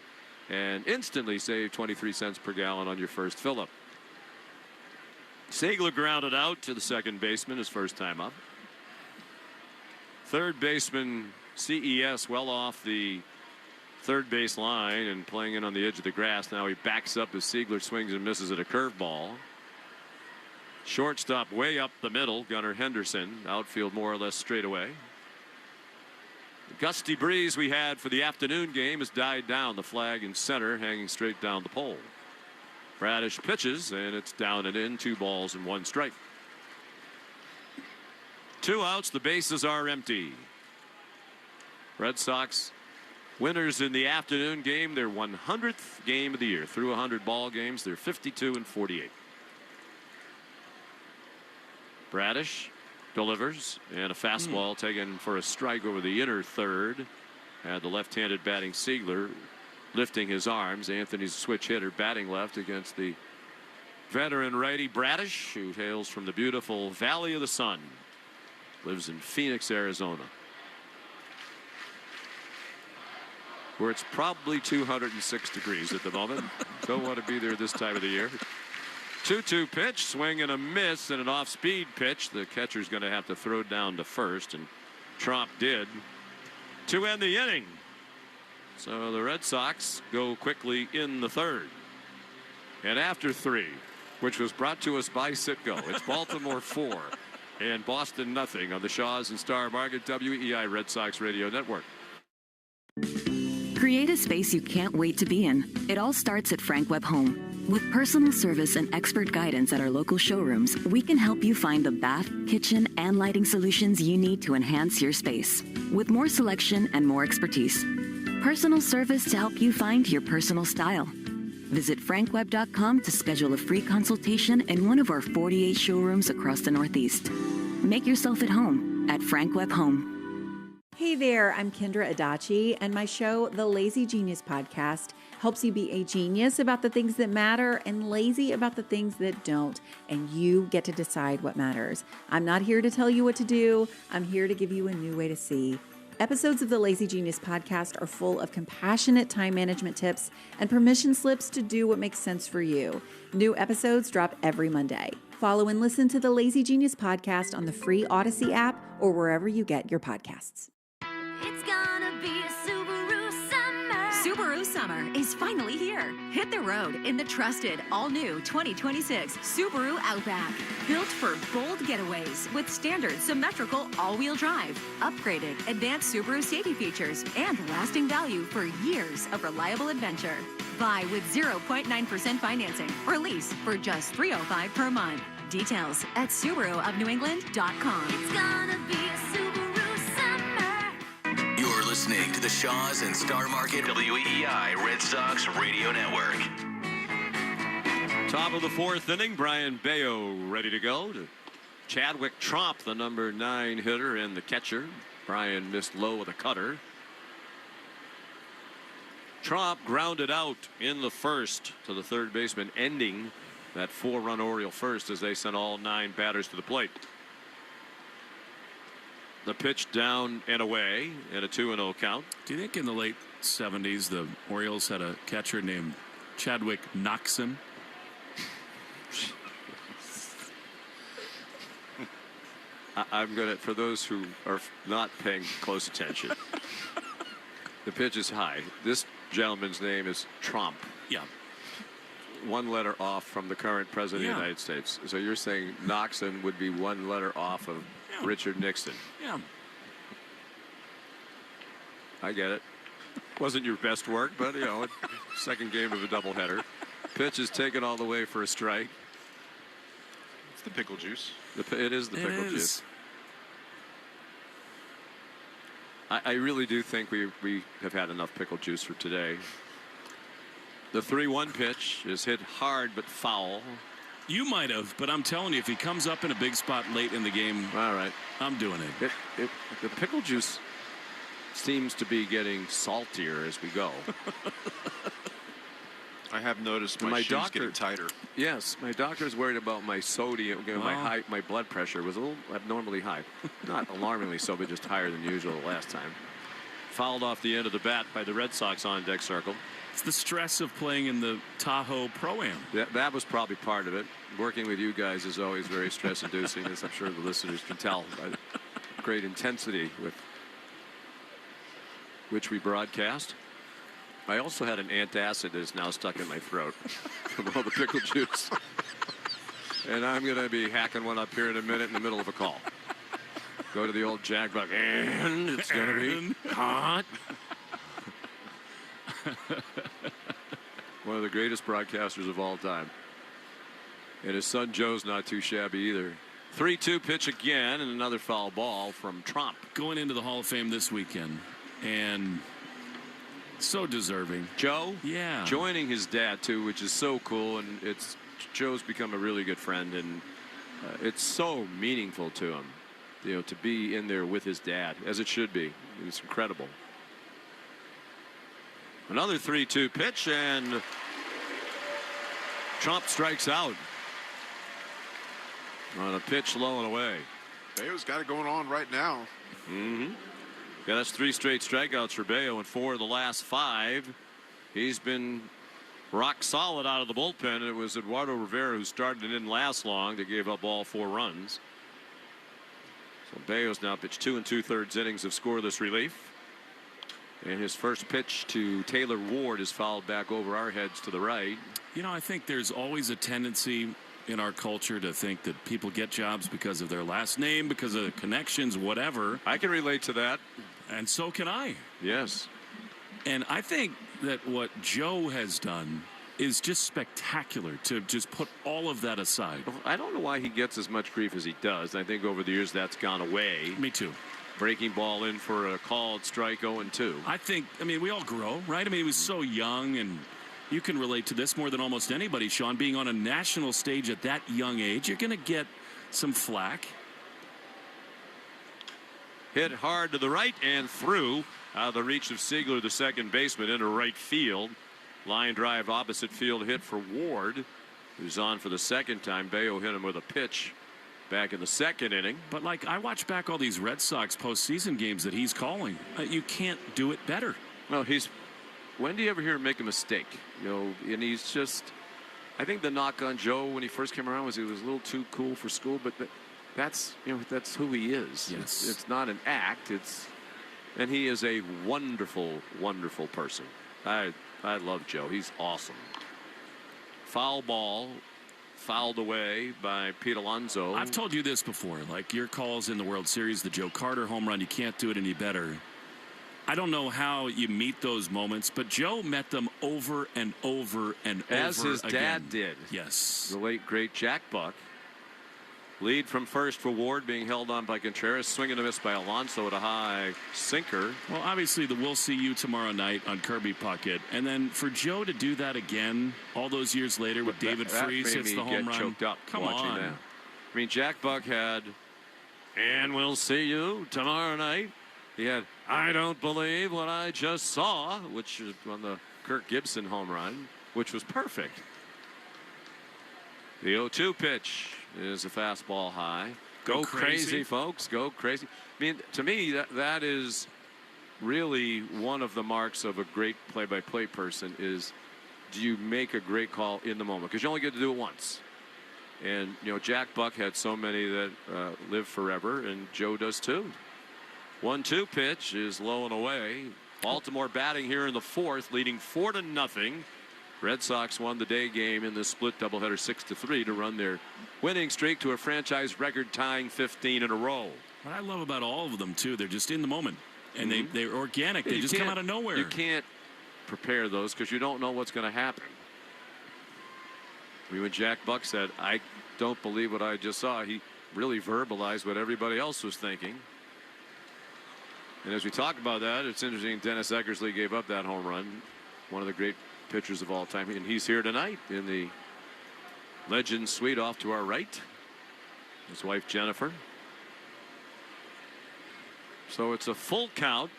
Speaker 4: and instantly save 23 cents per gallon on your first fill-up. Siegler grounded out to the second baseman his first time up. Third baseman CES well off the third base line and playing in on the edge of the grass. Now he backs up as Siegler swings and misses at a curveball. Shortstop way up the middle, Gunnar Henderson. Outfield more or less straight away. The gusty breeze we had for the afternoon game has died down. The flag in center hanging straight down the pole. Bradish pitches, and it's down and in. 2 balls and 1 strike. 2 outs. The bases are empty. Red Sox winners in the afternoon game. Their 100th game of the year. Through 100 ball games, they're 52-48. Bradish delivers, and a fastball taken for a strike over the inner third. Had the left-handed batting Siegler lifting his arms. Anthony's switch hitter batting left against the veteran righty Bradish, who hails from the beautiful Valley of the Sun. Lives in Phoenix, Arizona, where it's probably 206 degrees at the moment. Don't want to be there this time of the year. 2-2 pitch, swing and a miss, and an off-speed pitch. The catcher's going to have to throw down to first, and Tromp did to end the inning. So the Red Sox go quickly in the third. And after 3, which was brought to us by Citgo, it's Baltimore 4 and Boston nothing on the Shaws and Star Market WEI Red Sox Radio Network.
Speaker 9: Create a space you can't wait to be in. It all starts at Frank Webb Home. With personal service and expert guidance at our local showrooms, we can help you find the bath, kitchen, and lighting solutions you need to enhance your space. With more selection and more expertise. Personal service to help you find your personal style. Visit frankwebb.com to schedule a free consultation in one of our 48 showrooms across the Northeast. Make yourself at home at Frank Webb Home.
Speaker 14: Hey there, I'm Kendra Adachi, and my show, The Lazy Genius Podcast, helps you be a genius about the things that matter and lazy about the things that don't, and you get to decide what matters. I'm not here to tell you what to do. I'm here to give you a new way to see. Episodes of the Lazy Genius Podcast are full of compassionate time management tips and permission slips to do what makes sense for you. New episodes drop every Monday. Follow and listen to the Lazy Genius Podcast on the free Odyssey app or wherever you get your podcasts.
Speaker 17: It's gonna be a Subaru summer. Subaru summer is finally here. Hit the road in the trusted, all-new 2026 Subaru Outback. Built for bold getaways with standard symmetrical all-wheel drive, upgraded advanced Subaru safety features, and lasting value for years of reliable adventure. Buy with 0.9% financing or lease for just $305 per month. Details at SubaruofNewEngland.com. It's gonna be a Subaru summer.
Speaker 3: You're listening to the Shaws and Star Market WEI Red Sox Radio Network.
Speaker 4: Top of the 4th inning, Brian Bayo ready to go. To Chadwick Tromp, the number 9 hitter and the catcher. Brian missed low with a cutter. Tromp grounded out in the first to the third baseman, ending that 4-run Oriole first as they sent all 9 batters to the plate. The pitch down and away and a 2-0 count.
Speaker 16: Do you think in the late 70s the Orioles had a catcher named Chadwick Knoxon?
Speaker 4: I'm going to, for those who are not paying close attention, the pitch is high. This gentleman's name is Tromp.
Speaker 16: Yeah.
Speaker 4: 1 letter off from the current president of the United States. So you're saying Knoxon would be 1 letter off of Richard Nixon.
Speaker 16: Yeah.
Speaker 4: I get it. Wasn't your best work, but, you know, second game of a doubleheader. Pitch is taken all the way for a strike.
Speaker 7: It's the pickle juice.
Speaker 4: It is the pickle juice. I really do think we have had enough pickle juice for today. The 3-1 pitch is hit hard but foul.
Speaker 16: You might have, but I'm telling you, if he comes up in a big spot late in the game,
Speaker 4: all right,
Speaker 16: I'm doing it.
Speaker 4: The pickle juice seems to be getting saltier as we go.
Speaker 7: I have noticed my shoes getting tighter.
Speaker 4: Yes, my doctor's worried about my sodium. My blood pressure was a little abnormally high. Not alarmingly so, but just higher than usual last time. Fouled off the end of the bat by the Red Sox on deck circle.
Speaker 16: It's the stress of playing in the Tahoe Pro-Am.
Speaker 4: That was probably part of it. Working with you guys is always very stress-inducing, as I'm sure the listeners can tell by the great intensity with which we broadcast. I also had an antacid that is now stuck in my throat from all the pickle juice. And I'm going to be hacking one up here in a minute in the middle of a call. Go to the old Jackbuck, and it's going to be hot. One of the greatest broadcasters of all time. And his son Joe's not too shabby either. 3-2 pitch again, and another foul ball from Trump.
Speaker 16: Going into the Hall of Fame this weekend, and so deserving.
Speaker 4: Joe?
Speaker 16: Yeah.
Speaker 4: Joining his dad, too, which is so cool, and Joe's become a really good friend, and it's so meaningful to him, to be in there with his dad, as it should be. It's incredible. Another 3-2 pitch, and Trump strikes out on a pitch low and away.
Speaker 7: Bayo's got it going on right now.
Speaker 4: Mm-hmm. Yeah, that's 3 straight strikeouts for Bayo, and 4 of the last 5. He's been rock solid out of the bullpen. It was Eduardo Rivera who started and didn't last long. They gave up all 4 runs. So Bayo's now pitched 2 2/3 innings of scoreless relief. And his first pitch to Taylor Ward is fouled back over our heads to the right.
Speaker 16: I think there's always a tendency in our culture to think that people get jobs because of their last name, because of connections, whatever.
Speaker 4: I can relate to that.
Speaker 16: And so can I.
Speaker 4: Yes.
Speaker 16: And I think that what Joe has done is just spectacular, to just put all of that aside.
Speaker 4: I don't know why he gets as much grief as he does. I think over the years that's gone away.
Speaker 16: Me too.
Speaker 4: Breaking ball in for a called strike 0-2.
Speaker 16: We all grow, right? He was so young, and you can relate to this more than almost anybody, Sean. Being on a national stage at that young age, you're going to get some flack.
Speaker 4: Hit hard to the right and through out of the reach of Siegler, the second baseman, into right field. Line drive opposite field hit for Ward, who's on for the second time. Bayo hit him with a pitch back in the second inning.
Speaker 16: But I watch back all these Red Sox postseason games that he's calling. You can't do it better.
Speaker 4: Well, when do you ever hear him make a mistake? And he's just, I think the knock on Joe when he first came around was he was a little too cool for school, but that's who he is.
Speaker 16: Yes.
Speaker 4: It's not an act. And he is a wonderful, wonderful person. I love Joe. He's awesome. Foul ball. Fouled away by Pete Alonso.
Speaker 16: I've told you this before, your calls in the World Series, the Joe Carter home run, you can't do it any better. I don't know how you meet those moments, but Joe met them over and over and over again.
Speaker 4: As his dad did.
Speaker 16: Yes.
Speaker 4: The late, great Jack Buck. Lead from first for Ward, being held on by Contreras. Swing and a miss by Alonso at a high sinker.
Speaker 16: Well, obviously, we'll see you tomorrow night on Kirby Puckett. And then for Joe to do that again all those years later with David Freese hits the home run.
Speaker 4: Choked up
Speaker 16: Come
Speaker 4: watching
Speaker 16: on.
Speaker 4: That. Jack Buck had, and we'll see you tomorrow night. He had, I don't believe what I just saw, which is on the Kirk Gibson home run, which was perfect. The 0-2 pitch is a fastball high. Go crazy, folks. Go crazy. To me, that is really one of the marks of a great play-by-play person is, do you make a great call in the moment? Because you only get to do it once. And, Jack Buck had so many that live forever, and Joe does too. 1-2 pitch is low and away. Baltimore batting here in the 4th, leading 4-0. Red Sox won the day game in the split doubleheader 6-3 to run their winning streak to a franchise record tying 15 in a row.
Speaker 16: What I love about all of them too, they're just in the moment, and they're organic. They just come out of nowhere.
Speaker 4: You can't prepare those because you don't know what's going to happen. When Jack Buck said, I don't believe what I just saw, he really verbalized what everybody else was thinking. And as we talk about that, it's interesting Dennis Eckersley gave up that home run. One of the great pitchers of all time, and he's here tonight in the Legend Suite off to our right. His wife Jennifer. So it's a full count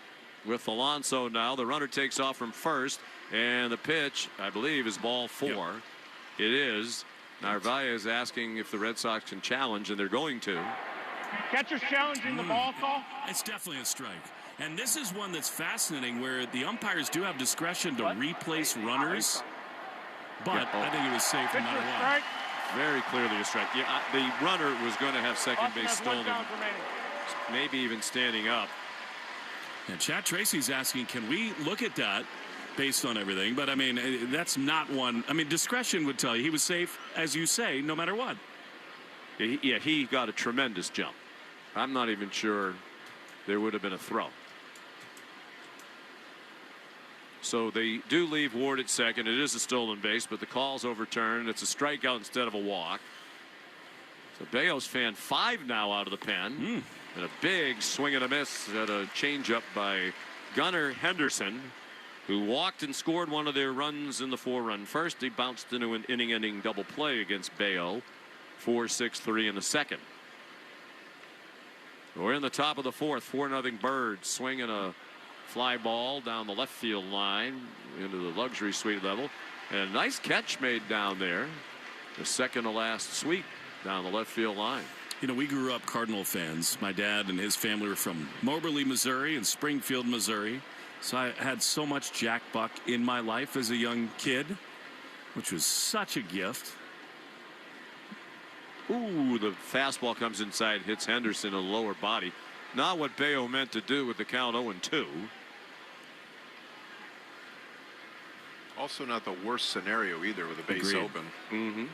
Speaker 4: with Alonso now. The runner takes off from first, and the pitch, I believe, is ball 4. Yep. It is. Narvaez asking if the Red Sox can challenge, and they're going to.
Speaker 15: Catcher's challenging the ball call.
Speaker 16: It's definitely a strike. And this is one that's fascinating where the umpires do have discretion to replace runners. But I think it was safe no matter what.
Speaker 4: Very clearly a strike. Yeah, the runner was going to have second base stolen. Maybe even standing up.
Speaker 16: And Chad Tracy's asking, can we look at that based on everything? But, I mean, that's not one. I mean, discretion would tell you he was safe, as you say, no matter what.
Speaker 4: Yeah, he got a tremendous jump. I'm not even sure there would have been a throw. So they do leave Ward at second. It is a stolen base, but the call's overturned. It's a strikeout instead of a walk. So Bayo's fan 5 now out of the pen. And a big swing and a miss at a changeup by Gunnar Henderson, who walked and scored one of their runs in the 4-run first. He bounced into an inning-ending double play against Bayo. 4-6-3 in the second. We're in the top of the 4th. 4-0 Birds swinging a fly ball down the left field line into the luxury suite level. And a nice catch made down there. The second to last sweep down the left field line.
Speaker 16: You know, we grew up Cardinal fans. My dad and his family were from Moberly, Missouri and Springfield, Missouri. So I had so much Jack Buck in my life as a young kid, which was such a gift.
Speaker 4: Ooh, the fastball comes inside, hits Henderson in the lower body. Not what Bayo meant to do with the count 0-2.
Speaker 7: Also not the worst scenario either with the base open.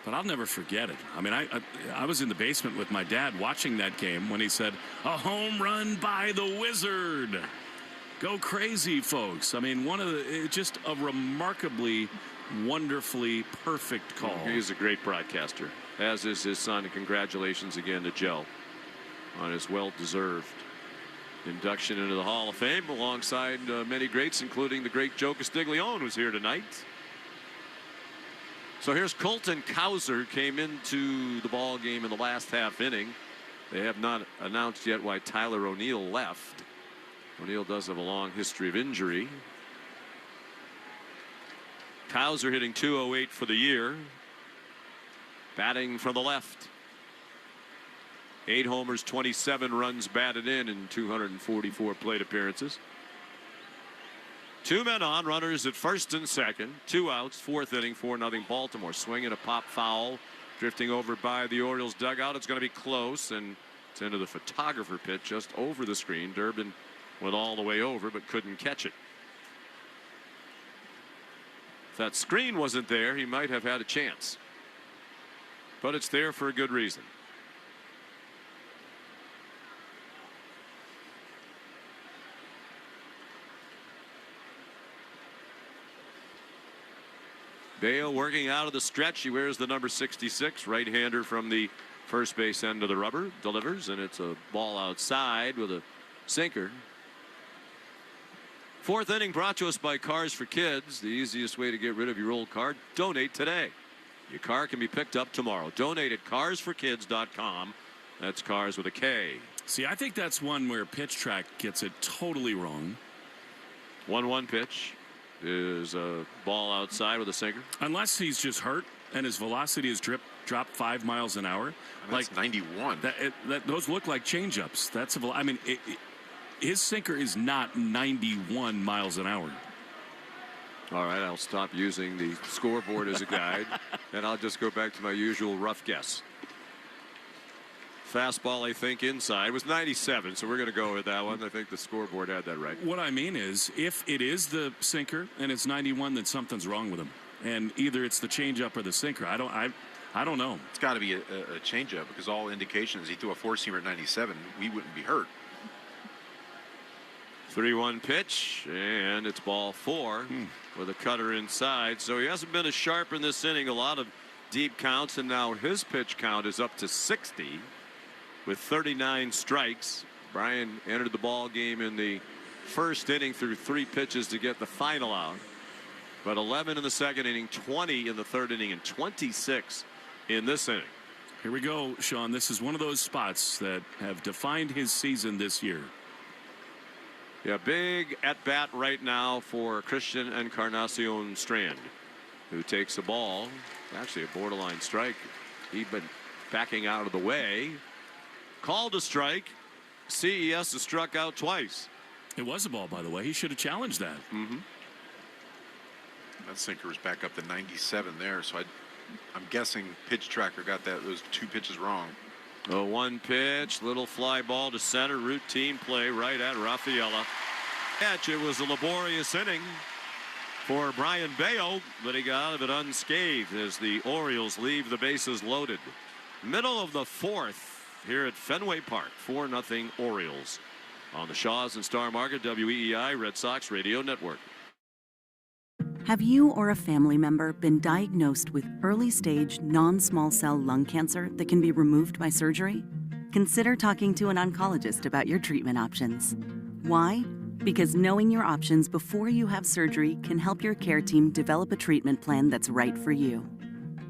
Speaker 16: But I'll never forget it. I mean, I was in the basement with my dad watching that game when he said, a home run by the Wizard. Go crazy, folks. I mean, just a remarkably, wonderfully perfect call.
Speaker 4: He's a great broadcaster, as is his son. And congratulations again to Joe on his well-deserved induction into the Hall of Fame alongside many greats, including the great Joe Castiglione, who's here tonight. So here's Colton Cowser, came into the ball game in the last half inning. They have not announced yet why Tyler O'Neill left. O'Neill does have a long history of injury. Cowser hitting .208 for the year. Batting from the left. 8 homers, 27 runs batted in 244 plate appearances. 2 men on, runners at first and second. 2 outs, 4th inning, 4-0 Baltimore. Swing and a pop foul, drifting over by the Orioles dugout. It's going to be close, and it's into the photographer pit just over the screen. Durbin went all the way over, but couldn't catch it. If that screen wasn't there, he might have had a chance. But it's there for a good reason. Bayo working out of the stretch. He wears the number 66, right-hander from the first base end of the rubber. Delivers, and it's a ball outside with a sinker. 4th inning brought to us by Cars for Kids. The easiest way to get rid of your old car, donate today. Your car can be picked up tomorrow. Donate at carsforkids.com. That's cars with a K.
Speaker 16: See, I think that's one where Pitch Track gets it totally wrong.
Speaker 4: 1-1 pitch. Is a ball outside with a sinker.
Speaker 16: Unless he's just hurt and his velocity has dropped 5 miles an hour.
Speaker 7: That's 91.
Speaker 16: Those look like changeups. That's I mean, his sinker is not 91 miles an hour.
Speaker 4: All right, I'll stop using the scoreboard as a guide, and I'll just go back to my usual rough guess. Fastball, I think, inside was 97, so we're going to go with that one. I think the scoreboard had that right.
Speaker 16: What I mean is, if it is the sinker and it's 91, then something's wrong with him. And either it's the changeup or the sinker. I don't know.
Speaker 7: It's got to be a changeup because all indications he threw a 4-seamer at 97. We wouldn't be hurt.
Speaker 4: 3-1 pitch, and it's ball 4 with a cutter inside. So he hasn't been as sharp in this inning. A lot of deep counts, and now his pitch count is up to 60. With 39 strikes. Brian entered the ball game in the first inning through 3 pitches to get the final out. But 11 in the second inning, 20 in the third inning, and 26 in this inning.
Speaker 16: Here we go, Sean. This is one of those spots that have defined his season this year.
Speaker 4: Yeah, big at bat right now for Christian Encarnacion Strand, who takes a ball, actually a borderline strike. He'd been backing out of the way. Called a strike. CES has struck out twice.
Speaker 16: It was a ball, by the way. He should have challenged that.
Speaker 7: That sinker was back up to 97 there, so I'm guessing pitch tracker got those 2 pitches wrong.
Speaker 4: A 1 pitch, little fly ball to center, routine play right at Rafaela. Catch. It was a laborious inning for Brian Bayo, but he got out of it unscathed as the Orioles leave the bases loaded. Middle of the 4th here at Fenway Park, 4-0 Orioles on the Shaws and Star Market WEEI Red Sox Radio Network.
Speaker 6: Have you or a family member been diagnosed with early-stage non-small cell lung cancer that can be removed by surgery? Consider talking to an oncologist about your treatment options. Why? Because knowing your options before you have surgery can help your care team develop a treatment plan that's right for you.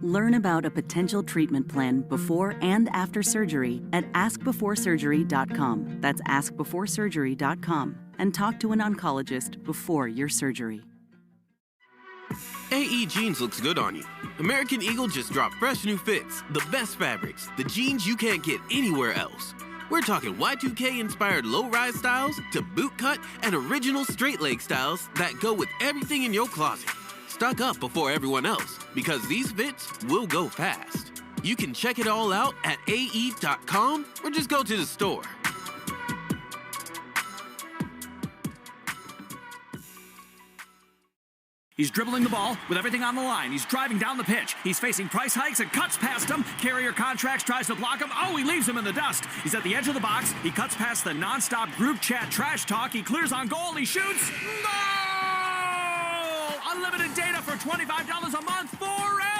Speaker 6: Learn about a potential treatment plan before and after surgery at askbeforesurgery.com. That's askbeforesurgery.com. And talk to an oncologist before your surgery.
Speaker 1: AE Jeans looks good on you. American Eagle just dropped fresh new fits, the best fabrics, the jeans you can't get anywhere else. We're talking Y2K-inspired low-rise styles to boot cut and original straight-leg styles that go with everything in your closet. Stock up before everyone else, because these fits will go fast. You can check it all out at ae.com or just go to the store.
Speaker 20: He's dribbling the ball with everything on the line. He's driving down the pitch. He's facing price hikes and cuts past him. Carrier Contracts tries to block him. Oh, he leaves him in the dust. He's at the edge of the box. He cuts past the nonstop group chat trash talk. He clears on goal. He shoots. Goal! Unlimited data for $25 a month forever!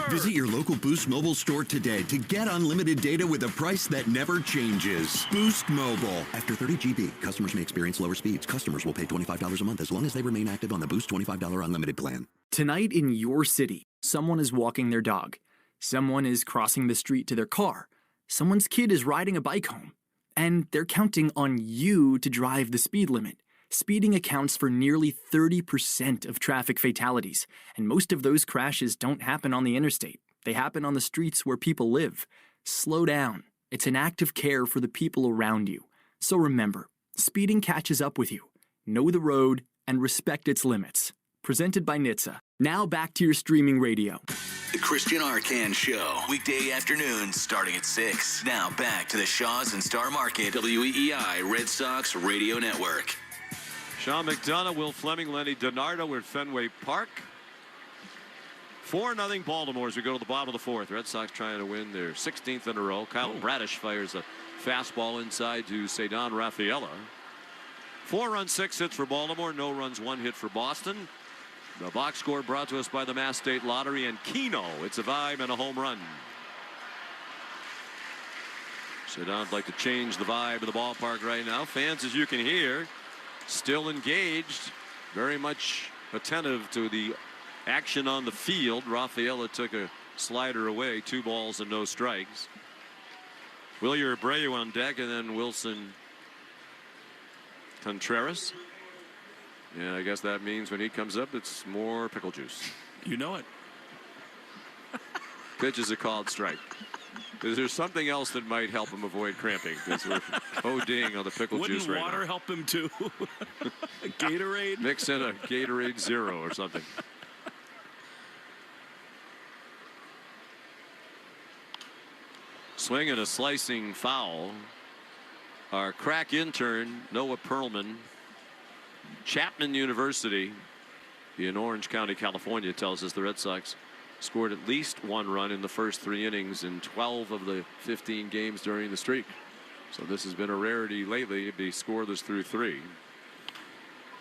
Speaker 2: Visit your local Boost Mobile store today to get unlimited data with a price that never changes. Boost Mobile. After 30 GB, customers may experience lower speeds. Customers will pay $25 a month as long as they remain active on the Boost $25 unlimited plan.
Speaker 22: Tonight in your city, someone is walking their dog. Someone is crossing the street to their car. Someone's kid is riding a bike home. And they're counting on you to drive the speed limit. Speeding accounts for nearly 30% of traffic fatalities, and most of those crashes don't happen on the interstate. They happen on the streets where people live. Slow down. It's an act of care for the people around you. So remember, speeding catches up with you. Know the road and respect its limits. Presented by NHTSA. Now back to your streaming radio.
Speaker 3: The Christian Arcan Show, weekday afternoons starting at 6. Now back to the Shaws and Star Market WEEI Red Sox Radio Network.
Speaker 4: Sean McDonough, Will Fleming, Lenny DiNardo at Fenway Park. 4-0 Baltimore as we go to the bottom of the 4th. Red Sox trying to win their 16th in a row. Kyle Bradish fires a fastball inside to Cedon Rafaela. 4 runs, 6 hits for Baltimore. No runs, 1 hit for Boston. The box score brought to us by the Mass State Lottery and Keno. It's a vibe and a home run. Cedon'd like to change the vibe of the ballpark right now. Fans, as you can hear, still engaged, very much attentive to the action on the field. Rafaela took a slider away, 2 balls and no strikes. Wilyer Abreu on deck, and then Wilson Contreras. And I guess that means when he comes up, it's more pickle juice.
Speaker 16: You know it.
Speaker 4: Pitch is a called strike. Is there something else that might help him avoid cramping? Because we're ODing on the pickle juice right now.
Speaker 16: Wouldn't water help him too? A Gatorade?
Speaker 4: Mix in a Gatorade Zero or something. Swing and a slicing foul. Our crack intern, Noah Perlman, Chapman University in Orange County, California, tells us the Red Sox scored at least 1 run in the first 3 innings in 12 of the 15 games during the streak. So this has been a rarity lately to be scoreless through 3.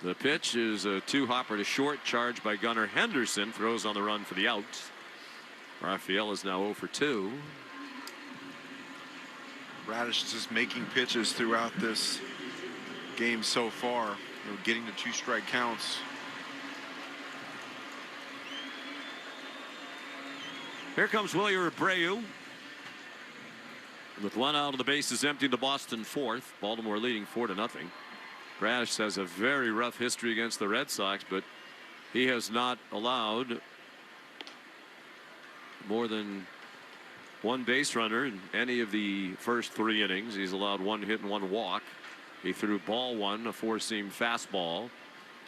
Speaker 4: The pitch is a 2-hopper to short, charged by Gunnar Henderson. Throws on the run for the out. Rafael is now 0 for 2.
Speaker 7: Bradish just making pitches throughout this game so far, getting to 2 strike counts.
Speaker 4: Here comes Wilyer Abreu. With 1 out of the bases empty, the Boston 4th. Baltimore leading 4-0. Bradish has a very rough history against the Red Sox, but he has not allowed more than one base runner in any of the first 3 innings. He's allowed 1 hit and 1 walk. He threw ball 1, a 4-seam fastball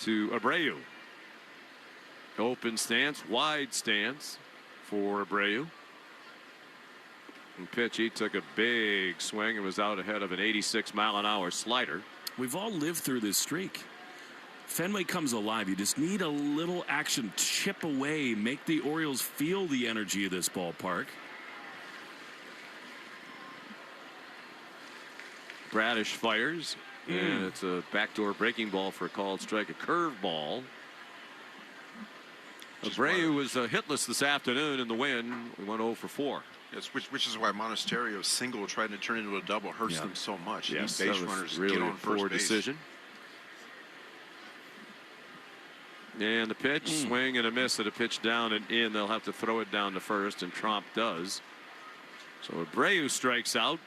Speaker 4: to Abreu. Open stance, wide stance for Abreu. And pitch, he took a big swing and was out ahead of an 86-mile-an-hour slider.
Speaker 16: We've all lived through this streak. Fenway comes alive. You just need a little action, chip away, make the Orioles feel the energy of this ballpark.
Speaker 4: Bradish fires, and it's a backdoor breaking ball for a called strike, a curve ball. Abreu was hitless this afternoon in the win. We went 0 for 4.
Speaker 7: Yes, which is why Monasterio's single trying to turn into a double hurts them so much.
Speaker 4: Yes,
Speaker 7: base
Speaker 4: that was
Speaker 7: runners
Speaker 4: really
Speaker 7: get on
Speaker 4: a poor
Speaker 7: first base.
Speaker 4: decision. And the pitch, swing and a miss at a pitch down and in. They'll have to throw it down to first, and Tromp does. So Abreu strikes out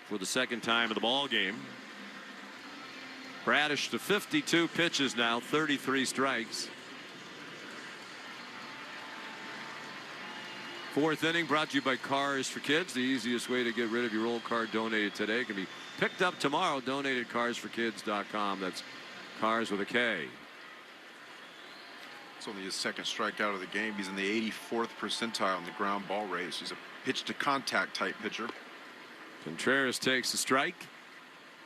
Speaker 4: for the 2nd time of the ball game. Bradish to 52 pitches now, 33 strikes. 4th inning brought to you by Cars for Kids. The easiest way to get rid of your old car donated today can be picked up tomorrow. Donated carsforkids.com. That's Cars with a K.
Speaker 7: It's only his 2nd strikeout of the game. He's in the 84th percentile in the ground ball race. He's a pitch to contact type pitcher.
Speaker 4: Contreras takes the strike.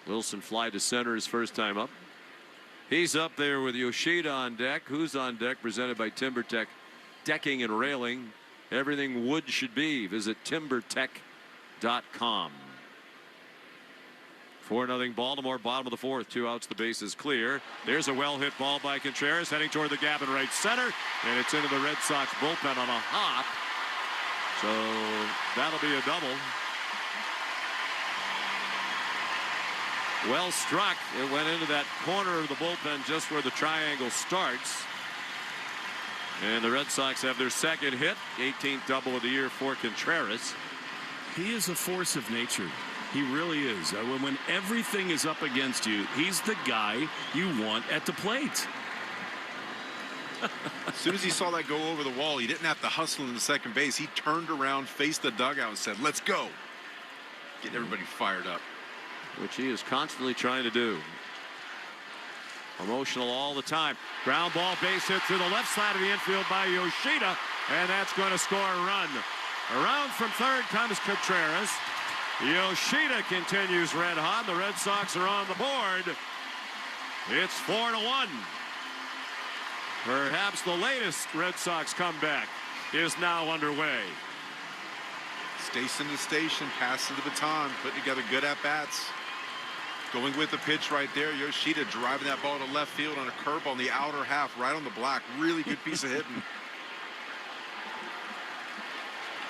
Speaker 4: Wilson fly to center his first time up. He's up there with Yoshida on deck. Who's on deck? Presented by TimberTech Decking and Railing. Everything wood should be. Visit timbertech.com. 4-0 Baltimore, bottom of the 4th. 2 outs, the base is clear. There's a well-hit ball by Contreras heading toward the gap in right center, and it's into the Red Sox bullpen on a hop. So that'll be a double. Well struck. It went into that corner of the bullpen just where the triangle starts. And the Red Sox have their 2nd hit, 18th double of the year for Contreras.
Speaker 16: He is a force of nature. He really is. When everything is up against you, he's the guy you want at the plate.
Speaker 7: As soon as he saw that go over the wall, he didn't have to hustle in the second base. He turned around, faced the dugout, and said, "Let's go." Get everybody fired up.
Speaker 4: Which he is constantly trying to do. Emotional all the time. Ground ball, base hit through the left side of the infield by Yoshida, and that's going to score a run. Around from third comes Contreras. Yoshida continues red hot. The Red Sox are on the board. It's 4-1. Perhaps the latest Red Sox comeback is now underway.
Speaker 7: Station to station, passing the baton, putting together good at-bats. Going with the pitch right there. Yoshida driving that ball to left field on a curve on the outer half, right on the black. Really good piece of hitting.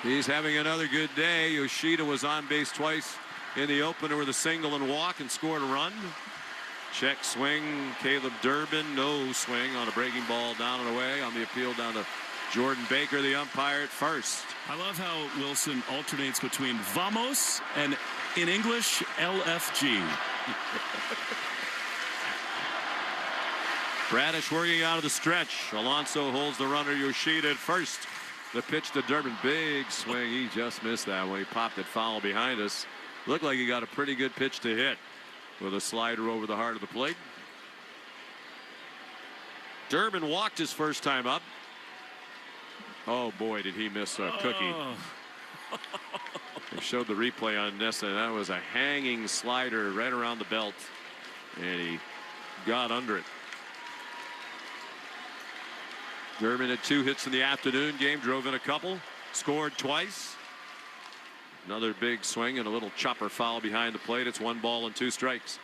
Speaker 4: He's having another good day. Yoshida was on base twice in the opener with a single and walk and scored a run. Check swing, Caleb Durbin, no swing on a breaking ball down and away on the appeal down to Jordan Baker, the umpire at first.
Speaker 16: I love how Wilson alternates between vamos and, in English, LFG.
Speaker 4: Bradish working out of the stretch. Alonso holds the runner. Yoshida at first. The pitch to Durbin. Big swing. He just missed that when he popped it foul behind us. Looked like he got a pretty good pitch to hit with a slider over the heart of the plate. Durbin walked his first time up. Oh boy, did he miss a cookie. They showed the replay on Nessa. That was a hanging slider right around the belt, and he got under it. Durbin had 2 hits in the afternoon game, drove in a couple, scored twice. Another big swing and a little chopper foul behind the plate. It's 1 ball and 2 strikes.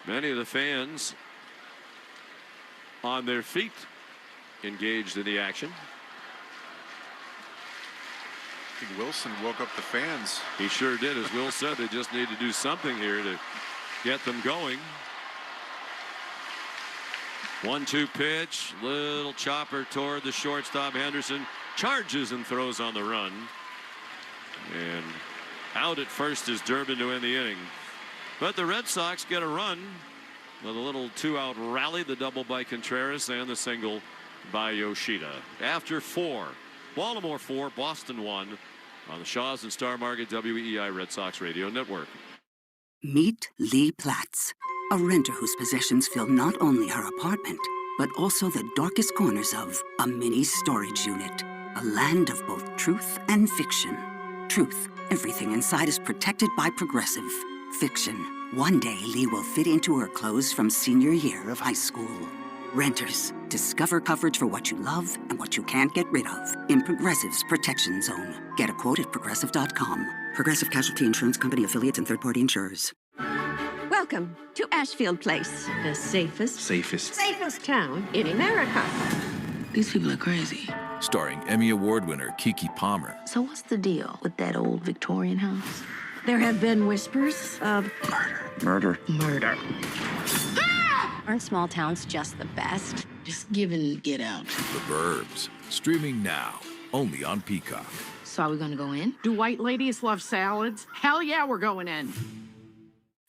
Speaker 4: Many of the fans on their feet engaged in the action.
Speaker 7: I think Wilson woke up the fans.
Speaker 4: He sure did. As Will said, they just need to do something here to get them going. 1-2 pitch, little chopper toward the shortstop. Henderson charges and throws on the run. And out at first is Durbin to end the inning. But the Red Sox get a run with a little 2-out rally, the double by Contreras and the single by Yoshida. After 4, Baltimore 4, Boston 1 on the Shaws and Star Market WEEI Red Sox Radio Network.
Speaker 5: Meet Lee Platts, a renter whose possessions fill not only her apartment, but also the darkest corners of a mini storage unit. A land of both truth and fiction. Truth, everything inside is protected by Progressive. Fiction, one day Lee will fit into her clothes from senior year of high school. Renters, discover coverage for what you love and what you can't get rid of in Progressive's Protection Zone. Get a quote at Progressive.com. Progressive Casualty Insurance Company affiliates and third-party insurers.
Speaker 21: Welcome to Ashfield Place, the safest town in America.
Speaker 23: These people are crazy. Starring Emmy Award winner Keke Palmer.
Speaker 21: So what's the deal with that old Victorian house? There have been whispers of
Speaker 23: Murder.
Speaker 21: Aren't small towns just the best?
Speaker 23: Just give in and get out. The Burbs. Streaming now. Only on Peacock.
Speaker 21: So are we gonna go in?
Speaker 24: Do white ladies love salads? Hell yeah, we're going in.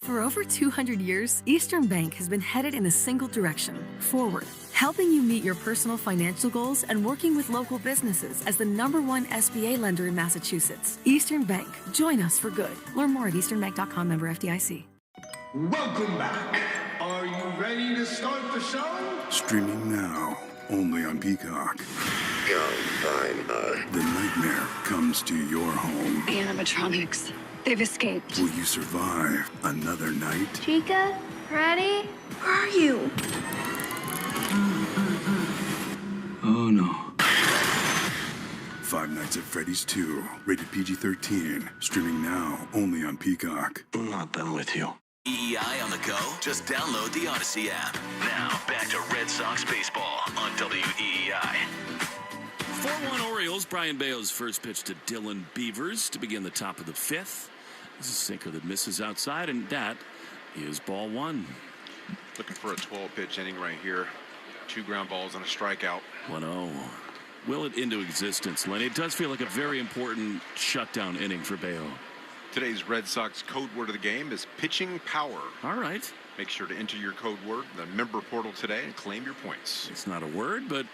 Speaker 25: For over 200 years, Eastern Bank has been headed in a single direction, forward, helping you meet your personal financial goals and working with local businesses as the #1 SBA lender in Massachusetts. Eastern Bank. Join us for good. Learn more at easternbank.com, member FDIC.
Speaker 26: Welcome back. Are you ready to start the show?
Speaker 27: Streaming now, only on Peacock. The nightmare comes to your home.
Speaker 21: The animatronics. They've escaped.
Speaker 27: Will you survive another night?
Speaker 21: Chica, ready? Where are you?
Speaker 26: Oh no.
Speaker 27: Five Nights at Freddy's 2, rated PG-13. Streaming now, only on Peacock.
Speaker 26: I'm not done with you.
Speaker 3: EEI on the go? Just download the Odyssey app. Now, back to Red Sox baseball on WEEI.
Speaker 16: 4-1 Orioles. Brian Bayo's first pitch to Dylan Beavers to begin the top of the 5th. This is a sinker that misses outside, and that is ball 1.
Speaker 7: Looking for a 12-pitch inning right here. 2 ground balls and a strikeout.
Speaker 16: 1-0. Will it into existence, Lenny? It does feel like a very important shutdown inning for Bayo.
Speaker 7: Today's Red Sox code word of the game is pitching power.
Speaker 16: All right.
Speaker 7: Make sure to enter your code word in the member portal today and claim your points.
Speaker 16: It's not a word, but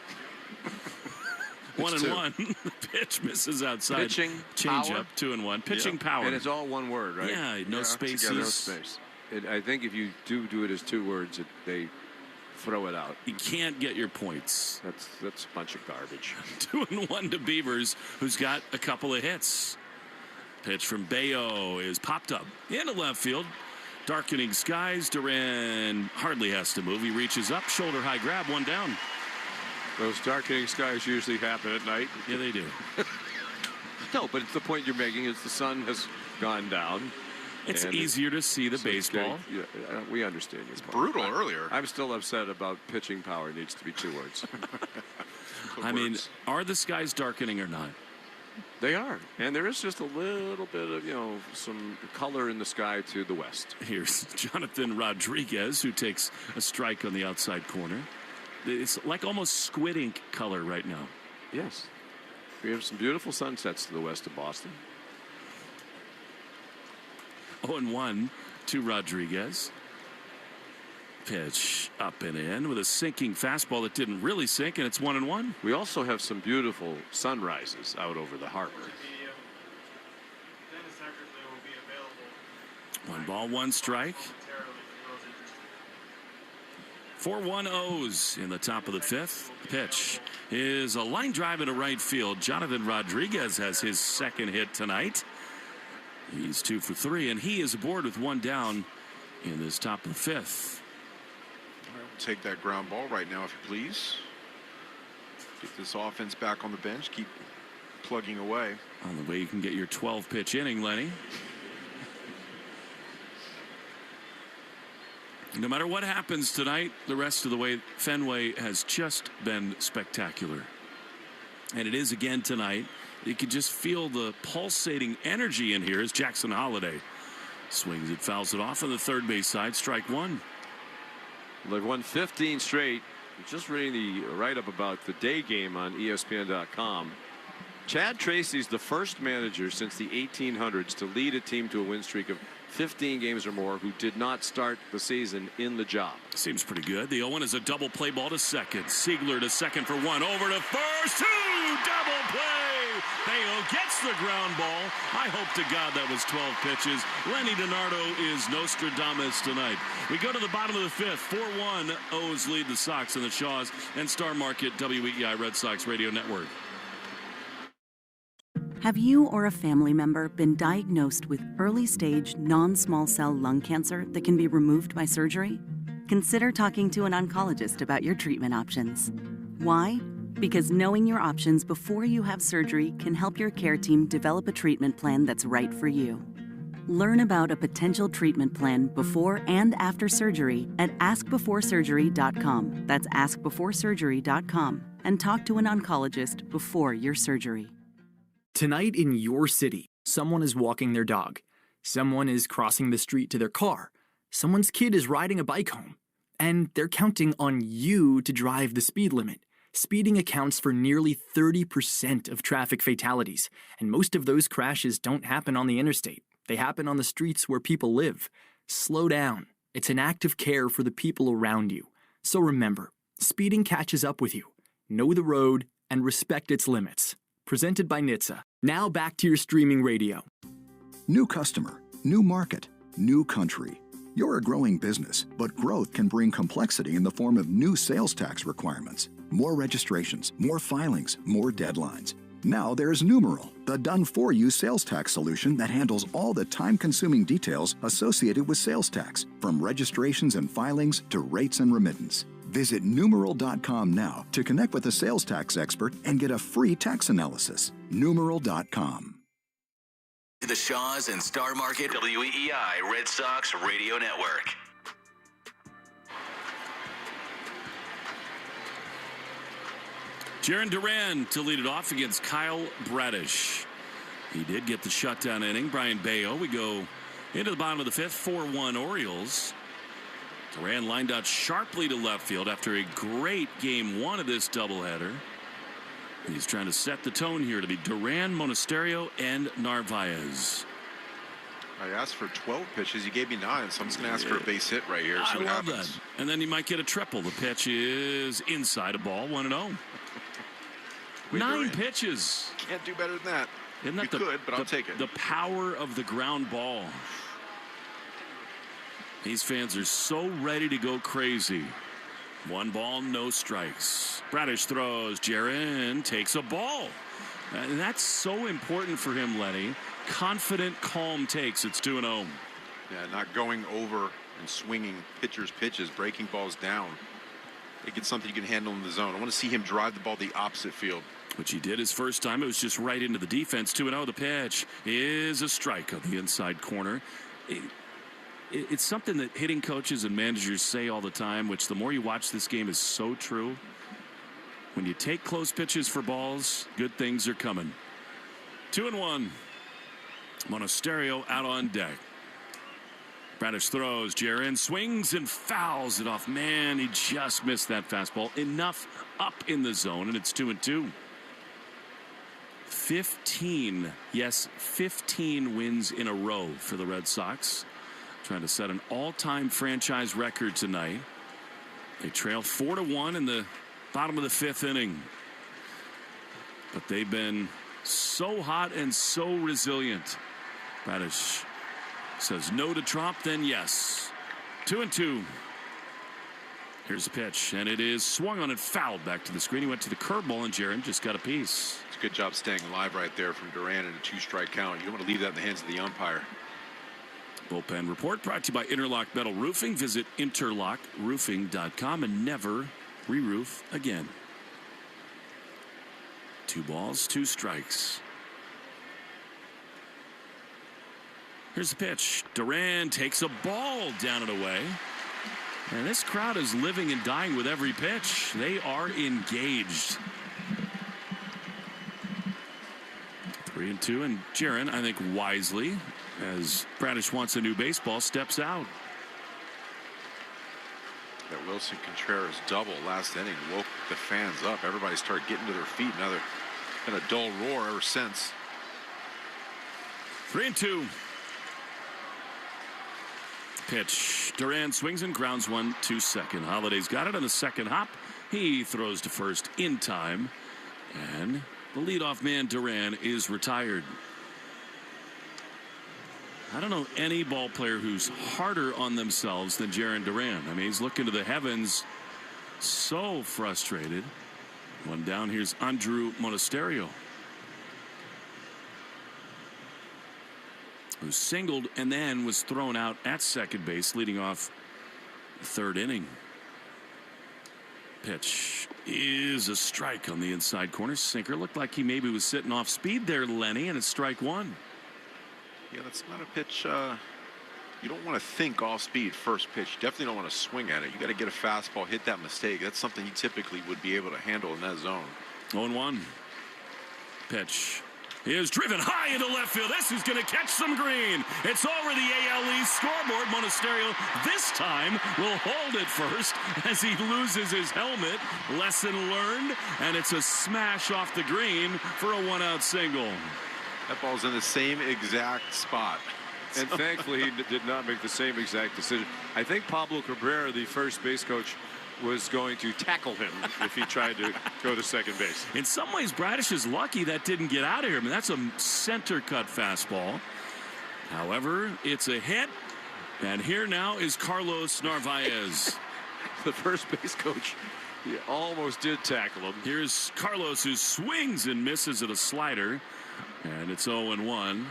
Speaker 16: 1-1. The pitch misses outside.
Speaker 4: Pitching
Speaker 16: change
Speaker 4: power.
Speaker 16: Up 2-1. Pitching power.
Speaker 4: And it's all one word, right?
Speaker 16: Yeah, no spaces.
Speaker 4: No space. I think if you do it as 2 words, they throw it out.
Speaker 16: You can't get your points.
Speaker 4: That's a bunch of garbage.
Speaker 16: 2-1 to Beavers, who's got a couple of hits. Pitch from Bayo is popped up into left field. Darkening skies. Duran hardly has to move. He reaches up, shoulder high grab, 1 down.
Speaker 4: Those darkening skies usually happen at night.
Speaker 16: Yeah, they do.
Speaker 4: No, but it's the point you're making is the sun has gone down.
Speaker 16: It's easier to see the baseball.
Speaker 4: Yeah, we understand.
Speaker 7: It's brutal earlier.
Speaker 4: I'm still upset about pitching power. It needs to be 2 words.
Speaker 16: I mean, are the skies darkening or not?
Speaker 4: They are. And there is just a little bit of, some color in the sky to the west.
Speaker 16: Here's Jonathan Rodriguez, who takes a strike on the outside corner. It's like almost squid ink color right now.
Speaker 4: Yes. We have some beautiful sunsets to the west of Boston.
Speaker 16: 0-1 to Rodriguez. Pitch up and in with a sinking fastball that didn't really sink, and it's 1-1.
Speaker 4: We also have some beautiful sunrises out over the harbor.
Speaker 16: 1 ball, 1 strike. 4-1 O's in the top of the 5th. Pitch is a line drive into right field. Jonathan Rodriguez has his 2nd hit tonight. He's 2 for 3, and he is aboard with 1 down in this top of the 5th.
Speaker 7: Take that ground ball right now, if you please. Get this offense back on the bench. Keep plugging away.
Speaker 16: On the way you can get your 12-pitch inning, Lenny. No matter what happens tonight, the rest of the way, Fenway has just been spectacular. And it is again tonight. You can just feel the pulsating energy in here as Jackson Holliday swings it, fouls it off on the third base side. Strike 1.
Speaker 4: They've won 15 straight. Just reading the write-up about the day game on ESPN.com. Chad Tracy's the first manager since the 1800s to lead a team to a win streak of 15 games or more who did not start the season in the job.
Speaker 16: Seems pretty good. The 0-1 is a double play ball to second. Siegler to second for one. Over to first. Two. Double play. Bayo gets the ground ball. I hope to God that was 12 pitches. Lenny DiNardo is Nostradamus tonight. We go to the bottom of the fifth. 4-1. O's lead the Sox and the Shaws and Star Market WEEI Red Sox Radio Network.
Speaker 6: Have you or a family member been diagnosed with early-stage non-small cell lung cancer that can be removed by surgery? Consider talking to an oncologist about your treatment options. Why? Because knowing your options before you have surgery can help your care team develop a treatment plan that's right for you. Learn about a potential treatment plan before and after surgery at askbeforesurgery.com. That's askbeforesurgery.com. And talk to an oncologist before your surgery.
Speaker 22: Tonight in your city, someone is walking their dog. Someone is crossing the street to their car. Someone's kid is riding a bike home. And they're counting on you to drive the speed limit. Speeding accounts for nearly 30% of traffic fatalities, and most of those crashes don't happen on the interstate. They happen on the streets where people live. Slow down. It's an act of care for the people around you. So remember, speeding catches up with you. Know the road and respect its limits. Presented by NHTSA. Now back to your streaming radio.
Speaker 8: New customer, new market, new country. You're a growing business, but growth can bring complexity in the form of new sales tax requirements. More registrations, more filings, more deadlines. Now there's Numeral, the done-for-you sales tax solution that handles all the time-consuming details associated with sales tax, from registrations and filings to rates and remittance. Visit Numeral.com now to connect with a sales tax expert and get a free tax analysis. Numeral.com.
Speaker 3: The Shaws and Star Market WEEI Red Sox Radio Network.
Speaker 16: Jarren Duran to lead it off against Kyle Bradish. He did get the shutdown inning. Brian Bayo. We go into the bottom of the fifth. 4-1 Orioles. Duran lined out sharply to left field after a great game one of this doubleheader. He's trying to set the tone here to be Duran, Monasterio, and Narvaez.
Speaker 7: I asked for 12 pitches. You gave me 9, so I'm just going to ask for a base hit right here.
Speaker 16: I love that. And then you might get a triple. The pitch is inside a ball, 1-0. 9 pitches.
Speaker 7: Can't do better than that.
Speaker 16: Isn't that
Speaker 7: you could, but I'll take it.
Speaker 16: The power of the ground ball. These fans are so ready to go crazy. 1 ball, no strikes. Bradish throws. Jarren takes a ball. And that's so important for him, Lenny. Confident, calm takes. It's 2-0.
Speaker 7: Yeah, not going over and swinging pitchers' pitches, breaking balls down. It gets something you can handle in the zone. I want to see him drive the ball the opposite field.
Speaker 16: Which he did his first time. It was just right into the defense. 2-0. The pitch is a strike on the inside corner. It's something that hitting coaches and managers say all the time, which the more you watch this game is so true. When you take close pitches for balls, good things are coming. 2-1. Monasterio out on deck. Bradish throws. Jarren swings and fouls it off. Man, he just missed that fastball. Enough up in the zone, and it's 2-2. 15, yes, 15 wins in a row for the Red Sox. Trying to set an all-time franchise record tonight. They trail 4-1 in the bottom of the fifth inning. But they've been so hot and so resilient. Bradish says no to Trump, then yes. 2-2. Here's the pitch, and it is swung on and fouled back to the screen. He went to the curveball, and Jarren just got a piece.
Speaker 7: It's a good job staying alive right there from Duran in a 2-strike count. You don't want to leave that in the hands of the umpire.
Speaker 16: Bullpen report brought to you by Interlock Metal Roofing. Visit interlockroofing.com and never re-roof again. 2 balls, 2 strikes. Here's the pitch. Duran takes a ball down and away. And this crowd is living and dying with every pitch. They are engaged. 3-2, and Jarren, I think wisely, as Bradish wants a new baseball, steps out.
Speaker 7: That Wilson Contreras double last inning woke the fans up. Everybody started getting to their feet. Now they're And a dull roar ever since.
Speaker 16: 3-2. Pitch. Duran swings and grounds one to second. Holiday's got it on the second hop. He throws to first in time. And the leadoff man, Duran, is retired. I don't know any ball player who's harder on themselves than Jarren Duran. I mean, he's looking to the heavens, so frustrated. One down, here's Andrew Monasterio, who singled and then was thrown out at second base, leading off the third inning. Pitch is a strike on the inside corner. Sinker looked like he maybe was sitting off speed there, Lenny, and it's strike one.
Speaker 7: Yeah, that's not a pitch. You don't want to think off speed first pitch. You definitely don't want to swing at it. You got to get a fastball, hit that mistake. That's something he typically would be able to handle in that zone.
Speaker 16: 0-1. Pitch is driven high into left field. This is going to catch some green. It's over the AL East scoreboard. Monasterio this time will hold it first as he loses his helmet. Lesson learned, and it's a smash off the green for a one-out single.
Speaker 7: That ball's in the same exact spot.
Speaker 4: And thankfully, he did not make the same exact decision. I think Pablo Cabrera, the first base coach, was going to tackle him if he tried to go to second base.
Speaker 16: In some ways, Bradish is lucky that didn't get out of here. I mean, that's a center cut fastball. However, it's a hit. And here now is Carlos Narvaez.
Speaker 4: The first base coach, he almost did tackle him.
Speaker 16: Here's Carlos, who swings and misses at a slider. And it's 0-1.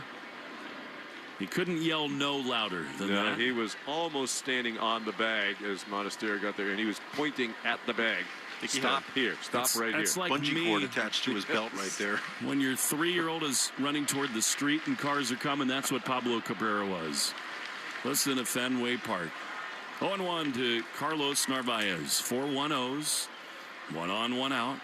Speaker 16: He couldn't yell no louder than that.
Speaker 4: He was almost standing on the bag as Monasterio got there, and he was pointing at the bag. Stop here. Stop right here.
Speaker 16: That's like
Speaker 7: bungee cord attached to his belt right there.
Speaker 16: When your 3-year-old is running toward the street and cars are coming, that's what Pablo Cabrera was. Listen to Fenway Park. 0-1 to Carlos Narvaez. 4 1-0s. 1 on, 1 out.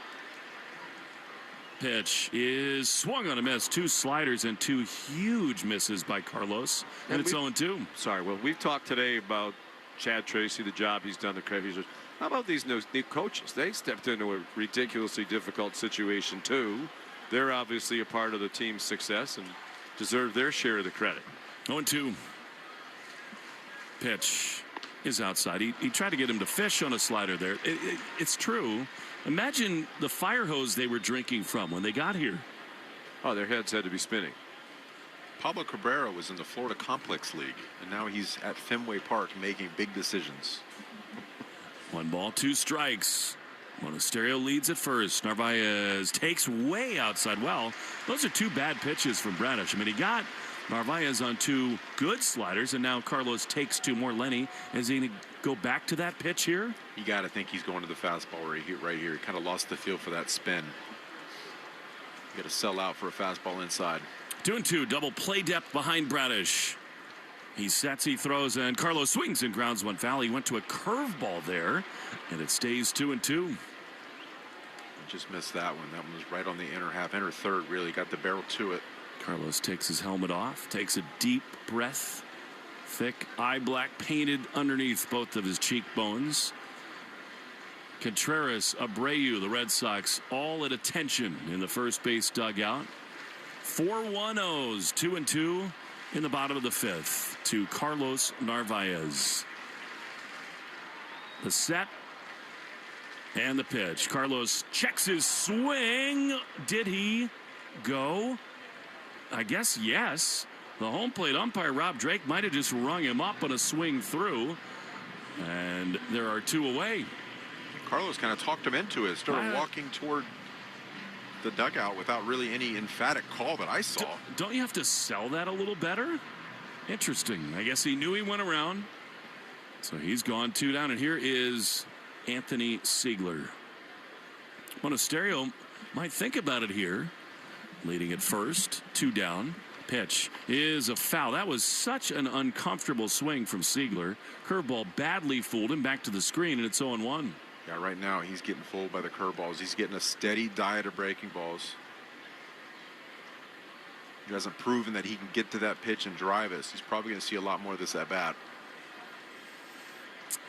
Speaker 16: Pitch is swung on a miss. 2 sliders and 2 huge misses by Carlos. And it's 0-2.
Speaker 4: Sorry, well, we've talked today about Chad Tracy, the job he's done, the credit he's. How about these new coaches? They stepped into a ridiculously difficult situation, too. They're obviously a part of the team's success and deserve their share of the credit.
Speaker 16: 0-2. Pitch is outside. He tried to get him to fish on a slider there. It's true. Imagine the fire hose they were drinking from when they got here.
Speaker 4: Oh, their heads had to be spinning.
Speaker 7: Pablo Cabrera was in the Florida Complex League, and now he's at Fenway Park making big decisions.
Speaker 16: 1 ball, 2 strikes. Monasterio leads at first. Narvaez takes way outside. Well, those are 2 bad pitches from Bradish. I mean, he got Narvaez on 2 good sliders, and now Carlos takes 2 more. Lenny, is he going to go back to that pitch here?
Speaker 7: You got to think he's going to the fastball right here. He kind of lost the feel for that spin. You got to sell out for a fastball inside.
Speaker 16: 2-2, double play depth behind Bradish. He sets, he throws, and Carlos swings and grounds one foul. He went to a curveball there, and it stays 2-2.
Speaker 7: Just missed that one. That one was right on the inner half, inner third, really got the barrel to it.
Speaker 16: Carlos takes his helmet off, takes a deep breath. Thick eye black painted underneath both of his cheekbones. Contreras, Abreu, the Red Sox, all at attention in the first base dugout. 4 1-0s, 2-2 in the bottom of the 5th to Carlos Narvaez. The set and the pitch. Carlos checks his swing. Did he go? I guess yes. The home plate umpire, Rob Drake, might have just rung him up on a swing through. And there are 2 away.
Speaker 7: Carlos kind of talked him into it. Started walking toward the dugout without really any emphatic call that I saw.
Speaker 16: Don't you have to sell that a little better? Interesting. I guess he knew he went around. So he's gone 2 down. And here is Anthony Siegler. Monasterio might think about it here. Leading at first, 2 down. Pitch is a foul. That was such an uncomfortable swing from Siegler. Curveball badly fooled him back to the screen, and it's 0-1.
Speaker 7: Yeah, right now he's getting fooled by the curveballs. He's getting a steady diet of breaking balls. He hasn't proven that he can get to that pitch and drive us. He's probably going to see a lot more of this at bat.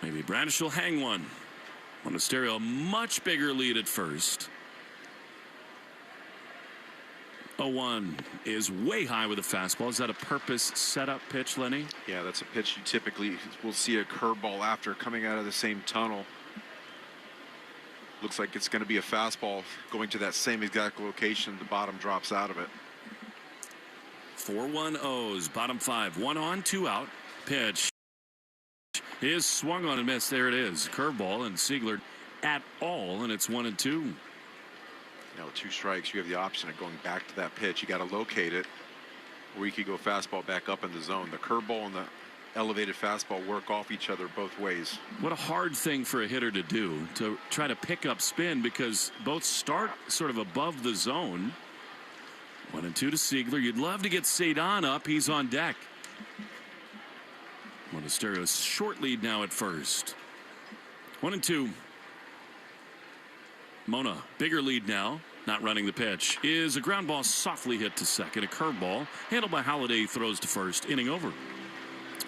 Speaker 16: Maybe Bradish will hang one. Monasterio, a much bigger lead at first. 0-1 is way high with a fastball. Is that a purpose setup pitch, Lenny?
Speaker 7: Yeah, that's a pitch you typically will see a curveball after coming out of the same tunnel. Looks like it's going to be a fastball going to that same exact location. The bottom drops out of it.
Speaker 16: 4-1-0s, bottom 5. 1 on, 2 out. Pitch is swung on and missed. There it is. Curveball, and Ziegler at all, and it's 1-2.
Speaker 7: Now, 2 strikes, you have the option of going back to that pitch. You got to locate it, or you could go fastball back up in the zone. The curveball and the elevated fastball work off each other both ways.
Speaker 16: What a hard thing for a hitter to do, to try to pick up spin, because both start sort of above the zone. 1-2 to Ziegler. You'd love to get Cedon up. He's on deck. Monasterio's short lead now at first. 1-2. Mona, bigger lead now. Not running the pitch. Is a ground ball softly hit to second. A curveball handled by Holiday, throws to first. Inning over.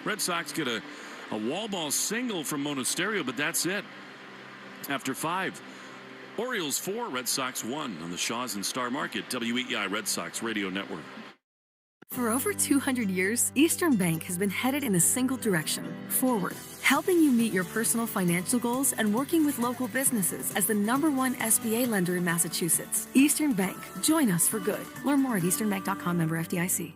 Speaker 16: Red Sox get a wall ball single from Monasterio, but that's it. After 5. Orioles 4, Red Sox 1 on the Shaws and Star Market, WEEI Red Sox Radio Network.
Speaker 25: For over 200 years, Eastern Bank has been headed in a single direction, forward, helping you meet your personal financial goals and working with local businesses as the #1 SBA lender in Massachusetts. Eastern Bank. Join us for good. Learn more at easternbank.com, member FDIC.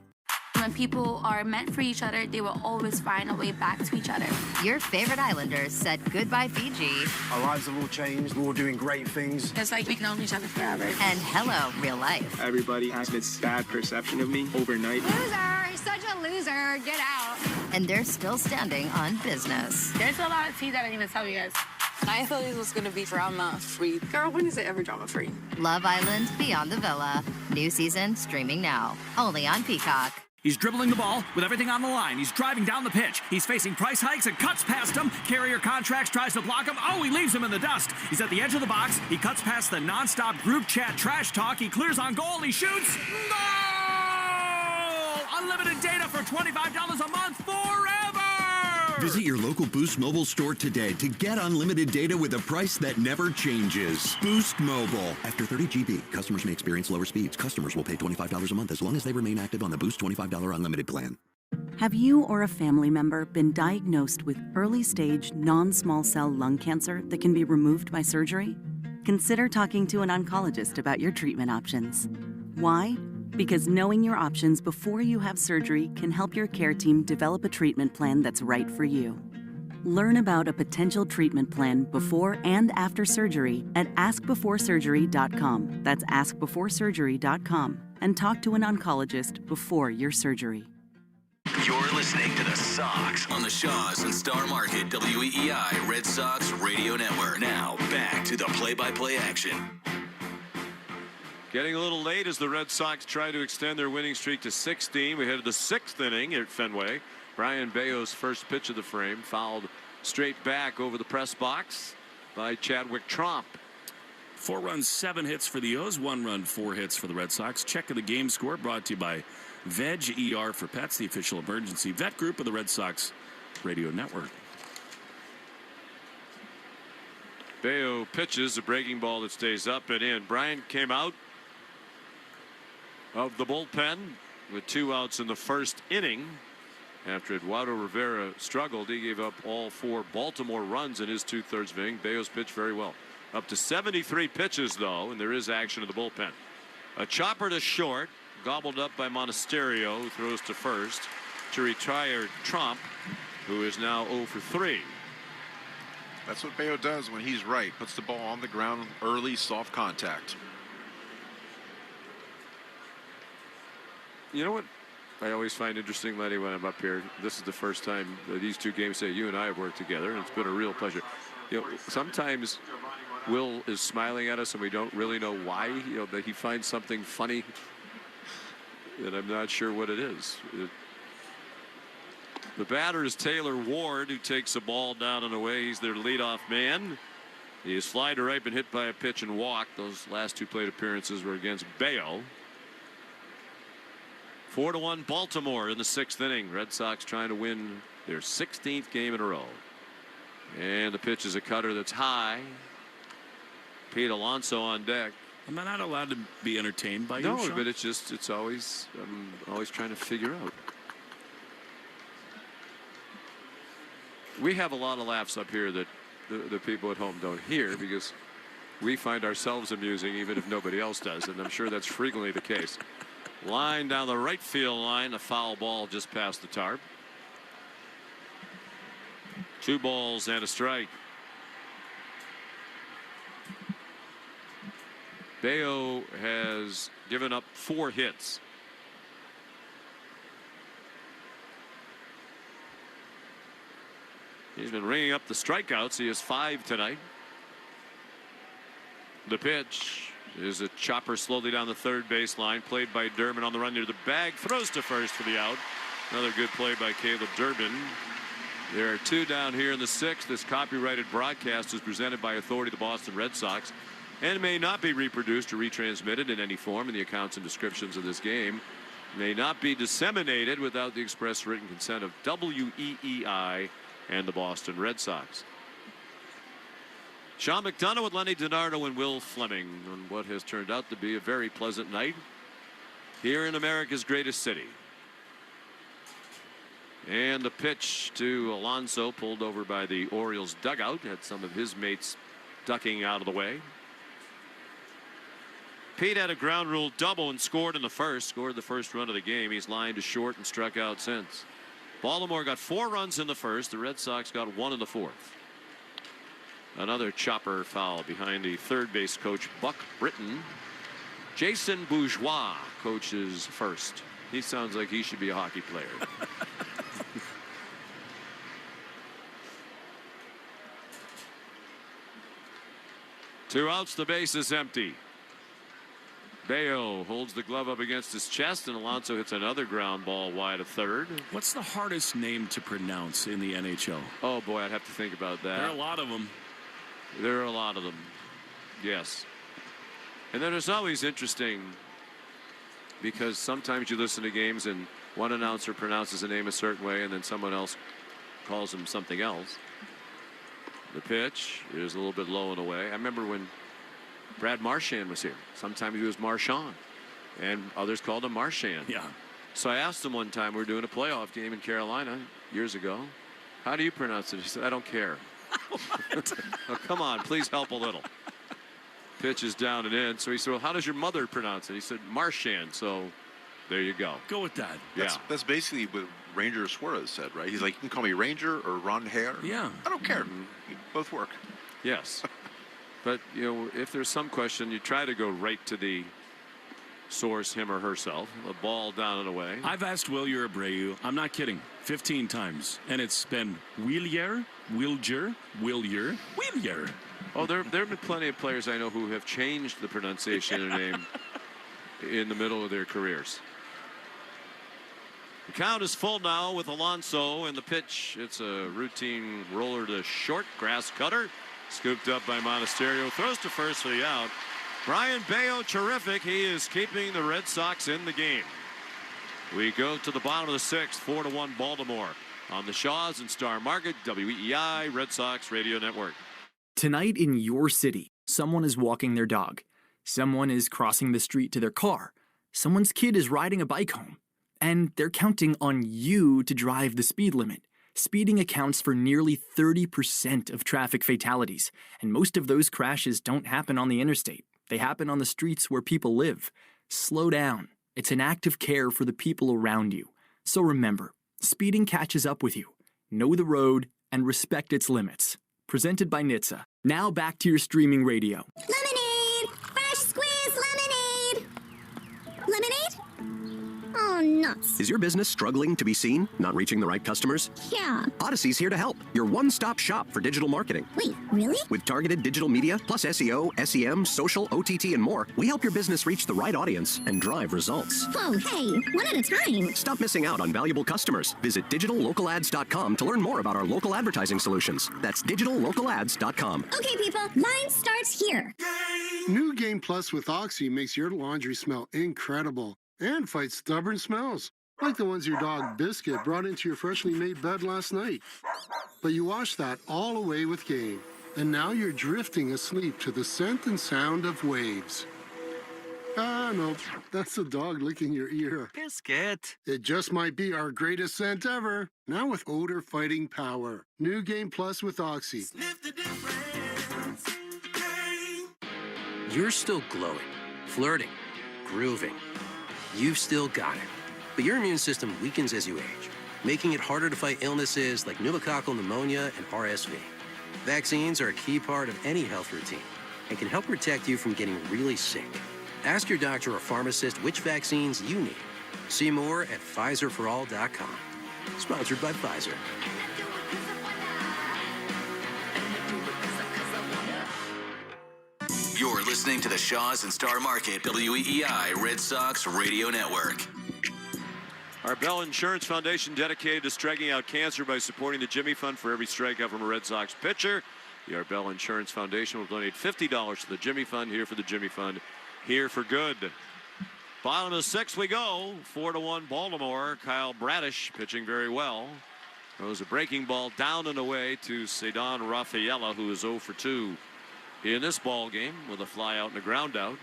Speaker 9: When people are meant for each other, they will always find a way back to each other.
Speaker 10: Your favorite Islanders said goodbye Fiji.
Speaker 11: Our lives have all changed. We're all doing great things.
Speaker 9: It's like we've known each other forever.
Speaker 10: And hello, real life.
Speaker 12: Everybody has this bad perception of me overnight.
Speaker 9: Loser! Such a loser! Get out!
Speaker 10: And they're still standing on business.
Speaker 9: There's a lot of tea that I didn't even tell you guys. I thought this was going to be drama-free. Girl, when is it ever drama-free?
Speaker 10: Love Island Beyond the Villa. New season streaming now. Only on Peacock.
Speaker 20: He's dribbling the ball with everything on the line. He's driving down the pitch. He's facing price hikes and cuts past him. Carrier contracts, tries to block him. Oh, he leaves him in the dust. He's at the edge of the box. He cuts past the nonstop group chat trash talk. He clears on goal. He shoots. Goal! Unlimited data for $25 a month forever!
Speaker 2: Visit your local Boost Mobile store today to get unlimited data with a price that never changes. Boost Mobile. After 30 GB, customers may experience lower speeds. Customers will pay $25 a month as long as they remain active on the Boost $25 unlimited plan.
Speaker 6: Have you or a family member been diagnosed with early-stage non-small cell lung cancer that can be removed by surgery? Consider talking to an oncologist about your treatment options. Why? Because knowing your options before you have surgery can help your care team develop a treatment plan that's right for you. Learn about a potential treatment plan before and after surgery at askbeforesurgery.com. That's askbeforesurgery.com. And talk to an oncologist before your surgery.
Speaker 3: You're listening to the Sox on the Shaws and Star Market WEEI Red Sox Radio Network. Now, back to the play-by-play action.
Speaker 4: Getting a little late as the Red Sox try to extend their winning streak to 16. We head to the 6th inning at Fenway. Brian Bayo's first pitch of the frame fouled straight back over the press box by Chadwick Tromp.
Speaker 16: 4 runs, 7 hits for the O's, 1 run, 4 hits for the Red Sox. Check of the game score brought to you by Veg ER for Pets, the official emergency vet group of the Red Sox Radio Network.
Speaker 4: Bayo pitches a breaking ball that stays up and in. Brian came out of the bullpen with 2 outs in the first inning. After Eduardo Rivera struggled, he gave up all 4 Baltimore runs in his 2/3 of inning. Bayo's pitched very well. Up to 73 pitches, though, and there is action in the bullpen. A chopper to short, gobbled up by Monasterio, who throws to first to retire Tromp, who is now 0 for 3.
Speaker 7: That's what Bayo does when he's right. Puts the ball on the ground early, soft contact.
Speaker 4: You know what I always find interesting, Lenny, when I'm up here? This is the first time that these 2 games that you and I have worked together, and it's been a real pleasure. You know, sometimes Will is smiling at us and we don't really know why, you know, that he finds something funny, and I'm not sure what it is. The batter is Taylor Ward, who takes a ball down and away. He's their leadoff man. He is fly to right, been hit by a pitch and walked. Those last 2 plate appearances were against Bayo. 4-1 Baltimore in the 6th inning. Red Sox trying to win their 16th game in a row. And the pitch is a cutter that's high. Pete Alonso on deck.
Speaker 16: Am I not allowed to be entertained by you?
Speaker 4: No,
Speaker 16: Sean?
Speaker 4: but it's always, I'm always trying to figure out. We have a lot of laughs up here that the people at home don't hear because we find ourselves amusing even if nobody else does, and I'm sure that's frequently the case. Line down the right field line, a foul ball just past the tarp. 2 balls and a strike. Bayo has given up 4 hits. He's been ringing up the strikeouts. He has 5 tonight. The pitch is a chopper slowly down the third baseline, played by Durbin on the run near the bag, throws to first for the out. Another good play by Caleb Durbin. There are 2 down here in the 6th. This copyrighted broadcast is presented by authority of the Boston Red Sox and may not be reproduced or retransmitted in any form in the accounts and descriptions of this game. May not be disseminated without the express written consent of WEEI and the Boston Red Sox. Sean McDonough with Lenny DiNardo and Will Fleming on what has turned out to be a very pleasant night here in America's greatest city. And the pitch to Alonso, pulled over by the Orioles dugout, had some of his mates ducking out of the way. Pete had a ground rule double and scored in the first, scored the first run of the game. He's lined to short and struck out since. Baltimore got 4 runs in the first. The Red Sox got 1 in the 4th. Another chopper foul behind the third base coach, Buck Britton. Jason Bourgeois coaches first. He sounds like he should be a hockey player. Two outs, the base is empty. Bayo holds the glove up against his chest, and Alonso hits another ground ball wide of third.
Speaker 16: What's the hardest name to pronounce in the NHL?
Speaker 4: Oh boy, I'd have to think about that.
Speaker 16: There are a lot of them.
Speaker 4: There are a lot of them. Yes. And then it's always interesting because sometimes you listen to games and one announcer pronounces a name a certain way and then someone else calls him something else. The pitch is a little bit low and away. I remember when Brad Marchand was here. Sometimes he was Marchand, and others called him Marchand.
Speaker 16: Yeah.
Speaker 4: So I asked him one time, we were doing a playoff game in Carolina years ago, how do you pronounce it? He said, I don't care. Oh, come on, please help a little. Pitch is down and in. So he said, well, how does your mother pronounce it? He said, Marchand. So there you go.
Speaker 16: Go with that.
Speaker 7: That's basically what Ranger Suarez said, right? He's like, you can call me Ranger or Ron Hare.
Speaker 16: Yeah.
Speaker 7: I don't care. Both work.
Speaker 4: Yes. But, you know, if there's some question, you try to go right to the source, him or herself. A ball down and away.
Speaker 16: I've asked Wilyer Abreu, I'm not kidding, 15 times. And it's been Wilyer, Wilger, Wilyer, Wilyer.
Speaker 4: Oh, there have been plenty of players I know who have changed the pronunciation of their name in the middle of their careers. The count is full now with Alonso, and the pitch, it's a routine roller to short, grass cutter. Scooped up by Monasterio, throws to first for the out. Brian Bayo, terrific. He is keeping the Red Sox in the game. We go to the bottom of the 6th, 4-1 Baltimore. On the Shaws and Star Market, WEEI Red Sox Radio Network.
Speaker 22: Tonight in your city, someone is walking their dog. Someone is crossing the street to their car. Someone's kid is riding a bike home. And they're counting on you to drive the speed limit. Speeding accounts for nearly 30% of traffic fatalities, and most of those crashes don't happen on the interstate. They happen on the streets where people live. Slow down. It's an act of care for the people around you. So remember, speeding catches up with you. Know the road and respect its limits. Presented by NHTSA. Now back to your streaming radio.
Speaker 1: Lemonade! Fresh squeezed lemonade! Lemonade? Oh, nuts.
Speaker 13: Is your business struggling to be seen? Not reaching the right customers?
Speaker 1: Yeah.
Speaker 13: Odyssey's here to help. Your one-stop shop for digital marketing.
Speaker 1: Wait, really?
Speaker 13: With targeted digital media, plus SEO, SEM, social, OTT, and more, we help your business reach the right audience and drive results.
Speaker 1: Whoa, hey, one at a time.
Speaker 13: Stop missing out on valuable customers. Visit digitallocalads.com to learn more about our local advertising solutions. That's digitallocalads.com.
Speaker 1: Okay, people, line starts here.
Speaker 26: New Game Plus with Oxy makes your laundry smell incredible and fights stubborn smells, like the ones your dog Biscuit brought into your freshly made bed last night. But you washed that all away with Game, and now you're drifting asleep to the scent and sound of waves. Ah, no, that's the dog licking your ear.
Speaker 20: Biscuit.
Speaker 26: It just might be our greatest scent ever. Now with odor fighting power. New Game Plus with Oxy.
Speaker 5: Sniff the difference.
Speaker 14: You're still glowing, flirting, grooving. You've still got it. But your immune system weakens as you age, making it harder to fight illnesses like pneumococcal pneumonia and RSV. Vaccines are a key part of any health routine and can help protect you from getting really sick. Ask your doctor or pharmacist which vaccines you need. See more at PfizerForAll.com. Sponsored by Pfizer.
Speaker 3: You're listening to the Shaws and Star Market WEEI Red Sox Radio Network.
Speaker 4: Our Bell Insurance Foundation dedicated to striking out cancer by supporting the Jimmy Fund for every strikeout from a Red Sox pitcher. The Arbel Insurance Foundation will donate $50 to the Jimmy Fund. Here for the Jimmy Fund, here for good. Bottom of the sixth we go. 4-1 Baltimore. Kyle Bradish pitching very well. Throws a breaking ball down and away to Cedon Rafaela, who is 0 for 2 in this ball game with a fly out and a ground out.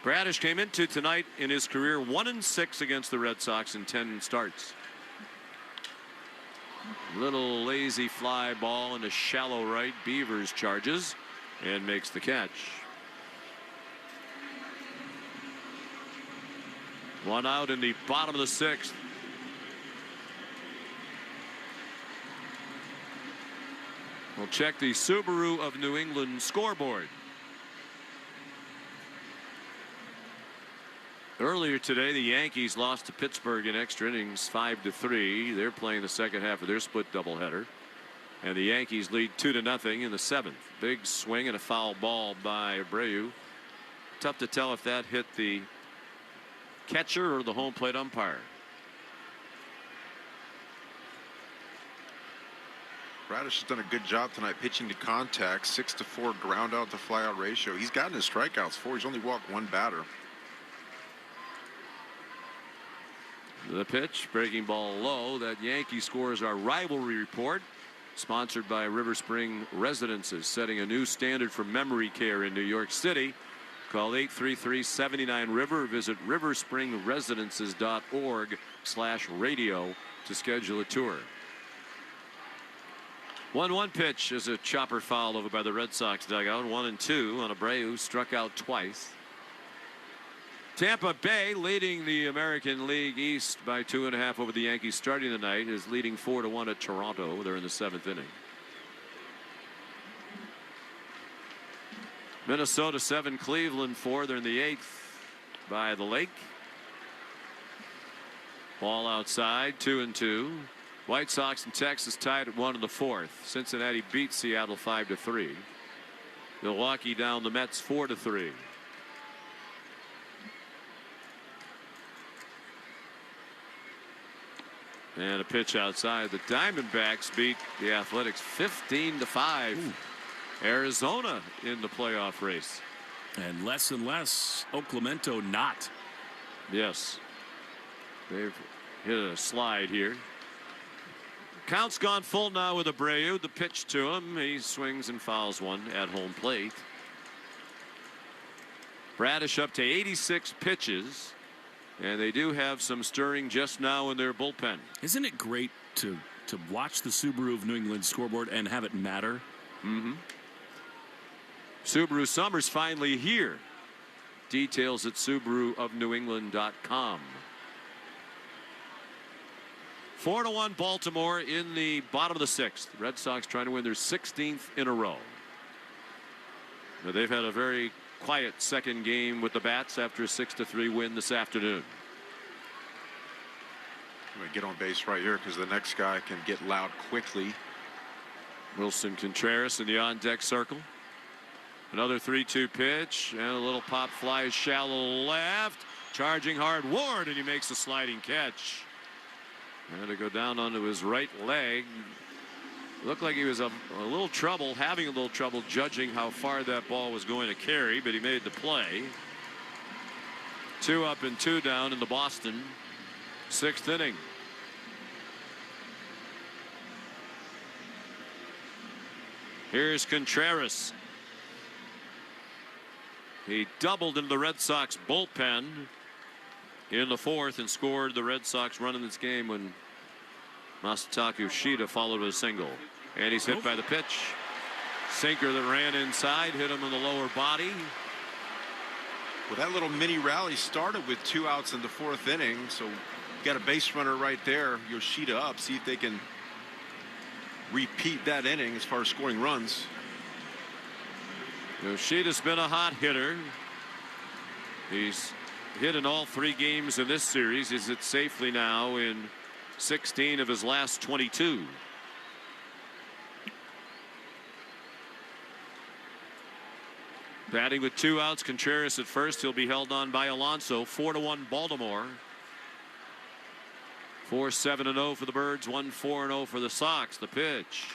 Speaker 4: Bradish came into tonight in his career 1-6 against the Red Sox in 10 starts. Little lazy fly ball in a shallow right. Beavers charges and makes the catch. One out in the bottom of the sixth. We'll check the Subaru of New England scoreboard. Earlier today, the Yankees lost to Pittsburgh in extra innings 5-3. They're playing the second half of their split doubleheader. And the Yankees lead 2-0 in the seventh. Big swing and a foul ball by Abreu. Tough to tell if that hit the catcher or the home plate umpire.
Speaker 7: Bradish has done a good job tonight pitching to contact. 6-4 ground out to fly out ratio. He's gotten his strikeouts 4. He's only walked one batter.
Speaker 4: The pitch, breaking ball low. That Yankee score is our rivalry report, sponsored by River Spring Residences, setting a new standard for memory care in New York City. Call 833-79-RIVER. Visit riverspringresidences.org/radio to schedule a tour. 1-1 pitch is a chopper foul over by the Red Sox dugout. 1-2 on Abreu, struck out twice. Tampa Bay leading the American League East by 2.5 over the Yankees starting the night, is leading 4-1 at Toronto. They're in the seventh inning. Minnesota 7, Cleveland 4. They're in the eighth by the lake. Ball outside, 2-2. White Sox and Texas tied at 1 in the fourth. Cincinnati beat Seattle 5-3. Milwaukee down the Mets 4-3. And a pitch outside. The Diamondbacks beat the Athletics 15-5. Ooh. Arizona in the playoff race.
Speaker 16: And less Oclemento not.
Speaker 4: Yes. They've hit a slide here. Count's gone full now with Abreu. The pitch to him. He swings and fouls one at home plate. Bradish up to 86 pitches. And they do have some stirring just now in their bullpen.
Speaker 16: Isn't it great to watch the Subaru of New England scoreboard and have it matter?
Speaker 4: Mm-hmm. Subaru Summer's finally here. Details at SubaruofNewEngland.com. 4-1 Baltimore in the bottom of the sixth. Red Sox trying to win their 16th in a row. Now they've had a very quiet second game with the bats after a 6-3 win this afternoon.
Speaker 7: I'm going to get on base right here because the next guy can get loud quickly.
Speaker 4: Wilson Contreras in the on-deck circle. Another 3-2 pitch and a little pop fly shallow left. Charging hard Ward, and he makes a sliding catch. And to go down onto his right leg. Looked like he was having a little trouble judging how far that ball was going to carry, but he made the play. 2 up and 2 down in the Boston sixth inning. Here's Contreras. He doubled into the Red Sox bullpen in the fourth and scored the Red Sox run in this game when Masataka Yoshida followed with a single. And he's hit by the pitch. Sinker that ran inside, hit him in the lower body.
Speaker 7: Well, that little mini rally started with 2 outs in the 4th inning, so you got a base runner right there. Yoshida up. See if they can repeat that inning as far as scoring runs.
Speaker 4: Yoshida's been a hot hitter. He's hit in all 3 games in this series. He's hit safely now in 16 of his last 22. Batting with 2 outs, Contreras at first. He'll be held on by Alonso. 4-1 Baltimore. 4-7-0 for the Birds. 1-4-0 for the Sox. The pitch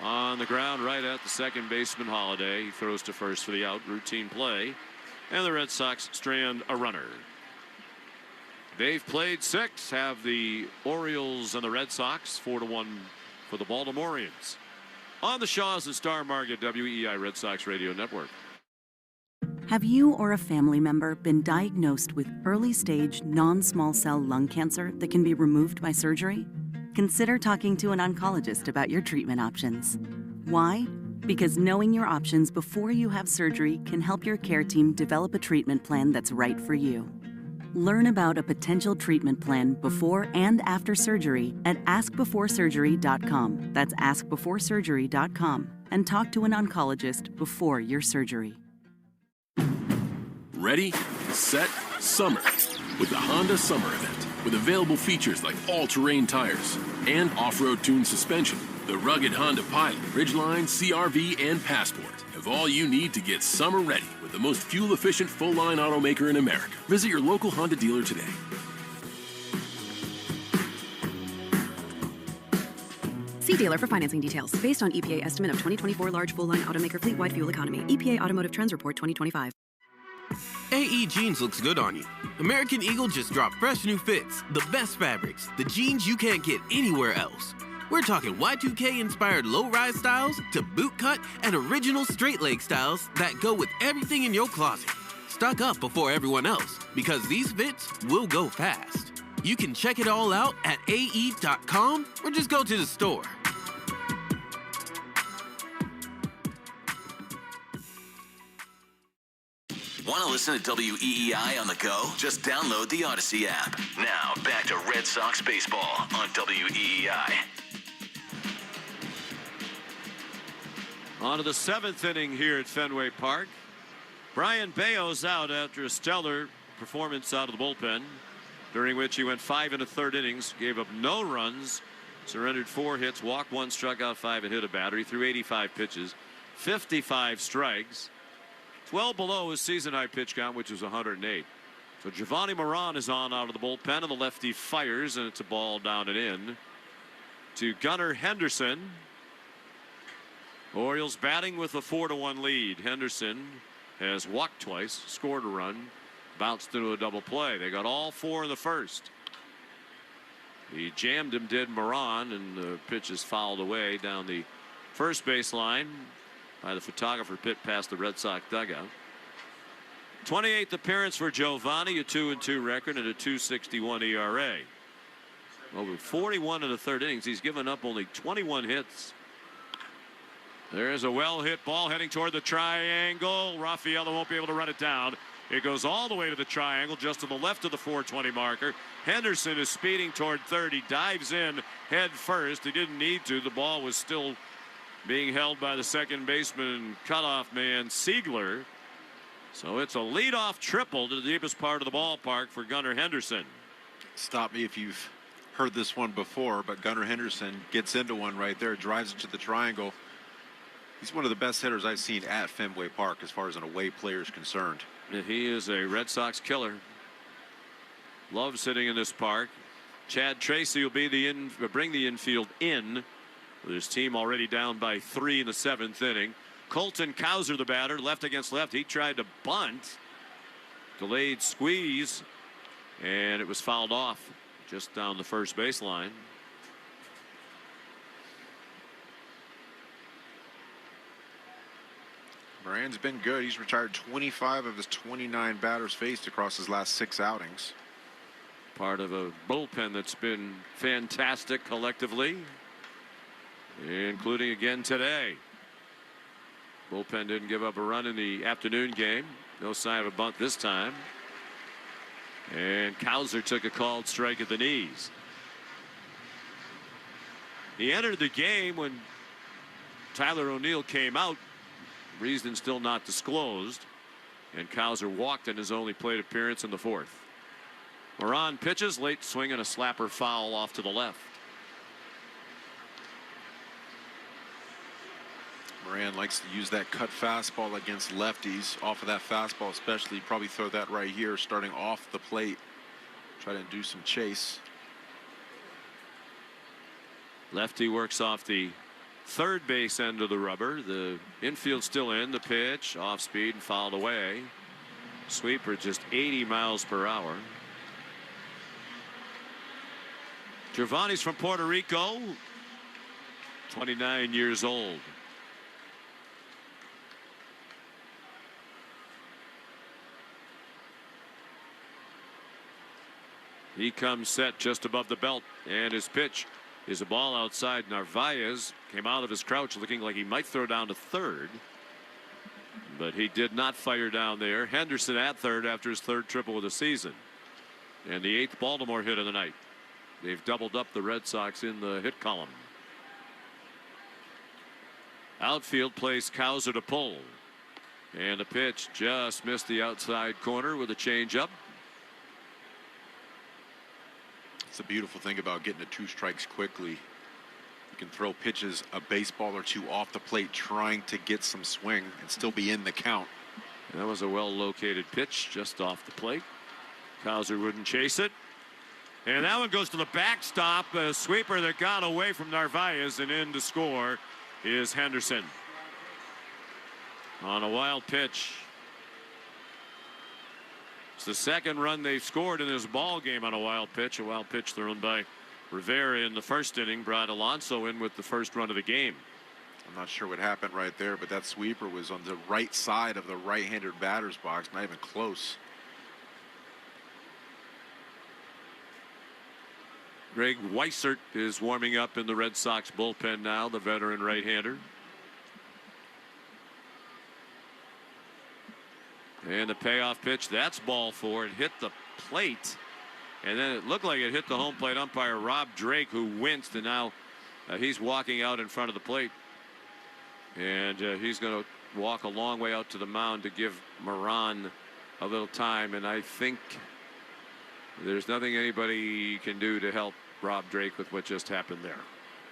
Speaker 4: on the ground right at the second baseman Holiday. He throws to first for the out. Routine play. And the Red Sox strand a runner. They've played 6. Have the Orioles and the Red Sox. 4-1 for the Baltimore Orioles. On the Shaws and Star Market WEI Red Sox Radio Network.
Speaker 6: Have you or a family member been diagnosed with early-stage non-small cell lung cancer that can be removed by surgery? Consider talking to an oncologist about your treatment options. Why? Because knowing your options before you have surgery can help your care team develop a treatment plan that's right for you. Learn about a potential treatment plan before and after surgery at askbeforesurgery.com. That's askbeforesurgery.com. And talk to an oncologist before your surgery.
Speaker 15: Ready, set, summer with the Honda Summer Event. With available features like all-terrain tires and off-road tuned suspension, the rugged Honda Pilot, Ridgeline, CR-V, and Passport have all you need to get summer ready with the most fuel-efficient full-line automaker in America. Visit your local Honda dealer today.
Speaker 17: See dealer for financing details. Based on EPA estimate of 2024 large full-line automaker fleet-wide fuel economy. EPA Automotive Trends Report 2025.
Speaker 18: AE Jeans looks good on you. American Eagle just dropped fresh new fits, the best fabrics, the jeans you can't get anywhere else. We're talking Y2K-inspired low-rise styles to boot-cut and original straight-leg styles that go with everything in your closet. Stock up before everyone else, because these fits will go fast. You can check it all out at ae.com or just go to the store.
Speaker 3: Want to listen to WEEI on the go? Just download the Odyssey app. Now, back to Red Sox baseball on WEEI.
Speaker 4: On to the 7th inning here at Fenway Park. Brian Bayo's out after a stellar performance out of the bullpen, during which he went 5 1/3 innings, gave up no runs, surrendered 4 hits, walked 1, struck out 5, and hit a batter. He threw 85 pitches, 55 strikes. 12 below his season-high pitch count, which was 108. So Giovanni Moran is on out of the bullpen, and the lefty fires, and it's a ball down and in to Gunnar Henderson. Orioles batting with a 4-1 lead. Henderson has walked twice, scored a run, bounced into a double play. They got all 4 in the first. He jammed him, did Moran, and the pitch is fouled away down the first base line by the photographer pit past the Red Sox dugout. 28th appearance for Giovanni, a 2-2 record and a 2.61 ERA. Over 41 1/3 innings, he's given up only 21 hits. There's a well-hit ball heading toward the triangle. Raffaello won't be able to run it down. It goes all the way to the triangle, just to the left of the 420 marker. Henderson is speeding toward third. He dives in head first. He didn't need to. The ball was still being held by the second baseman, cutoff man Siegler. So it's a leadoff triple to the deepest part of the ballpark for Gunnar Henderson.
Speaker 7: Stop me if you've heard this one before, but Gunnar Henderson gets into one right there, drives into the triangle. He's one of the best hitters I've seen at Fenway Park as far as an away player is concerned.
Speaker 4: He is a Red Sox killer. Loves hitting in this park. Chad Tracy will be bring the infield in, with his team already down by 3 in the 7th inning. Colton Cowser, the batter, left against left. He tried to bunt. Delayed squeeze, and it was fouled off just down the first baseline.
Speaker 7: Moran's been good. He's retired 25 of his 29 batters faced across his last 6 outings.
Speaker 4: Part of a bullpen that's been fantastic collectively, including again today. Bullpen didn't give up a run in the afternoon game. No sign of a bunt this time. And Cowser took a called strike at the knees. He entered the game when Tyler O'Neill came out. Reason still not disclosed. And Cowser walked in his only plate appearance in the 4th. Moran pitches, late swing and a slapper foul off to the left.
Speaker 7: Moran likes to use that cut fastball against lefties. Off of that fastball especially, probably throw that right here starting off the plate. Try to do some chase.
Speaker 4: Lefty works off the third base end of the rubber. The infield still in. The pitch off speed and fouled away. Sweeper just 80 miles per hour. Giovanni's from Puerto Rico, 29 years old. He comes set just above the belt, and his pitch is a ball outside. Narvaez came out of his crouch looking like he might throw down to third, but he did not fire down there. Henderson at third after his 3rd triple of the season, and the 8th Baltimore hit of the night. They've doubled up the Red Sox in the hit column. Outfield plays Cowser to pull, and the pitch just missed the outside corner with a changeup.
Speaker 7: It's the beautiful thing about getting to 2 strikes quickly. You can throw pitches a baseball or 2 off the plate trying to get some swing and still be in the count.
Speaker 4: And that was a well located pitch just off the plate. Cowser wouldn't chase it. And that one goes to the backstop. A sweeper that got away from Narvaez, and in to score is Henderson on a wild pitch. It's the 2nd run they've scored in this ball game on a wild pitch. A wild pitch thrown by Rivera in the 1st inning brought Alonso in with the 1st run of the game.
Speaker 7: I'm not sure what happened right there, but that sweeper was on the right side of the right-handed batter's box, not even close.
Speaker 4: Greg Weissert is warming up in the Red Sox bullpen now, the veteran right-hander. And the payoff pitch, that's ball 4. It hit the plate, and then it looked like it hit the home plate umpire Rob Drake, who winced, and now he's walking out in front of the plate. And he's going to walk a long way out to the mound to give Moran a little time, and I think there's nothing anybody can do to help Rob Drake with what just happened there.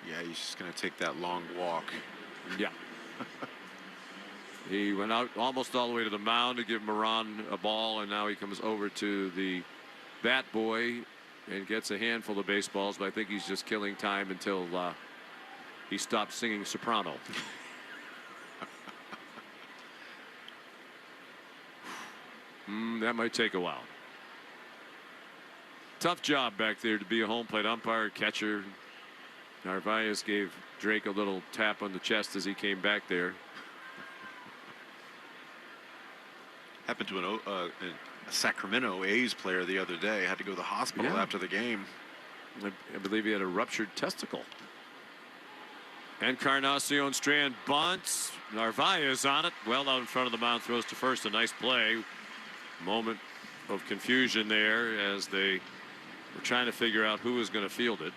Speaker 7: Yeah, he's just going to take that long walk.
Speaker 4: Yeah. He went out almost all the way to the mound to give Moran a ball, and now he comes over to the bat boy and gets a handful of baseballs, but I think he's just killing time until he stops singing soprano. That might take a while. Tough job back there to be a home plate umpire, catcher. Narvaez gave Drake a little tap on the chest as he came back there.
Speaker 7: Happened to a Sacramento A's player the other day. Had to go to the hospital after the game.
Speaker 4: I believe he had a ruptured testicle. Encarnacion Strand bunts. Narvaez on it. Well out in front of the mound. Throws to first. A nice play. Moment of confusion there as they were trying to figure out who was going to field it.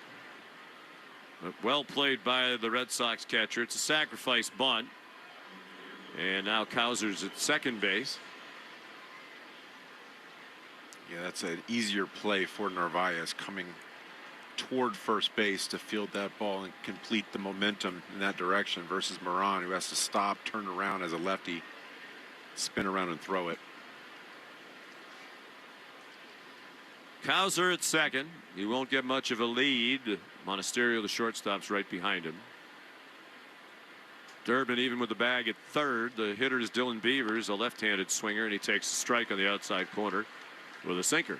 Speaker 4: But well played by the Red Sox catcher. It's a sacrifice bunt. And now Cowser's at second base.
Speaker 7: Yeah, that's an easier play for Narvaez, coming toward first base to field that ball and complete the momentum in that direction, versus Moran, who has to stop, turn around as a lefty, spin around and throw it.
Speaker 4: Cowser at second. He won't get much of a lead. Monasterio, the shortstop's right behind him. Durbin even with the bag at third. The hitter is Dylan Beavers, a left-handed swinger, and he takes a strike on the outside corner with a sinker.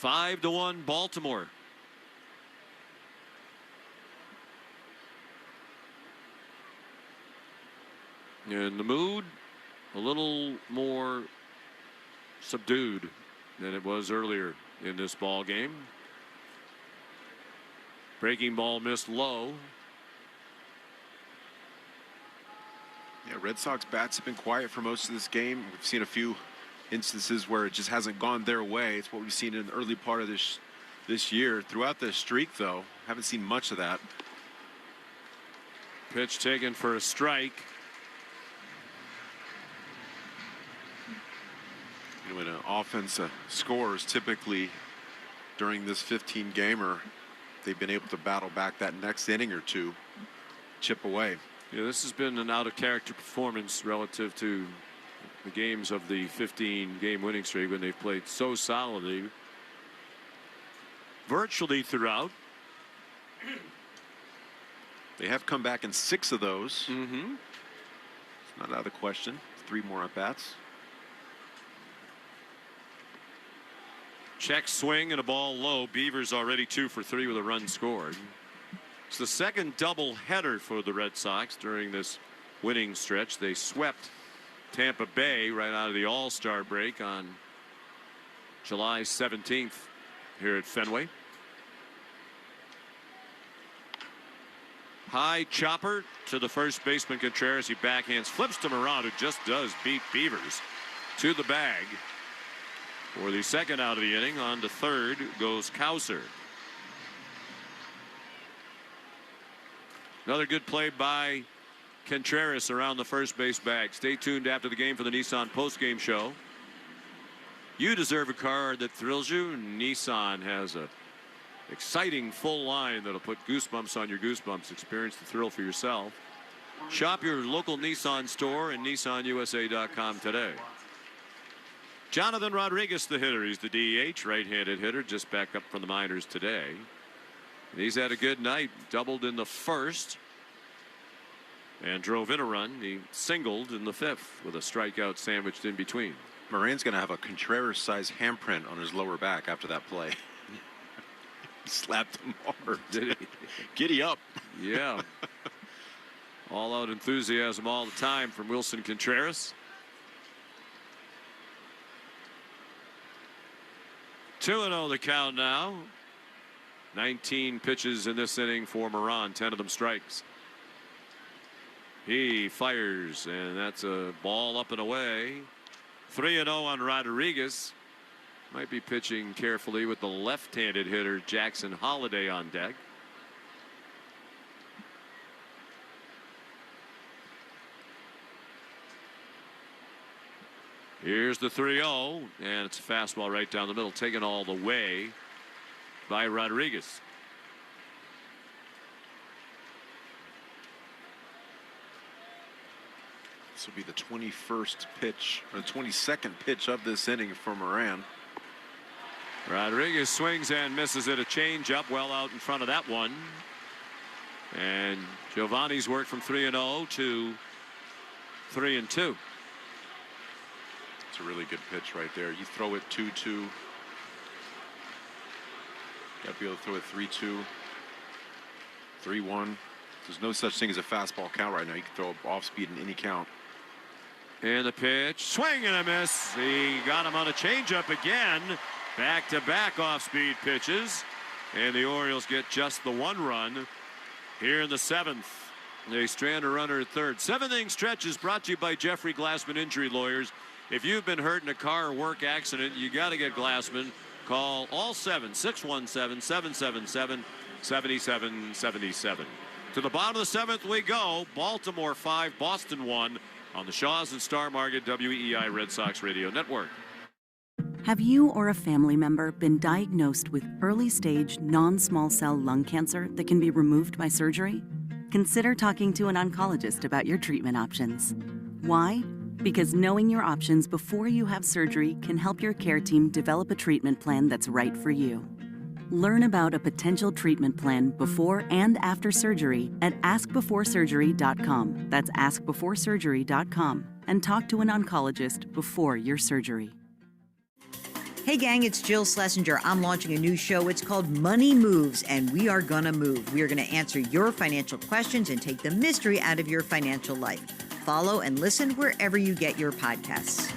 Speaker 4: 5-1 Baltimore. And the mood a little more subdued than it was earlier in this ball game. Breaking ball missed low.
Speaker 7: Yeah, Red Sox bats have been quiet for most of this game. We've seen a few instances where it just hasn't gone their way. It's what we've seen in the early part of this year. Throughout the streak, though, haven't seen much of that.
Speaker 4: Pitch taken for a strike.
Speaker 7: You know, when an offense scores, typically during this 15-gamer, they've been able to battle back that next inning or two, chip away.
Speaker 4: Yeah, this has been an out-of-character performance relative to the games of the 15-game winning streak when they've played so solidly virtually throughout.
Speaker 7: They have come back in 6 of those.
Speaker 4: Mm-hmm.
Speaker 7: It's not out of the question. 3 more at-bats.
Speaker 4: Check swing and a ball low. Beavers already 2 for 3 with a run scored. It's the second doubleheader for the Red Sox during this winning stretch. They swept Tampa Bay right out of the All-Star break on July 17th here at Fenway. High chopper to the first baseman Contreras. He backhands, flips to Moran, who just does beat Beavers to the bag. For the second out of the inning, on to third goes Cowser. Another good play by Contreras around the first base bag. Stay tuned after the game for the Nissan postgame show. You deserve a car that thrills you. Nissan has a exciting full line that'll put goosebumps on your goosebumps. Experience the thrill for yourself. Shop your local Nissan store and nissanusa.com today. Jonathan Rodriguez, the hitter. He's the DH, right-handed hitter, just back up from the minors today. And he's had a good night. Doubled in the first and drove in a run. He singled in the 5th with a strikeout sandwiched in between.
Speaker 7: Moran's going to have a Contreras-sized handprint on his lower back after that play. He slapped him hard.
Speaker 4: Did he?
Speaker 7: Giddy up.
Speaker 4: Yeah. All-out enthusiasm all the time from Wilson Contreras. 2-0 the count now. 19 pitches in this inning for Moran, 10 of them strikes. He fires, and that's a ball up and away. 3-0 on Rodriguez. Might be pitching carefully with the left-handed hitter Jackson Holiday on deck. Here's the 3-0, and it's a fastball right down the middle, taken all the way by Rodriguez.
Speaker 7: This will be the 21st pitch, or the 22nd pitch of this inning for Moran.
Speaker 4: Rodriguez swings and misses it. A changeup well out in front of that one. And Giovanni's worked from 3-0 to 3-2.
Speaker 7: It's a really good pitch right there. You throw it 2-2. Got to be able to throw it 3-2, 3-1. There's no such thing as a fastball count right now. You can throw it off speed in any count.
Speaker 4: And the pitch, swing and a miss. He got him on a changeup again. Back-to-back off-speed pitches. And the Orioles get just the 1 run here in the 7th. They strand a runner at third. 7th-inning stretch is brought to you by Jeffrey Glassman Injury Lawyers. If you've been hurt in a car or work accident, you got to get Glassman. Call all 617-777-7777. To the bottom of the 7th we go. Baltimore 5, Boston 1 on the Shaws and Star Market WEI Red Sox Radio Network.
Speaker 6: Have you or a family member been diagnosed with early-stage non-small cell lung cancer that can be removed by surgery? Consider talking to an oncologist about your treatment options. Why? Because knowing your options before you have surgery can help your care team develop a treatment plan that's right for you. Learn about a potential treatment plan before and after surgery at askbeforesurgery.com. That's askbeforesurgery.com. And talk to an oncologist before your surgery.
Speaker 8: Hey gang, it's Jill Schlesinger. I'm launching a new show. It's called Money Moves, and we are gonna move. We are gonna answer your financial questions and take the mystery out of your financial life. follow and listen wherever you get your podcasts.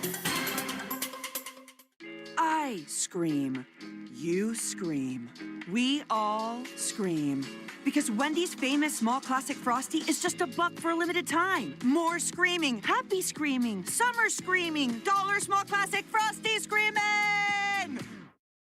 Speaker 11: I scream. You scream. We all scream. Because Wendy's famous small classic Frosty is just $1 for a limited time. More screaming, happy screaming, summer screaming, dollar small classic Frosty screaming!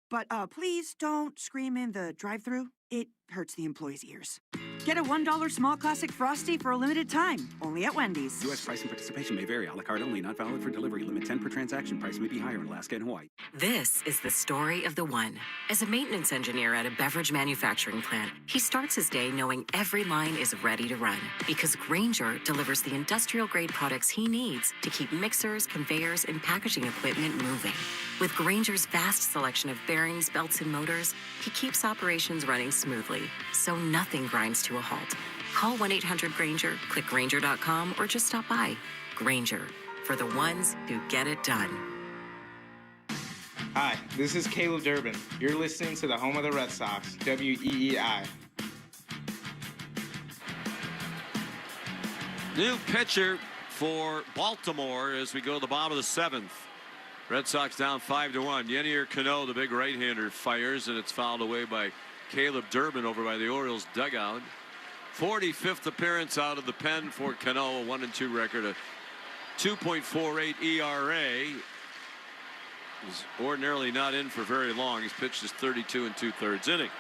Speaker 11: But please don't scream in the drive-thru. It hurts the employees' ears. Get a $1 small classic Frosty for a limited time, only at Wendy's.
Speaker 19: U.S. price and participation may vary. A la carte only, not valid for delivery. Limit 10 per transaction. Price may be higher in Alaska and Hawaii.
Speaker 21: This is the story of the one. As a maintenance engineer at a beverage manufacturing plant, he starts his day knowing every line is ready to run because Grainger delivers the industrial-grade products he needs to keep mixers, conveyors, and packaging equipment moving. With Grainger's vast selection of bearings, belts, and motors, he keeps operations running smoothly, so nothing grinds to a halt. Call 1-800-GRAINGER, click Grainger.com, or just stop by. Grainger, for the ones who get it done.
Speaker 12: Hi, this is Caleb Durbin. You're listening to the home of the Red Sox, WEEI.
Speaker 4: New pitcher for Baltimore as we go to the bottom of the 7th. Red Sox down 5-1. Yennier Cano, the big right-hander, fires, and it's fouled away by Caleb Durbin over by the Orioles dugout. 45th appearance out of the pen for Cano, a 1-2 record, a 2.48 ERA. He's ordinarily not in for very long. He's pitched his 32 2/3 innings.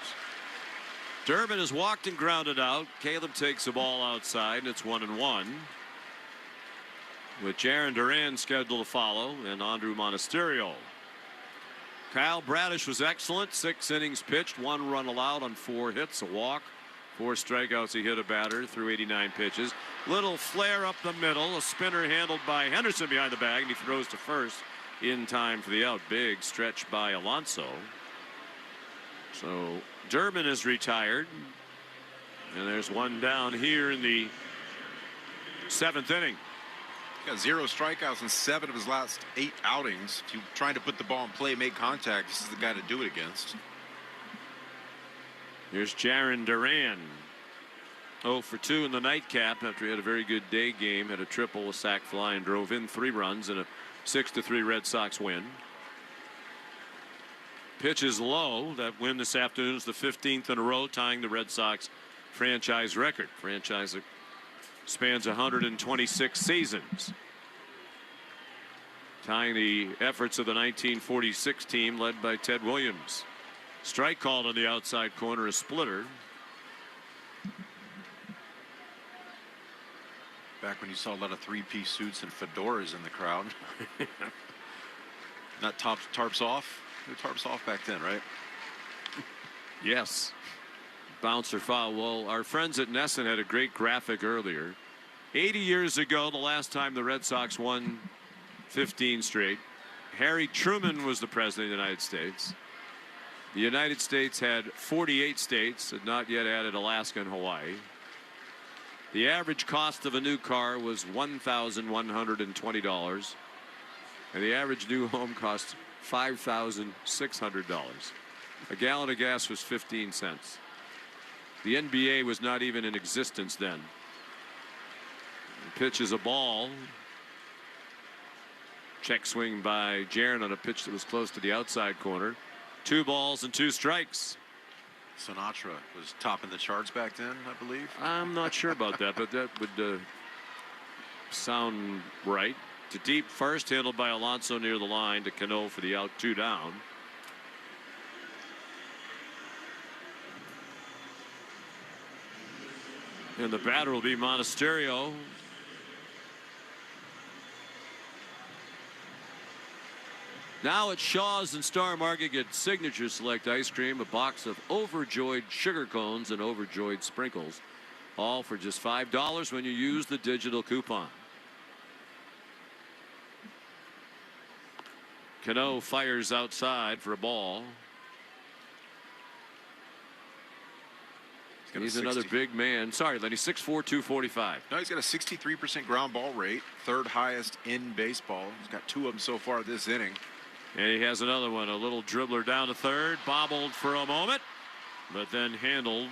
Speaker 4: Durbin has walked and grounded out. Caleb takes the ball outside, and it's 1-1. With Jaron Duran scheduled to follow, and Andrew Monasterio. Kyle Bradish was excellent. 6 innings pitched, 1 run allowed on 4 hits, a walk, 4 strikeouts. He hit a batter through 89 pitches. Little flare up the middle, a spinner handled by Henderson behind the bag, and he throws to first in time for the out. Big stretch by Alonso. So Durbin is retired, and there's one down here in the 7th inning.
Speaker 7: He got 0 strikeouts in 7 of his last 8 outings. If you're trying to put the ball in play, make contact, this is the guy to do it against.
Speaker 4: Here's Jaron Duran. 0 for 2 in the nightcap after he had a very good day game, had a triple, a sac fly, and drove in 3 runs in a 6-3 Red Sox win. Pitch is low. That win this afternoon is the 15th in a row, tying the Red Sox franchise record. Franchise that spans 126 seasons. Tying the efforts of the 1946 team led by Ted Williams. Strike called on the outside corner, a splitter.
Speaker 7: Back when you saw a lot of 3-piece suits and fedoras in the crowd. Not tarps off. No tarps off back then, right?
Speaker 4: Yes. Bouncer foul. Well, our friends at Nesson had a great graphic earlier. 80 years ago, the last time the Red Sox won 15 straight, Harry Truman was the president of the United States. The United States had 48 states, had not yet added Alaska and Hawaii. The average cost of a new car was $1,120, and the average new home cost $5,600. A gallon of gas was 15 cents. The NBA was not even in existence then. The pitch is a ball. Check swing by Jaron on a pitch that was close to the outside corner. 2 balls and 2 strikes.
Speaker 7: Sinatra was topping the charts back then, I believe.
Speaker 4: I'm not sure about that, but that would sound right. To deep first, handled by Alonso near the line, to Cano for the out, 2 down. And the batter will be Monasterio. Now at Shaw's and Star Market, get Signature Select ice cream, a box of Overjoyed sugar cones and Overjoyed sprinkles, all for just $5 when you use the digital coupon. Cano fires outside for a ball. He's another big man. Sorry, Lenny, 6'4", 245.
Speaker 7: No, he's got a 63% ground ball rate, 3rd highest in baseball. He's got 2 of them so far this inning.
Speaker 4: And he has another one, a little dribbler down to third, bobbled for a moment, but then handled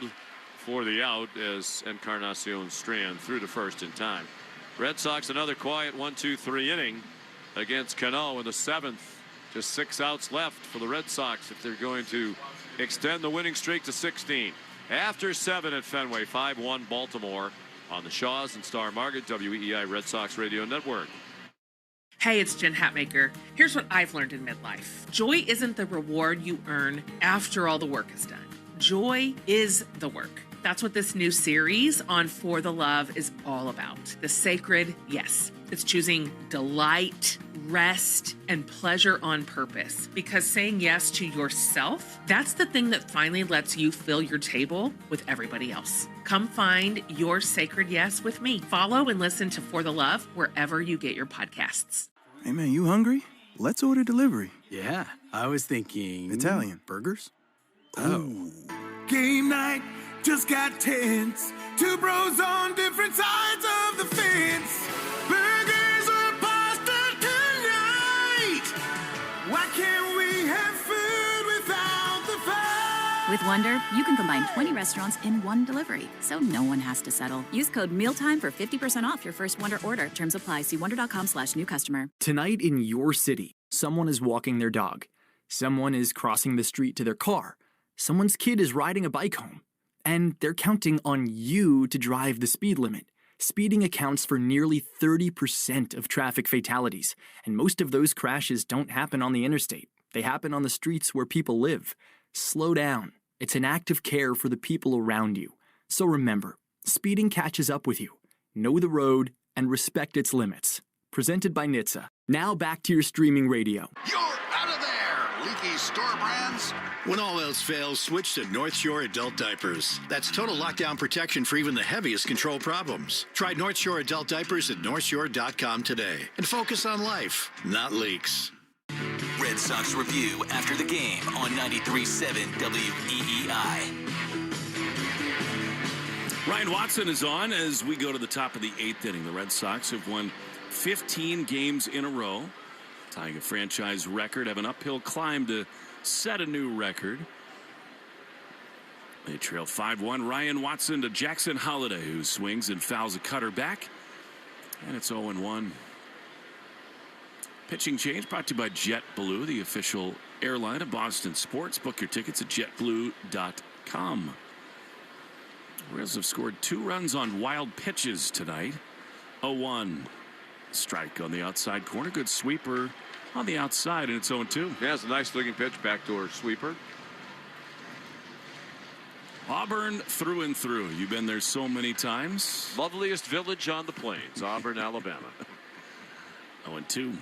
Speaker 4: for the out as Encarnacion Strand threw to first in time. Red Sox another quiet 1-2-3 inning against Cano in the 7th. Just 6 outs left for the Red Sox if they're going to extend the winning streak to 16. After 7 at Fenway, 5-1 Baltimore on the Shaws and Star Market, WEEI Red Sox Radio Network.
Speaker 2: Hey, it's Jen Hatmaker. Here's what I've learned in midlife. Joy isn't the reward you earn after all the work is done. Joy is the work. That's what this new series on For the Love is all about. The sacred yes. It's choosing delight, rest, and pleasure on purpose. Because saying yes to yourself, that's the thing that finally lets you fill your table with everybody else. Come find your sacred yes with me. Follow and listen to For the Love wherever you get your podcasts.
Speaker 9: Hey man, you hungry? Let's order delivery.
Speaker 19: Yeah, I was thinking...
Speaker 9: Italian. Burgers?
Speaker 19: Oh.
Speaker 5: Game night just got tense. Two bros on different sides of the fence. Burgers or pasta tonight? Why can't we have food without the fight?
Speaker 10: With Wonder, you can combine 20 restaurants in one delivery, so no one has to settle. Use code MEALTIME for 50% off your first Wonder order. Terms apply. See wonder.com/new customer.
Speaker 22: Tonight in your city, someone is walking their dog. Someone is crossing the street to their car. Someone's kid is riding a bike home. And they're counting on you to drive the speed limit. Speeding accounts for nearly 30% of traffic fatalities, and most of those crashes don't happen on the interstate. They happen on the streets where people live. Slow down. It's an act of care for the people around you. So remember, speeding catches up with you. Know the road and respect its limits. Presented by NHTSA. Now back to your streaming radio.
Speaker 3: You're out of there, leaky store brands. When all else fails, switch to North Shore Adult Diapers. That's total lockdown protection for even the heaviest control problems. Try North Shore Adult Diapers at northshore.com today. And focus on life, not leaks. Red Sox Review after the game on 93.7 WEEI.
Speaker 16: Ryan Watson is on as we go to the top of the 8th inning. The Red Sox have won 15 games in a row, tying a franchise record, have an uphill climb to set a new record. They trail 5-1. Ryan Watson to Jackson Holliday, who swings and fouls a cutter back. And it's 0-1. Pitching change brought to you by JetBlue, the official airline of Boston Sports. Book your tickets at jetblue.com. Orioles have scored 2 runs on wild pitches tonight. 0-1. Strike on the outside corner. Good sweeper on the outside, and it's 0-2.
Speaker 4: Yeah, it's a nice looking pitch, backdoor sweeper.
Speaker 16: Auburn through and through. You've been there so many times.
Speaker 4: Loveliest village on the plains, Auburn, Alabama.
Speaker 16: 0-2.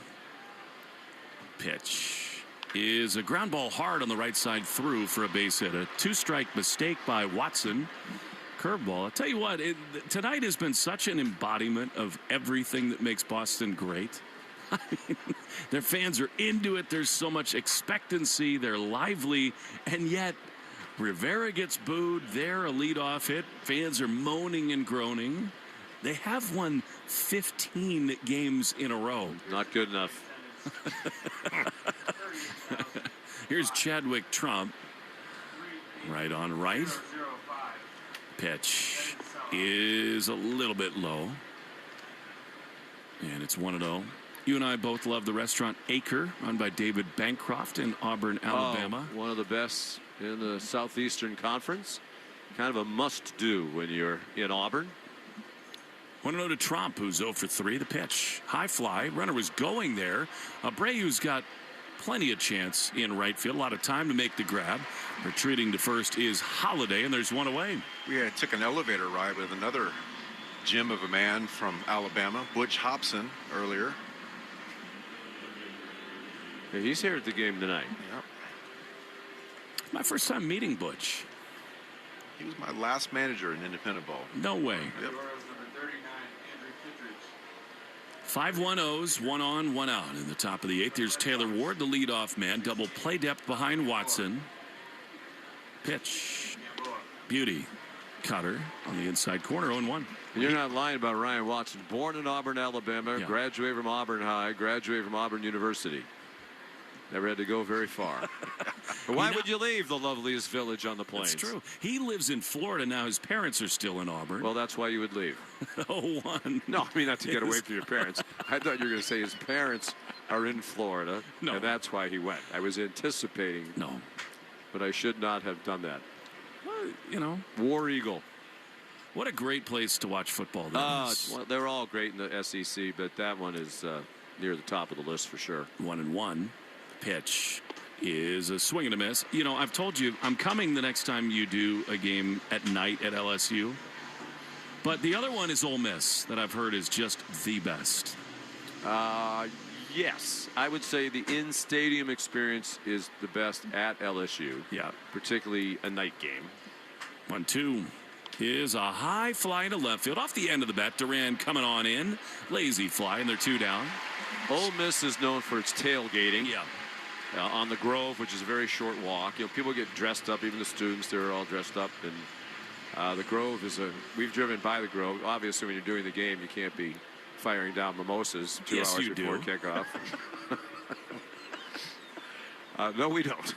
Speaker 16: Pitch is a ground ball hard on the right side through for a base hit. A 2-strike mistake by Watson. Curveball. I'll tell you what, tonight has been such an embodiment of everything that makes Boston great. I mean, their fans are into it. There's so much expectancy. They're lively. And yet, Rivera gets booed. They're a leadoff hit. Fans are moaning and groaning. They have won 15 games in a row.
Speaker 4: Not good enough.
Speaker 16: Here's Chadwick Trump. Right on right. Pitch is a little bit low. And it's 1-0. You and I both love the restaurant Acre, run by David Bancroft in Auburn, Alabama.
Speaker 4: Oh, one of the best in the Southeastern Conference. Kind of a must-do when you're in Auburn.
Speaker 16: 1-0 to Trump, who's 0 for 3. The pitch, high fly. Runner was going there. Abreu's got plenty of chance in right field. A lot of time to make the grab. Retreating to first is Holliday, and there's one away.
Speaker 7: We took an elevator ride with another gem of a man from Alabama, Butch Hobson, earlier.
Speaker 4: Yeah, he's here at the game tonight.
Speaker 7: Yep.
Speaker 16: My first time meeting Butch.
Speaker 7: He was my last manager in independent ball.
Speaker 16: No way.
Speaker 7: Yep.
Speaker 16: 5 1-0s, 1 on, 1 out in the top of the 8th. Here's Taylor Ward, the leadoff man. Double play depth behind Watson. Pitch. Beauty. Cutter on the inside corner, 0-1.
Speaker 4: And you're not lying about Ryan Watson. Born in Auburn, Alabama.
Speaker 16: Yeah.
Speaker 4: Graduated from Auburn High. Graduated from Auburn University. Never had to go very far. But why would you leave the loveliest village on the plains?
Speaker 16: That's true. He lives in Florida now. His parents are still in Auburn.
Speaker 4: Well, that's why you would leave.
Speaker 16: 0-1.
Speaker 4: No, I mean not to get away from your parents. I thought you were going to say his parents are in Florida, and that's why he went. I was anticipating.
Speaker 16: No.
Speaker 4: But I should not have done that.
Speaker 16: Well,
Speaker 4: War Eagle.
Speaker 16: What a great place to watch football.
Speaker 4: Well, they're all great in the SEC, but that one is near the top of the list for sure.
Speaker 16: 1-1. Pitch is a swing and a miss. I've told you I'm coming the next time you do a game at night at LSU. But the other one is Ole Miss that I've heard is just the best.
Speaker 4: Yes, I would say the in-stadium experience is the best at LSU.
Speaker 16: Yeah.
Speaker 4: Particularly a night game.
Speaker 16: 1-2. Is a high fly to left field off the end of the bat. Duran coming on in. Lazy fly, and they're 2 down.
Speaker 4: Ole Miss is known for its tailgating.
Speaker 16: Yeah.
Speaker 4: On the Grove, which is a very short walk. People get dressed up, even the students, they're all dressed up. And the Grove we've driven by the Grove. Obviously, when you're doing the game, you can't be firing down mimosas 2 hours before kickoff. No, we don't.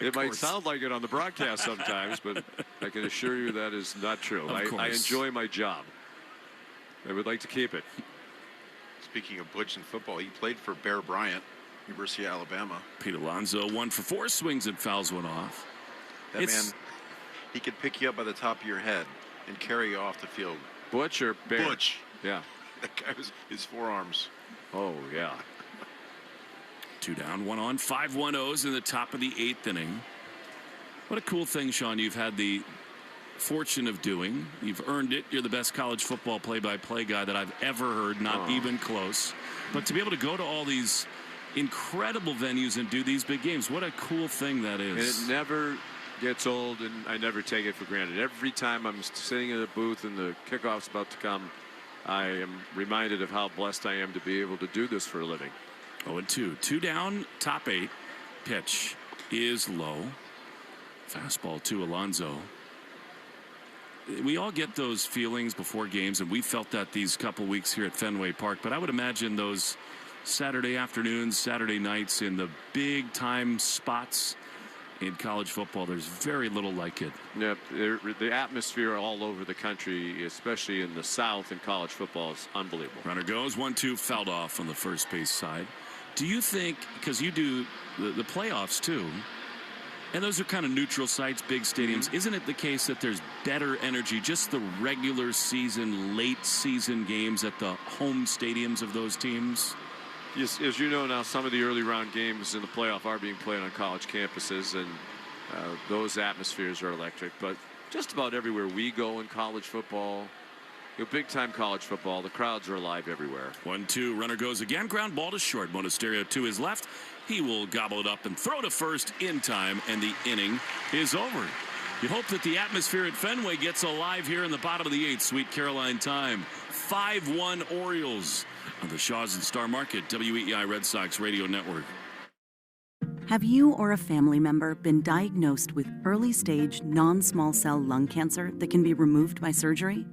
Speaker 4: It might sound like it on the broadcast sometimes, but I can assure you that is not true. I enjoy my job. I would like to keep it.
Speaker 7: Speaking of Butch in football, he played for Bear Bryant, University of Alabama.
Speaker 16: Pete Alonso 1 for 4, swings and fouls one off.
Speaker 7: That man, he could pick you up by the top of your head and carry you off the field.
Speaker 4: Butch or Bear?
Speaker 7: Butch.
Speaker 4: Yeah.
Speaker 7: That guy was his forearms.
Speaker 4: Oh, yeah.
Speaker 16: 2 down, 1 on. 5-1-0s in the top of the 8th inning. What a cool thing, Sean, you've had the fortune of doing. You've earned it. You're the best college football play-by-play guy that I've ever heard, not even close. But to be able to go to all these incredible venues and do these big games, what a cool thing that is.
Speaker 4: And it never gets old, and I never take it for granted. Every time I'm sitting in a booth and the kickoff's about to come, I am reminded of how blessed I am to be able to do this for a living.
Speaker 16: 0-2. 2 down, top 8. Pitch is low. Fastball to Alonso. We all get those feelings before games, and we felt that these couple weeks here at Fenway Park. But I would imagine those Saturday afternoons, Saturday nights in the big time spots in college football, there's very little like it.
Speaker 4: Yeah, the atmosphere all over the country, especially in the South in college football, is unbelievable.
Speaker 16: Runner goes 1-2, fouled off on the first base side. Do you think, because you do the playoffs too, and those are kind of neutral sites, big stadiums, isn't it the case that there's better energy, just the regular season, late season games at the home stadiums of those teams?
Speaker 4: Yes, as you know now, some of the early round games in the playoff are being played on college campuses, and those atmospheres are electric. But just about everywhere we go in college football, big time college football, the crowds are alive everywhere.
Speaker 16: 1-2, runner goes again, ground ball to short. Monasterio to his left. He will gobble it up and throw to first in time, and the inning is over. You hope that the atmosphere at Fenway gets alive here in the bottom of the 8th. Sweet Caroline time. 5-1 Orioles on the Shaws and Star Market, WEEI Red Sox Radio Network.
Speaker 6: Have you or a family member been diagnosed with early-stage non-small cell lung cancer that can be removed by surgery?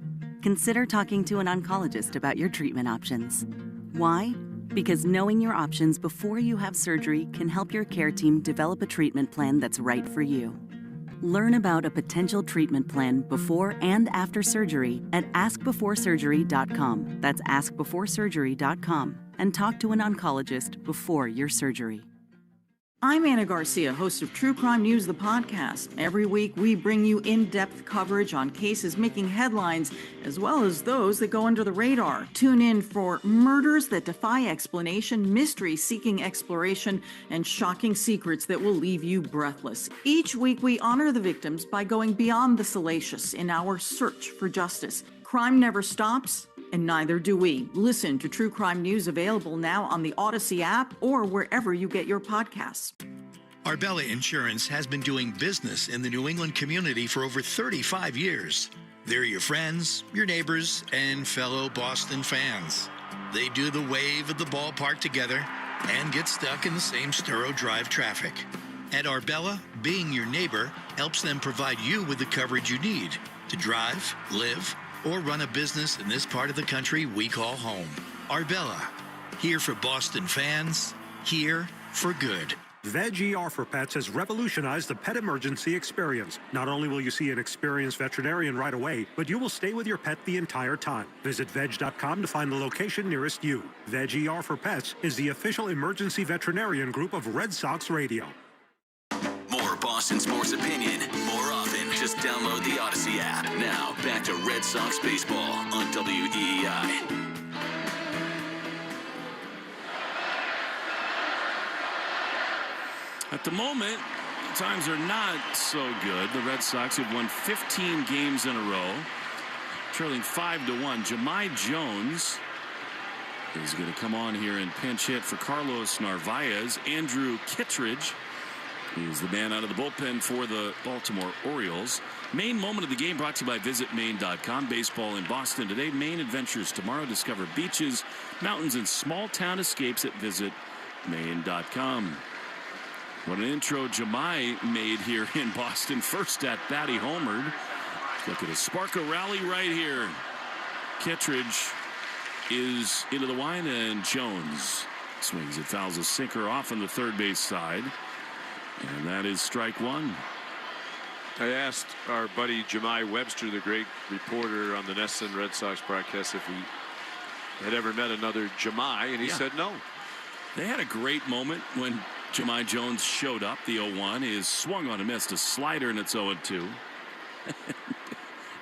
Speaker 6: Consider talking to an oncologist about your treatment options. Why? Because knowing your options before you have surgery can help your care team develop a treatment plan that's right for you. Learn about a potential treatment plan before and after surgery at askbeforesurgery.com. That's askbeforesurgery.com. And talk to an oncologist before your surgery.
Speaker 1: I'm Anna Garcia, host of True Crime News, the podcast. Every week, we bring you in-depth coverage on cases making headlines, as well as those that go under the radar. Tune in for murders that defy explanation, mysteries seeking exploration, and shocking secrets that will leave you breathless. Each week, we honor the victims by going beyond the salacious in our search for justice. Crime never stops, and neither do we. Listen to True Crime News, available now on the Odyssey app or wherever you get your podcasts.
Speaker 13: Arbella Insurance has been doing business in the New England community for over 35 years. They're your friends, your neighbors, and fellow Boston fans. They do the wave at the ballpark together and get stuck in the same Sturrow Drive traffic. At Arbella, being your neighbor helps them provide you with the coverage you need to drive, live, or run a business in this part of the country we call home. Arbella, here for Boston fans, here for good.
Speaker 14: Veg ER for Pets has revolutionized the pet emergency experience. Not only will you see an experienced veterinarian right away, but you will stay with your pet the entire time. Visit veg.com to find the location nearest you. Veg ER for Pets is the official emergency veterinarian group of Red Sox Radio.
Speaker 3: More Boston sports opinion, more often. Just download the Odyssey app. Now, back to Red Sox baseball on WEEI.
Speaker 16: At the moment, times are not so good. The Red Sox have won 15 games in a row, trailing 5-1. Jahmai Jones is going to come on here and pinch hit for Carlos Narvaez. Andrew Kittredge is the man out of the bullpen for the Baltimore Orioles. Main moment of the game brought to you by VisitMaine.com. Baseball in Boston today. Maine adventures tomorrow. Discover beaches, mountains, and small town escapes at VisitMaine.com. What an intro Jahmai made here in Boston. First at bat, he homered. Look at a spark of rally right here. Kittredge is into the line, and Jones swings it, fouls a sinker off on the third base side. And that is strike one.
Speaker 4: I asked our buddy Jahmai Webster, the great reporter on the NESN Red Sox broadcast, if he had ever met another Jahmai, and he said no.
Speaker 16: They had a great moment when Jahmai Jones showed up. The 0-1 is swung on and missed a slider, and it's 0-2.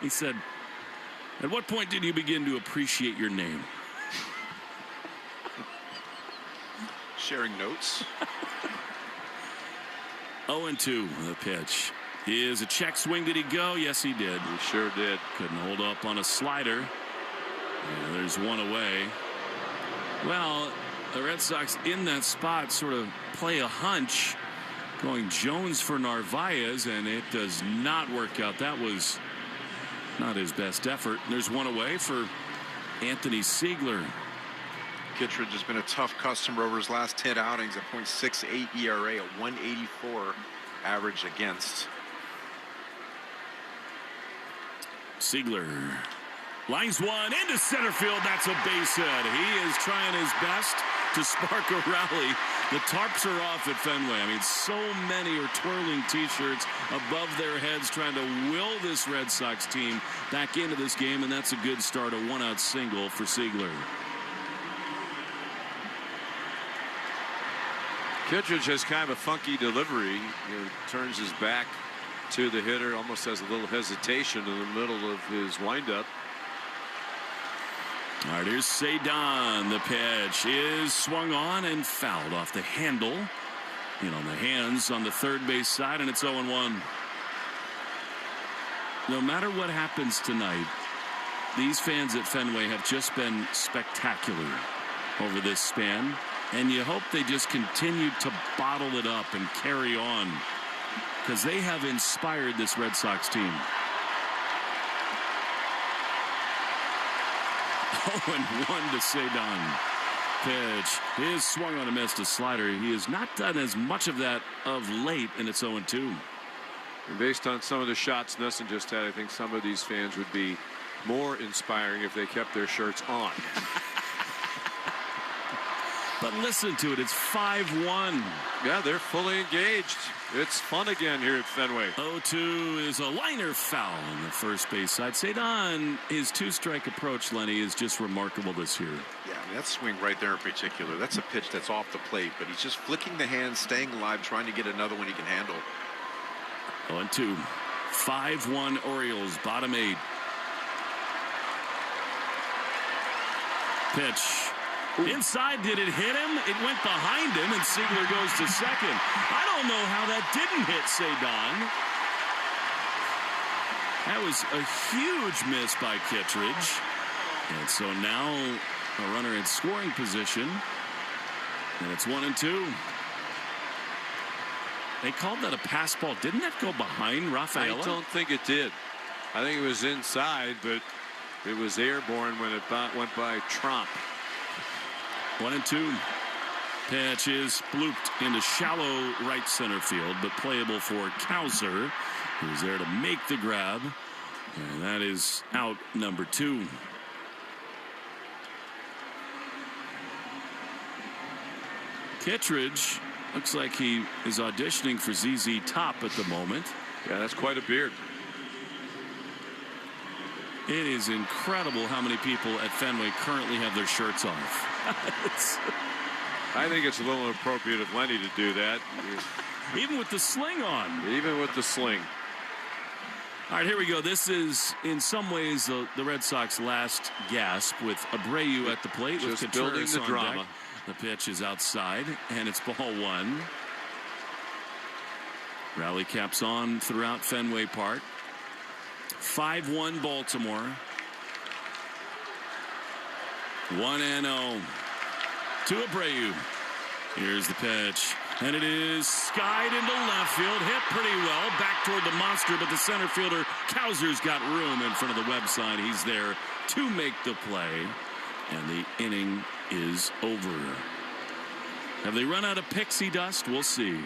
Speaker 16: He said, "At what point did you begin to appreciate your name?"
Speaker 7: Sharing notes.
Speaker 16: 0-2. The pitch is a check swing. Did he go? Yes, he did.
Speaker 4: He sure did.
Speaker 16: Couldn't hold up on a slider. And there's one away. Well, the Red Sox in that spot sort of play a hunch, going Jones for Narvaez, and it does not work out. That was not his best effort. There's one away for Anthony Siegler.
Speaker 7: Kittredge has been a tough customer over his last 10 outings, a .68 ERA, a 184 average against.
Speaker 16: Siegler lines one into center field. That's a base hit. He is trying his best to spark a rally. The tarps are off at Fenway. I mean, so many are twirling T-shirts above their heads trying to will this Red Sox team back into this game, and that's a good start, a one-out single for Siegler.
Speaker 4: Kittredge has kind of a funky delivery. Turns his back to the hitter, almost has a little hesitation in the middle of his windup.
Speaker 16: All right, here's Cedon. The pitch is swung on and fouled off the handle. In on the hands on the third base side, and it's 0-1. No matter what happens tonight, these fans at Fenway have just been spectacular over this span. And you hope they just continue to bottle it up and carry on, because they have inspired this Red Sox team. 0-1 to Cedon. Pitch is swung on and missed a slider. He has not done as much of that of late, and it's 0-2.
Speaker 4: And based on some of the shots NESN just had, I think some of these fans would be more inspiring if they kept their shirts on.
Speaker 16: But listen to it. It's 5-1.
Speaker 4: Yeah, they're fully engaged. It's fun again here at Fenway.
Speaker 16: 0-2 is a liner foul on the first base side. Cedon, his two-strike approach, Lenny, is just remarkable this year.
Speaker 7: Yeah, I mean, that swing right there in particular, that's a pitch that's off the plate, but he's just flicking the hands, staying alive, trying to get another one he can handle.
Speaker 16: 0-2. 5-1 Orioles, bottom 8. Pitch. Inside, did it hit him? It went behind him, and Siegler goes to second. I don't know how that didn't hit Cedon. That was a huge miss by Kittredge. And so now a runner in scoring position. And it's 1-2. They called that a pass ball. Didn't that go behind Rafaela?
Speaker 4: I don't think it did. I think it was inside, but it was airborne when it went by Tromp.
Speaker 16: 1-2. Pitch is blooped into shallow right center field, but playable for Cowser, who's there to make the grab. And that is out number 2. Kittredge Looks like he is auditioning for ZZ Top at the moment.
Speaker 4: Yeah, that's quite a beard.
Speaker 16: It is incredible how many people at Fenway currently have their shirts off.
Speaker 4: I think it's a little inappropriate of Lenny to do that.
Speaker 16: Even with the sling on.
Speaker 4: Even with the sling.
Speaker 16: All right, here we go. This is, in some ways, the Red Sox last gasp with Abreu at the plate.
Speaker 4: Just
Speaker 16: with
Speaker 4: building
Speaker 16: Contreras
Speaker 4: the
Speaker 16: on
Speaker 4: drama.
Speaker 16: deck. The pitch is outside, and it's ball one. Rally caps on throughout Fenway Park. 5-1 Baltimore. 1-0 to Abreu. Here's the pitch. And it is skied into left field. Hit pretty well. Back toward the monster, but the center fielder, Kauser's got room in front of the web side. He's there to make the play. And the inning is over. Have they run out of pixie dust? We'll see.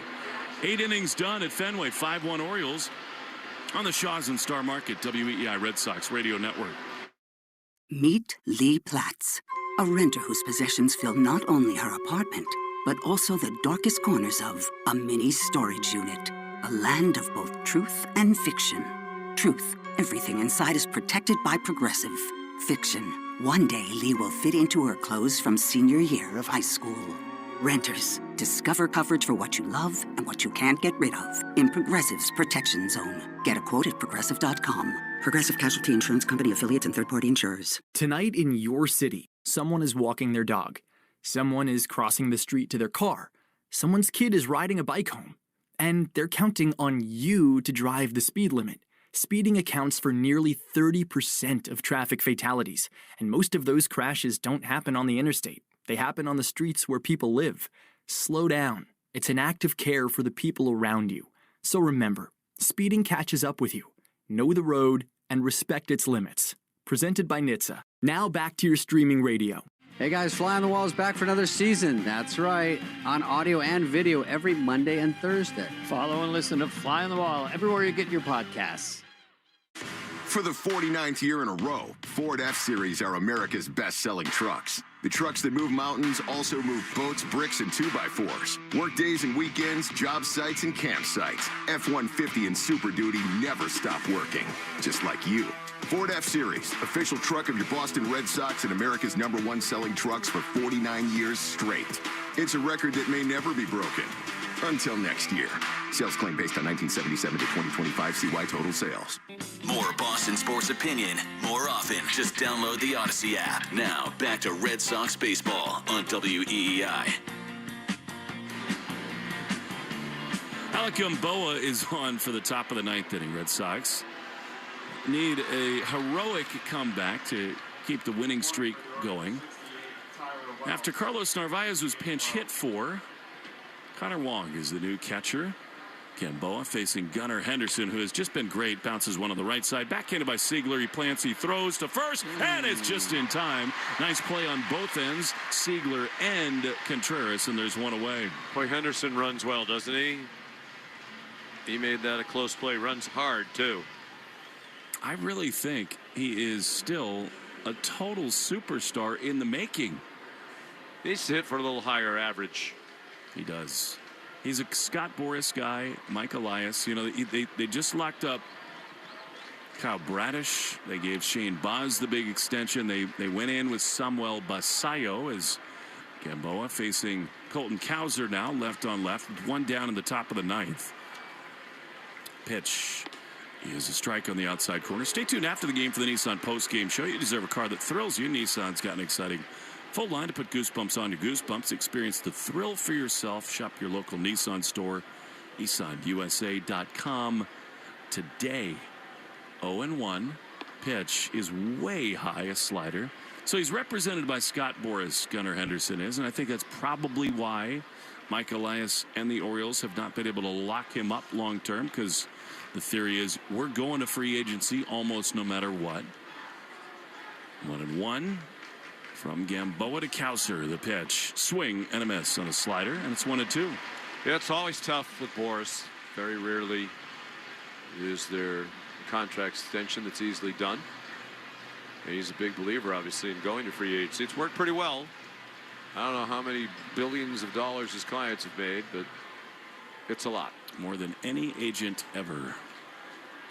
Speaker 16: 8 innings done at Fenway. 5-1 Orioles on the Shaws and Star Market WEEI Red Sox Radio Network.
Speaker 15: Meet Lee Platts, a renter whose possessions fill not only her apartment, but also the darkest corners of a mini storage unit. A land of both truth and fiction. Truth, everything inside is protected by Progressive. Fiction, one day Lee will fit into her clothes from senior year of high school. Renters, discover coverage for what you love and what you can't get rid of in Progressive's Protection Zone. Get a quote at Progressive.com. Progressive Casualty Insurance Company, affiliates, and third-party insurers.
Speaker 22: Tonight in your city, someone is walking their dog. Someone is crossing the street to their car. Someone's kid is riding a bike home. And they're counting on you to drive the speed limit. Speeding accounts for nearly 30% of traffic fatalities, and most of those crashes don't happen on the interstate. They happen on the streets where people live. Slow down. It's an act of care for the people around you. So remember, speeding catches up with you. Know the road and respect its limits. Presented by NHTSA. Now back to your streaming radio.
Speaker 20: Hey guys, Fly on the Wall is back for another season. That's right, on audio and video every Monday and Thursday.
Speaker 23: Follow and listen to Fly on the Wall everywhere you get your podcasts.
Speaker 24: For the 49th year in a row, Ford F-Series are America's best-selling trucks. The trucks that move mountains also move boats, bricks, and 2x4s. Work days and weekends, job sites, and campsites. F-150 and Super Duty never stop working, just like you. Ford F-Series, official truck of your Boston Red Sox and America's #1 selling trucks for 49 years straight. It's a record that may never be broken. Until next year. Sales claim based on 1977 to 2025 CY total sales.
Speaker 3: More Boston sports opinion, more often. Just download the Odyssey app. Now, back to Red Sox baseball on WEEI.
Speaker 16: Alec Gamboa is on for the top of the 9th inning. Red Sox need a heroic comeback to keep the winning streak going. After Carlos Narvaez was pinch hit for, Connor Wong is the new catcher. Gamboa facing Gunnar Henderson, who has just been great. Bounces one on the right side. Backhanded by Siegler. He plants, he throws to first, and it's just in time. Nice play on both ends, Siegler and Contreras, and there's one away.
Speaker 4: Boy, Henderson runs well, doesn't he? He made that a close play. Runs hard, too.
Speaker 16: I really think he is still a total superstar in the making.
Speaker 4: He needs to hit for a little higher average.
Speaker 16: He does. He's a Scott Boras guy, Mike Elias. You know, they just locked up Kyle Bradish. They gave Shane Baz the big extension. They went in with Samuel Basayo as Gamboa facing Colton Kauser now, left on left, with one down in the top of the 9th. Pitch is a strike on the outside corner. Stay tuned after the game for the Nissan post-game show. You deserve a car that thrills you. Nissan's got an exciting full line to put goosebumps on your goosebumps. Experience the thrill for yourself. Shop your local Nissan store. NissanUSA.com today. 0-1. Pitch is way high, a slider. So he's represented by Scott Boras, Gunnar Henderson is, and I think that's probably why Mike Elias and the Orioles have not been able to lock him up long term, because the theory is we're going to free agency almost no matter what. 1-1. From Gamboa to Kauser, the pitch. Swing and a miss on a slider, and it's 1-2.
Speaker 4: Yeah, it's always tough with Boras. Very rarely is there contract extension that's easily done. And he's a big believer, obviously, in going to free agency. It's worked pretty well. I don't know how many billions of dollars his clients have made, but it's a lot.
Speaker 16: More than any agent ever.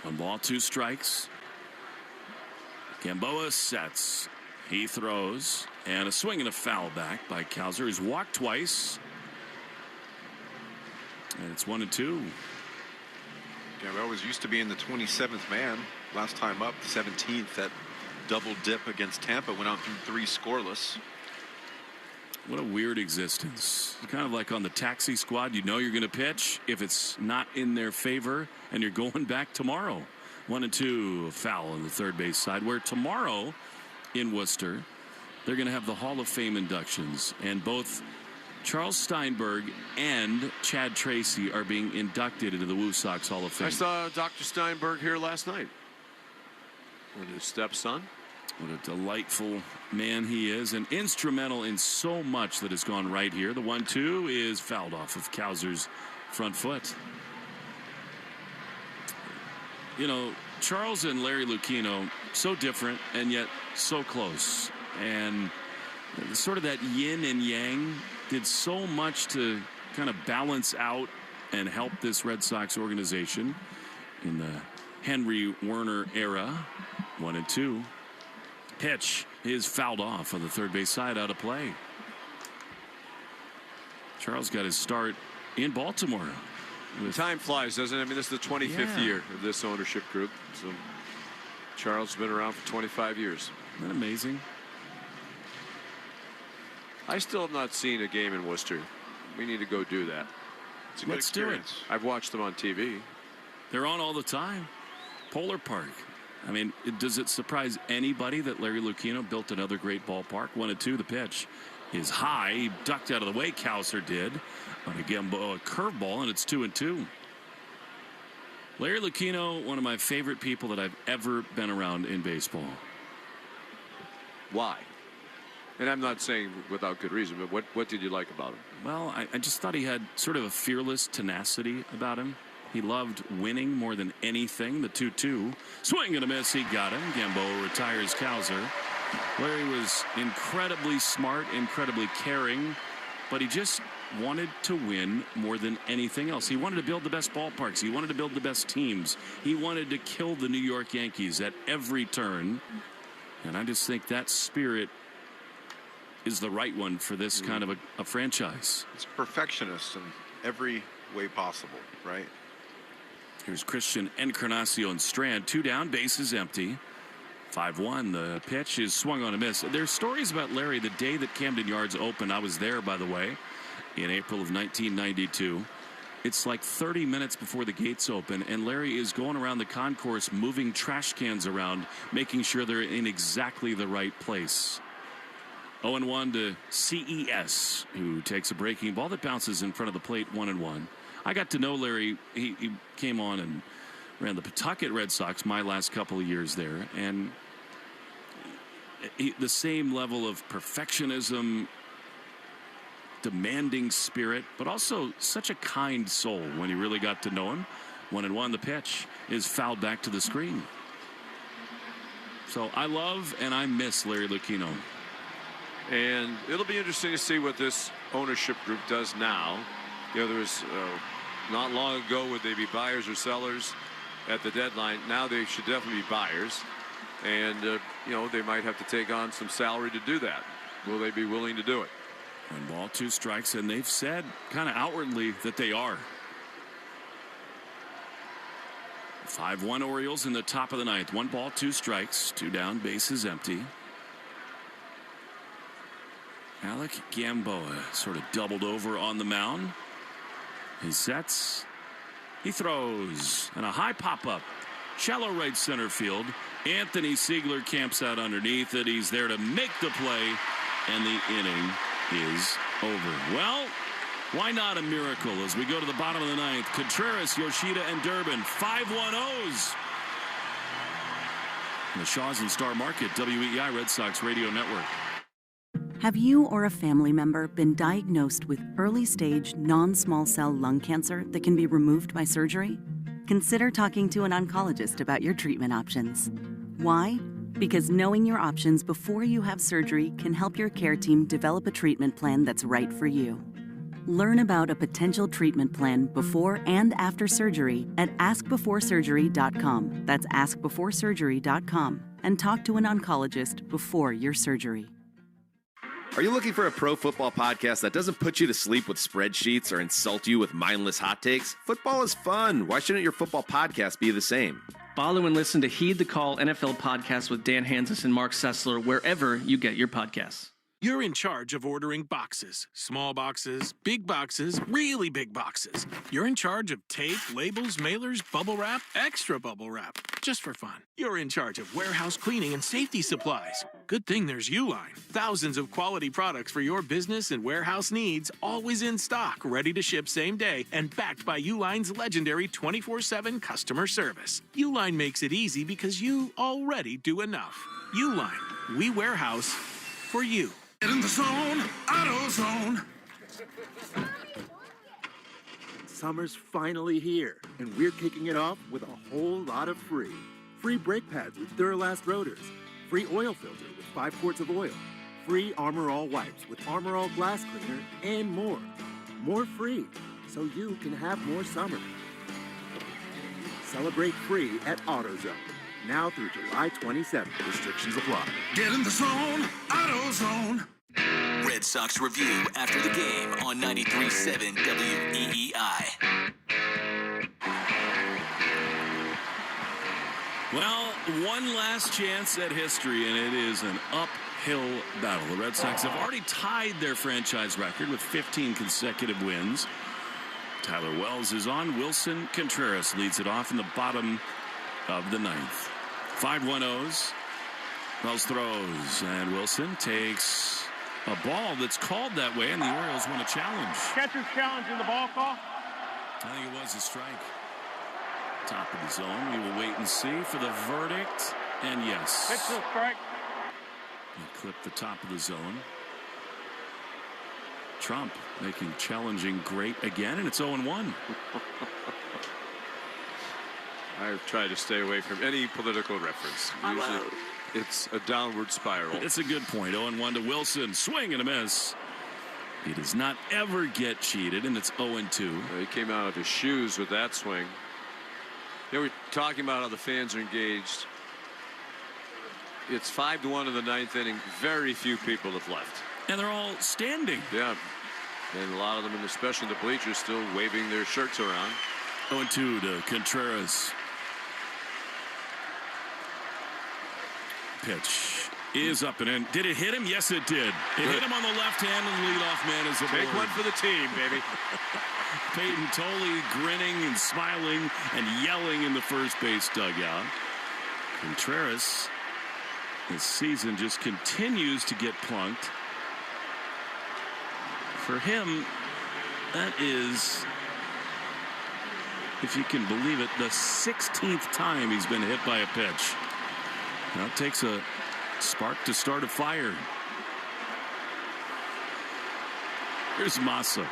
Speaker 16: 1 ball, 2 strikes. Gamboa sets. He throws. And a swing and a foul back by Cowser. He's walked twice. And it's 1-2.
Speaker 7: Gamboa was used to being the 27th man. Last time up, 17th. That double dip against Tampa went out through 3 scoreless.
Speaker 16: What a weird existence. Kind of like on the taxi squad, you know you're going to pitch if it's not in their favor, and you're going back tomorrow. 1-2, foul on the third base side, where tomorrow in Worcester, they're going to have the Hall of Fame inductions, and both Charles Steinberg and Chad Tracy are being inducted into the Woo Sox Hall of Fame.
Speaker 4: I saw Dr. Steinberg here last night with his stepson.
Speaker 16: What a delightful man he is, and instrumental in so much that has gone right here. The 1-2 is fouled off of Cowser's front foot. You know, Charles and Larry Lucchino, so different and yet so close. And sort of that yin and yang did so much to kind of balance out and help this Red Sox organization in the Henry Werner era. 1-2. Pitch is fouled off on the third base side, out of play. Charles got his start in Baltimore.
Speaker 4: Time flies, doesn't it? I mean, this is the 25th year of this ownership group. So Charles has been around for 25 years.
Speaker 16: Isn't that amazing?
Speaker 4: I still have not seen a game in Worcester. We need to go do that.
Speaker 7: It's a good experience.
Speaker 4: I've watched them on TV.
Speaker 16: They're on all the time. Polar Park. I mean, does it surprise anybody that Larry Lucchino built another great ballpark? 1-2, the pitch is high. He ducked out of the way, Cowser did. On a curveball, and it's 2-2. Larry Lucchino, one of my favorite people that I've ever been around in baseball.
Speaker 4: Why? And I'm not saying without good reason, but what did you like about him?
Speaker 16: Well, I just thought he had sort of a fearless tenacity about him. He loved winning more than anything. The 2-2. Swing and a miss. He got him. Gamboa retires Cowser. Larry was incredibly smart, incredibly caring, but he just wanted to win more than anything else. He wanted to build the best ballparks. He wanted to build the best teams. He wanted to kill the New York Yankees at every turn. And I just think that spirit is the right one for this kind of a franchise.
Speaker 7: It's perfectionist in every way possible, right?
Speaker 16: Here's Christian Encarnacion Strand. 2 down, bases empty. 5-1. The pitch is swung on a miss. There's stories about Larry the day that Camden Yards opened. I was there, by the way, in April of 1992. It's like 30 minutes before the gates open, and Larry is going around the concourse moving trash cans around, making sure they're in exactly the right place. 0-1 to CES, who takes a breaking ball that bounces in front of the plate. 1-1. I got to know Larry. He came on and ran the Pawtucket Red Sox my last couple of years there, and the same level of perfectionism, demanding spirit, but also such a kind soul when you really got to know him. 1-1. The pitch is fouled back to the screen. So I love and I miss Larry Lucchino.
Speaker 4: And it'll be interesting to see what this ownership group does now. You know, there was not long ago would they be buyers or sellers at the deadline. Now they should definitely be buyers, and you know, they might have to take on some salary to do that. Will they be willing to do it?
Speaker 16: 1 ball, 2 strikes, and they've said kind of outwardly that they are. 5-1 Orioles in the top of the 9th. 1 ball, 2 strikes, 2 down, bases empty. Alec Gamboa sort of doubled over on the mound. He sets. He throws. And a high pop-up. Shallow right center field. Anthony Siegler camps out underneath it. He's there to make the play. And the inning is over. Well, why not a miracle as we go to the bottom of the 9th? Contreras, Yoshida, and Durbin. 5-1-0s. The Shaws and Star Market, WEEI Red Sox Radio Network.
Speaker 6: Have you or a family member been diagnosed with early-stage non-small cell lung cancer that can be removed by surgery? Consider talking to an oncologist about your treatment options. Why? Because knowing your options before you have surgery can help your care team develop a treatment plan that's right for you. Learn about a potential treatment plan before and after surgery at askbeforesurgery.com. That's askbeforesurgery.com. And talk to an oncologist before your surgery.
Speaker 8: Are you looking for a pro football podcast that doesn't put you to sleep with spreadsheets or insult you with mindless hot takes? Football is fun. Why shouldn't your football podcast be the same?
Speaker 11: Follow and listen to Heed the Call NFL podcast with Dan Hansis and Mark Sessler wherever you get your podcasts.
Speaker 17: You're in charge of ordering boxes. Small boxes, big boxes, really big boxes. You're in charge of tape, labels, mailers, bubble wrap, extra bubble wrap, just for fun. You're in charge of warehouse cleaning and safety supplies. Good thing there's Uline. Thousands of quality products for your business and warehouse needs, always in stock, ready to ship same day, and backed by Uline's legendary 24/7 customer service. Uline makes it easy because you already do enough. Uline, we warehouse for you.
Speaker 5: Get in the zone, AutoZone.
Speaker 18: Summer's finally here, and we're kicking it off with a whole lot of free. Free brake pads with Duralast rotors. Free oil filter with 5 quarts of oil. Free Armor All wipes with Armor All glass cleaner, and more. More free, so you can have more summer. Celebrate free at AutoZone. Now through July 27th. Restrictions apply.
Speaker 5: Get in the zone, AutoZone.
Speaker 3: Red Sox review after the game on 93.7 WEEI.
Speaker 16: Well, one last chance at history, and it is an uphill battle. The Red Sox have already tied their franchise record with 15 consecutive wins. Tyler Wells is on. Wilson Contreras leads it off in the bottom of the 9th. 5-1-0s. Wells throws, and Wilson takes a ball that's called that way, and the Orioles win a challenge.
Speaker 25: Catcher's challenge in the ball call?
Speaker 16: I think it was a strike. Top of the zone. We will wait and see for the verdict. And yes.
Speaker 25: Pitch to the strike.
Speaker 16: He clipped the top of the zone. Trump making challenging great again, and it's 0-1.
Speaker 4: I've tried to stay away from any political reference. Usually it's a downward spiral.
Speaker 16: It's a good point. 0-1 to Wilson. Swing and a miss. He does not ever get cheated, and it's 0-2.
Speaker 4: He came out of his shoes with that swing. Yeah, we're talking about how the fans are engaged. It's 5-1 in the 9th inning. Very few people have left.
Speaker 16: And they're all standing.
Speaker 4: Yeah. And a lot of them, especially in the bleachers, still waving their shirts around.
Speaker 16: 0-2 to Contreras. Pitch is up and in. Did it hit him? Yes, it did. It hit him on the left hand, and the leadoff man is aboard.
Speaker 4: Take one for the team, baby.
Speaker 16: Peyton Tolley grinning and smiling and yelling in the first base dugout. Contreras, this season just continues to get plunked. For him, that is, if you can believe it, the 16th time he's been hit by a pitch. Now it takes a spark to start a fire. Here's Massa.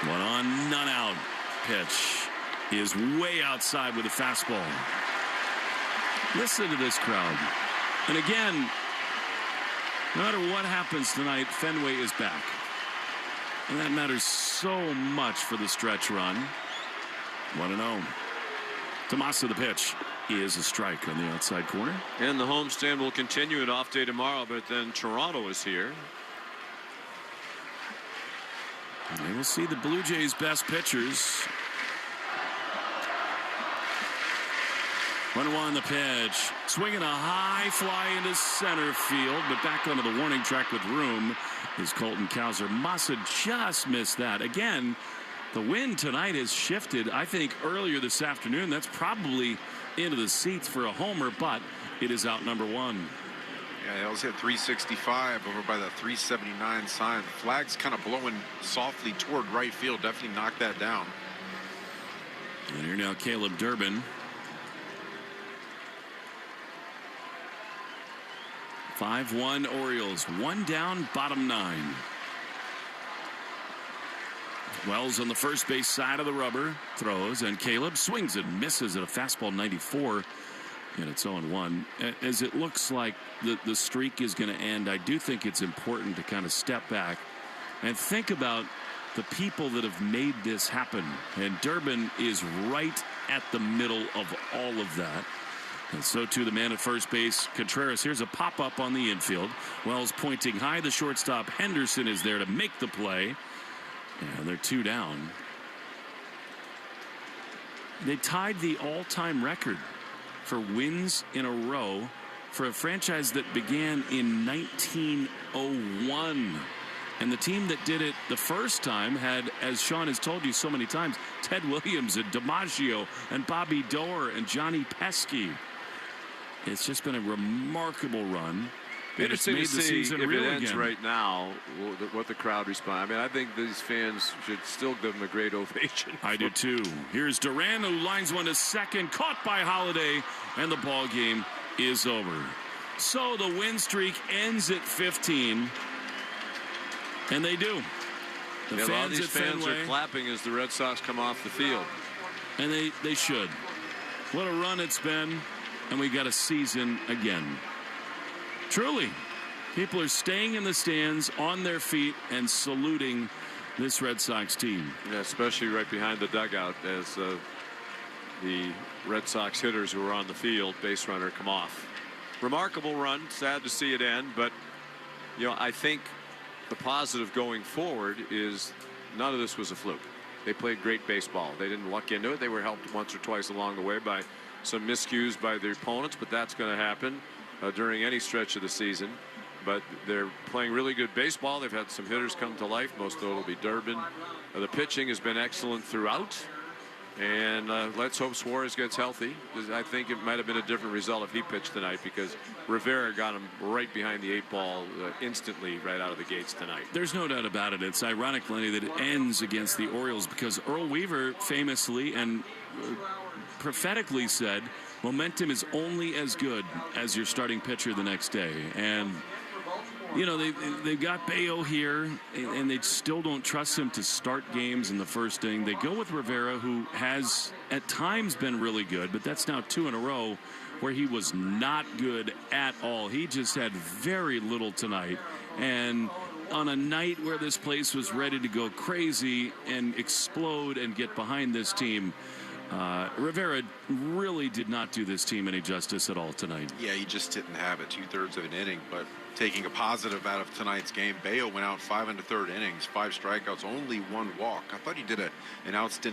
Speaker 16: 1 on, none out. Pitch is way outside with a fastball. Listen to this crowd. And again, no matter what happens tonight, Fenway is back. And that matters so much for the stretch run. 1-0. Tomasa the pitch. He is a strike on the outside corner.
Speaker 4: And the homestand will continue an off day tomorrow, but then Toronto is here.
Speaker 16: And we'll see the Blue Jays' best pitchers. 1-1 the pitch. Swinging a high fly into center field, but back onto the warning track with room is Colton Cowser. Massa just missed that. Again, the wind tonight has shifted. I think earlier this afternoon, that's probably into the seats for a homer, but it is out number 1.
Speaker 7: Yeah, it was hit 365 over by the 379 sign. The flag's kind of blowing softly toward right field. Definitely knocked that down.
Speaker 16: And here now Caleb Durbin. 5-1 Orioles. 1 down, bottom 9. Wells on the first base side of the rubber. Throws, and Caleb swings and misses at a fastball 94. And it's 0-1. As it looks like the streak is going to end, I do think it's important to kind of step back and think about the people that have made this happen. And Durbin is right at the middle of all of that. And so too the man at first base, Contreras. Here's a pop-up on the infield. Wells pointing high. The shortstop, Henderson, is there to make the play. And they're 2 down. They tied the all-time record for wins in a row for a franchise that began in 1901. And the team that did it the first time had, as Sean has told you so many times, Ted Williams and DiMaggio and Bobby Doerr and Johnny Pesky. It's just been a remarkable run.
Speaker 4: Interesting to see if it ends
Speaker 16: again.
Speaker 4: right now, what the crowd respond. I mean, I think these fans should still give them a great ovation.
Speaker 16: I do too. Here's Duran, who lines one to second, caught by Holiday, and the ball game is over. So the win streak ends at 15, and they do. The
Speaker 4: Yeah,
Speaker 16: fans
Speaker 4: a lot of these
Speaker 16: at
Speaker 4: fans
Speaker 16: Fenway,
Speaker 4: are clapping as the Red Sox come off the field.
Speaker 16: and they should. What a run it's been, and we got a season again. Truly, people are staying in the stands on their feet and saluting this Red Sox team.
Speaker 4: Yeah, especially right behind the dugout as the Red Sox hitters who are on the field, base runner, come off. Remarkable run. Sad to see it end, but I think the positive going forward is none of this was a fluke. They played great baseball. They didn't luck into it. They were helped once or twice along the way by some miscues by their opponents, but that's going to happen during any stretch of the season. But they're playing really good baseball. They've had some hitters come to life, most notably Durbin. The pitching has been excellent throughout. And let's hope Suarez gets healthy. I think it might have been a different result if he pitched tonight, because Rivera got him right behind the 8-ball instantly right out of the gates tonight.
Speaker 16: There's no doubt about it. It's ironic, Lenny, that it ends against the Orioles, because Earl Weaver famously and prophetically said momentum is only as good as your starting pitcher the next day. And they've got Bayo here, and they still don't trust him to start games in the first inning. They go with Rivera, who has at times been really good, but that's now 2 in a row where he was not good at all. He just had very little tonight. And on a night where this place was ready to go crazy and explode and get behind this team, Rivera really did not do this team any justice at all tonight.
Speaker 7: Yeah, he just didn't have it 2/3 of an inning. But taking a positive out of tonight's game, Bayo went out 5 1/3 innings, 5 strikeouts, only 1 walk. I thought he did an outstanding